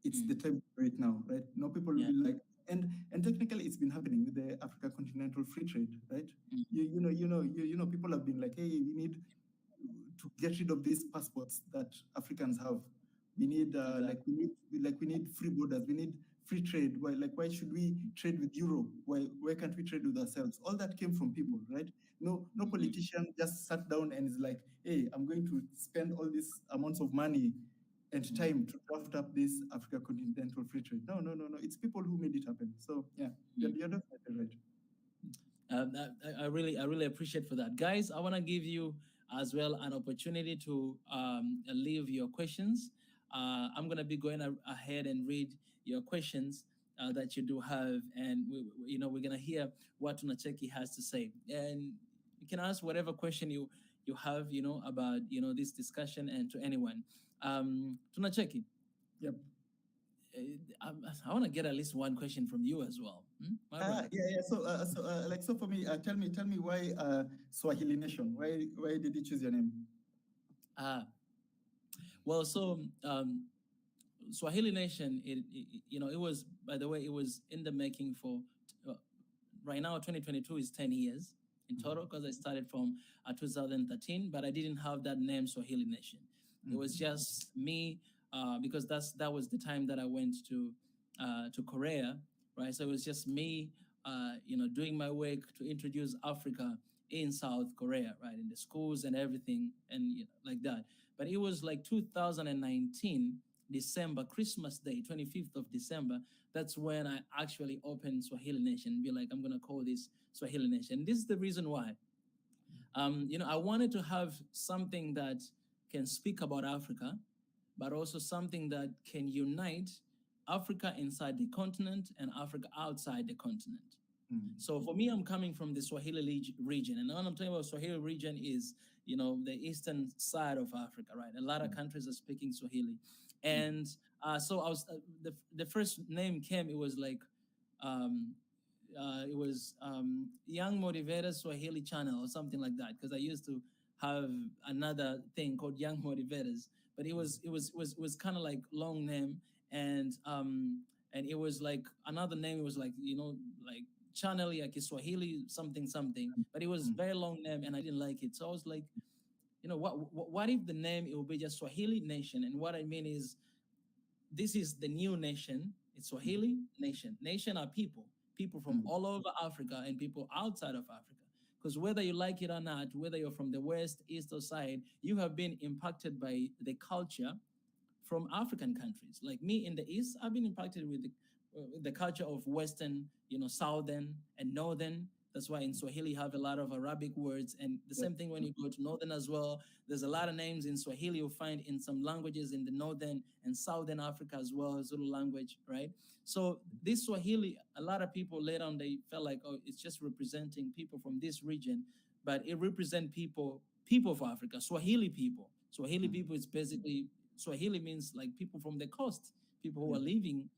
it's the time to do it now, right? No, people will be like, and technically it's been happening with the Africa Continental Free Trade, right? You know, people have been like, hey, we need to get rid of these passports that Africans have. We need we need free borders. We need free trade. Why should we trade with Europe? Why can't we trade with ourselves? All that came from people, right? No politician just sat down and is like, hey, I'm going to spend all these amounts of money and time to draft up this Africa Continental Free Trade. No. It's people who made it happen. So yeah, you're definitely right. I really appreciate for that, guys. I want to give you as well an opportunity to leave your questions. I'm gonna be going ahead and read your questions, that you do have, and we're gonna hear what tunacheki has to say, and you can ask whatever question you have, about this discussion, and to anyone. Tunacheki. Yep. I want to get at least one question from you as well. Yeah. So for me, tell me why Swahili Nation? Why did you choose your name? Well, so Swahili Nation, it was, by the way, it was in the making for right now. 2022 is 10 years in total, because I started from 2013, but I didn't have that name Swahili Nation. It was just me. Because that was the time that I went to Korea, right? So it was just me, doing my work to introduce Africa in South Korea, right, in the schools and everything, and like that. But it was like 2019 December, Christmas Day, 25th of December. That's when I actually opened Swahili Nation and be like, I'm gonna call this Swahili Nation. This is the reason why. I wanted to have something that can speak about Africa, but also something that can unite Africa inside the continent and Africa outside the continent. So for me, I'm coming from the Swahili region. And when I'm talking about Swahili region is, the eastern side of Africa, right? A lot of countries are speaking Swahili. And so I was, the first name came, it was like, Young Motivators Swahili Channel or something like that, because I used to have another thing called Young Motivators, but it was kind of like long name, and it was like another name. It was like like Channel ya Kiswahili something, but it was very long name, and I didn't like it. So I was like, what if the name it will be just Swahili Nation? And what I mean is, this is the new nation. It's Swahili Nation. Nation are people from all over Africa and people outside of Africa. Because whether you like it or not, whether you're from the West, East, or side, you have been impacted by the culture from African countries. Like me in the East, I've been impacted with the culture of Western, Southern and Northern. That's why in Swahili you have a lot of Arabic words. And the same thing when you go to Northern as well. There's a lot of names in Swahili you'll find in some languages in the Northern and Southern Africa as well, Zulu language, right? So this Swahili, a lot of people later on, they felt like, oh, it's just representing people from this region, but it represents people of Africa, Swahili people. Swahili people is basically, Swahili means like people from the coast, people who are living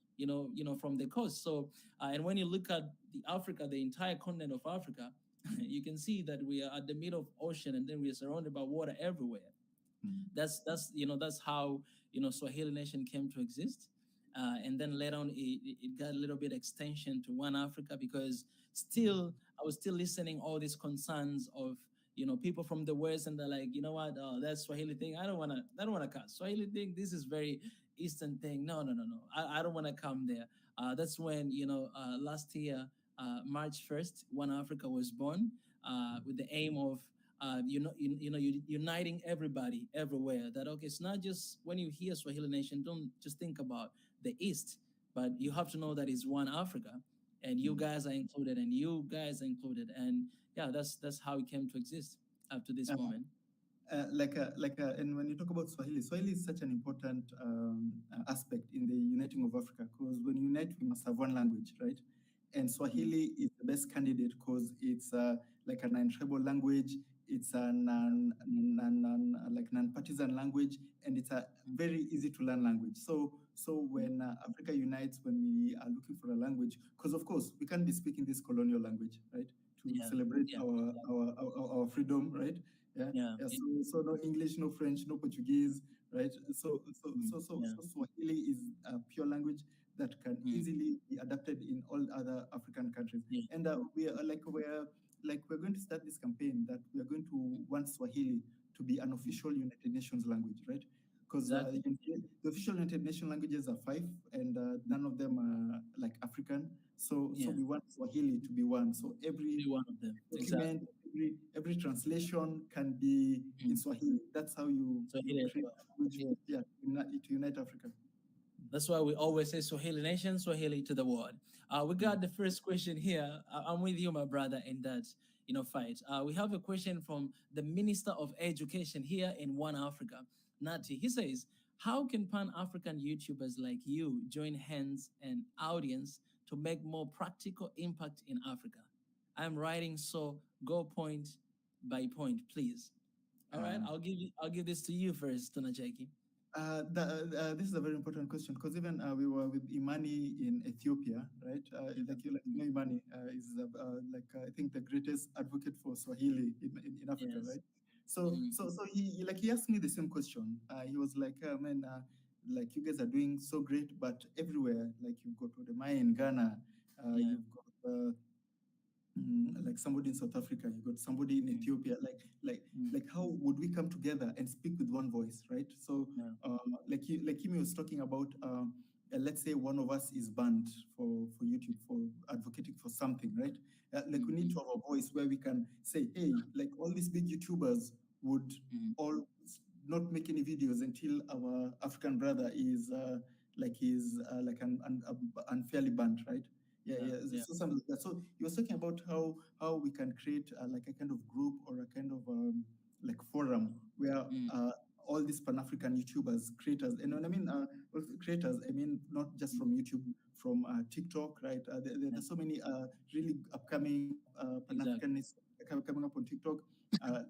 from the coast. So, and when you look at the entire continent of Africa, you can see that we are at the middle of ocean, and then we are surrounded by water everywhere. That's how Swahili Nation came to exist. And then later on, it got a little bit extension to One Africa, because I was still listening all these concerns of people from the West, and they're like, what? Oh, that's Swahili thing. I don't wanna cut Swahili thing. This is very Eastern thing. No. I don't want to come there. That's when last year, March 1st, One Africa was born with the aim of uniting everybody everywhere. That okay, it's not just when you hear Swahili Nation, don't just think about the East, but you have to know that it's One Africa. And you guys are included, and you guys are included, and yeah, that's how it came to exist up to this moment. And when you talk about Swahili is such an important aspect in the uniting of Africa, because when you unite, we must have one language, right? And Swahili is the best candidate because it's like a non-tribal language. It's a non-partisan language, and it's a very easy to learn language. So when Africa unites, when we are looking for a language, because of course we can't be speaking this colonial language, right? To celebrate our freedom, right? So no English, no French, no Portuguese, right? So Swahili is a pure language that can easily be adapted in all other African countries. And we're going to start this campaign that we are going to want Swahili to be an official United Nations language, right? Because the official United Nations languages are 5, and none of them are like African. So we want Swahili to be one. So every one of them, document, every translation can be in Swahili. That's how you unite Africa. That's why we always say Swahili Nation, Swahili to the world. We got the first question here. I'm with you, my brother, in that fight. We have a question from the Minister of Education here in One Africa, Nati. He says, How can Pan-African YouTubers like you join hands and audience to make more practical impact in Africa? I'm writing, so go point by point, please. All right, I'll give this to you first, tunacheki. This is a very important question because even we were with Imani in Ethiopia, right? Like you know, Imani is I think the greatest advocate for Swahili in Africa, right? So he asked me the same question. He was like, man, like you guys are doing so great, but everywhere, like you've got Odemai in Ghana, you've got like somebody in South Africa, you got somebody in Ethiopia, like how would we come together and speak with one voice, right? So like Kimi was talking about, let's say one of us is banned for YouTube for advocating for something, right? Like we need to have a voice where we can say, hey, like all these big YouTubers would all not make any videos until our African brother is unfairly banned, right? So something like that. So he was talking about how we can create like a kind of group or a kind of like forum where all these Pan-African YouTubers, creators, and when I mean creators, I mean not just from YouTube, from TikTok, right? There's so many really upcoming Pan-Africanists coming up on TikTok,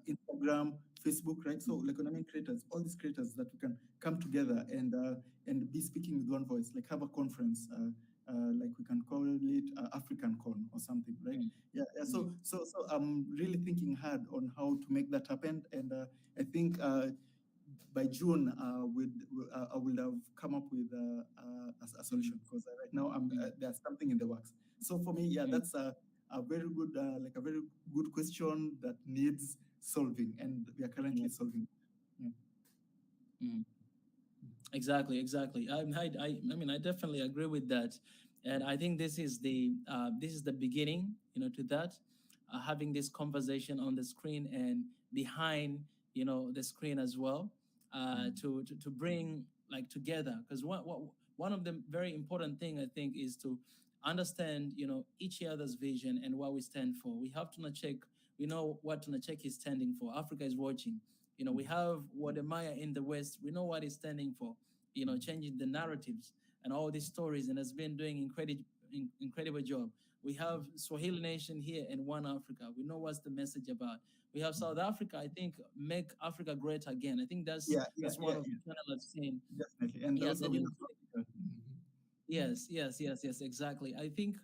Instagram, Facebook, right? So like when I mean creators, all these creators that we can come together and be speaking with one voice, like have a conference. Like we can call it African Con or something, right? So I'm really thinking hard on how to make that happen, and I think by June I will have come up with a solution, because right now there's something in the works. So for me, that's a very good like a very good question that needs solving, and we are currently solving. Exactly. I mean, I definitely agree with that, and I think this is the beginning, to that, having this conversation on the screen and behind, the screen as well, to bring like together, because one of the very important thing I think is to understand, each other's vision and what we stand for. We have tunacheki. We know what tunacheki is standing for. Africa is watching. We have Wademaya in the West. We know what it's standing for, changing the narratives and all these stories, and has been doing incredible job. We have Swahili Nation here in One Africa. We know what's the message about. We have South Africa, I think, make Africa great again. I think that's one of the channels I've seen. Definitely. And also yes, exactly. I think,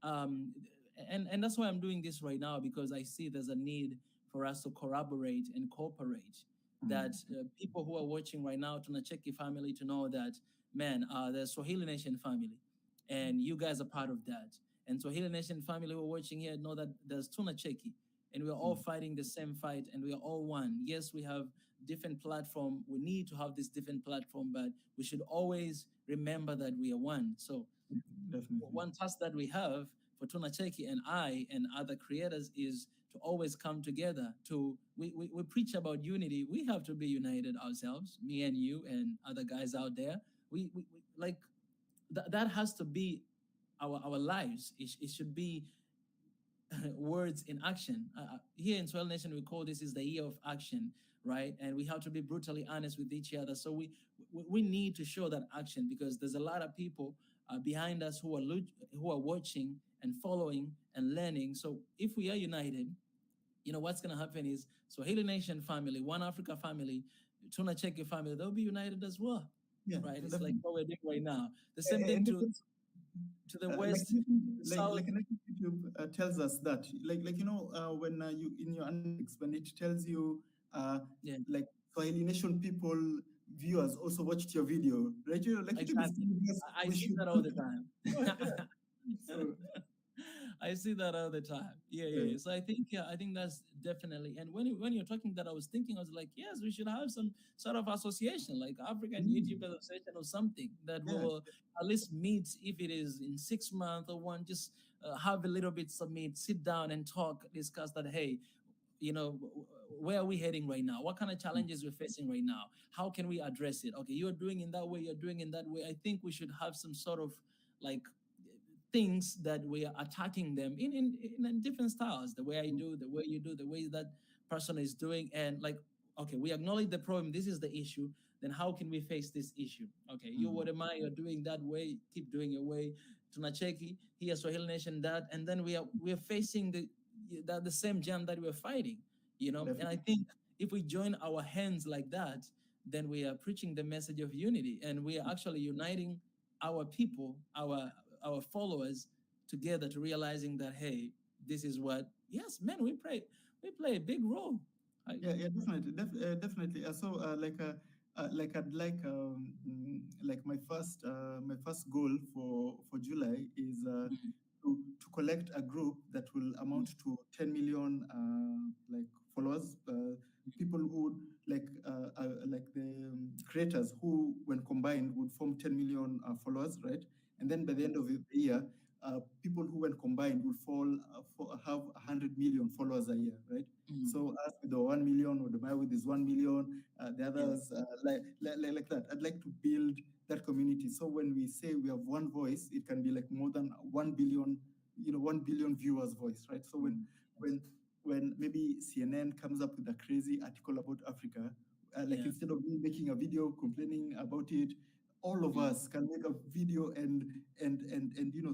and that's why I'm doing this right now, because I see there's a need for us to corroborate and cooperate, that people who are watching right now, tunacheki family, to know that, man, the Swahili Nation family, and you guys are part of that. And Swahili Nation family who are watching here know that there's tunacheki, and we're all fighting the same fight, and we are all one. Yes, we have different platform. We need to have this different platform, but we should always remember that we are one. So one task that we have for tunacheki and I and other creators is to always come together. We preach about unity. We have to be united ourselves, me and you and other guys out there. We like that has to be our lives. It should be words in action. Here in Swahili Nation, we call this is the year of action, right? And we have to be brutally honest with each other. So we need to show that action, because there's a lot of people behind us who are watching and following and learning. So if we are united, what's going to happen is Swahili Nation family, One Africa family, tunacheki family, they'll be united as well. Right? It's like what we're doing right now. The same thing to the West. Like YouTube tells us that, when you in your analytics, when it tells you like Swahili Nation people, viewers also watched your video, right? Exactly. I see that all the time. I see that all the time. Yeah. So I think that's definitely. And when you're talking that, I was like, yes, we should have some sort of association, like African YouTube Association or something that will at least meet, if it is in 6 months or one, just have a little bit submit, sit down and talk, discuss that. Hey, where are we heading right now? What kind of challenges we're facing right now? How can we address it? Okay, you're doing in that way, you're doing in that way. I think we should have some sort of like things that we are attacking them in different styles. The way I do, the way you do, the way that person is doing, and like, okay, we acknowledge the problem. This is the issue. then how can we face this issue? Okay, you what am I? You're doing that way, keep doing your way. Tunacheki, here Swahili Nation that, and then we are facing the same jam that we're fighting, you know. Definitely. And I think if we join our hands like that, then we are preaching the message of unity, and we are actually uniting our people, our followers together to realizing that, hey, this is what, yes, man, we play a big role. Yeah, definitely, definitely. So, I'd like my first goal for July is to collect a group that will amount to 10 million like followers, people who like the creators who, when combined, would form 10 million followers, right? And then by the end of the year, people who, when combined, will have 100 million followers a year, right? So us with the 1 million, or the Maya with this 1 million, the others like that. I'd like to build that community. So when we say we have one voice, it can be like more than 1 billion, 1 billion viewers' voice, right? So when maybe CNN comes up with a crazy article about Africa, instead of me making a video complaining about it, all of us can make a video and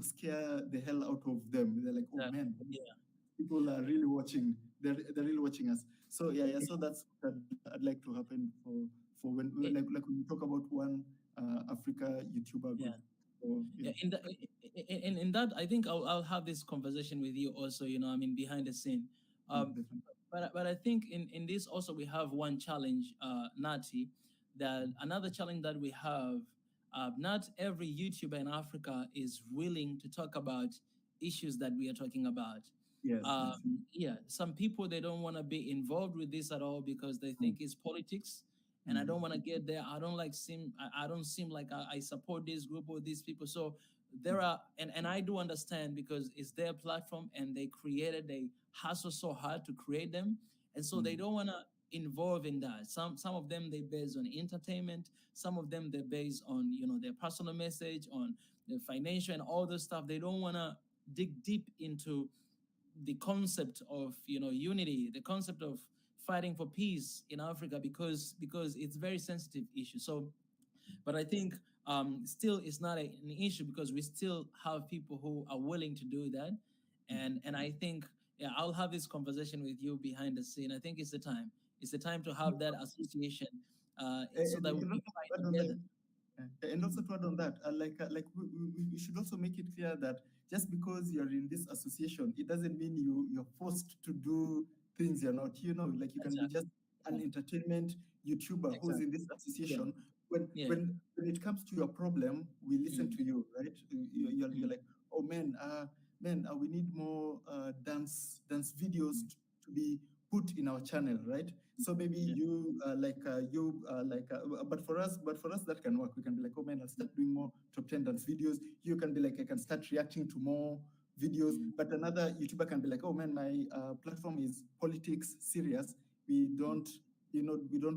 scare the hell out of them. They're like, oh man, people are really watching. They're really watching us. So so that's what I'd like to happen for when when we talk about one Africa YouTuber group. So, in that, I think I'll have this conversation with you also, behind the scene. But I think in this also we have one challenge, Nati, that another challenge that we have, not every YouTuber in Africa is willing to talk about issues that we are talking about. Some people, they don't want to be involved with this at all because they think it's politics. And I don't want to get there. I don't seem like I support this group or these people. So there are, and I do understand because it's their platform and they hustle so hard to create them. And so they don't want to involve in that. Some of them, they based on entertainment. Some of them, they're based on, their personal message, on the financial and all this stuff. They don't want to dig deep into the concept of, unity, the concept of fighting for peace in Africa because it's a very sensitive issue. So, but I think still it's not an issue because we still have people who are willing to do that. And I think, I'll have this conversation with you behind the scene. I think it's the time. It's the time to have that association so that we can fight together. And also to add on that, we should also make it clear that just because you're in this association, it doesn't mean you're forced to do things you're not. You can be just an entertainment YouTuber who's in this association. When it comes to your problem, we listen to you, right? You're like, oh man, we need more dance videos to be put in our channel, right? So maybe but for us that can work. We can be like, oh man, I'll start doing more top 10 dance videos. You can be like, I can start reacting to more videos. But another YouTuber can be like, oh man, my platform is politics serious. We don't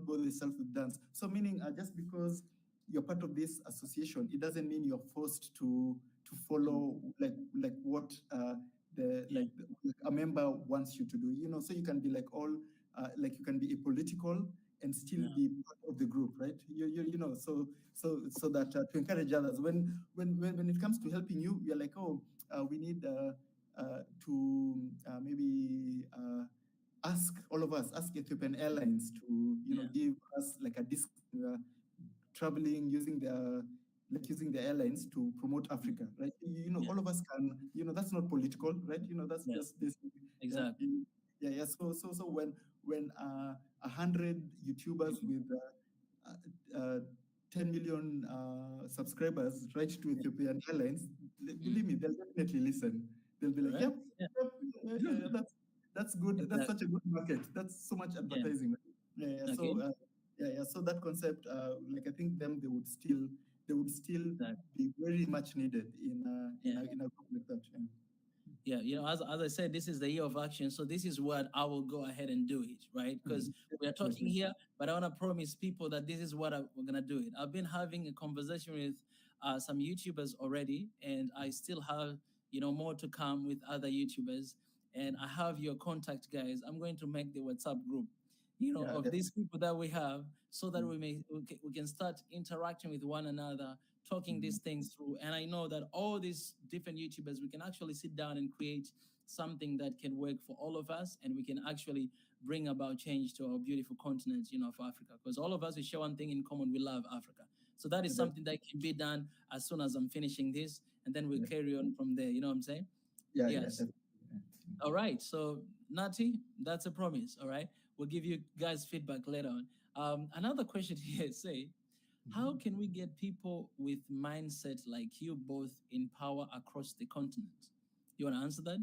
bother yourself with dance. So meaning just because you're part of this association, it doesn't mean you're forced to follow like what a member wants you to do. So you can be like you can be apolitical and still be part of the group, right? So that to encourage others. When it comes to helping you, you're like, we need to maybe ask Ethiopian Airlines to give us like a discount traveling using the airlines to promote Africa, right? All of us can, that's not political, right? That's just basic. Exactly. So when 100 YouTubers with 10 million subscribers write to Ethiopian Airlines, believe me, they'll definitely listen. They'll be like, that's good. That's such a good market. That's so much advertising. So that concept, I think they would still be very much needed in a group like that. As I said, this is the year of action. So this is what I will go ahead and do it, right? Because we are talking here, but I want to promise people that this is what we're going to do it. I've been having a conversation with some YouTubers already, and I still have, more to come with other YouTubers. And I have your contact, guys. I'm going to make the WhatsApp group. of these people that we have, so that we can start interacting with one another, talking these things through. And I know that all these different YouTubers, we can actually sit down and create something that can work for all of us, and we can actually bring about change to our beautiful continent, of Africa. Because all of us, we share one thing in common: we love Africa. So that is something that can be done as soon as I'm finishing this, and then we'll carry on from there. You know what I'm saying? Yes. All right. So Nati, that's a promise. All right. We'll give you guys feedback later on. Another question here say, how can we get people with mindset like you both in power across the continent? You want to answer that?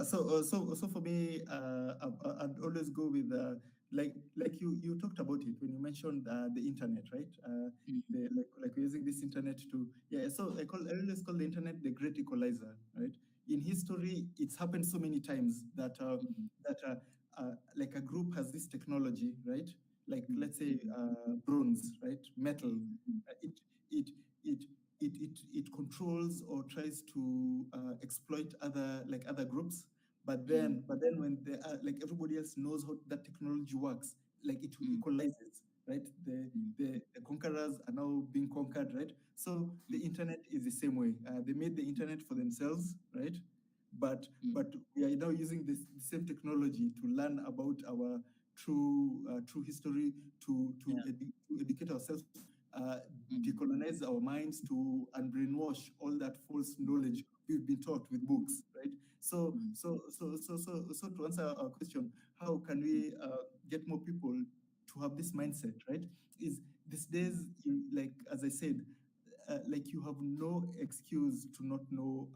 So for me, I'd always go with like you talked about it when you mentioned the internet, right? Like we're using this internet to So I always call the internet the great equalizer, right? In history, it's happened so many times that like a group has this technology, right? Like let's say bronze, right? Metal. It controls or tries to exploit other groups, but then when like everybody else knows how that technology works, like it equalizes, right? The conquerors are now being conquered, right? So the internet is the same way. They made the internet for themselves, right? But we are now using the same technology to learn about our true history, to educate ourselves, decolonize our minds, to unbrainwash all that false knowledge we've been taught with books, right? So to answer our question, how can we get more people to have this mindset, right? Is these days, like as I said, like you have no excuse to not know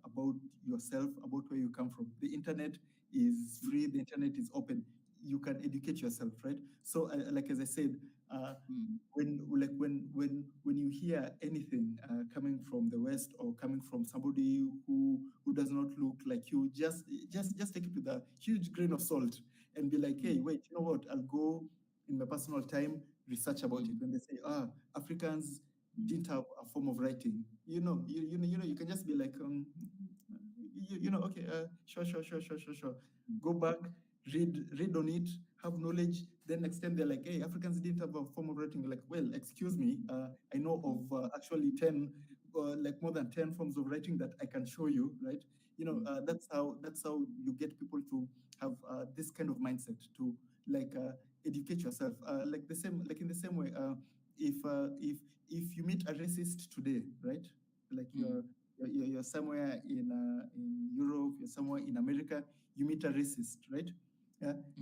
about yourself, about where you come from. The internet is free. The internet is open. You can educate yourself, right? So, like as I said, when you hear anything coming from the West or coming from somebody who does not look like you, just take it with a huge grain of salt and be like, hey, wait, you know what? I'll go in my personal time research about it. When they say, Africans didn't have a form of writing, you can just be like, okay, sure. Go back, read on it, have knowledge. Then next time they're like, hey, Africans didn't have a form of writing. You're like, well, excuse me, I know of actually 10, like more than 10 forms of writing that I can show you, right? That's how you get people to have this kind of mindset to like educate yourself. Like in the same way, if you meet a racist today, right? Like you're somewhere in Europe, you're somewhere in America, you meet a racist, right?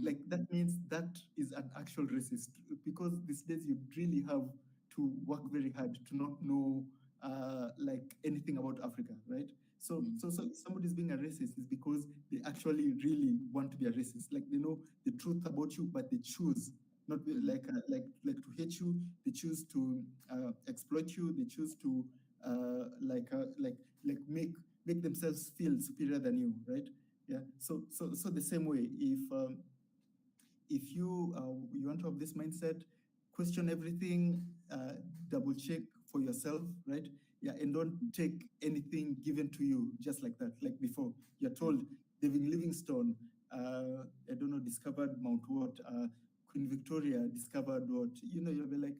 Like that means that is an actual racist, because these days you really have to work very hard to not know like anything about Africa, right? So if somebody's being a racist is because they actually really want to be a racist. Like they know the truth about you, but they choose not like to hate you. They choose to exploit you. They choose to make themselves feel superior than you, right? Yeah. So the same way, if you want to have this mindset, question everything, double check for yourself, right? Yeah, and don't take anything given to you just like that. Like before, you're told David Livingstone, discovered Mount what? Queen Victoria discovered what? You'll be like,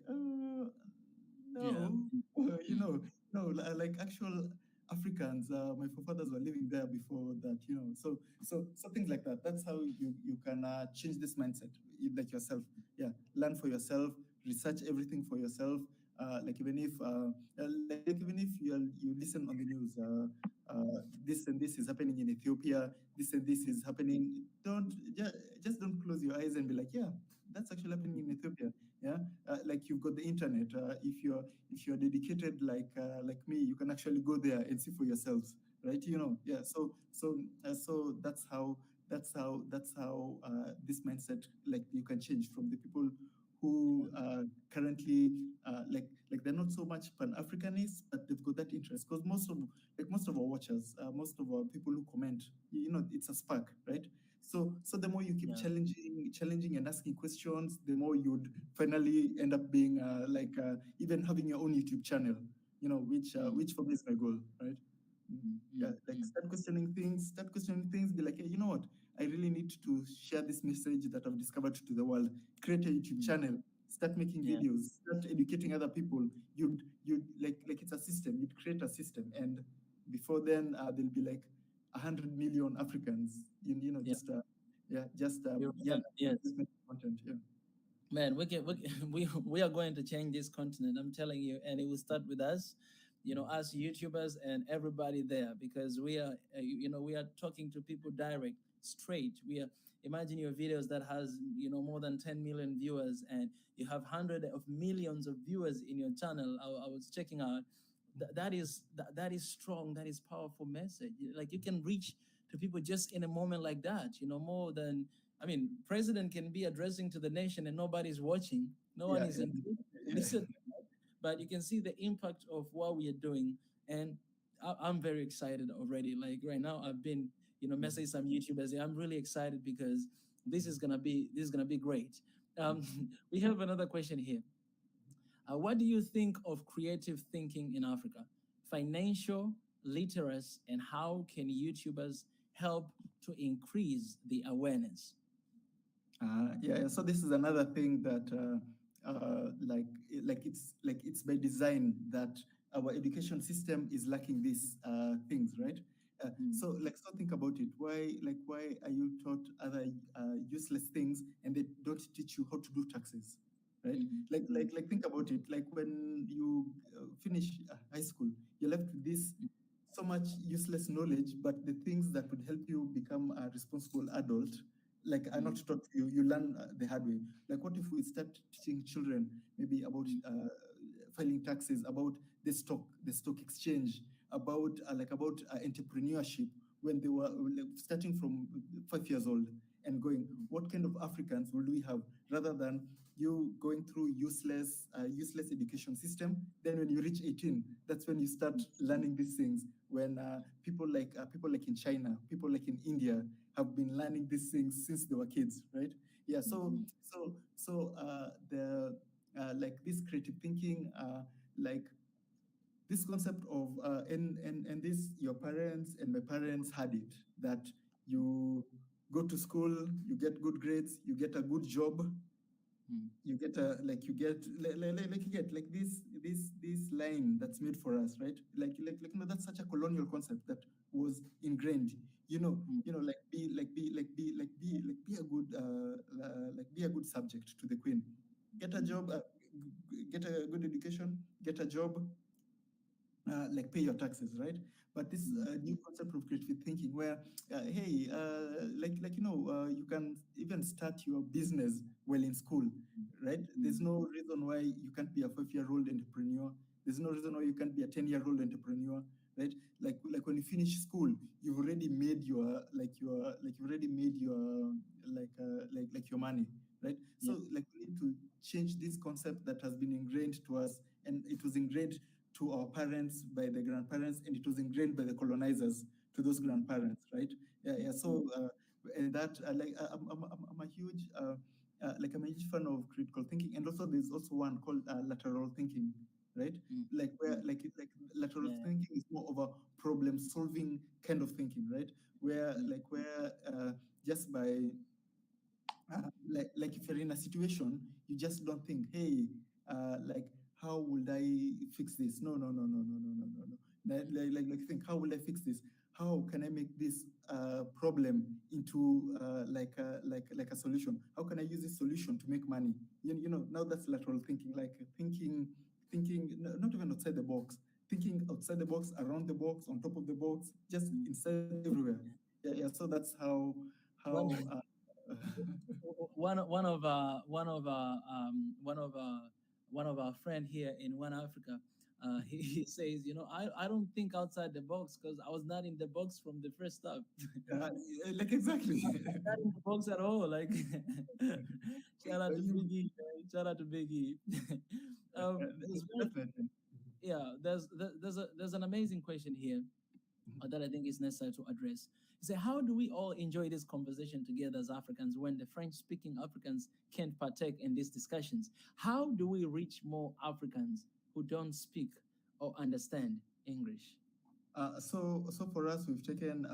no, no, like actual Africans, my forefathers were living there before that, so things like that. That's how you can change this mindset, like yourself. Yeah, learn for yourself, research everything for yourself. Like even if you listen on the news, this and this is happening in Ethiopia, this and this is happening. Just don't close your eyes and be like, yeah, that's actually happening in Ethiopia. Yeah, like you've got the internet. If you're dedicated like me, you can actually go there and see for yourselves, right? Yeah. So that's how this mindset, like you can change from the people who currently like they're not so much Pan-Africanists, but they've got that interest, because most of our watchers, most of our people who comment, it's a spark, right? So the more you keep challenging and asking questions, the more you'd finally end up being even having your own YouTube channel, which for me is my goal, right? Yeah, like start questioning things, be like, hey, you know what? I really need to share this message that I've discovered to the world. Create a YouTube channel, start making videos, start educating other people. You'd like it's a system. You'd create a system, and before then there'll be like 100 million Africans. Just content. Yeah. Man, we are going to change this continent. I'm telling you, and it will start with us. Us YouTubers and everybody there, because we are, we are talking to people direct, straight. Imagine your videos that has, more than 10 million viewers, and you have hundreds of millions of viewers in your channel. I was checking out. That is strong. That is powerful message. Like you can reach to people just in a moment like that. More than, president can be addressing to the nation and nobody's watching. No one is listening. But you can see the impact of what we are doing, and I'm very excited already. Like right now, I've been, messaging some YouTubers. I'm really excited because this is gonna be great. We have another question here. What do you think of creative thinking in Africa, financial literacy, and how can YouTubers help to increase the awareness? So this is another thing that it's by design that our education system is lacking these things, right? So think about it. Why are you taught other useless things and they don't teach you how to do taxes, right? Think about it. Like when you finish high school, you're left with this so much useless knowledge, but the things that would help you become a responsible adult are not taught to you. You learn the hard way. Like, what if we start teaching children maybe about filing taxes, about the stock exchange, about entrepreneurship when they were starting from 5 years old and going, what kind of Africans will we have, rather than you going through useless education system. Then when you reach 18, that's when you start learning these things. When people like in China, people like in India have been learning these things since they were kids, right? Yeah. So this creative thinking, this concept of and this, your parents and my parents had it, that you go to school, you get good grades, you get a good job, you get this line that's made for us, right? That's such a colonial concept that was ingrained. Be a good subject to the queen. Get a job, get a good education, get a job. Pay your taxes, right? But this new concept of creative thinking, where you can even start your business while in school, right? There's no reason why you can't be a 5-year-old entrepreneur. There's no reason why you can't be a 10-year-old entrepreneur, right? Like when you finish school, you've already made your money, right? So we need to change this concept that has been ingrained to us, and it was ingrained to our parents by the grandparents, and it was ingrained by the colonizers to those grandparents, right? So and that I'm a huge fan of critical thinking, and also there's also one called lateral thinking, right? Lateral thinking is more of a problem-solving kind of thinking, right? Where just by if you're in a situation, you just don't think, hey, how would I fix this? No. Think, how will I fix this? How can I make this problem into a solution? How can I use this solution to make money? Now that's lateral thinking, thinking not even outside the box, thinking outside the box, around the box, on top of the box, just inside everywhere. So that's how. One of our friend here in One Africa, he says, I don't think outside the box because I was not in the box from the first start. Exactly. Not in the box at all. Shout out to Biggie. Shout out to Biggie. There's an amazing question here that I think is necessary to address. You say, how do we all enjoy this conversation together as Africans when the French-speaking Africans can't partake in these discussions? How do we reach more Africans who don't speak or understand English? So for us, we've taken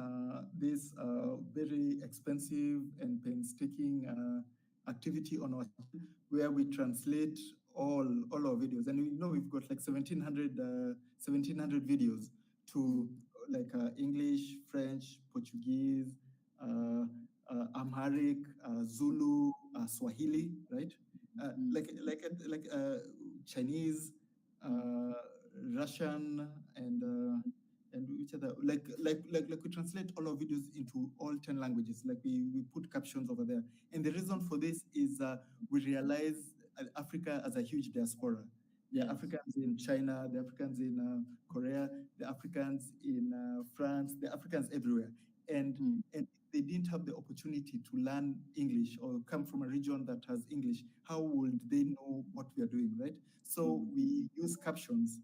this very expensive and painstaking activity on our channel, where we translate all our videos, and we know we've got like 1,700 videos to like English, French, Portuguese, Amharic, Zulu, Swahili, right? Like Chinese, Russian, and which other, like we translate all our videos into all 10 languages. Like we put captions over there. And the reason for this is we realize Africa as a huge diaspora. The Africans in China, the Africans in Korea, the Africans in France, the Africans everywhere. And they didn't have the opportunity to learn English or come from a region that has English. How would they know what we are doing, right? So we use captions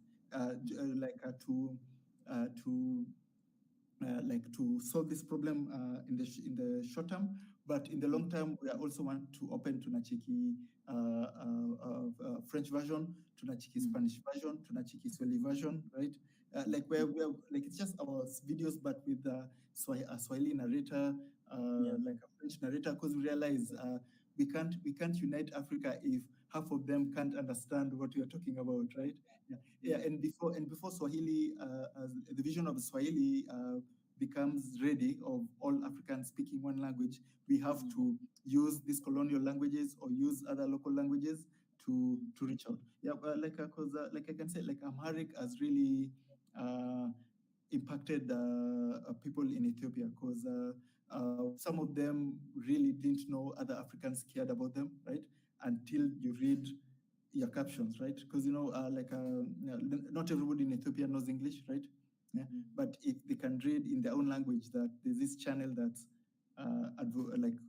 to solve this problem in the short term, but in the long term, we also want to open tunacheki French version, tunacheki Spanish version, tunacheki Swahili version, right? Like where it's just our videos, but with a Swahili narrator, like a French narrator, because we realize we can't unite Africa if half of them can't understand what we are talking about, right? And before Swahili, the vision of Swahili becomes ready, of all Africans speaking one language, we have to use these colonial languages or use other local languages to reach out. Like I can say, like Amharic has really impacted people in Ethiopia, because some of them really didn't know other Africans cared about them, right? Until you read your captions, right? Because not everybody in Ethiopia knows English, right? Yeah. But if they can read in their own language that there's this channel that's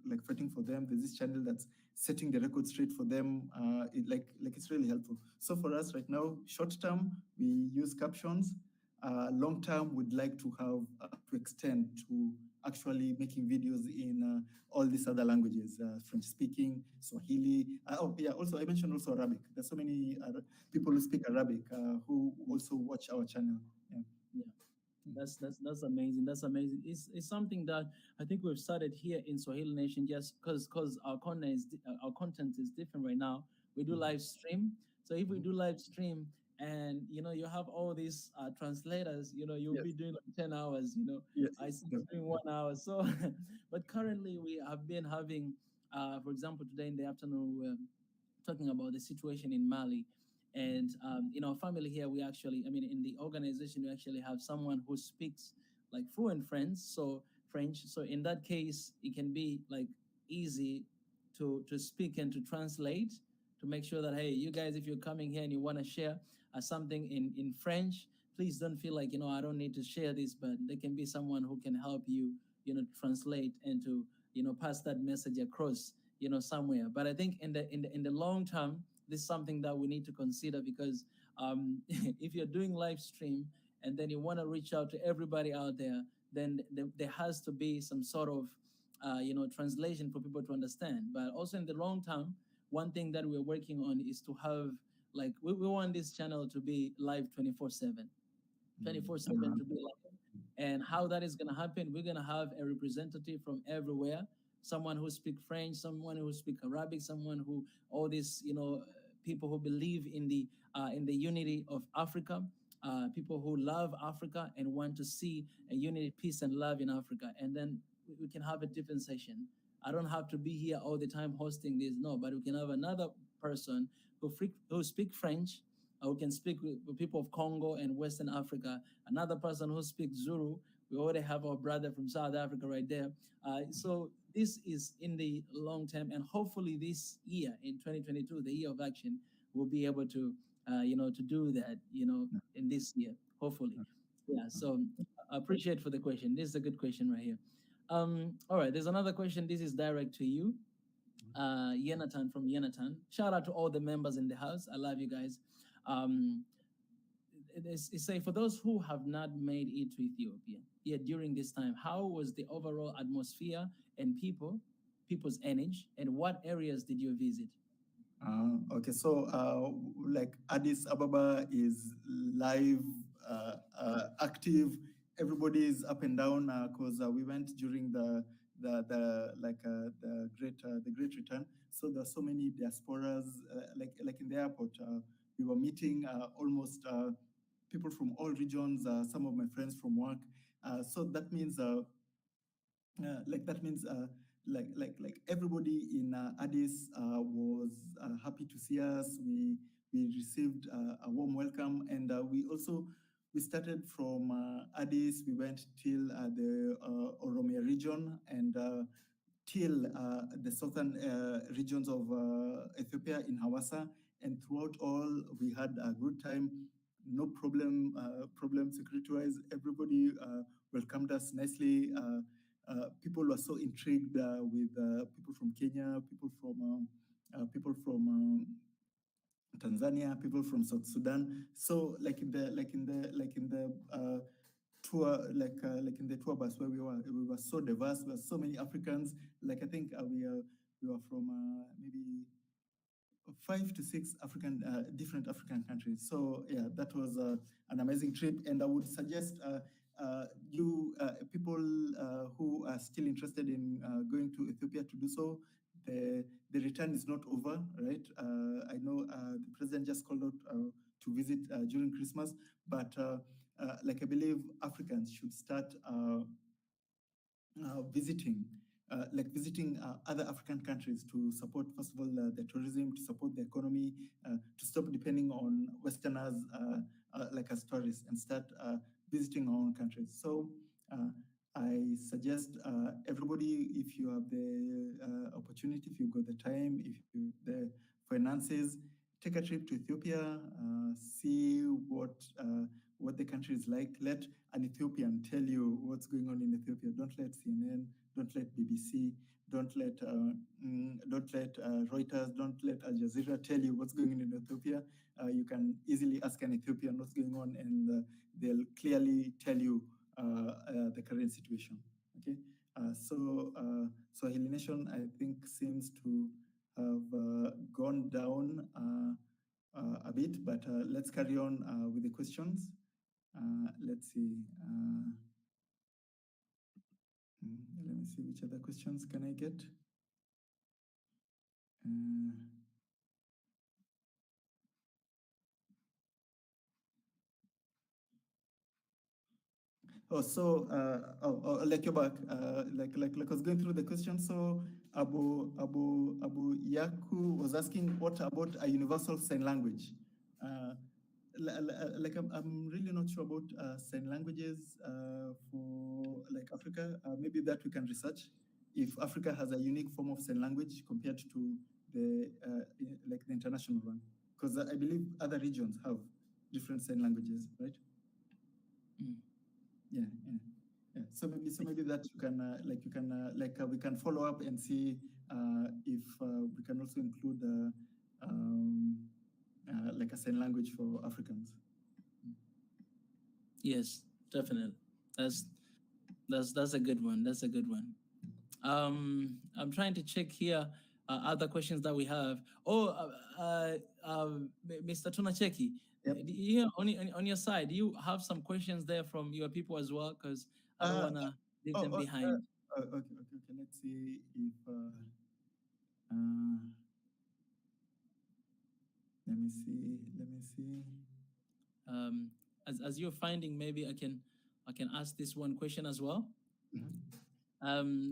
like fighting for them, there's this channel that's setting the record straight for them, it's really helpful. So for us right now, short term, we use captions. Long term, we'd like to have to extend to actually making videos in all these other languages, French speaking, Swahili. Also I mentioned also Arabic. There's so many people who speak Arabic who also watch our channel. Yeah, that's amazing. That's amazing. It's something that I think we've started here in Swahili Nation, just because our content is different right now. We do live stream, so if we do live stream, and you have all these translators, you'll be doing like 10 hours. I see you doing 1 hour. So, but currently we have been having, for example, today in the afternoon we're talking about the situation in Mali. And in our family here, we actually, in the organization, we actually have someone who speaks like fluent French. So in that case, it can be like easy to speak and to translate, to make sure that, hey, you guys, if you're coming here and you want to share something in French, please don't feel like, I don't need to share this, but there can be someone who can help you, translate and to, pass that message across, somewhere. But I think in the long term, this is something that we need to consider, because if you're doing live stream and then you want to reach out to everybody out there, then there has to be some sort of translation for people to understand. But also in the long term, one thing that we're working on is to have, like, we want this channel to be live 24/7 to be live. And how that is going to happen, we're going to have a representative from everywhere. Someone who speaks French, someone who speaks Arabic, someone who, all these, people who believe in the unity of Africa, people who love Africa and want to see a unity, peace, and love in Africa. And then we can have a different session. I don't have to be here all the time hosting this, no, but we can have another person who speaks French, who can speak with people of Congo and Western Africa, another person who speaks Zulu. We already have our brother from South Africa right there. So this is in the long term, and hopefully this year, in 2022, the year of action, we'll be able to, to do that, in this year, hopefully. Yeah, so I appreciate for the question. This is a good question right here. All right, there's another question. This is direct to you. Yenatan from Yenatan. Shout out to all the members in the house. I love you guys. It's say, for those who have not made it to Ethiopia yet during this time, how was the overall atmosphere and people's energy, and what areas did you visit? Okay, so like Addis Ababa is live, active everybody is up and down because we went during the great return. So there are so many diasporas, like in the airport. We were meeting almost people from all regions. Some of my friends from work. So that means like everybody in Addis was happy to see us. We received a warm welcome, and we started from Addis. We went till the Oromia region and till the southern regions of Ethiopia in Hawassa, and throughout all we had a good time. No problem security-wise. Everybody welcomed us nicely. People were so intrigued with people from Kenya, people from Tanzania, people from South Sudan. So like in the tour, like in the tour bus where we were so diverse. There were so many Africans. Like I think we were from maybe 5 to 6 different African countries. So yeah, that was an amazing trip, and I would suggest you people who are still interested in going to Ethiopia to do so. The return is not over, right? I know the president just called out to visit during Christmas, but like I believe Africans should start visiting other African countries to support, first of all, the tourism, to support the economy, to stop depending on Westerners like as tourists and start visiting our own countries. So I suggest everybody, if you have the opportunity, if you've got the time, if you the finances, take a trip to Ethiopia, see what the country is like. Let an Ethiopian tell you what's going on in Ethiopia. Don't let CNN, don't let BBC, don't let Reuters, don't let Al Jazeera tell you what's going on in Ethiopia. You can easily ask an Ethiopian what's going on, and they'll clearly tell you the current situation. Okay, so Swahili Nation, I think, seems to have gone down a bit, but let's carry on with the questions. Let's see. Let me see which other questions can I get. Like you're back. Like I was going through the questions. So Abu Yaku was asking, what about a universal sign language? Like I'm really not sure about sign languages for like Africa. Maybe that we can research if Africa has a unique form of sign language compared to the like the international one, because I believe other regions have different sign languages, right? Yeah. So maybe that you can we can follow up and see if we can also include like a sign language for Africans. Yes, definitely. That's a good one. That's a good one. I'm trying to check here other questions that we have. Mr. Tunacheki, yep. On your side, do you have some questions there from your people as well? Because I don't want to leave them behind. Okay. Let's see if. Let me see. As you're finding, maybe I can ask this one question as well.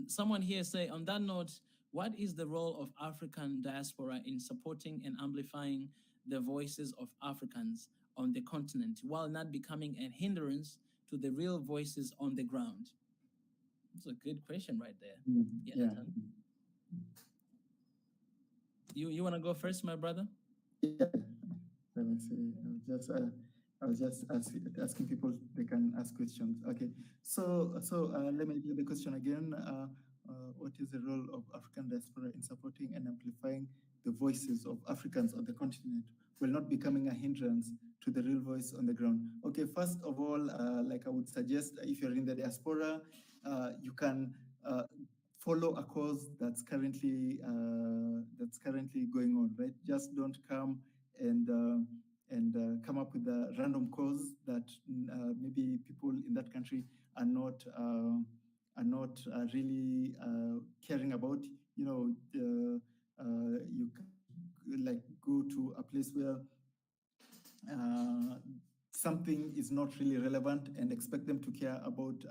Someone here say, on that note, what is the role of African diaspora in supporting and amplifying the voices of Africans on the continent while not becoming a hindrance to the real voices on the ground? That's a good question right there. Yeah. You want to go first, my brother? Yeah. Let me see. I was just asking people they can ask questions. Okay. So let me do the question again. What is the role of African diaspora in supporting and amplifying the voices of Africans on the continent while not becoming a hindrance to the real voice on the ground? Okay. First of all, like I would suggest, if you're in the diaspora, you can follow a cause that's currently going on, right? Just don't come and come up with a random cause that maybe people in that country are not really caring about. You know, you like go to a place where something is not really relevant and expect them to care about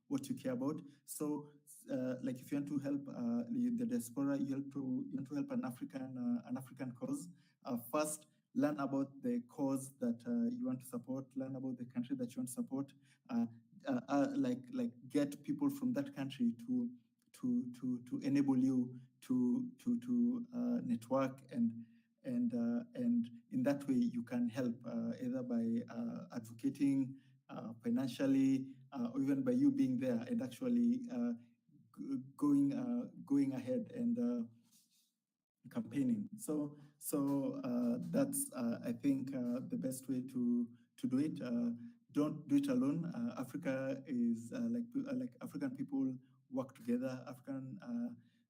what you care about. So, like if you want to help the diaspora, you want to help an African cause. First, learn about the cause that you want to support. Learn about the country that you want to support. Like get people from that country to enable you to network and in that way you can help either by advocating financially or even by you being there and actually going ahead and campaigning. So that's I think the best way to do it. Don't do it alone. Africa is like African people work together. African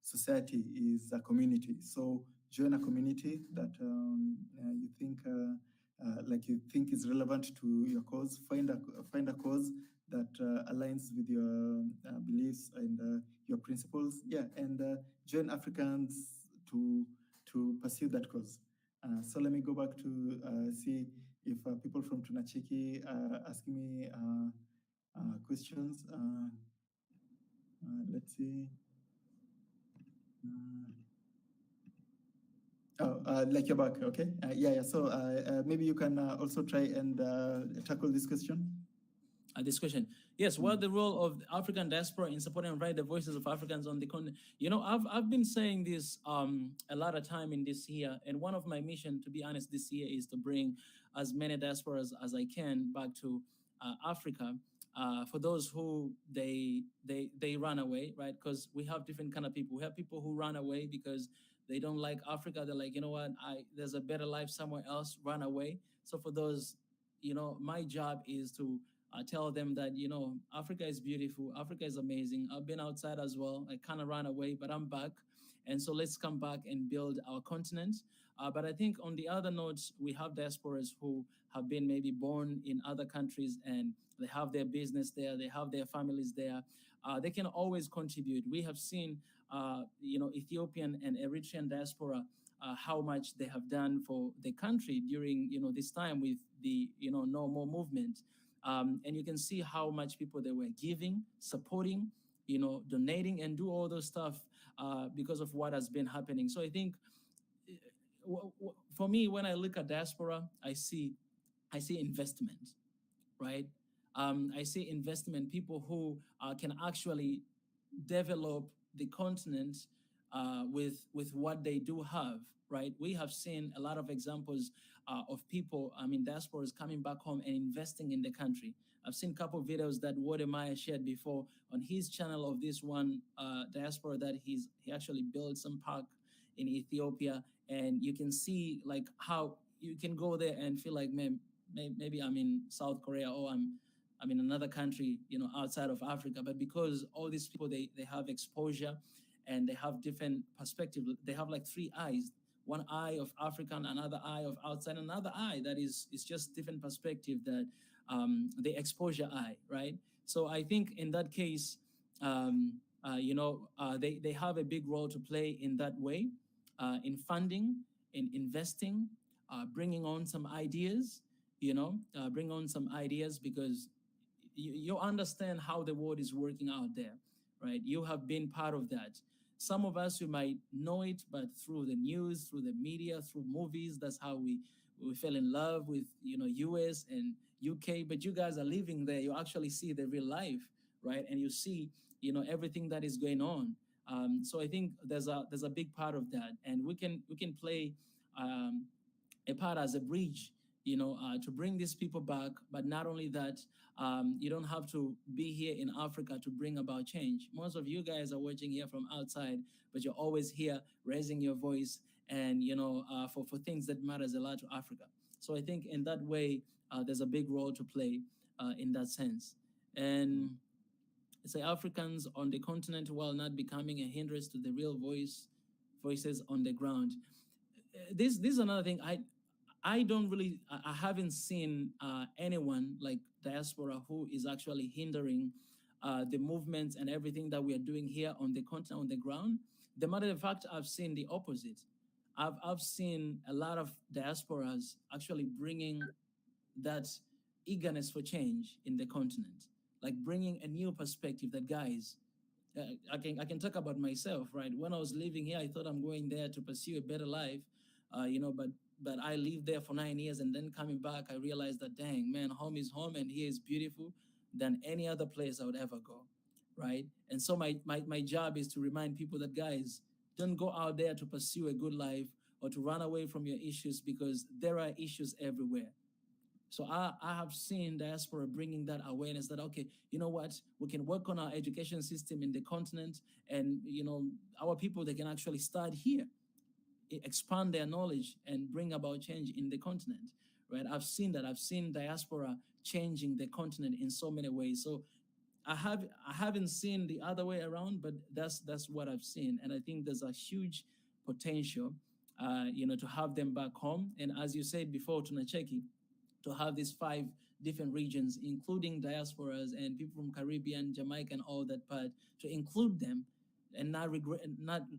society is a community. So join a community that you think is relevant to your cause. Find a cause that aligns with your beliefs and your principles. Yeah, and join Africans to pursue that cause. So let me go back to see if people from Tunacheki are asking me questions. Let's see. Like you're back, okay? Yeah. So maybe you can also try and tackle this question. This question. Yes, what the role of the African diaspora in supporting and right the voices of Africans on the continent? You know, I've been saying this a lot of time in this year, and one of my mission, to be honest, this year is to bring as many diasporas as I can back to Africa. For those who they run away, right? Because we have different kind of people. We have people who run away because they don't like Africa. They're like, you know what? There's a better life somewhere else. Run away. So for those, you know, my job is to tell them that, you know, Africa is beautiful. Africa is amazing. I've been outside as well. I kind of ran away, but I'm back. And so let's come back and build our continent. But I think on the other notes, we have diasporas who have been maybe born in other countries and they have their business there. They have their families there. They can always contribute. We have seen, you know, Ethiopian and Eritrean diaspora, how much they have done for the country during, you know, this time with the, you know, No More movement. And you can see how much people they were giving, supporting, you know, donating and do all those stuff because of what has been happening. So I think for me, when I look at diaspora, I see investment, right? I see investment, people who can actually develop the continent with what they do have, right? We have seen a lot of examples of people, I mean, diasporas coming back home and investing in the country. I've seen a couple of videos that Wodemaya shared before on his channel of this one diaspora that he actually built some park in Ethiopia. And you can see like how you can go there and feel like, man, maybe I'm in South Korea or I'm in another country, you know, outside of Africa. But because all these people, they have exposure and they have different perspective. They have like three eyes. One eye of African, another eye of outside, another eye that is just different perspective that the exposure eye, right? So I think in that case, you know, they have a big role to play in that way, in funding, in investing, bringing on some ideas, you know, bring on some ideas because you understand how the world is working out there, right? You have been part of that. Some of us, we might know it, but through the news, through the media, through movies, that's how we fell in love with, you know, US and UK, but you guys are living there. You actually see the real life, right? And you see, you know, everything that is going on. So I think there's a big part of that, and we can play a part as a bridge, you know, to bring these people back. But not only that, you don't have to be here in Africa to bring about change. Most of you guys are watching here from outside, but you're always here raising your voice and, you know, for things that matters a lot to Africa. So I think in that way, there's a big role to play in that sense. And say Africans on the continent while not becoming a hindrance to the real voices on the ground. This is another thing. I haven't seen anyone like diaspora who is actually hindering the movements and everything that we are doing here on the continent, on the ground. The matter of fact, I've seen the opposite. I've seen a lot of diasporas actually bringing that eagerness for change in the continent, like bringing a new perspective that, guys, I can talk about myself, right? When I was living here, I thought I'm going there to pursue a better life, but I lived there for 9 years, and then coming back, I realized that, dang, man, home is home, and here is beautiful than any other place I would ever go, right? And so my job is to remind people that, guys, don't go out there to pursue a good life or to run away from your issues, because there are issues everywhere. So I have seen diaspora bringing that awareness that, okay, you know what, we can work on our education system in the continent, and, our people, they can actually start here, expand their knowledge and bring about change in the continent, right? I've seen that. I've seen diaspora changing the continent in so many ways. So I haven't seen the other way around, but that's what I've seen. And I think there's a huge potential, to have them back home. And as you said before, tunacheki, to have these 5 different regions, including diasporas and people from Caribbean, Jamaica, and all that part, to include them and not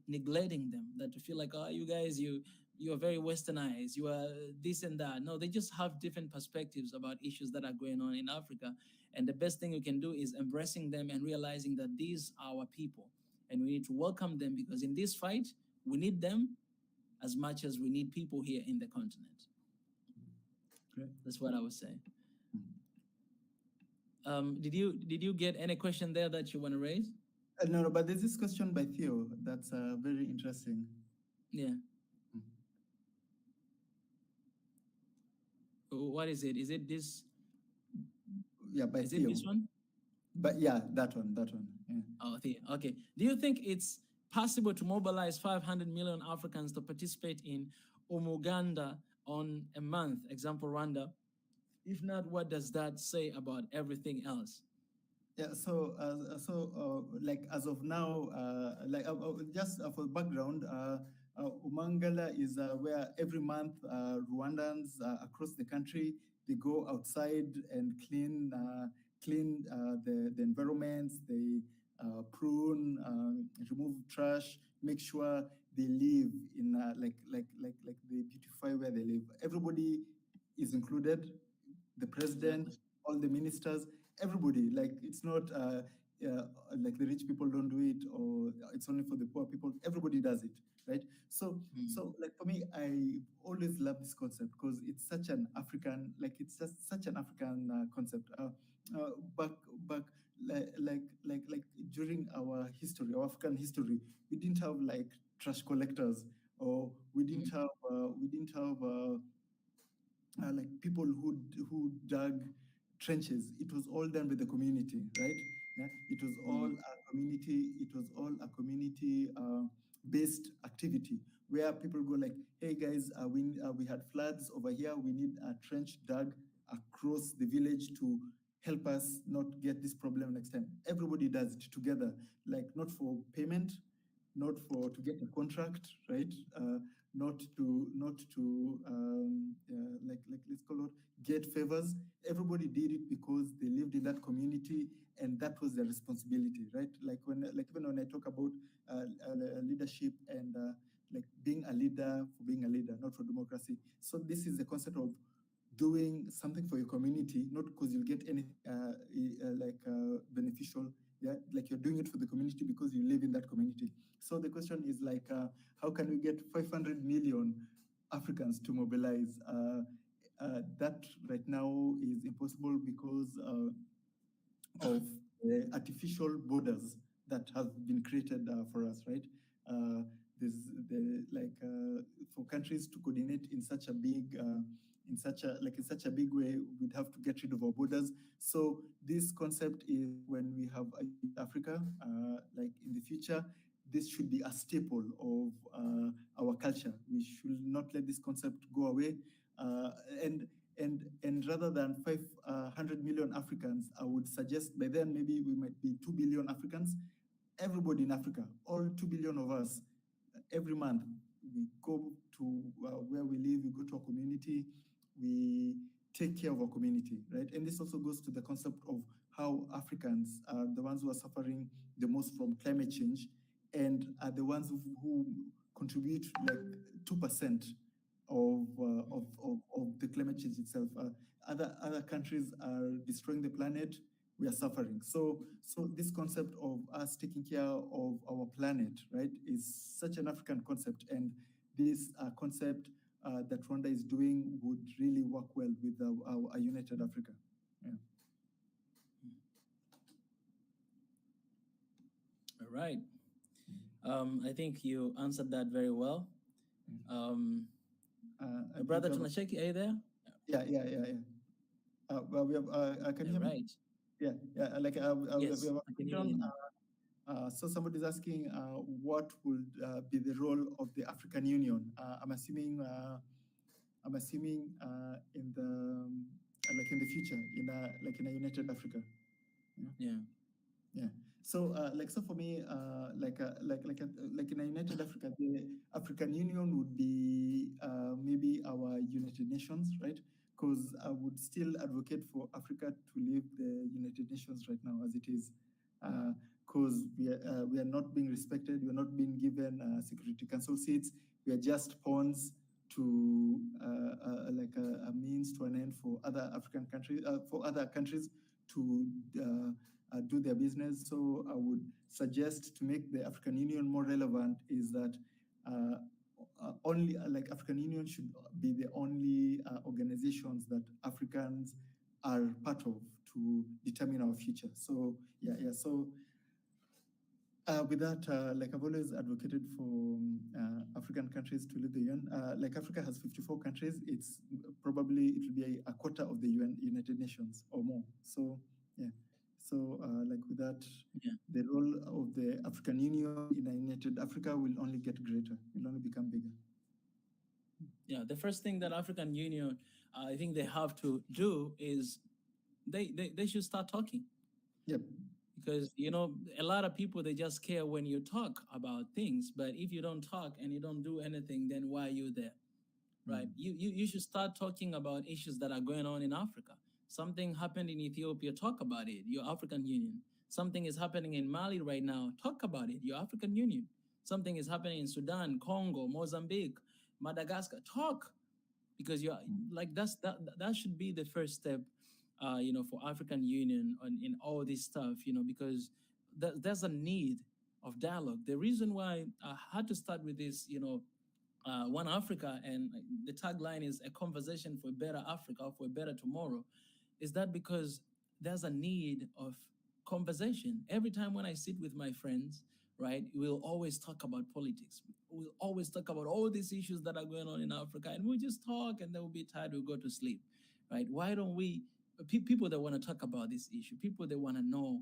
neglecting them, that to feel like, oh, you guys, you are very westernized, you are this and that. No, they just have different perspectives about issues that are going on in Africa. And the best thing we can do is embracing them and realizing that these are our people. And we need to welcome them, because in this fight, we need them as much as we need people here in the continent. That's what I was saying. Did you get any question there that you want to raise? No, but there's this question by Theo that's very interesting. Yeah. What is it? Is it this? Yeah, by is Theo. It this one? But yeah, that one. Yeah. Oh, Theo. Okay. Do you think it's possible to mobilize 500 million Africans to participate in Umuganda on a month, example Rwanda? If not, what does that say about everything else? Yeah, so like as of now, just for background, Umangala is where every month Rwandans across the country, they go outside and clean the environments, they prune, remove trash, make sure they live in like they beautify where they live. Everybody is included, the president, all the ministers, everybody. Like, it's not like the rich people don't do it, or it's only for the poor people. Everybody does it, right? So like for me, I always love this concept because it's such an African, like it's just such an African concept. Back like during our history, our African history, we didn't have like trash collectors, or we didn't have like people who dug trenches. It was all done with the community, right? Yeah? It was all a community. It was all a community based activity where people go like, hey guys, we had floods over here. We need a trench dug across the village to help us not get this problem next time. Everybody does it together, like not for payment, not to get a contract, right? Not to like let's call it get favors. Everybody did it because they lived in that community, and that was their responsibility, right? Even when I talk about leadership and like being a leader for being a leader, not for democracy. So this is the concept of doing something for your community, not because you'll get anything beneficial. Yeah, like you're doing it for the community because you live in that community. So the question is like, how can we get 500 million Africans to mobilize? That right now is impossible because of the artificial borders that have been created for us, right? For countries to coordinate in such a big in such a big way, we'd have to get rid of our borders. So this concept is, when we have Africa, like in the future, this should be a staple of our culture. We should not let this concept go away. And rather than 500 million Africans, I would suggest by then maybe we might be 2 billion Africans. Everybody in Africa, all 2 billion of us, every month, we go to where we live, we go to our community, we take care of our community, right? And this also goes to the concept of how Africans are the ones who are suffering the most from climate change and are the ones who contribute like 2% of the climate change itself. Other countries are destroying the planet, we are suffering. So this concept of us taking care of our planet, right, is such an African concept, and this concept that Rwanda is doing would really work well with our united Africa. Yeah. All right. I think you answered that very well. Brother tunacheki, are you there? Yeah. Well, we have. Can you hear me? Yeah. Like yes, we have I can hear you now. So somebody's asking, what would be the role of the African Union? I'm assuming in the future, in a united Africa. Yeah. So so for me, like in a united Africa, the African Union would be maybe our United Nations, right? Because I would still advocate for Africa to leave the United Nations right now as it is, because we are not being respected. We are not being given Security Council seats. We are just pawns to a means to an end for other African countries, for other countries to do their business. So I would suggest, to make the African Union more relevant, is that only African Union should be the only organizations that Africans are part of to determine our future. So yeah. So with that, I've always advocated for African countries to leave the UN. Africa has 54 countries. It will be a quarter of the United Nations or more. So yeah. So with that, the role of the African Union in a united Africa will only get greater. Will only become bigger. Yeah, the first thing that African Union, I think they have to do is they should start talking. Yep. Because, a lot of people, they just care when you talk about things. But if you don't talk and you don't do anything, then why are you there? Right? You should start talking about issues that are going on in Africa. Something happened in Ethiopia, talk about it, your African Union. Something is happening in Mali right now, talk about it, your African Union. Something is happening in Sudan, Congo, Mozambique, Madagascar, talk. Because that should be the first step, for African Union in all this stuff, because there's a need of dialogue. The reason why I had to start with this, One Africa, and the tagline is a conversation for a better Africa, for a better tomorrow, is that because there's a need of conversation. Every time when I sit with my friends, right, we'll always talk about politics. We'll always talk about all these issues that are going on in Africa, and we'll just talk, and then we'll be tired, we'll go to sleep, right? Why don't we, people that want to talk about this issue, people that want to know,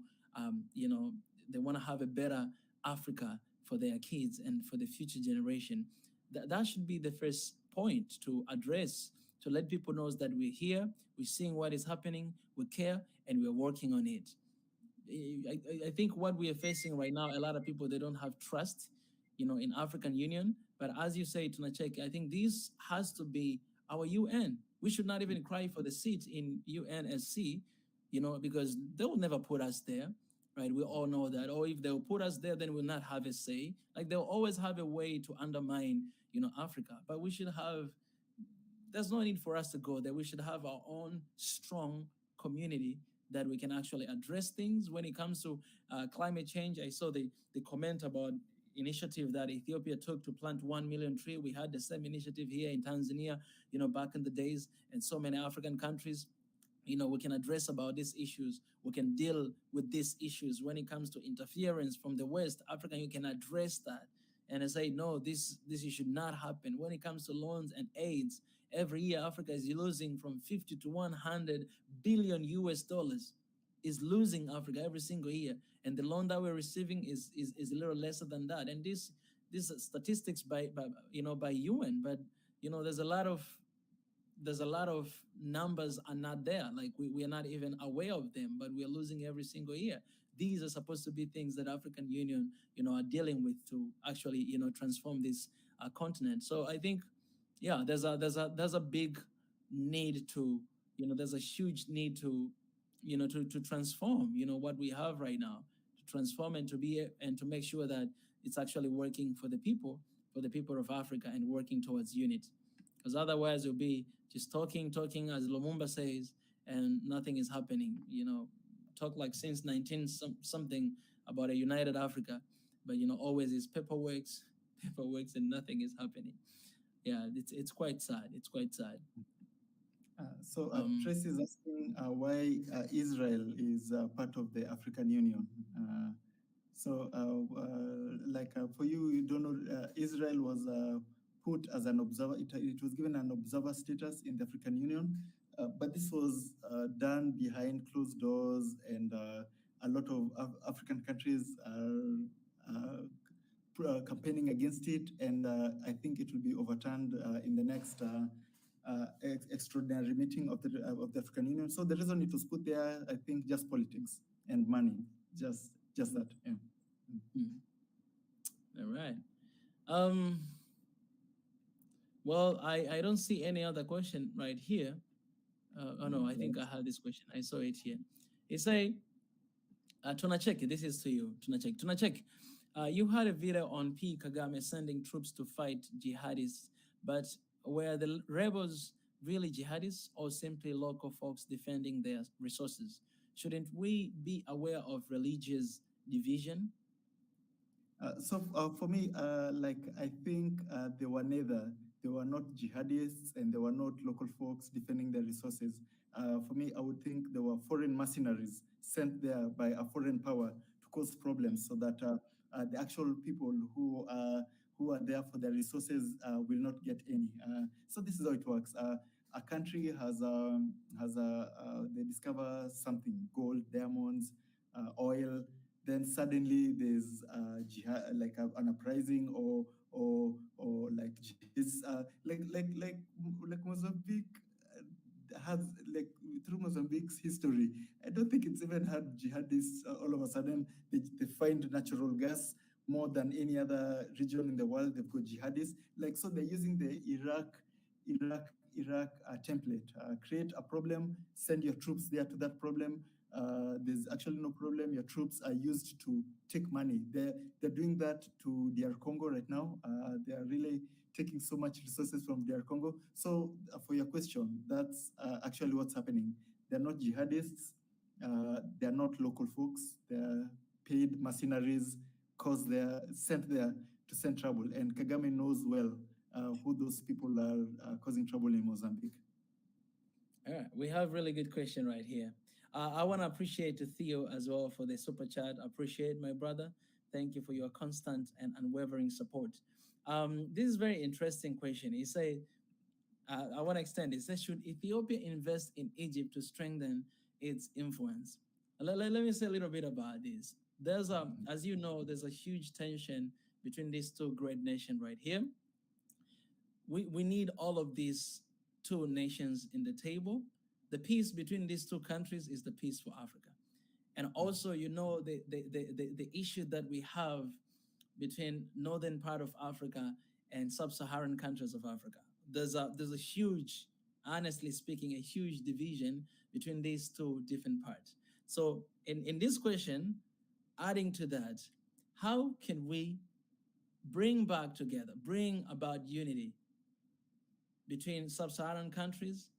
they want to have a better Africa for their kids and for the future generation, that should be the first point to address, to let people know that we're here, we're seeing what is happening, we care, and we're working on it. I think what we are facing right now, a lot of people, they don't have trust, in African Union. But as you say, tunacheki, I think this has to be our UN. We should not even cry for the seat in UNSC, because they will never put us there, right? We all know that. Or if they'll put us there, then we'll not have a say. They'll always have a way to undermine, Africa. But we should have, there's no need for us to go there. We should have our own strong community that we can actually address things. When it comes to climate change, I saw the comment about initiative that Ethiopia took to plant 1 million trees. We had the same initiative here in Tanzania, back in the days, and so many African countries. We can address about these issues. We can deal with these issues. When it comes to interference from the West, Africa, you can address that. And I say, no, this should not happen. When it comes to loans and aids, every year Africa is losing from 50 to 100 billion US dollars. Is losing Africa every single year. And the loan that we're receiving is a little lesser than that. And these statistics by UN, but there's a lot of numbers are not there. We are not even aware of them, but we are losing every single year. These are supposed to be things that African Union, are dealing with to actually, transform this continent. So I think, yeah, there's a big need to, there's a huge need to, to transform, what we have right now, to transform and to make sure that it's actually working for the people of Africa and working towards unity. Because otherwise it'll be just talking, as Lumumba says, and nothing is happening. Talk like since 19 something about a united Africa, but always is paperworks, and nothing is happening. Yeah, it's quite sad. It's quite sad. Tracy is asking why Israel is part of the African Union. For you don't know, Israel was put as an observer. It was given an observer status in the African Union, but this was done behind closed doors, and a lot of African countries are campaigning against it, and I think it will be overturned in the next extraordinary meeting of the African Union. So the reason it was put there, I think, just politics and money, just that. Yeah. All right. Well, I don't see any other question right here. Oh no, I think I have this question. I saw it here. It's a tunacheki. This is to you, tunacheki. Tunacheki. You had a video on P. Kagame sending troops to fight jihadists, but were the rebels really jihadists or simply local folks defending their resources? Shouldn't we be aware of religious division? For me, I think they were neither. They were not jihadists and they were not local folks defending their resources. For me, I would think they were foreign mercenaries sent there by a foreign power to cause problems so that the actual people who are there for their resources will not get any. So this is how it works. A country they discover something, gold, diamonds, oil. Then suddenly there's jihad, like an uprising, or like this, like Mozambique has, like, through Mozambique's history, I don't think it's even had jihadists all of a sudden. They find natural gas more than any other region in the world. They've got jihadists, so they're using the Iraq template. Create a problem, send your troops there to that problem. There's actually no problem. Your troops are used to take money. They're doing that to DR Congo right now. They are really taking so much resources from DR Congo. So for your question, that's actually what's happening. They're not jihadists. They're not local folks. They're paid mercenaries because they're sent there to send trouble. And Kagame knows well who those people are causing trouble in Mozambique. All right, we have a really good question right here. I want to appreciate Theo as well for the super chat. Appreciate my brother. Thank you for your constant and unwavering support. This is a very interesting question. He say, I want to extend it. He says, should Ethiopia invest in Egypt to strengthen its influence? Let me say a little bit about this. There's as you know, there's a huge tension between these two great nations right here. We need all of these two nations in the table. The peace between these two countries is the peace for Africa. And also, the issue that we have between northern part of Africa and sub-Saharan countries of Africa. There's a huge, honestly speaking, a huge division between these two different parts. So in this question, adding to that, how can we bring back together, bring about unity between sub-Saharan countries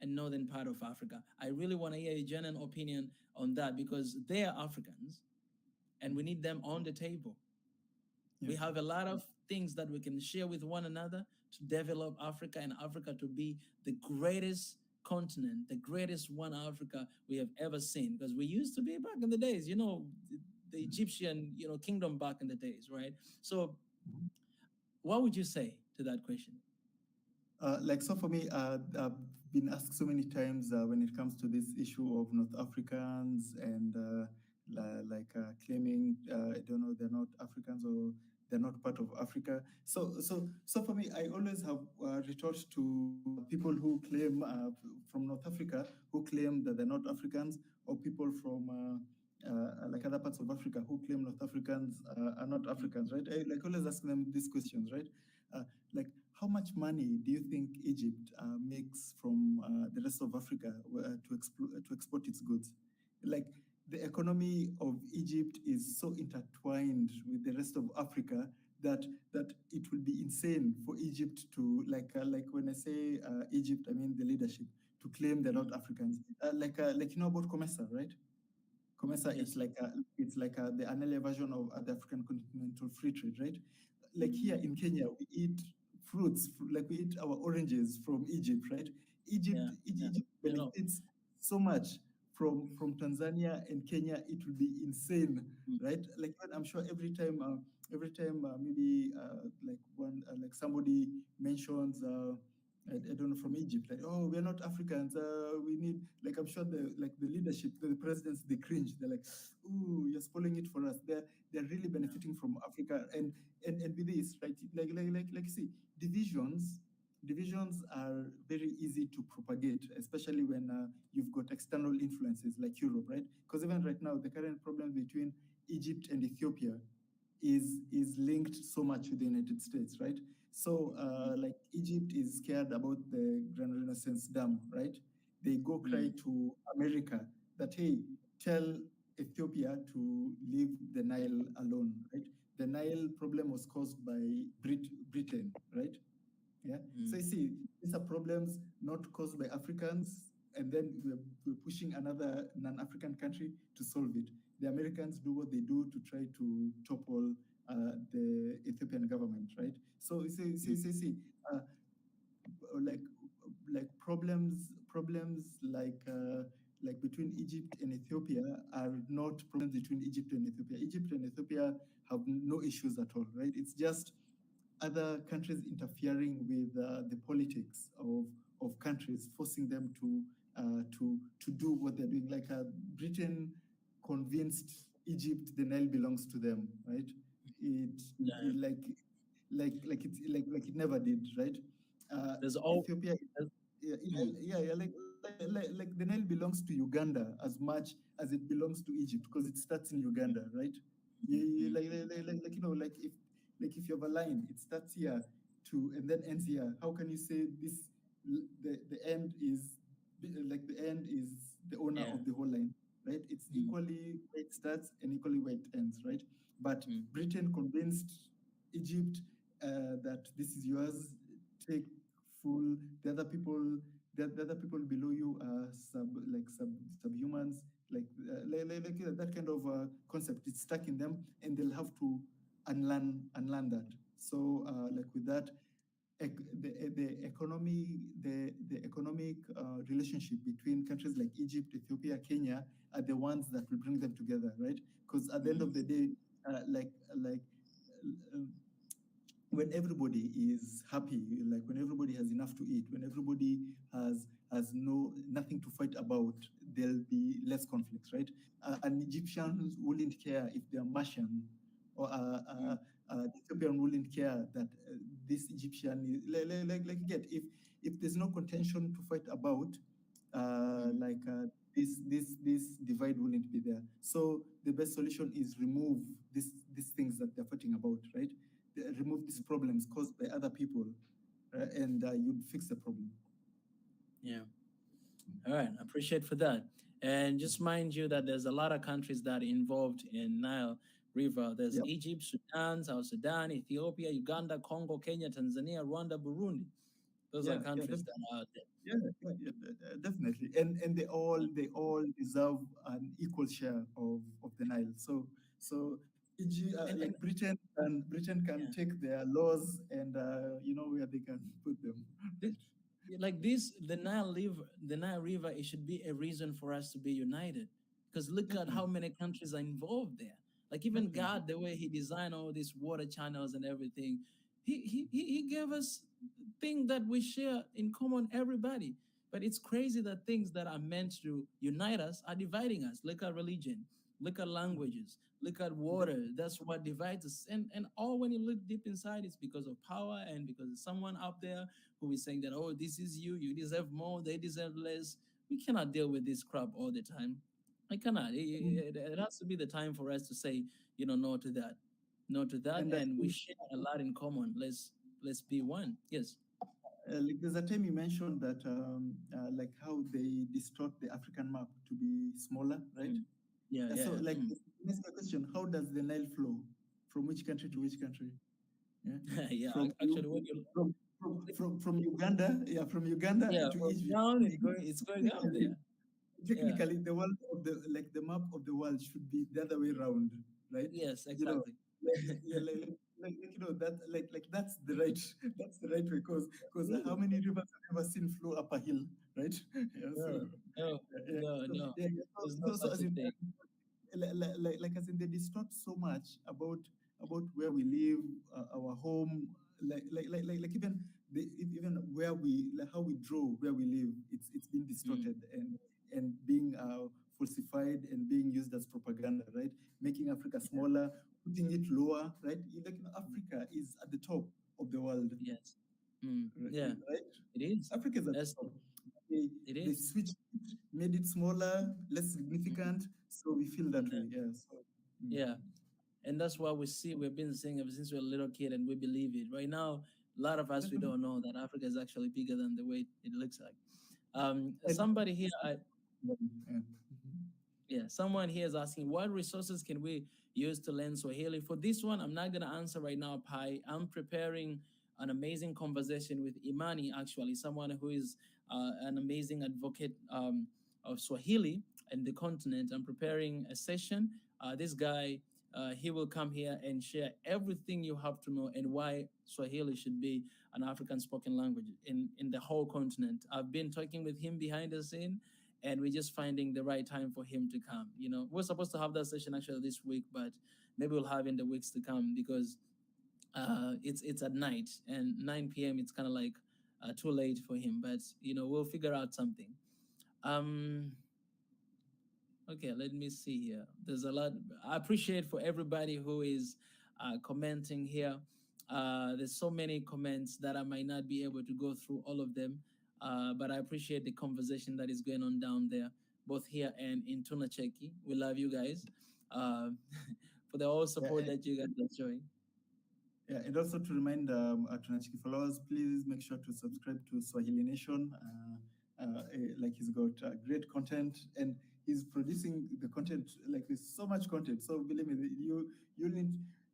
and northern part of Africa? I really want to hear your genuine opinion on that, because they are Africans and we need them on the table. Yeah. We have a lot of things that we can share with one another to develop Africa, and Africa to be the greatest continent, the greatest one Africa we have ever seen. Because we used to be back in the days, the Egyptian, kingdom back in the days, right? So what would you say to that question? So for me, I've been asked so many times when it comes to this issue of North Africans and claiming, I don't know, they're not Africans or they're not part of Africa. So for me, I always have retort to people who claim from North Africa, who claim that they're not Africans, or people from other parts of Africa who claim North Africans are not Africans, right? I always ask them these questions, right? like how much money do you think Egypt makes from the rest of Africa to export its goods? Like the economy of Egypt is so intertwined with the rest of Africa that it will be insane for Egypt to like when I say Egypt, I mean the leadership, to claim they're not Africans. Like you know about COMESA, right? COMESA, Yes. it's like the an earlier version of the African Continental Free Trade, right? Like here in Kenya, we eat fruits, like we eat our oranges from Egypt, right? Egypt benefits so much from Tanzania and Kenya. It will be insane, right? Like I'm sure every time maybe like somebody mentions I don't know, from Egypt, like, oh, we're not Africans. We need, like, I'm sure the leadership, the presidents, they cringe. They're like, ooh, you're spoiling it for us. They're really benefiting from Africa, and with this, right? Like, see, divisions are very easy to propagate, especially when you've got external influences like Europe, right? Because even right now, the current problem between Egypt and Ethiopia is linked so much with the United States, right? So like Egypt is scared about the Grand Renaissance Dam, right? They go cry to America that, hey, tell Ethiopia to leave the Nile alone, right? The Nile problem was caused by Britain, right? Yeah. So you see, these are problems not caused by Africans, and then we're pushing another non-African country to solve it. The Americans do what they do to try to topple the Ethiopian government, right? So see, like problems like between Egypt and Ethiopia are not problems between Egypt and Ethiopia. Egypt and Ethiopia have no issues at all, right? It's just other countries interfering with the politics of countries, forcing them to do what they're doing. Like Britain convinced Egypt the Nile belongs to them, right? It it never did, right? There's all Ethiopia, like the Nile belongs to Uganda as much as it belongs to Egypt because it starts in Uganda, right? Like you know, like if you have a line, it starts here and then ends here. How can you say this? The end is the owner of the whole line, right? It's equally where it starts and equally where it ends, right? But Britain convinced Egypt that this is yours. Take full. The other people below you are subhumans, like that kind of concept. It's stuck in them, and they'll have to unlearn that. So like with that, the economic relationship between countries like Egypt, Ethiopia, Kenya are the ones that will bring them together, right? Because at the end of the day, when everybody is happy, like when everybody has enough to eat, when everybody has nothing to fight about, there'll be less conflicts, right? An Egyptian wouldn't care if they're Martian, or the Ethiopian wouldn't care that this Egyptian is if there's no contention to fight about, this divide wouldn't be there. So the best solution is remove these things that they're fighting about, right? Remove these problems caused by other people, and you'd fix the problem. Yeah. All right. I appreciate for that. And just mind you that there's a lot of countries that are involved in Nile River. There's Egypt, Sudan, South Sudan, Ethiopia, Uganda, Congo, Kenya, Tanzania, Rwanda, Burundi. Those are countries that are out there. Yeah, definitely. And they all deserve an equal share of the Nile. So like Britain can take their laws and where they can put them. Like this, the Nile River, it should be a reason for us to be united. Because look at how many countries are involved there. Like even God, the way He designed all these water channels and everything, He gave us things that we share in common, everybody. But it's crazy that things that are meant to unite us are dividing us. Look at religion, look at languages, look at water. That's what divides us. And all when you look deep inside, it's because of power and because of someone up there who is saying that, oh, this is you deserve more, they deserve less. We cannot deal with this crap all the time. I cannot. It has to be the time for us to say, no to that. No to that. And we share a lot in common. Let's let's be one. Yes. Like there's a time you mentioned that like how they distort the African map to be smaller, right? Yeah. So like next question, how does the Nile flow from which country to which country? Yeah, Yeah. From Actually, when you from Uganda, from Uganda to from Egypt. down, it's going up there. Technically, the world of the map of the world should be the other way around, right? Yes, exactly. That's the right way because how many rivers have you ever seen flow up a hill, right? No. There's no So such as a in, thing. as in they distort so much about where we live, our home, even where how we draw where we live, it's been distorted and being falsified and being used as propaganda, right? Making Africa smaller, putting it lower, right? Africa is at the top of the world. Yes. Right? It is. Africa is at the top. They switched it, made it smaller, less significant, so we feel that way. Yeah. So, Yeah. And that's why we've been saying ever since we were a little kid, and we believe it. Right now, a lot of us, we don't know that Africa is actually bigger than the way it looks like. Somebody here, someone here is asking, what resources can we use to learn Swahili? For this one, I'm not going to answer right now, Pai. I'm preparing an amazing conversation with Imani, actually, someone who is an amazing advocate of Swahili in the continent. I'm preparing a session. This guy, he will come here and share everything you have to know and why Swahili should be an African spoken language in the whole continent. I've been talking with him behind the scene, and we're just finding the right time for him to come. We're supposed to have that session actually this week, but maybe we'll have in the weeks to come because it's at night, and 9 p.m. it's kind of like too late for him. But we'll figure out something. Okay, let me see here. There's a lot. I appreciate for everybody who is commenting here. There's so many comments that I might not be able to go through all of them, but I appreciate the conversation that is going on down there, both here and in tunacheki. We love you guys for the whole support that you guys are showing. Yeah, and also to remind tunacheki followers, please make sure to subscribe to Swahili Nation. Like he's got great content, and he's producing the content. Like there's so much content. So believe me, you'll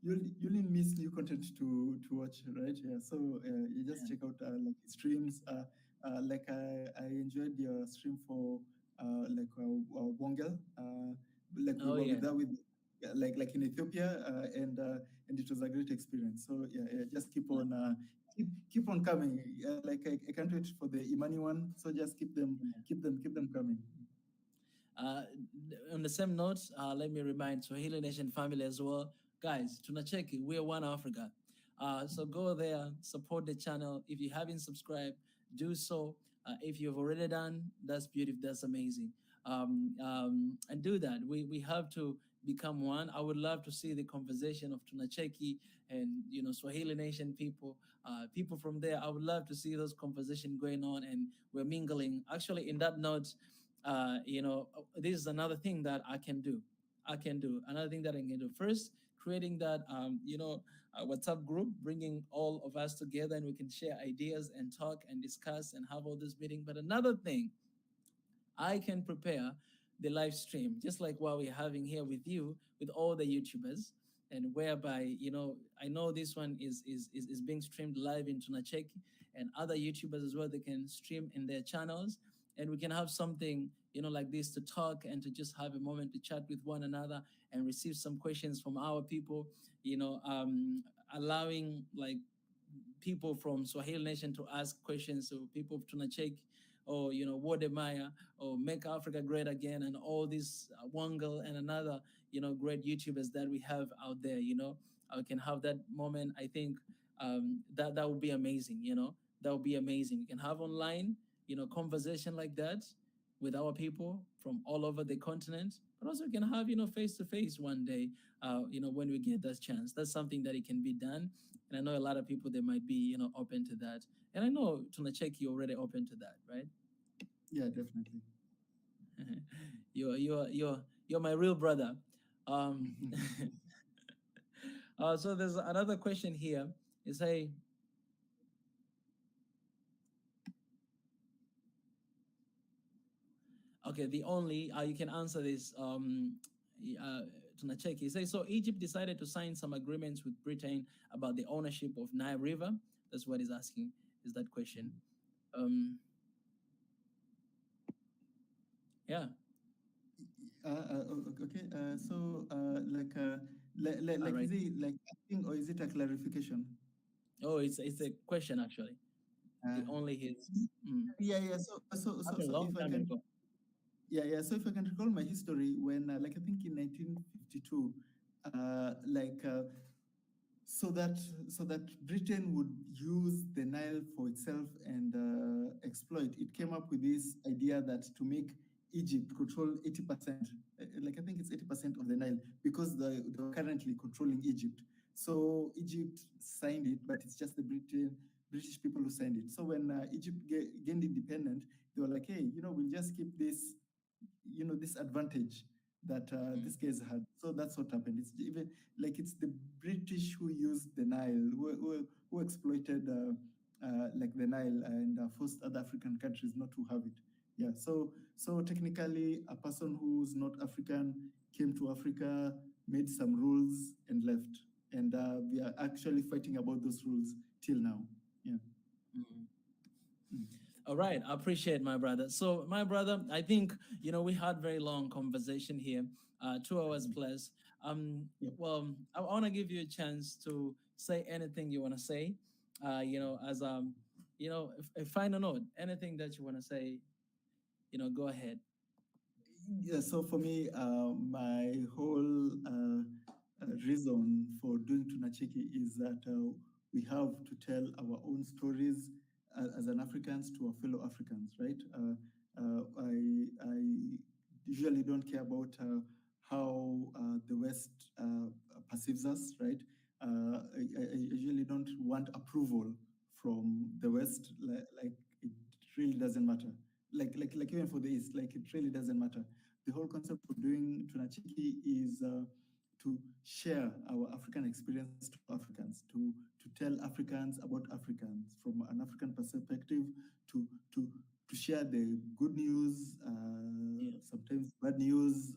miss new content to watch, right? Yeah. So you just check out like his streams. Like I enjoyed your stream for Wongel. Like we were with that like in Ethiopia, and it was a great experience. So yeah, just keep on coming. Like I can't wait for the Imani one. So just keep them coming. On the same note, let me remind Swahili Nation family as well, guys. Tunacheki, we're one Africa. So go there, support the channel. If you haven't subscribed, do so. If you've already done, that's beautiful. That's amazing. And do that. We have to become one. I would love to see the conversation of Tunacheki and Swahili Nation people from there. I would love to see those conversations going on, and we're mingling. Actually, in that note, this is another thing that I can do. Another thing that I can do. First, creating that WhatsApp group, bringing all of us together, and we can share ideas and talk and discuss and have all this meeting. But another thing, I can prepare the live stream, just like what we're having here with you, with all the YouTubers, and whereby, I know this one is being streamed live in tunacheki, and other YouTubers as well, they can stream in their channels, and we can have something, like this to talk and to just have a moment to chat with one another and receive some questions from our people, allowing like people from Swahili Nation to ask questions to people of tunacheki, or Wodemaya, or Make Africa Great Again, and all these Wangel and another great YouTubers that we have out there. I can have that moment. I think that would be amazing. That would be amazing. You can have online conversation like that with our people from all over the continent, but also we can have face to face one day when we get that chance. That's something that it can be done, and I know a lot of people, they might be open to that, and I know tunacheki already open to that, right? Yeah, definitely. You're my real brother. So there's another question here. Is, hey, Okay, the only, you can answer this, tunacheki. It says, so Egypt decided to sign some agreements with Britain about the ownership of Nile River. That's what he's asking, is that question. Yeah. Okay. So, like, Right. is it like asking or is it a clarification? Oh, it's a question actually. The only his. Yeah. So Happened a long if I time can. ago. Yeah. So if I can recall my history, when like I think in 1952, so that Britain would use the Nile for itself and exploit. It came up with this idea that to make Egypt control 80%, like I think it's 80% of the Nile, because they're currently controlling Egypt. So Egypt signed it, but it's just the British people who signed it. So when Egypt gained independence, they were like, hey, we'll just keep this, this advantage that these guys had. So that's what happened. It's even like it's the British who used the Nile, who exploited like the Nile and forced other African countries not to have it. Yeah. So technically, a person who's not African came to Africa, made some rules, and left. And we are actually fighting about those rules till now. Yeah. All right, I appreciate my brother. So my brother, I think we had very long conversation here, 2 hours plus. Well, I want to give you a chance to say anything you want to say. As a final note, anything that you want to say, go ahead. Yeah, so for me, my whole reason for doing tunacheki is that we have to tell our own stories as an Africans to our fellow Africans, right? I usually don't care about how the West perceives us, right? I usually don't want approval from the West, like it really doesn't matter. Like even for the East, like it really doesn't matter. The whole concept of doing tunacheki is to share our African experience to Africans, to tell Africans about Africans from an African perspective, to share the good news, sometimes bad news,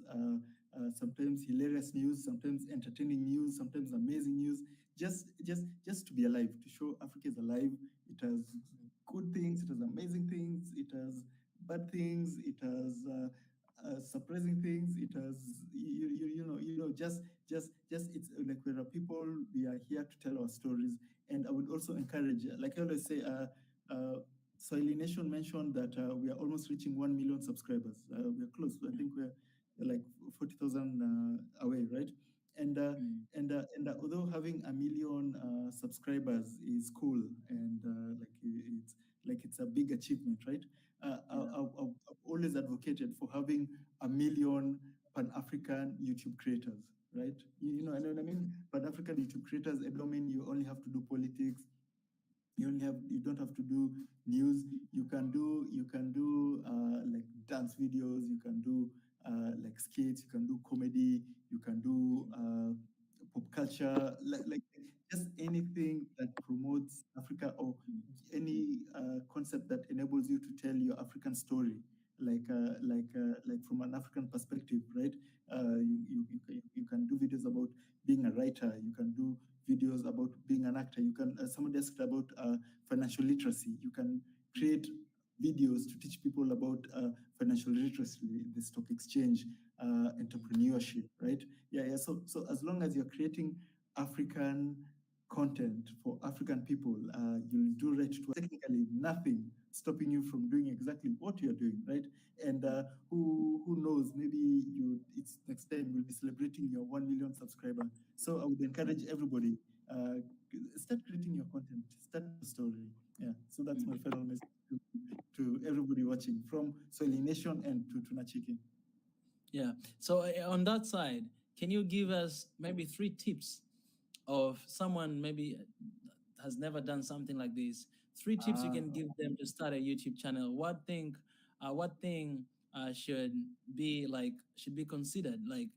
sometimes hilarious news, sometimes entertaining news, sometimes amazing news. Just to be alive, to show Africa is alive. It has good things, it has amazing things, it has bad things, it has surprising things, it has just it's like we're a people, we are here to tell our stories. And I would also encourage, like I always say, Swahili Nation mentioned that we are almost reaching 1 million subscribers. We're close. I think we're like 40,000 away, right? And although having 1 million subscribers is cool and it's a big achievement, right? I've always advocated for having 1 million Pan-African YouTube creators, right? I know what I mean? Pan-African YouTube creators, it don't mean you only have to do politics. You don't have to do news. You can do like dance videos. You can do like skits. You can do comedy. You can do pop culture. Like just anything that promotes Africa, or any concept that enables you to tell your African story, like from an African perspective, right? You can do videos about being a writer. You can do videos about being an actor. You can, somebody asked about financial literacy. You can create videos to teach people about financial literacy, the stock exchange, entrepreneurship, right? Yeah. So as long as you're creating African content for African people, you'll do right to technically nothing stopping you from doing exactly what you're doing, right? And who knows, maybe it's next time we'll be celebrating your 1 million subscriber. So I would encourage everybody, start creating your content, start the story. Yeah. So that's my final message to everybody watching, from Swahili Nation and to tunacheki. Yeah. So on that side, can you give us maybe 3 tips of someone maybe has never done something like this? 3 tips you can give them to start a YouTube channel. What thing should be considered? Like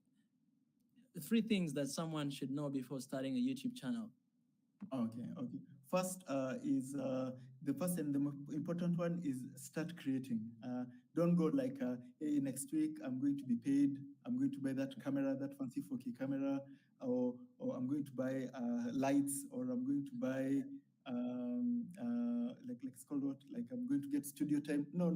3 things that someone should know before starting a YouTube channel. Okay. First is the first and the most important one is start creating. Don't go like, hey, next week I'm going to be paid. I'm going to buy that camera, that fancy 4K camera, or I'm going to buy lights, or I'm going to buy like it's called what? Like I'm going to get studio time. No.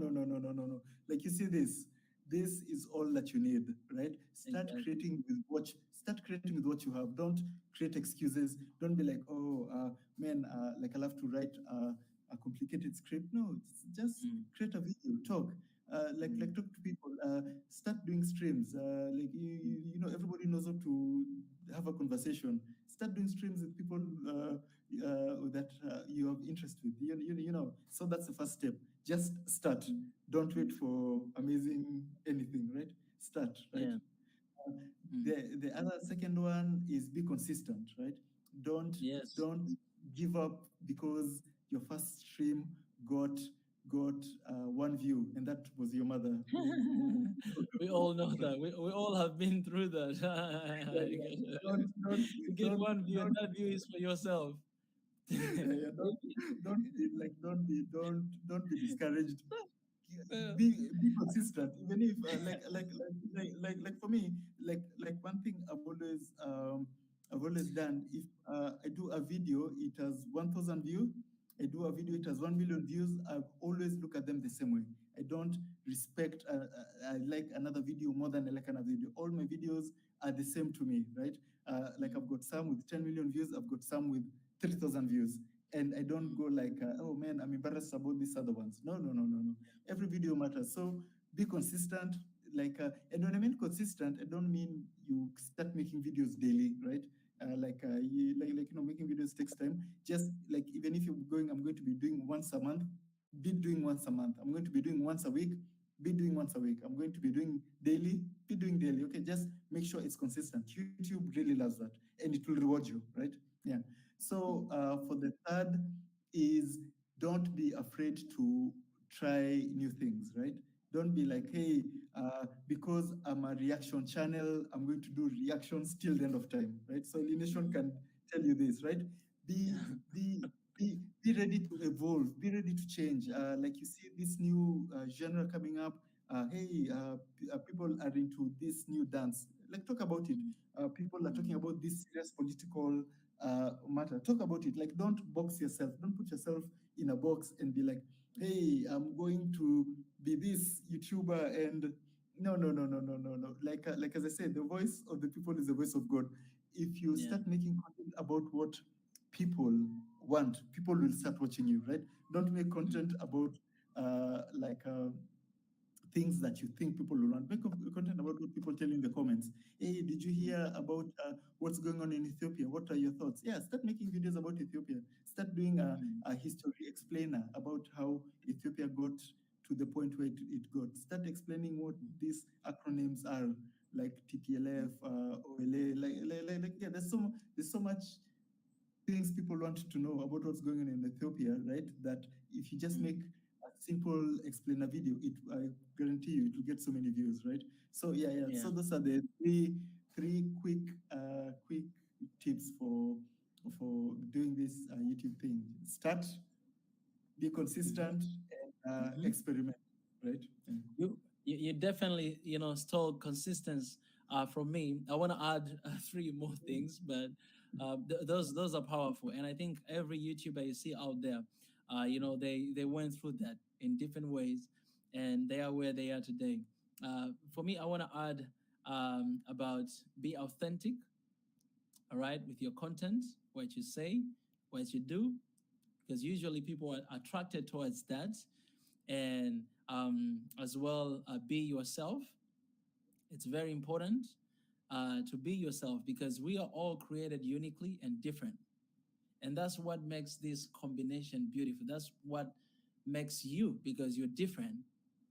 Like you see this. This is all that you need, right? Start creating with what you have. Don't create excuses. Don't be like, oh, man, like I'll have to write a complicated script. No, it's just create a video, talk. Like talk to people. Start doing streams. Like you know, everybody knows how to have a conversation. Start doing streams with people that you have interest with. You know. So that's the first step. Just start. Don't wait for amazing anything, right? Start, right? The other second one is be consistent, right? Don't give up because your first stream got 1 view and that was your mother. We all know that. We all have been through that. You get 1 view and that view is for yourself. Don't be discouraged. Be consistent, even if like for me, like one thing I've always done. If I do a video, it has 1,000 views. I do a video, it has 1 million views. I always look at them the same way. I don't respect. I like another video more than I like another video. All my videos are the same to me, right? Like I've got some with 10 million views. I've got some with 3,000 views. And I don't go like, oh man, I'm embarrassed about these other ones. No. Every video matters. So be consistent. Like, and when I mean consistent, I don't mean you start making videos daily, right? Making videos takes time. Just like, even if I'm going to be doing once a month, be doing once a month. I'm going to be doing once a week, be doing once a week. I'm going to be doing daily, be doing daily. Okay, just make sure it's consistent. YouTube really loves that, and it will reward you, right? Yeah. So for the third is don't be afraid to try new things, right? Don't be like, hey, because I'm a reaction channel, I'm going to do reactions till the end of time, right? So Nation can tell you this, right? Be ready to evolve, be ready to change. Like you see this new genre coming up. People are into this new dance. Like talk about it. People are talking about this serious political matter. Talk about it. Like don't box yourself. Don't put yourself in a box and be like, hey, I'm going to be this YouTuber and no. Like as I said, the voice of the people is the voice of God. If you start making content about what people want, people will start watching you, right? Don't make content about things that you think people will want. Make content about what people tell you in the comments. Hey, did you hear about what's going on in Ethiopia? What are your thoughts? Yeah, start making videos about Ethiopia. Start doing a history explainer about how Ethiopia got to the point where it got. Start explaining what these acronyms are, like TPLF, OLA. There's so much things people want to know about what's going on in Ethiopia, right? That if you just make a simple explainer video, I guarantee you it will get so many views, right? So yeah. So those are the three quick tips for doing this YouTube thing. Start, be consistent, and experiment, right? You definitely stole consistency from me. I want to add 3 more things, but those are powerful, and I think every YouTuber you see out there, they went through that in different ways, and they are where they are today. For me, I want to add about be authentic, all right, with your content, what you say, what you do, because usually people are attracted towards that, and as well, be yourself. It's very important to be yourself because we are all created uniquely and different. And that's what makes this combination beautiful. That's what makes you, because you're different,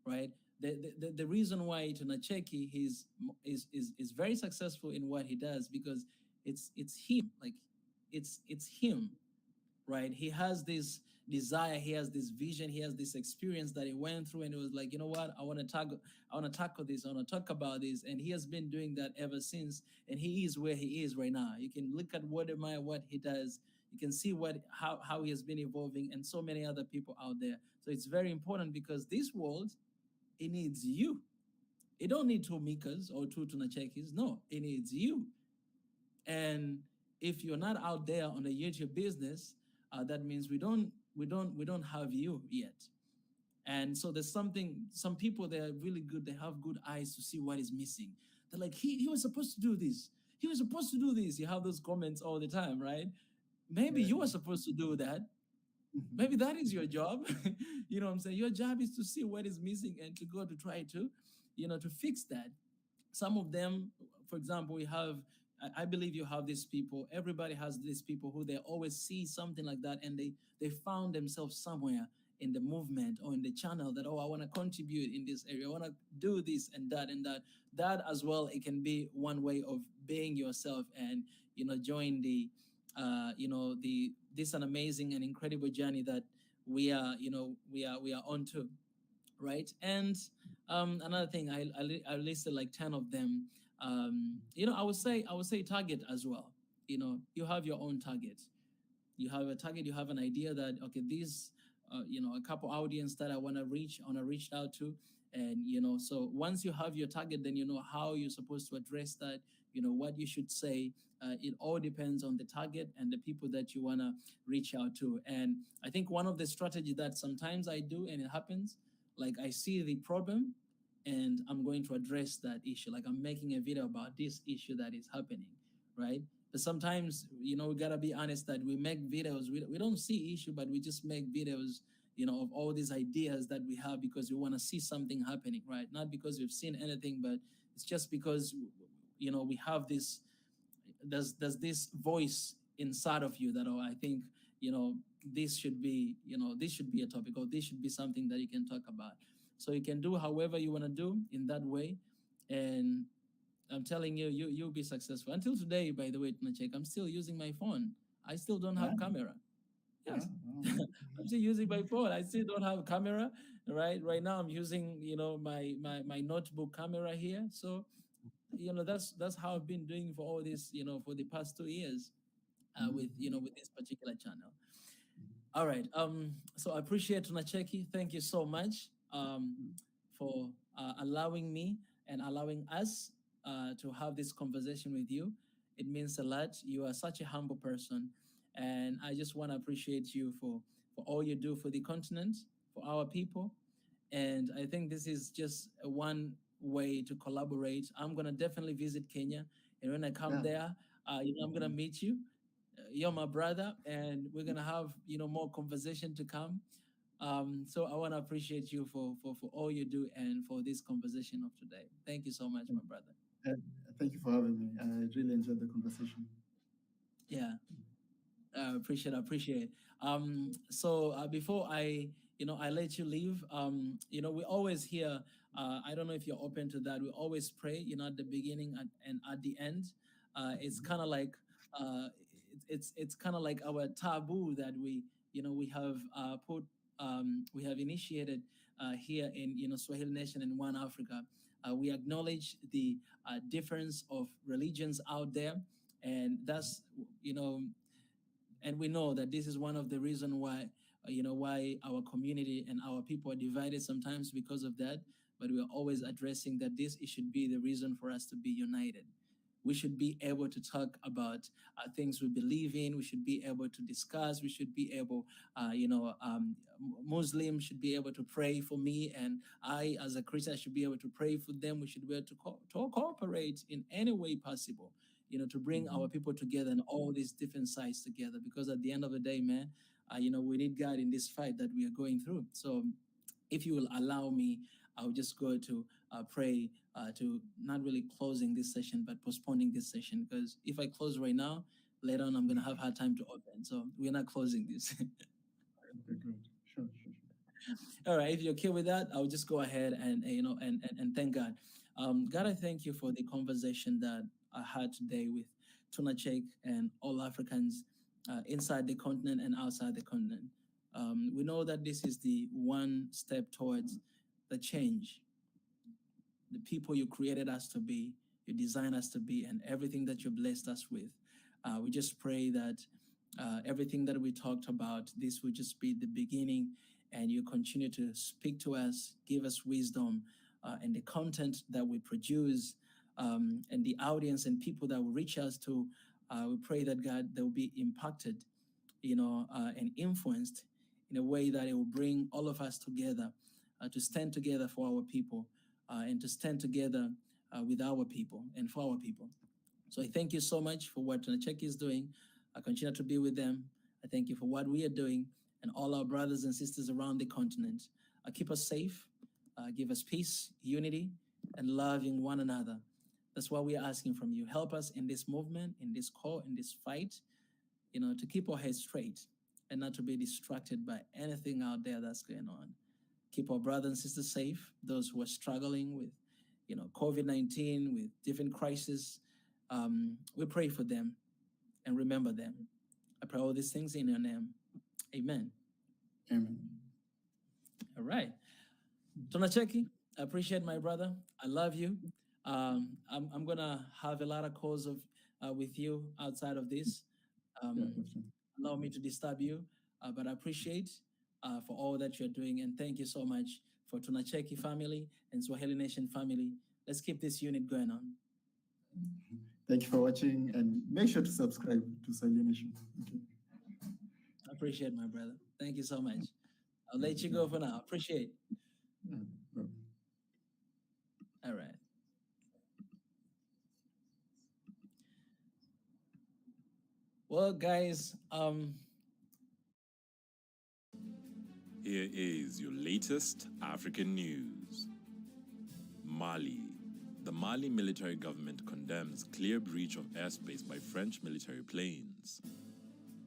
right? The reason why tunacheki is very successful in what he does, because it's him, like it's him, right? He has this desire, he has this vision, he has this experience that he went through, and it was like, you know what, I want to tackle this, I want to talk about this, and he has been doing that ever since, and he is where he is right now. You can look at what he does. You can see how he has been evolving, and so many other people out there. So it's very important because this world, it needs you. It don't need two Mikas or two tunachekis. No, it needs you. And if you're not out there on the YouTube business, that means we don't have you yet. And so there's some people, they're really good. They have good eyes to see what is missing. They're like, he was supposed to do this. He was supposed to do this. You have those comments all the time, right? Maybe you were supposed to do that. Maybe that is your job. You know what I'm saying? Your job is to see what is missing and to go to try to, to fix that. Some of them, for example, I believe you have these people. Everybody has these people who they always see something like that, and they found themselves somewhere in the movement or in the channel that, I want to contribute in this area. I want to do this and that and that. That as well, it can be one way of being yourself and, join this an amazing and incredible journey that we are on to. Right. And another thing, I listed like 10 of them. I would say target as well. You have your own target. You have a target, you have an idea that, okay, these, a couple audience that I want to reach out to. And, so once you have your target, then you know how you're supposed to address that, what you should say. It all depends on the target and the people that you want to reach out to. And I think one of the strategies that sometimes I do, and it happens, like I see the problem and I'm going to address that issue. Like I'm making a video about this issue that is happening, right? But sometimes, we gotta be honest that we make videos, we don't see issue, but we just make videos, of all these ideas that we have because we want to see something happening, right? Not because we've seen anything, but it's just because, we have this, there's this voice inside of you that, I think, this should be a topic, or this should be something that you can talk about. So you can do however you want to do in that way. And I'm telling you, you'll be successful. Until today, by the way, tunacheki, I'm still using my phone. I still don't have camera. Yes. I'm still using my phone. I still don't have camera, right? Right now I'm using, my notebook camera here. So, that's how I've been doing for all this, for the past 2 years with this particular channel. All right. So I appreciate tunacheki. Thank you so much for allowing me and allowing us to have this conversation with you. It means a lot. You are such a humble person. And I just want to appreciate you for all you do for the continent, for our people. And I think this is just one way to collaborate. I'm going to definitely visit Kenya. And when I come there, I'm going to meet you. You're my brother, and we're going to have, more conversation to come. So I want to appreciate you for all you do and for this conversation of today. Thank you so much, my brother. Thank you for having me. I really enjoyed the conversation. Yeah. Appreciate it. So before I let you leave, we always hear, I don't know if you're open to that. We always pray, at the beginning and at the end. It's kind of like, it's kind of like our taboo that we have we have initiated here in Swahili Nation and One Africa. We acknowledge the difference of religions out there, and that's and we know that this is one of the reasons why why our community and our people are divided sometimes because of that. But we are always addressing that this should be the reason for us to be united. We should be able to talk about things we believe in. We should be able to discuss. We should be able, Muslims should be able to pray for me, and I, as a Christian, should be able to pray for them. We should be able to cooperate in any way possible, to bring our people together and all these different sides together. Because at the end of the day, man, we need God in this fight that we are going through. So if you will allow me, I'll just go to pray to not really closing this session, but postponing this session. Because if I close right now, later on, I'm going to have hard time to open. So we're not closing this. Okay, good. Sure. All right. If you're okay with that, I'll just go ahead and thank God. God, I thank you for the conversation that I had today with tunacheki and all Africans inside the continent and outside the continent. We know that this is the one step towards the change, the people you created us to be, you designed us to be, and everything that you blessed us with. We just pray that everything that we talked about, this will just be the beginning, and you continue to speak to us, give us wisdom, and the content that we produce, and the audience and people that will reach us to. We pray that God, they will be impacted, and influenced in a way that it will bring all of us together, to stand together for our people, and to stand together with our people and for our people. So I thank you so much for what tunacheki is doing. I continue to be with them. I thank you for what we are doing, and all our brothers and sisters around the continent. Keep us safe, give us peace, unity, and loving one another. That's what we are asking from you. Help us in this movement, in this call, in this fight, to keep our heads straight and not to be distracted by anything out there that's going on. Keep our brothers and sisters safe, those who are struggling with, COVID-19, with different crises. We pray for them and remember them. I pray all these things in your name. Amen. Amen. All right. tunacheki, I appreciate my brother. I love you. I'm going to have a lot of calls with you outside of this. Allow me to disturb you, but I appreciate for all that you're doing, and thank you so much for tunacheki family and Swahili Nation family. Let's keep this unit going on. Thank you for watching, and make sure to subscribe to Swahili Nation. Okay. I appreciate my brother. Thank you so much. I'll let you go for now. Appreciate. All right. Well, guys, here is your latest African news. Mali. The Mali military government condemns clear breach of airspace by French military planes.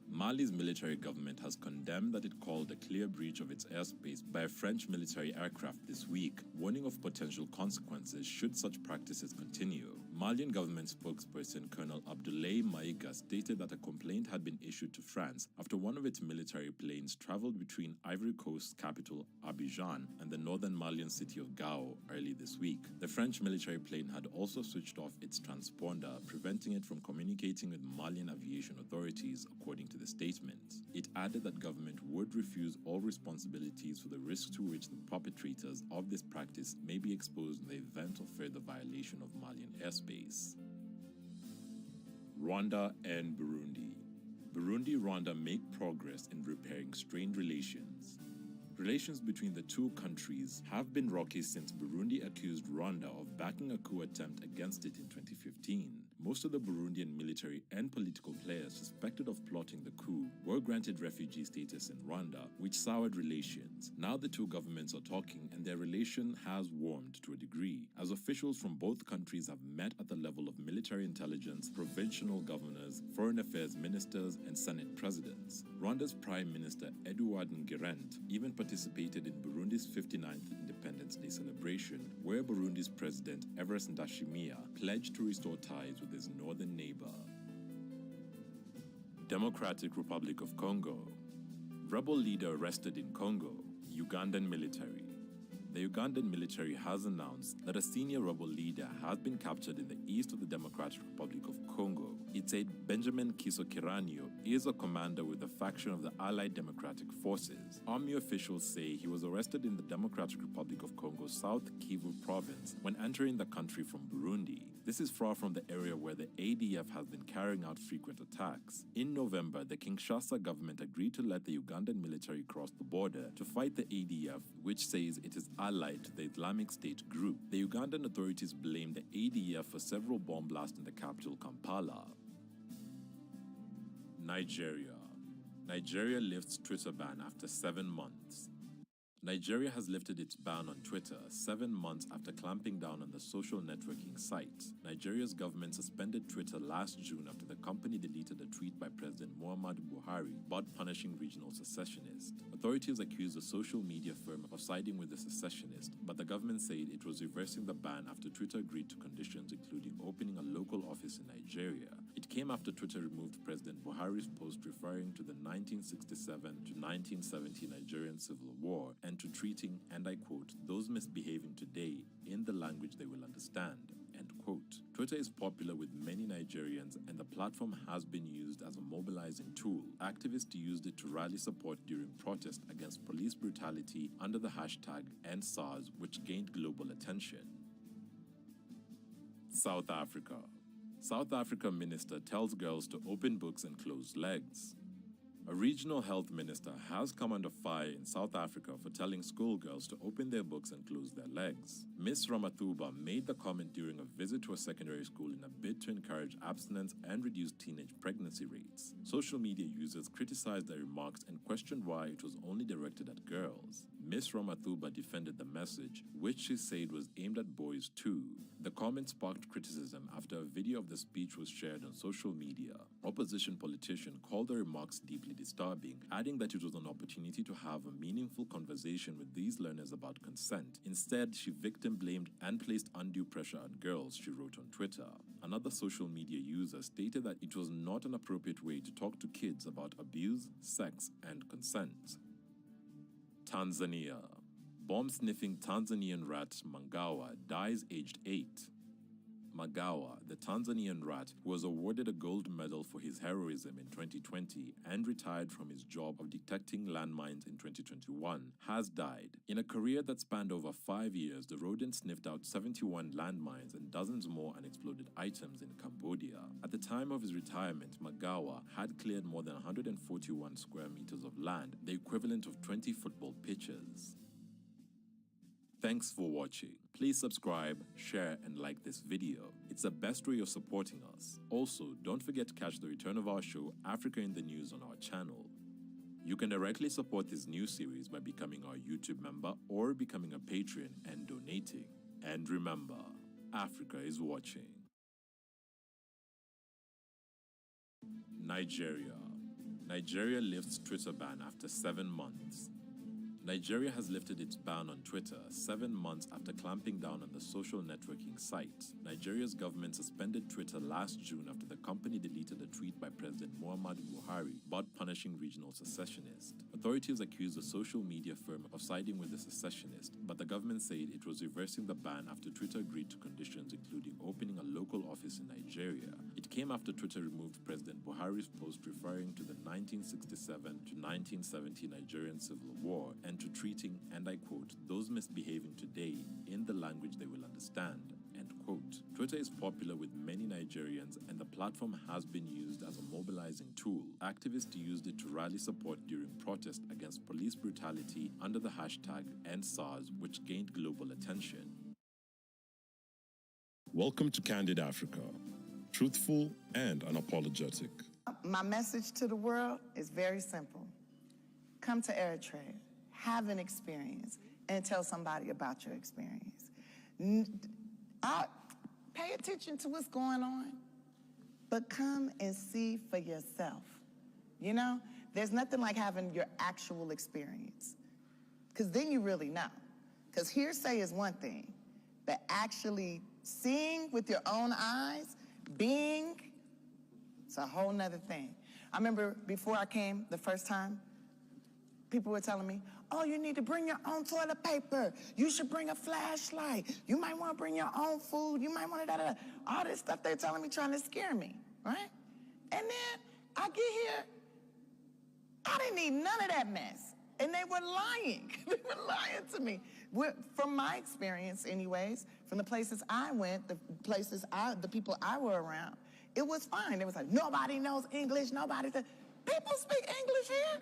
Mali's military government has condemned that it called a clear breach of its airspace by a French military aircraft this week, warning of potential consequences should such practices continue. Malian government spokesperson Colonel Abdoulaye Maïga stated that a complaint had been issued to France after one of its military planes traveled between Ivory Coast's capital Abidjan and the northern Malian city of Gao early this week. The French military plane had also switched off its transponder, preventing it from communicating with Malian aviation authorities, according to the statement. It added that government would refuse all responsibilities for the risks to which the perpetrators of this practice may be exposed in the event of further violation of Malian airspace. Rwanda and Burundi. Burundi-Rwanda make progress in repairing strained relations. Relations between the two countries have been rocky since Burundi accused Rwanda of backing a coup attempt against it in 2015. Most of the Burundian military and political players suspected of plotting the coup were granted refugee status in Rwanda, which soured relations. Now the two governments are talking, and their relation has warmed to a degree, as officials from both countries have met at the level of military intelligence, provincial governors, foreign affairs ministers, and Senate presidents. Rwanda's Prime Minister Edouard Ngirente even participated in Burundi's 59th Independence Day celebration, where Burundi's President Evariste Ndayishimiye pledged to restore ties with his northern neighbor. Democratic Republic of Congo. Rebel leader arrested in Congo, Ugandan military. The Ugandan military has announced that a senior rebel leader has been captured in the east of the Democratic Republic of Congo. It said Benjamin Kisokiranyo is a commander with a faction of the Allied Democratic Forces. Army officials say he was arrested in the Democratic Republic of Congo's South Kivu province when entering the country from Burundi. This is far from the area where the ADF has been carrying out frequent attacks. In November, the Kinshasa government agreed to let the Ugandan military cross the border to fight the ADF, which says it is allied to the Islamic State group. The Ugandan authorities blame the ADF for several bomb blasts in the capital, Kampala. Nigeria. Nigeria lifts Twitter ban after 7 months. Nigeria has lifted its ban on Twitter 7 months after clamping down on the social networking site. Nigeria's government suspended Twitter last June after the company deleted a tweet by President Muhammadu Buhari about punishing regional secessionists. Authorities accused the social media firm of siding with the secessionists, but the government said it was reversing the ban after Twitter agreed to conditions including opening a local office in Nigeria. It came after Twitter removed President Buhari's post referring to the 1967 to 1970 Nigerian Civil War and to treating, and I quote, those misbehaving today in the language they will understand, end quote. quote, Twitter is popular with many Nigerians and the platform has been used as a mobilizing tool. Activists used it to rally support during protests against police brutality under the hashtag #EndSARS, which gained global attention. South Africa. South Africa minister tells girls to open books and close legs. A regional health minister has come under fire in South Africa for telling schoolgirls to open their books and close their legs. Ms. Ramathuba made the comment during a visit to a secondary school in a bid to encourage abstinence and reduce teenage pregnancy rates. Social media users criticized the remarks and questioned why it was only directed at girls. Ms. Ramathuba defended the message, which she said was aimed at boys too. The comment sparked criticism after a video of the speech was shared on social media. Opposition politician called the remarks deeply disturbing, adding that it was an opportunity to have a meaningful conversation with these learners about consent. Instead, she victim-blamed and placed undue pressure on girls, she wrote on Twitter. Another social media user stated that it was not an appropriate way to talk to kids about abuse, sex, and consent. Tanzania. Bomb-sniffing Tanzanian rat Mangawa dies aged 8. Magawa, the Tanzanian rat who was awarded a gold medal for his heroism in 2020 and retired from his job of detecting landmines in 2021, has died. In a career that spanned over 5 years, the rodent sniffed out 71 landmines and dozens more unexploded items in Cambodia. At the time of his retirement, Magawa had cleared more than 141 square meters of land, the equivalent of 20 football pitches. Thanks for watching. Please subscribe, share, and like this video. It's the best way of supporting us. Also, don't forget to catch the return of our show, Africa in the News, on our channel. You can directly support this new series by becoming our YouTube member or becoming a patron and donating. And remember, Africa is watching. Nigeria. Nigeria lifts Twitter ban after 7 months. Nigeria has lifted its ban on Twitter 7 months after clamping down on the social networking site. Nigeria's government suspended Twitter last June after the company deleted a tweet by President Muhammadu Buhari about punishing regional secessionists. Authorities accused the social media firm of siding with the secessionists, but the government said it was reversing the ban after Twitter agreed to conditions including opening a local office in Nigeria. It came after Twitter removed President Buhari's post referring to the 1967 to 1970 Nigerian Civil War and to treating, and I quote, those misbehaving today in the language they will understand, end quote. Twitter is popular with many Nigerians and the platform has been used as a mobilizing tool. Activists used it to rally support during protests against police brutality under the hashtag #EndSARS, which gained global attention. Welcome to Candid Africa. Truthful and unapologetic. My message to the world is very simple. Come to Eritrea, have an experience, and tell somebody about your experience. Pay attention to what's going on, but come and see for yourself. You know, there's nothing like having your actual experience, because then you really know. Because hearsay is one thing, but actually seeing with your own eyes, being, it's a whole nother thing. I remember before I came the first time, people were telling me, oh, you need to bring your own toilet paper. You should bring a flashlight. You might want to bring your own food. You might want to da-da-da. All this stuff they're telling me, trying to scare me, right? And then I get here, I didn't need none of that mess. And they were lying. They were lying to me. From my experience anyways, from the places I went, the people I were around, it was fine. It was like, nobody knows English, people speak English here.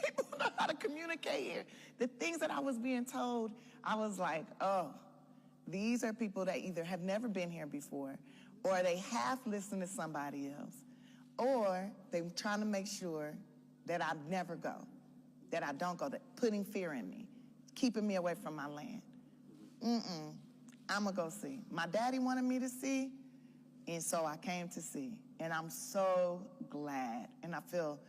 People know how to communicate here. The things that I was being told, I was like, oh, these are people that either have never been here before, or they half listen to somebody else, or they're trying to make sure that I never go, that I don't go, that putting fear in me, keeping me away from my land. I'm gonna go see. My daddy wanted me to see, and so I came to see. And I'm so glad, and I feel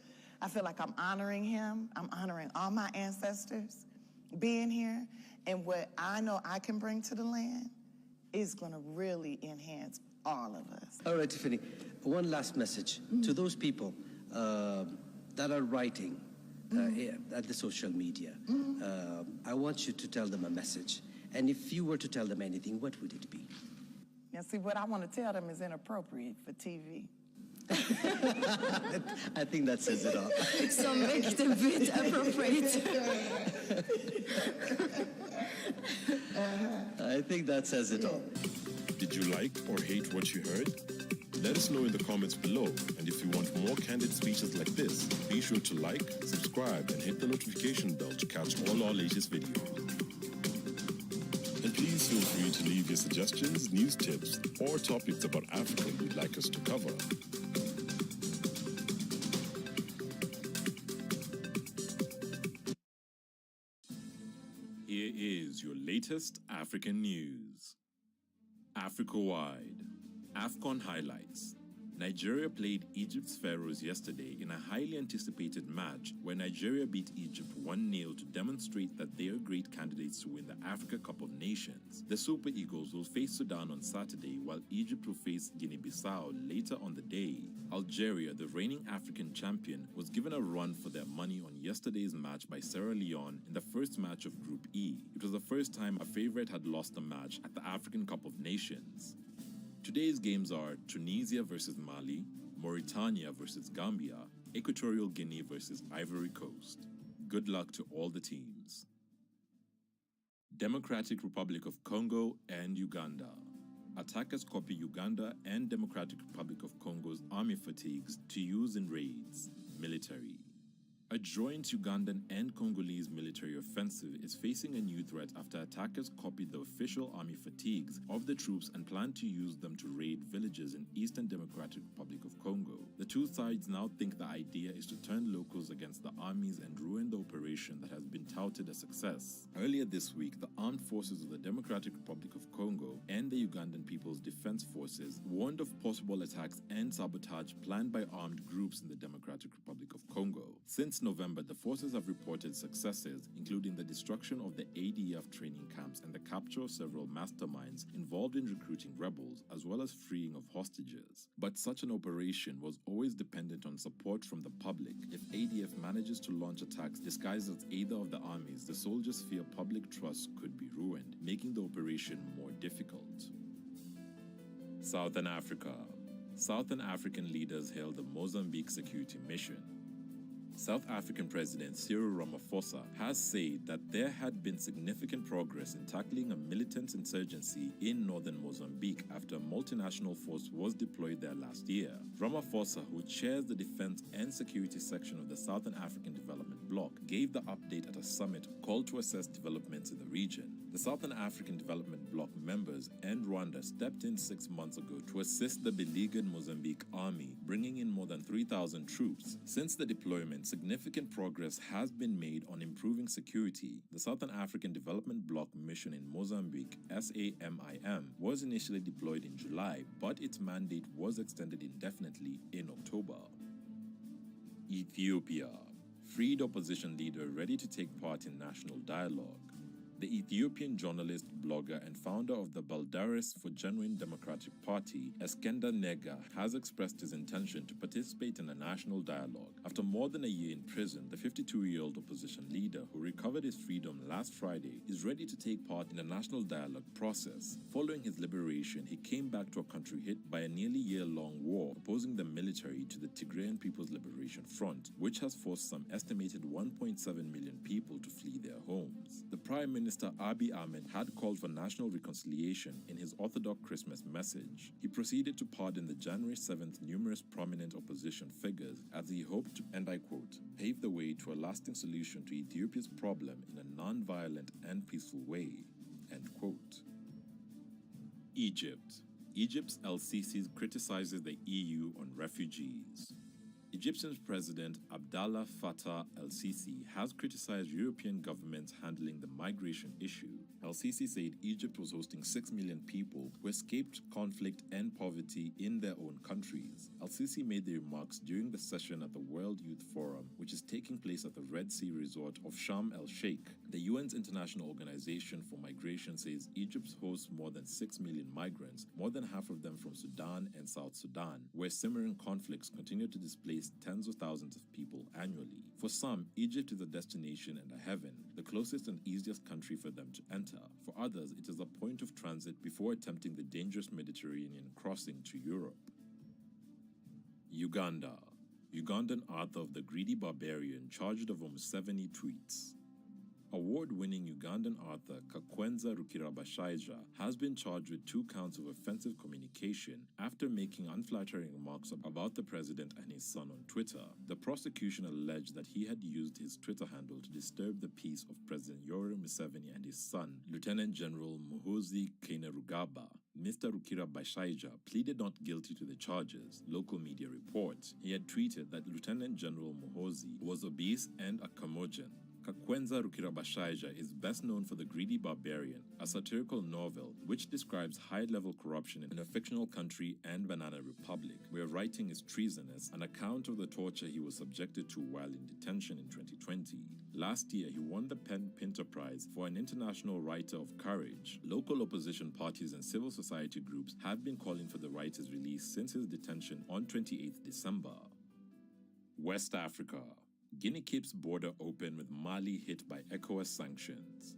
like I'm honoring him. I'm honoring all my ancestors being here. And what I know I can bring to the land is going to really enhance all of us. All right, Tiffany, one last message to those people that are writing at the social media. I want you to tell them a message. And if you were to tell them anything, what would it be? Now, see, what I want to tell them is inappropriate for TV. I think that says it all. So make it a bit appropriate. I think that says it all. Did you like or hate what you heard? Let us know in the comments below, and if you want more candid speeches like this, be sure to like, subscribe, and hit the notification bell to catch all our latest videos. And please feel free to leave your suggestions, news tips, or topics about Africa you'd like us to cover. Here is your latest African news. Africa-wide. AFCON highlights. Nigeria played Egypt's Pharaohs yesterday in a highly anticipated match where Nigeria beat Egypt 1-0 to demonstrate that they are great candidates to win the Africa Cup of Nations. The Super Eagles will face Sudan on Saturday, while Egypt will face Guinea-Bissau later on the day. Algeria, the reigning African champion, was given a run for their money on yesterday's match by Sierra Leone in the first match of Group E. It was the first time a favorite had lost a match at the African Cup of Nations. Today's games are Tunisia versus Mali, Mauritania versus Gambia, Equatorial Guinea versus Ivory Coast. Good luck to all the teams. Democratic Republic of Congo and Uganda. Attackers copy Uganda and Democratic Republic of Congo's army fatigues to use in raids. Military. A joint Ugandan and Congolese military offensive is facing a new threat after attackers copied the official army fatigues of the troops and plan to use them to raid villages in Eastern Democratic Republic of Congo. The two sides now think the idea is to turn locals against the armies and ruin the operation that has been touted a success. Earlier this week, the armed forces of the Democratic Republic of Congo and the Ugandan People's Defense Forces warned of possible attacks and sabotage planned by armed groups in the Democratic Republic of Congo. Since November, the forces have reported successes, including the destruction of the ADF training camps and the capture of several masterminds involved in recruiting rebels, as well as freeing of hostages. But such an operation was always dependent on support from the public. If ADF manages to launch attacks disguised as either of the armies, the soldiers fear public trust could be ruined, making the operation more difficult. Southern Africa. Southern African leaders hailed the Mozambique security mission. South African President Cyril Ramaphosa has said that there had been significant progress in tackling a militant insurgency in northern Mozambique after a multinational force was deployed there last year. Ramaphosa, who chairs the Defense and Security section of the Southern African Development Bloc, gave the update at a summit called to assess developments in the region. The Southern African Development Bloc members and Rwanda stepped in 6 months ago to assist the beleaguered Mozambique army, bringing in more than 3,000 troops. Since the deployment, significant progress has been made on improving security. The Southern African Development Bloc mission in Mozambique, SAMIM, was initially deployed in July, but its mandate was extended indefinitely in October. Ethiopia. Freed opposition leader ready to take part in national dialogue. The Ethiopian journalist, blogger, and founder of the Baldaris for Genuine Democratic Party, Eskender Nega, has expressed his intention to participate in a national dialogue. After more than a year in prison, the 52-year-old opposition leader, who recovered his freedom last Friday, is ready to take part in a national dialogue process. Following his liberation, he came back to a country hit by a nearly year-long war, opposing the military to the Tigrayan People's Liberation Front, which has forced some estimated 1.7 million people to flee their homes. The Prime Minister Abiy Ahmed had called for national reconciliation in his Orthodox Christmas message. He proceeded to pardon the January 7th numerous prominent opposition figures as he hoped to, and I quote, pave the way to a lasting solution to Ethiopia's problem in a non-violent and peaceful way, end quote. Egypt. Egypt's El-Sisi criticizes the EU on refugees. Egyptian President Abdallah Fattah El-Sisi has criticized European governments handling the migration issue. El-Sisi said Egypt was hosting 6 million people who escaped conflict and poverty in their own countries. El-Sisi made the remarks during the session at the World Youth Forum, which is taking place at the Red Sea resort of Sharm el-Sheikh. The UN's International Organization for Migration says Egypt hosts more than 6 million migrants, more than half of them from Sudan and South Sudan, where simmering conflicts continue to displace tens of thousands of people annually. For some, Egypt is a destination and a heaven, the closest and easiest country for them to enter. center. For others, it is a point of transit before attempting the dangerous Mediterranean crossing to Europe. Uganda. Ugandan author of The Greedy Barbarian charged of almost 70 tweets. Award-winning Ugandan author Kakwenza Rukirabashaija has been charged with 2 counts of offensive communication after making unflattering remarks about the president and his son on Twitter. The prosecution alleged that he had used his Twitter handle to disturb the peace of President Yoweri Museveni and his son, Lieutenant General Muhoozi Kainerugaba. Mr. Rukirabashaija pleaded not guilty to the charges, local media report. He had tweeted that Lieutenant General Muhoozi was obese and a curmudgeon. Kakwenza Rukirabashaija is best known for The Greedy Barbarian, a satirical novel which describes high-level corruption in a fictional country and banana republic, where writing is treasonous, an account of the torture he was subjected to while in detention in 2020. Last year, he won the PEN Pinter Prize for an international writer of courage. Local opposition parties and civil society groups have been calling for the writer's release since his detention on 28th December. West Africa. Guinea keeps border open with Mali hit by ECOWAS sanctions.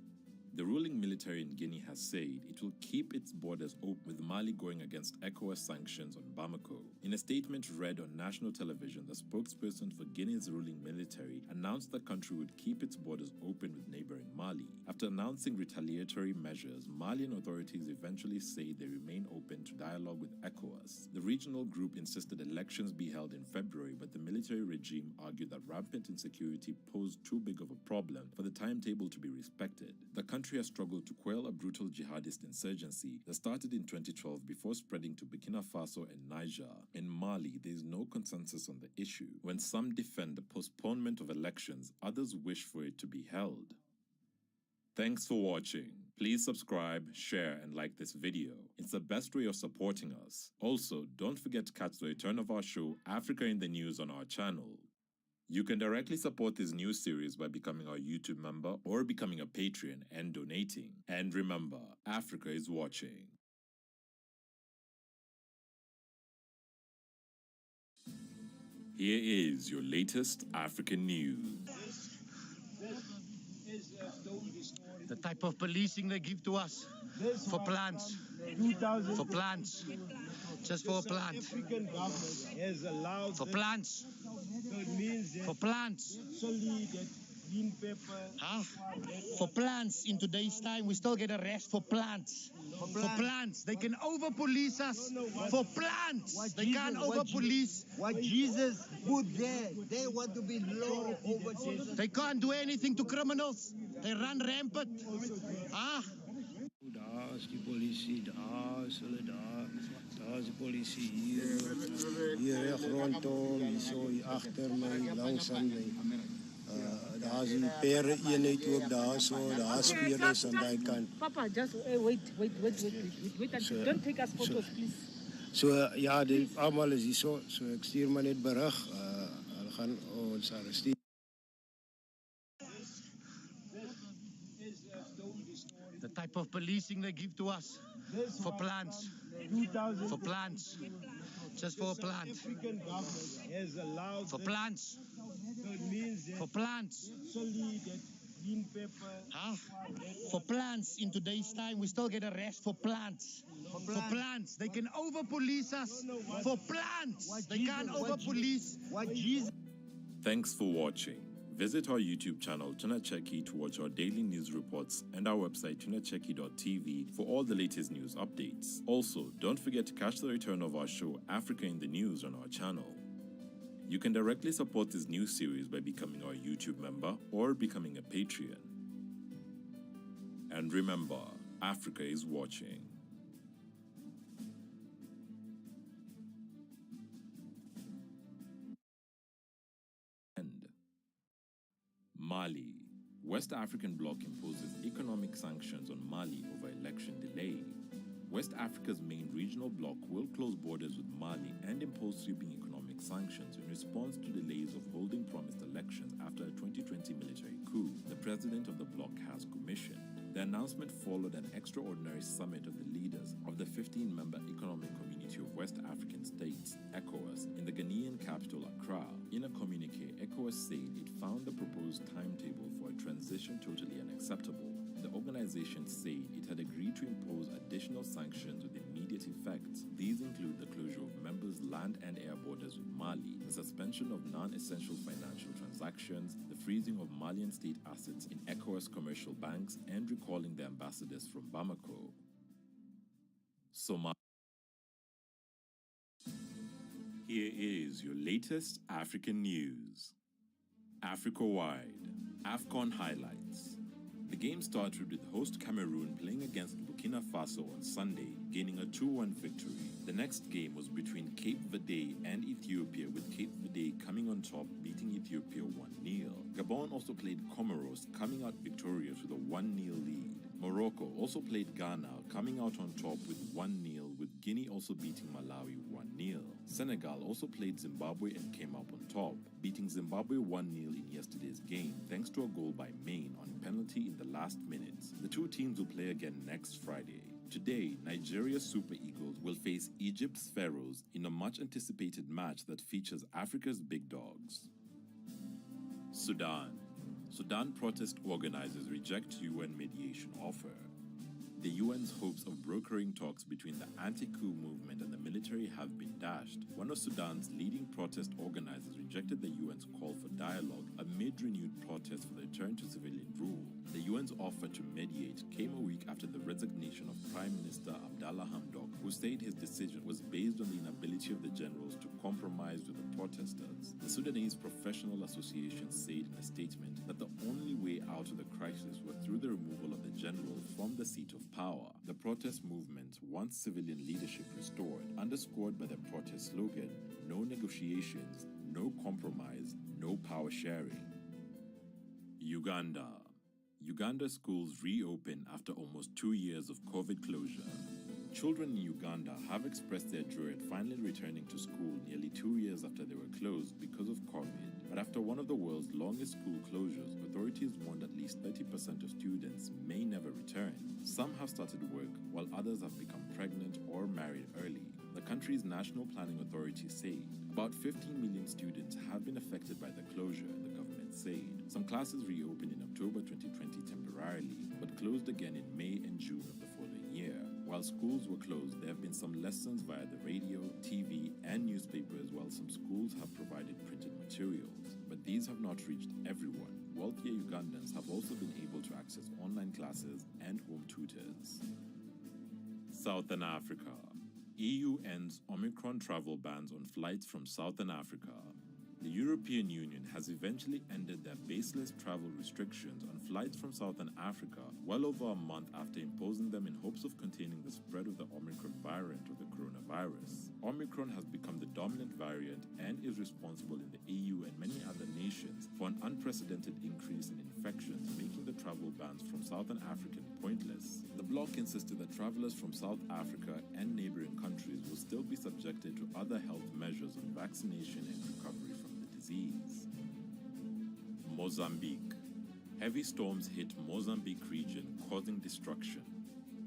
The ruling military in Guinea has said it will keep its borders open with Mali going against ECOWAS sanctions on Bamako. In a statement read on national television, the spokesperson for Guinea's ruling military announced the country would keep its borders open with neighboring Mali. After announcing retaliatory measures, Malian authorities eventually say they remain open to dialogue with ECOWAS. The regional group insisted elections be held in February, but the military regime argued that rampant insecurity posed too big of a problem for the timetable to be respected. The country has struggled to quell a brutal jihadist insurgency that started in 2012 before spreading to Burkina Faso and Niger. In Mali, there is no consensus on the issue. When some defend the postponement of elections, others wish for it to be held. Thanks for watching. Please subscribe, share, and like this video. It's the best way of supporting us. Also, don't forget to catch the return of our show, Africa in the News, on our channel. You can directly support this new series by becoming our YouTube member or becoming a Patreon and donating. And remember, Africa is watching. Here is your latest African news. The type of policing they give to us for plants. For plants. Just for a plant. For plants. For plants. Huh? For plants. In today's time, we still get arrested for plants. For plants. They can over-police us for plants. They can't over-police. What Jesus put there, they want to be law over Jesus. They can't do anything to criminals. They run rampant. Huh? Daar is die polisie, daar is hulle daar. Daar is die polisie hier reg rondom, hier agter my, langs aan my. Daar is die pere eenheid ook daar, so daar is speerders aan daai kant. Papa, just wait. Don't take us photos, please. So ja, die almal is hier so ek stuur maar net berig. Hulle gaan ons arresteer. The type of policing they give to us for plants. For plants. Just for a plant. For plants. For plants. Huh? For plants. In today's time, we still get arrested for plants. For plants. They can over-police us for plants. They can't over-police. Thanks for watching. Visit our YouTube channel, 2NACHEKI, to watch our daily news reports and our website, tunacheki.tv, for all the latest news updates. Also, don't forget to catch the return of our show, Africa in the News, on our channel. You can directly support this new series by becoming our YouTube member or becoming a Patreon. And remember, Africa is watching. Mali. West African bloc imposes economic sanctions on Mali over election delay. West Africa's main regional bloc will close borders with Mali and impose sweeping economic sanctions in response to delays of holding promised elections after a 2020 military coup the president of the bloc has commissioned. The announcement followed an extraordinary summit of the leaders of the 15-member Economic Community of West African States, ECOWAS, in the Ghanaian capital Accra. In a communique, ECOWAS said it found the proposed timetable for a transition totally unacceptable. the organization said it had agreed to impose additional sanctions with immediate effect. These include the closure of members' land and air borders with Mali, the suspension of non-essential financial transactions, the freezing of Malian state assets in ECOWAS commercial banks, and recalling the ambassadors from Bamako. Somalia. Here is your latest African news. Africa-wide, AFCON highlights. The game started with host Cameroon playing against Burkina Faso on Sunday, gaining a 2-1 victory. The next game was between Cape Verde and Ethiopia, with Cape Verde coming on top, beating Ethiopia 1-0. Gabon also played Comoros, coming out victorious with a 1-0 lead. Morocco also played Ghana, coming out on top with 1-0, with Guinea also beating Malawi 1-0. Senegal also played Zimbabwe and came up on top, beating Zimbabwe 1-0 in yesterday's game, thanks to a goal by Maine on penalty in the last minutes. The two teams will play again next Friday. Today, Nigeria's Super Eagles will face Egypt's Pharaohs in a much-anticipated match that features Africa's big dogs. Sudan. Sudan protest organizers reject UN mediation offer. The UN's hopes of brokering talks between the anti-coup movement and the military have been dashed. One of Sudan's leading protest organizers rejected the UN's call for dialogue amid renewed protests for the return to civilian rule. The UN's offer to mediate came a week after the resignation of Prime Minister Abdallah Hamdok, who said his decision was based on the inability of the generals to compromise with the protesters. The Sudanese Professional Association said in a statement that the only way out of the crisis was through the removal of the general from the seat of power. The protest movement wants civilian leadership restored, underscored by the protest slogan, "No negotiations, no compromise, no power sharing." Uganda. Uganda schools reopen after almost 2 years of COVID closure. Children in Uganda have expressed their joy at finally returning to school nearly 2 years after they were closed because of COVID. But after one of the world's longest school closures, authorities warned at least 30% of students may never return. Some have started work, while others have become pregnant or married early. The country's National Planning Authority said about 15 million students have been affected by the closure, the government said. Some classes reopened in October 2020 temporarily, but closed again in May and June of the following year. While schools were closed, there have been some lessons via the radio, TV, and newspapers, while some schools have provided printed materials. But these have not reached everyone. Wealthier Ugandans have also been able to access online classes and home tutors. Southern Africa. EU ends Omicron travel bans on flights from Southern Africa. The European Union has eventually ended their baseless travel restrictions on flights from Southern Africa well over a month after imposing them in hopes of containing the spread of the Omicron variant of the coronavirus. Omicron has become the dominant variant and is responsible in the EU and many other nations for an unprecedented increase in infections, making the travel bans from Southern Africa pointless. The bloc insisted that travelers from South Africa and neighboring countries will still be subjected to other health measures on vaccination and recovery from disease. Mozambique. Heavy storms hit Mozambique region, causing destruction.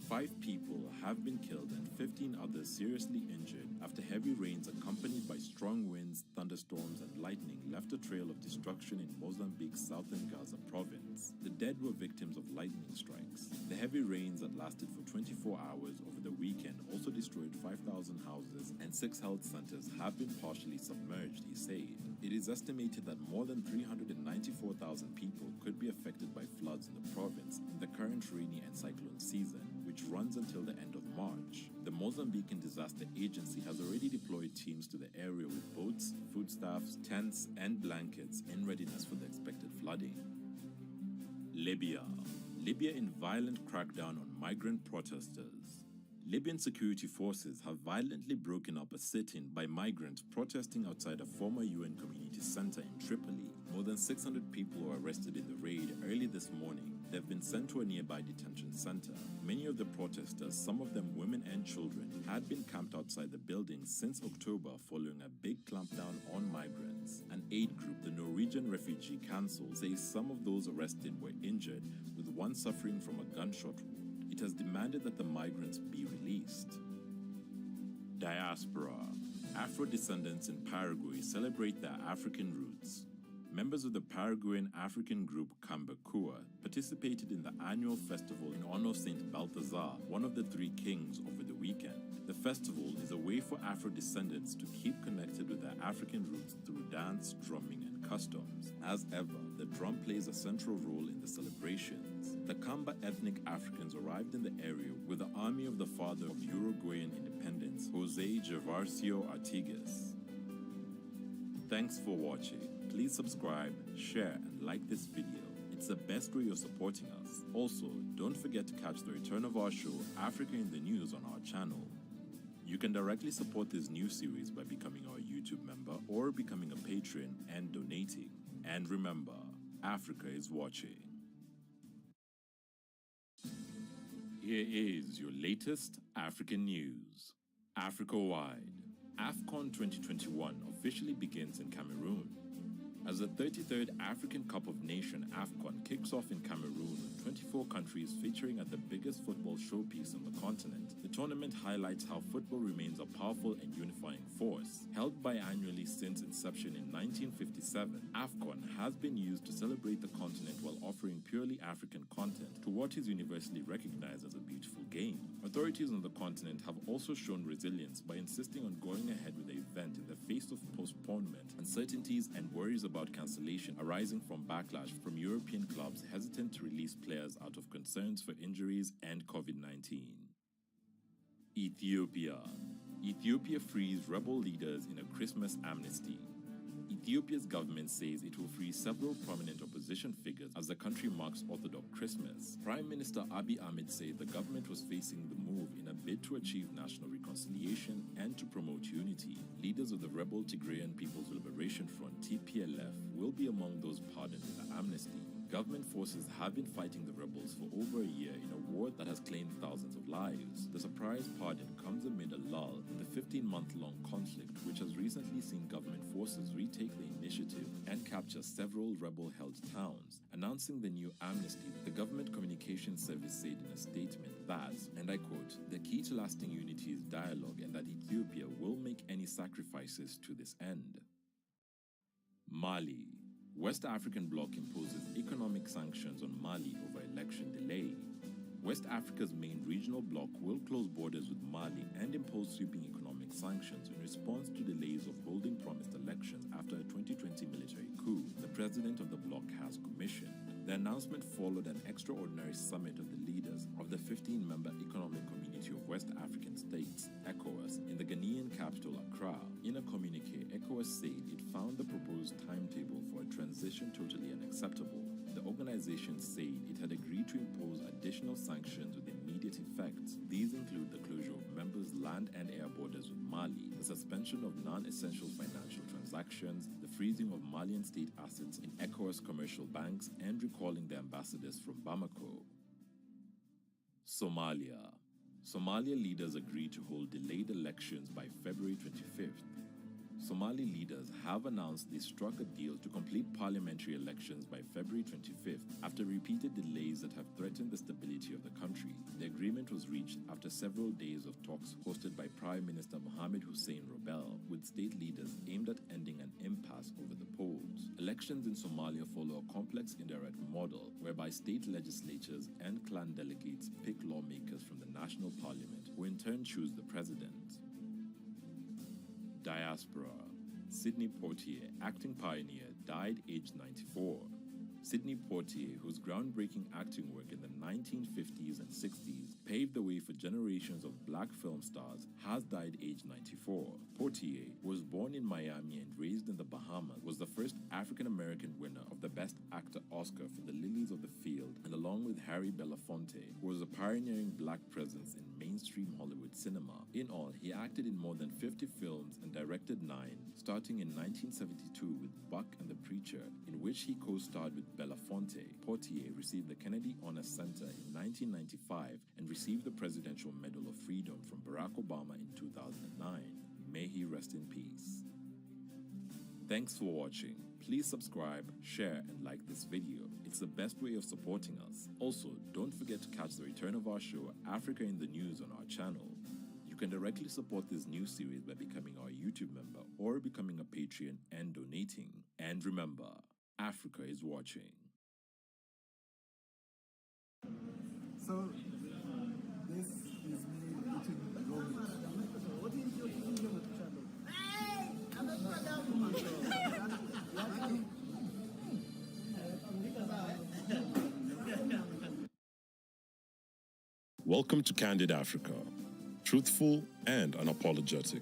5 people have been killed and 15 others seriously injured after heavy rains accompanied by strong winds, thunderstorms, and lightning left a trail of destruction in Mozambique's southern Gaza province. The dead were victims of lightning strikes. The heavy rains that lasted for 24 hours over the weekend also destroyed 5,000 houses, and 6 health centers have been partially submerged, he said. It is estimated that more than 394,000 people could be affected by floods in the province in the current rainy and cyclone season, which runs until the end of March. The Mozambican Disaster Agency has already deployed teams to the area with boats, foodstuffs, tents, and blankets in readiness for the expected flooding. Libya. Libya in violent crackdown on migrant protesters. Libyan security forces have violently broken up a sit-in by migrants protesting outside a former UN community center in Tripoli. More than 600 people were arrested in the raid early this morning. They have been sent to a nearby detention center. Many of the protesters, some of them women and children, had been camped outside the building since October following a big clampdown on migrants. An aid group, the Norwegian Refugee Council, says some of those arrested were injured, with one suffering from a gunshot wound. It has demanded that the migrants be released. Diaspora. Afro descendants in Paraguay celebrate their African roots. members of the Paraguayan African group Kambakua participated in the annual festival in honor of Saint Balthazar, one of the three kings, over the weekend. The festival is a way for Afro-descendants to keep connected with their African roots through dance, drumming, and customs. As ever, the drum plays a central role in the celebrations. The Kamba ethnic Africans arrived in the area with the army of the father of Uruguayan independence, José Gervasio Artigas. Thanks for watching. Please subscribe, share, and like this video. It's the best way of supporting us. Also, don't forget to catch the return of our show, Africa in the News, on our channel. You can directly support this new series by becoming our YouTube member or becoming a patron and donating. And remember, Africa is watching. Here is your latest African news. Africa-wide. AFCON 2021 officially begins in Cameroon. As the 33rd African Cup of Nations AFCON kicks off in Cameroon with 24 countries featuring at the biggest football showpiece on the continent, the tournament highlights how football remains a powerful and unifying force. Held biannually since inception in 1957, AFCON has been used to celebrate the continent while offering purely African content to what is universally recognized as a beautiful game. Authorities on the continent have also shown resilience by insisting on going ahead with the event in the face of postponement, uncertainties, and worries about cancellation arising from backlash from European clubs hesitant to release players out of concerns for injuries and COVID-19. Ethiopia. Ethiopia frees rebel leaders in a Christmas amnesty. Ethiopia's government says it will free several prominent opposition figures as the country marks Orthodox Christmas. Prime Minister Abiy Ahmed said the government was facing the move in a bid to achieve national reconciliation and to promote unity. Leaders of the rebel Tigrayan People's Liberation Front (TPLF) will be among those pardoned in the amnesty. Government forces have been fighting the rebels for over a year in a war that has claimed thousands of lives. The surprise pardon comes amid a lull in the 15-month-long conflict, which has recently seen government forces retake the initiative and capture several rebel-held towns. Announcing the new amnesty, the government communications service said in a statement that, and I quote, "The key to lasting unity is dialogue, and that Ethiopia will make any sacrifices to this end." Mali. West African bloc imposes economic sanctions on Mali over election delay. West Africa's main regional bloc will close borders with Mali and impose sweeping economic sanctions in response to delays of holding promised elections after a 2020 military coup the president of the bloc has commissioned. The announcement followed an extraordinary summit of the leaders of the 15-member Economic Community of West African States, ECOWAS, in the Ghanaian capital Accra. In a communique, ECOWAS said it found the proposed timetable for a transition totally unacceptable. The organization said it had agreed to impose additional sanctions with immediate effect. These include the closure of members' land and air borders with Mali, the suspension of non-essential financial transactions, the freezing of Malian state assets in ECOWAS commercial banks, and recalling the ambassadors from Bamako. Somalia. Somalia leaders agreed to hold delayed elections by February 25th. Somali leaders have announced they struck a deal to complete parliamentary elections by February 25th after repeated delays that have threatened the stability of the country. The agreement was reached after several days of talks hosted by Prime Minister Mohamed Hussein Robel with state leaders aimed at ending an impasse over the polls. Elections in Somalia follow a complex indirect model whereby state legislatures and clan delegates pick lawmakers from the national parliament who in turn choose the president. Diaspora. Sidney Poitier, acting pioneer, died aged 94. Sidney Poitier, whose groundbreaking acting work in the 1950s and 60s paved the way for generations of black film stars, has died aged 94. Poitier, who was born in Miami and raised in the Bahamas, was the first African-American winner of the Best Actor Oscar for The Lilies of the Field, and along with Harry Belafonte, who was a pioneering black presence in mainstream Hollywood cinema. In all, he acted in more than 50 films and directed 9, starting in 1972 with Buck and the Preacher, in which he co-starred with Belafonte. Poitier received the Kennedy Honor Center in 1995 and received the Presidential Medal of Freedom from Barack Obama in 2009. May he rest in peace. Thanks for watching. Please subscribe, share, and like this video. It's the best way of supporting us. Also, don't forget to catch the return of our show, Africa in the News, on our channel. You can directly support this new series by becoming our YouTube member or becoming a Patreon and donating. And remember, Africa is watching. So, this is me eating raw meat. What is your Welcome to Candid Africa, truthful and unapologetic.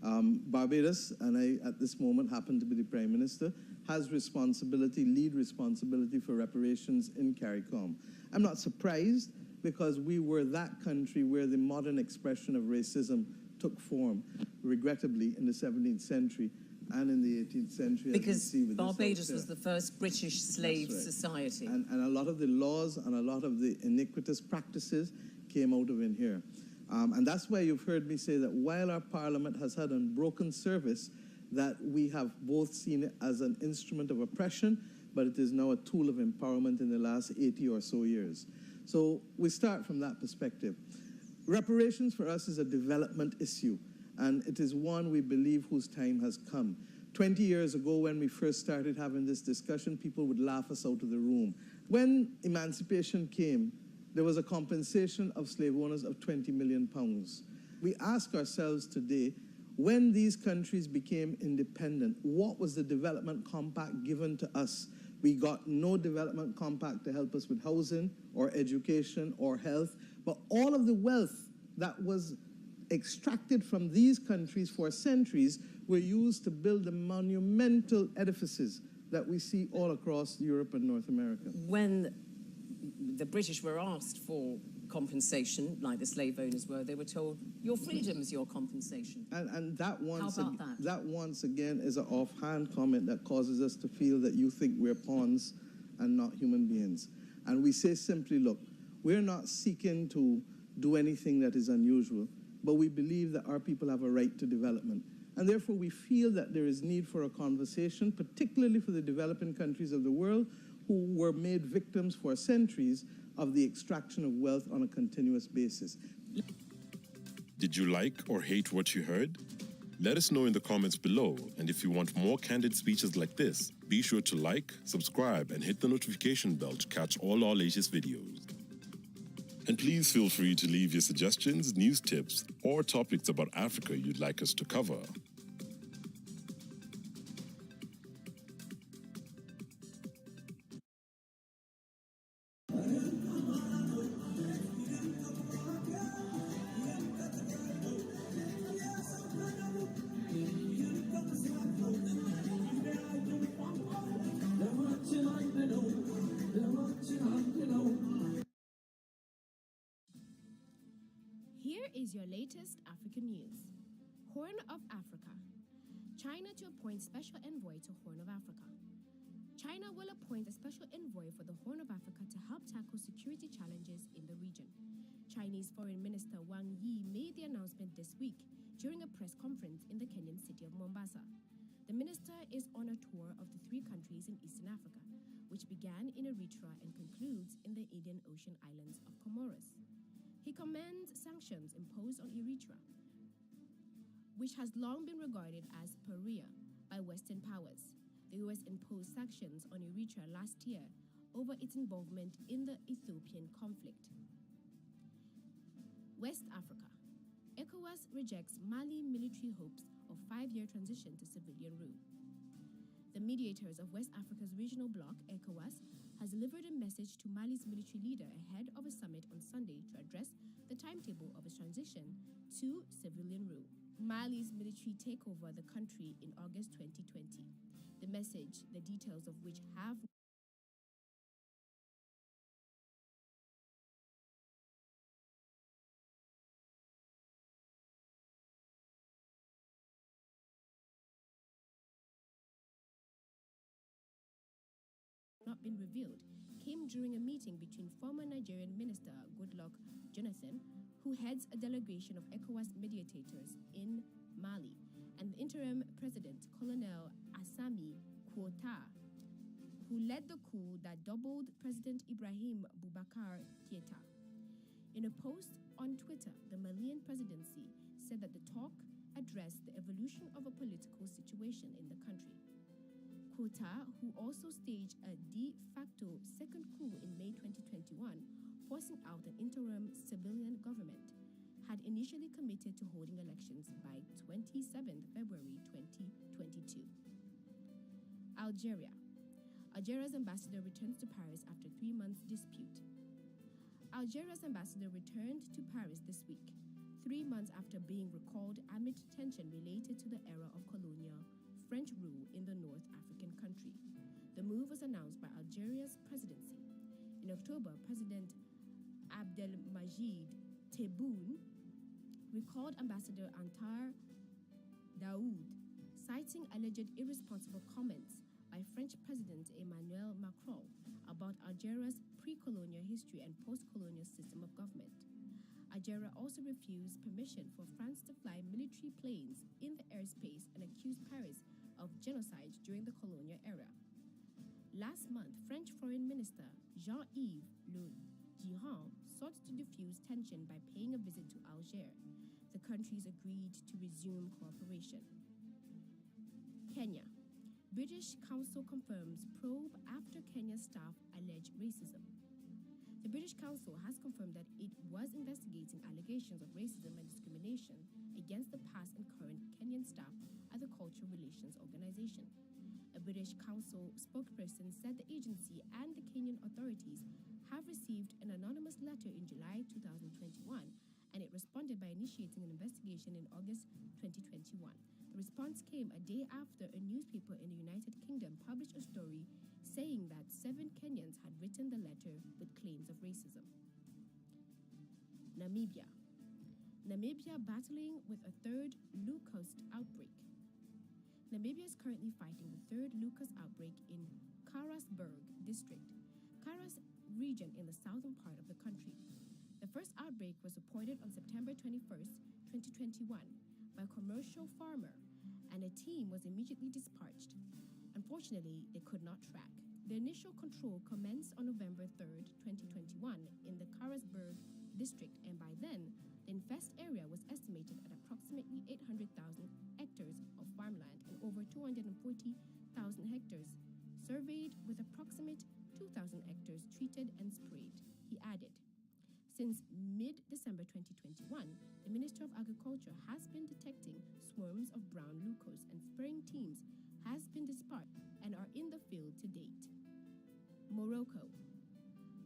Barbados, and I at this moment happen to be the Prime Minister, has lead responsibility for reparations in CARICOM. I'm not surprised because we were that country where the modern expression of racism took form, regrettably, in the 17th century and in the 18th century. Because Barbados was the first British slave society. And a lot of the laws and a lot of the iniquitous practices came out of in here. And that's why you've heard me say that while our parliament has had unbroken service, that we have both seen it as an instrument of oppression, but it is now a tool of empowerment in the last 80 or so years. So we start from that perspective. Reparations for us is a development issue, and it is one we believe whose time has come. 20 years ago, when we first started having this discussion, people would laugh us out of the room. When emancipation came, there was a compensation of slave owners of £20 million. We ask ourselves today, when these countries became independent, what was the development compact given to us? We got no development compact to help us with housing or education or health, but all of the wealth that was extracted from these countries for centuries were used to build the monumental edifices that we see all across Europe and North America. When the British were asked for compensation, like the slave owners were, they were told, your freedom is your compensation. And that once, How about that once again is an offhand comment that causes us to feel that you think we're pawns and not human beings. And we say simply, look, we're not seeking to do anything that is unusual, but we believe that our people have a right to development. And therefore we feel that there is need for a conversation, particularly for the developing countries of the world who were made victims for centuries of the extraction of wealth on a continuous basis. Did you like or hate what you heard? Let us know in the comments below, and if you want more candid speeches like this, be sure to like, subscribe, and hit the notification bell to catch all our latest videos. And please feel free to leave your suggestions, news tips, or topics about Africa you'd like us to cover. Here is your latest African news. Horn of Africa. China to appoint special envoy to Horn of Africa. China will appoint a special envoy for the Horn of Africa to help tackle security challenges in the region. Chinese Foreign Minister Wang Yi made the announcement this week during a press conference in the Kenyan city of Mombasa. The minister is on a tour of the 3 countries in Eastern Africa, which began in Eritrea and concludes in the Indian Ocean islands of Comoros. He commends sanctions imposed on Eritrea, which has long been regarded as pariah by Western powers. The US imposed sanctions on Eritrea last year over its involvement in the Ethiopian conflict. West Africa. ECOWAS rejects Mali military hopes of 5-year transition to civilian rule. The mediators of West Africa's regional bloc, ECOWAS, has delivered a message to Mali's military leader ahead of a summit on Sunday to address the timetable of its transition to civilian rule. Mali's military takeover the country in August 2020. The message, the details of which have not been revealed, came during a meeting between former Nigerian Minister Goodluck Jonathan, who heads a delegation of ECOWAS mediators in Mali, and the interim president, Colonel Assami Quota, who led the coup that doubled President Ibrahim Boubacar Keita. In a post on Twitter, the Malian presidency said that the talk addressed the evolution of a political situation in the country. Kota, who also staged a de facto second coup in May 2021, forcing out an interim civilian government, had initially committed to holding elections by 27 February 2022. Algeria. Algeria's ambassador returns to Paris after 3 months dispute. Algeria's ambassador returned to Paris this week, 3 months after being recalled amid tension related to the era of colonial French rule in the North African country. The move was announced by Algeria's presidency. In October, President Abdelmajid Tebboune recalled Ambassador Antar Daoud, citing alleged irresponsible comments by French President Emmanuel Macron about Algeria's pre-colonial history and post-colonial system of government. Algeria also refused permission for France to fly military planes in the airspace and accused Paris of genocide during the colonial era. Last month, French Foreign Minister Jean-Yves Le Drian sought to diffuse tension by paying a visit to Algiers. The countries agreed to resume cooperation. Kenya. British Council confirms probe after Kenya staff allege racism. The British Council has confirmed that it was investigating allegations of racism and discrimination against the past and current Kenyan staff at the Cultural Relations Organization. A British Council spokesperson said the agency and the Kenyan authorities have received an anonymous letter in July 2021, and it responded by initiating an investigation in August 2021. The response came a day after a newspaper in the United Kingdom published a story saying that 7 Kenyans had written the letter with claims of racism. Namibia. Namibia battling with a third locust outbreak. Namibia is currently fighting the third locust outbreak in Karasburg district, Karas region in the southern part of the country. The first outbreak was reported on September 21st, 2021 by a commercial farmer, and a team was immediately dispatched. Unfortunately, they could not track. The initial control commenced on November 3rd, 2021 in the Karasburg district, and by then, the infest area was estimated at approximately 800,000 hectares of farmland and over 240,000 hectares surveyed, with approximate 2,000 hectares treated and sprayed. He added, since mid-December 2021, the Ministry of Agriculture has been detecting swarms of brown locusts, and spraying teams has been dispatched and are in the field to date. Morocco.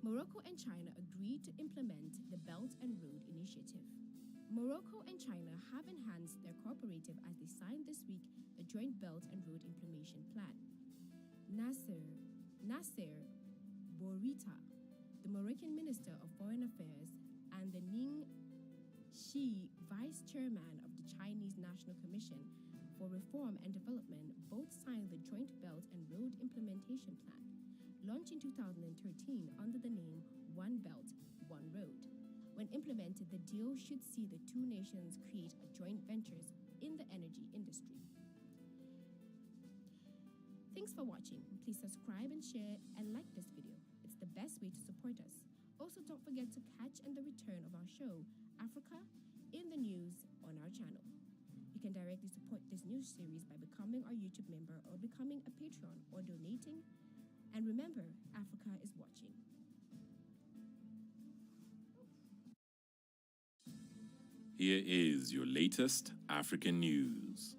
Morocco and China agreed to implement the Belt and Road Initiative. Morocco and China have enhanced their cooperative as they signed this week the Joint Belt and Road Implementation Plan. Nasser Bourita, the Moroccan Minister of Foreign Affairs, and the Ning Shi, Vice Chairman of the Chinese National Commission for Reform and Development, both signed the Joint Belt and Road Implementation Plan, launched in 2013 under the name One Belt, One Road. When implemented, the deal should see the two nations create a joint ventures in the energy industry. Thanks for watching. Please subscribe and share and like this video. It's the best way to support us. Also, don't forget to catch the return of our show, Africa in the News, on our channel. You can directly support this news series by becoming our YouTube member or becoming a Patreon or donating. And remember, Africa is watching. Here is your latest African news.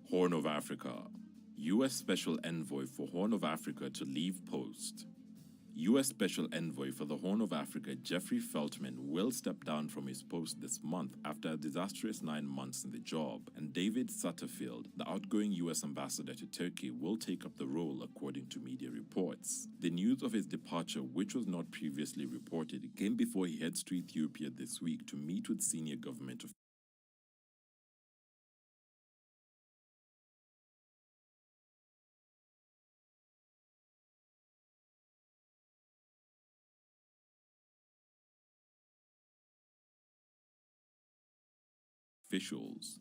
Horn of Africa. U.S. Special Envoy for Horn of Africa to leave post. U.S. Special Envoy for the Horn of Africa, Jeffrey Feltman, will step down from his post this month after a disastrous 9 months in the job, and David Satterfield, the outgoing U.S. ambassador to Turkey, will take up the role, according to media reports. The news of his departure, which was not previously reported, came before he heads to Ethiopia this week to meet with senior government officials.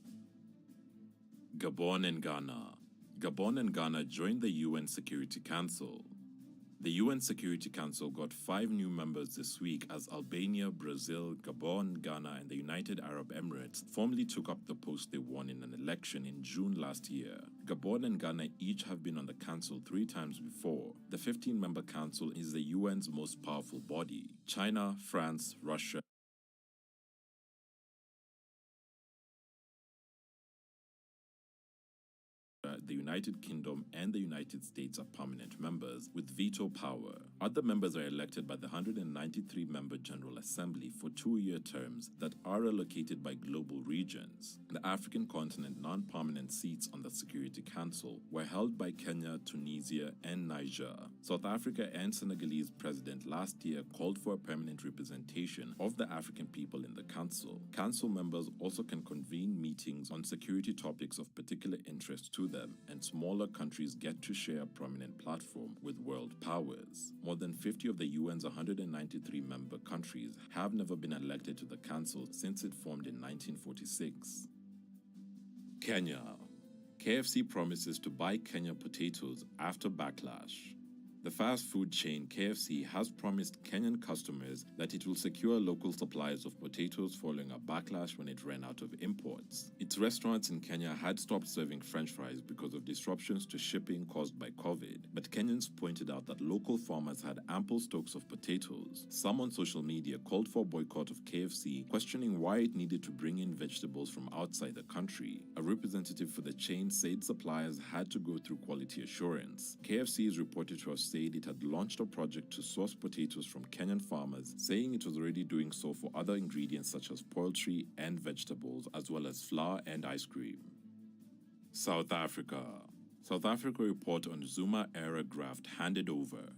Gabon and Ghana. Gabon and Ghana joined the UN Security Council. The UN Security Council got 5 new members this week as Albania, Brazil, Gabon, Ghana, and the United Arab Emirates formally took up the post they won in an election in June last year. Gabon and Ghana each have been on the council 3 times before. The 15-member council is the UN's most powerful body. China, France, Russia, the United Kingdom and the United States are permanent members with veto power. Other members are elected by the 193-member General Assembly for 2-year terms that are allocated by global regions. The African continent non-permanent seats on the Security Council were held by Kenya, Tunisia, and Niger. South Africa and Senegalese president last year called for a permanent representation of the African people in the council. Council members also can convene meetings on security topics of particular interest to them, and smaller countries get to share a prominent platform with world powers. More than 50 of the UN's 193 member countries have never been elected to the council since it formed in 1946. Kenya. KFC promises to buy Kenya potatoes after backlash. The fast food chain KFC has promised Kenyan customers that it will secure local supplies of potatoes following a backlash when it ran out of imports. Its restaurants in Kenya had stopped serving French fries because of disruptions to shipping caused by COVID, but Kenyans pointed out that local farmers had ample stocks of potatoes. Some on social media called for a boycott of KFC, questioning why it needed to bring in vegetables from outside the country. A representative for the chain said suppliers had to go through quality assurance. KFC is reported to have said it had launched a project to source potatoes from Kenyan farmers, saying it was already doing so for other ingredients such as poultry and vegetables, as well as flour and ice cream. South Africa. South Africa report on Zuma-era graft handed over.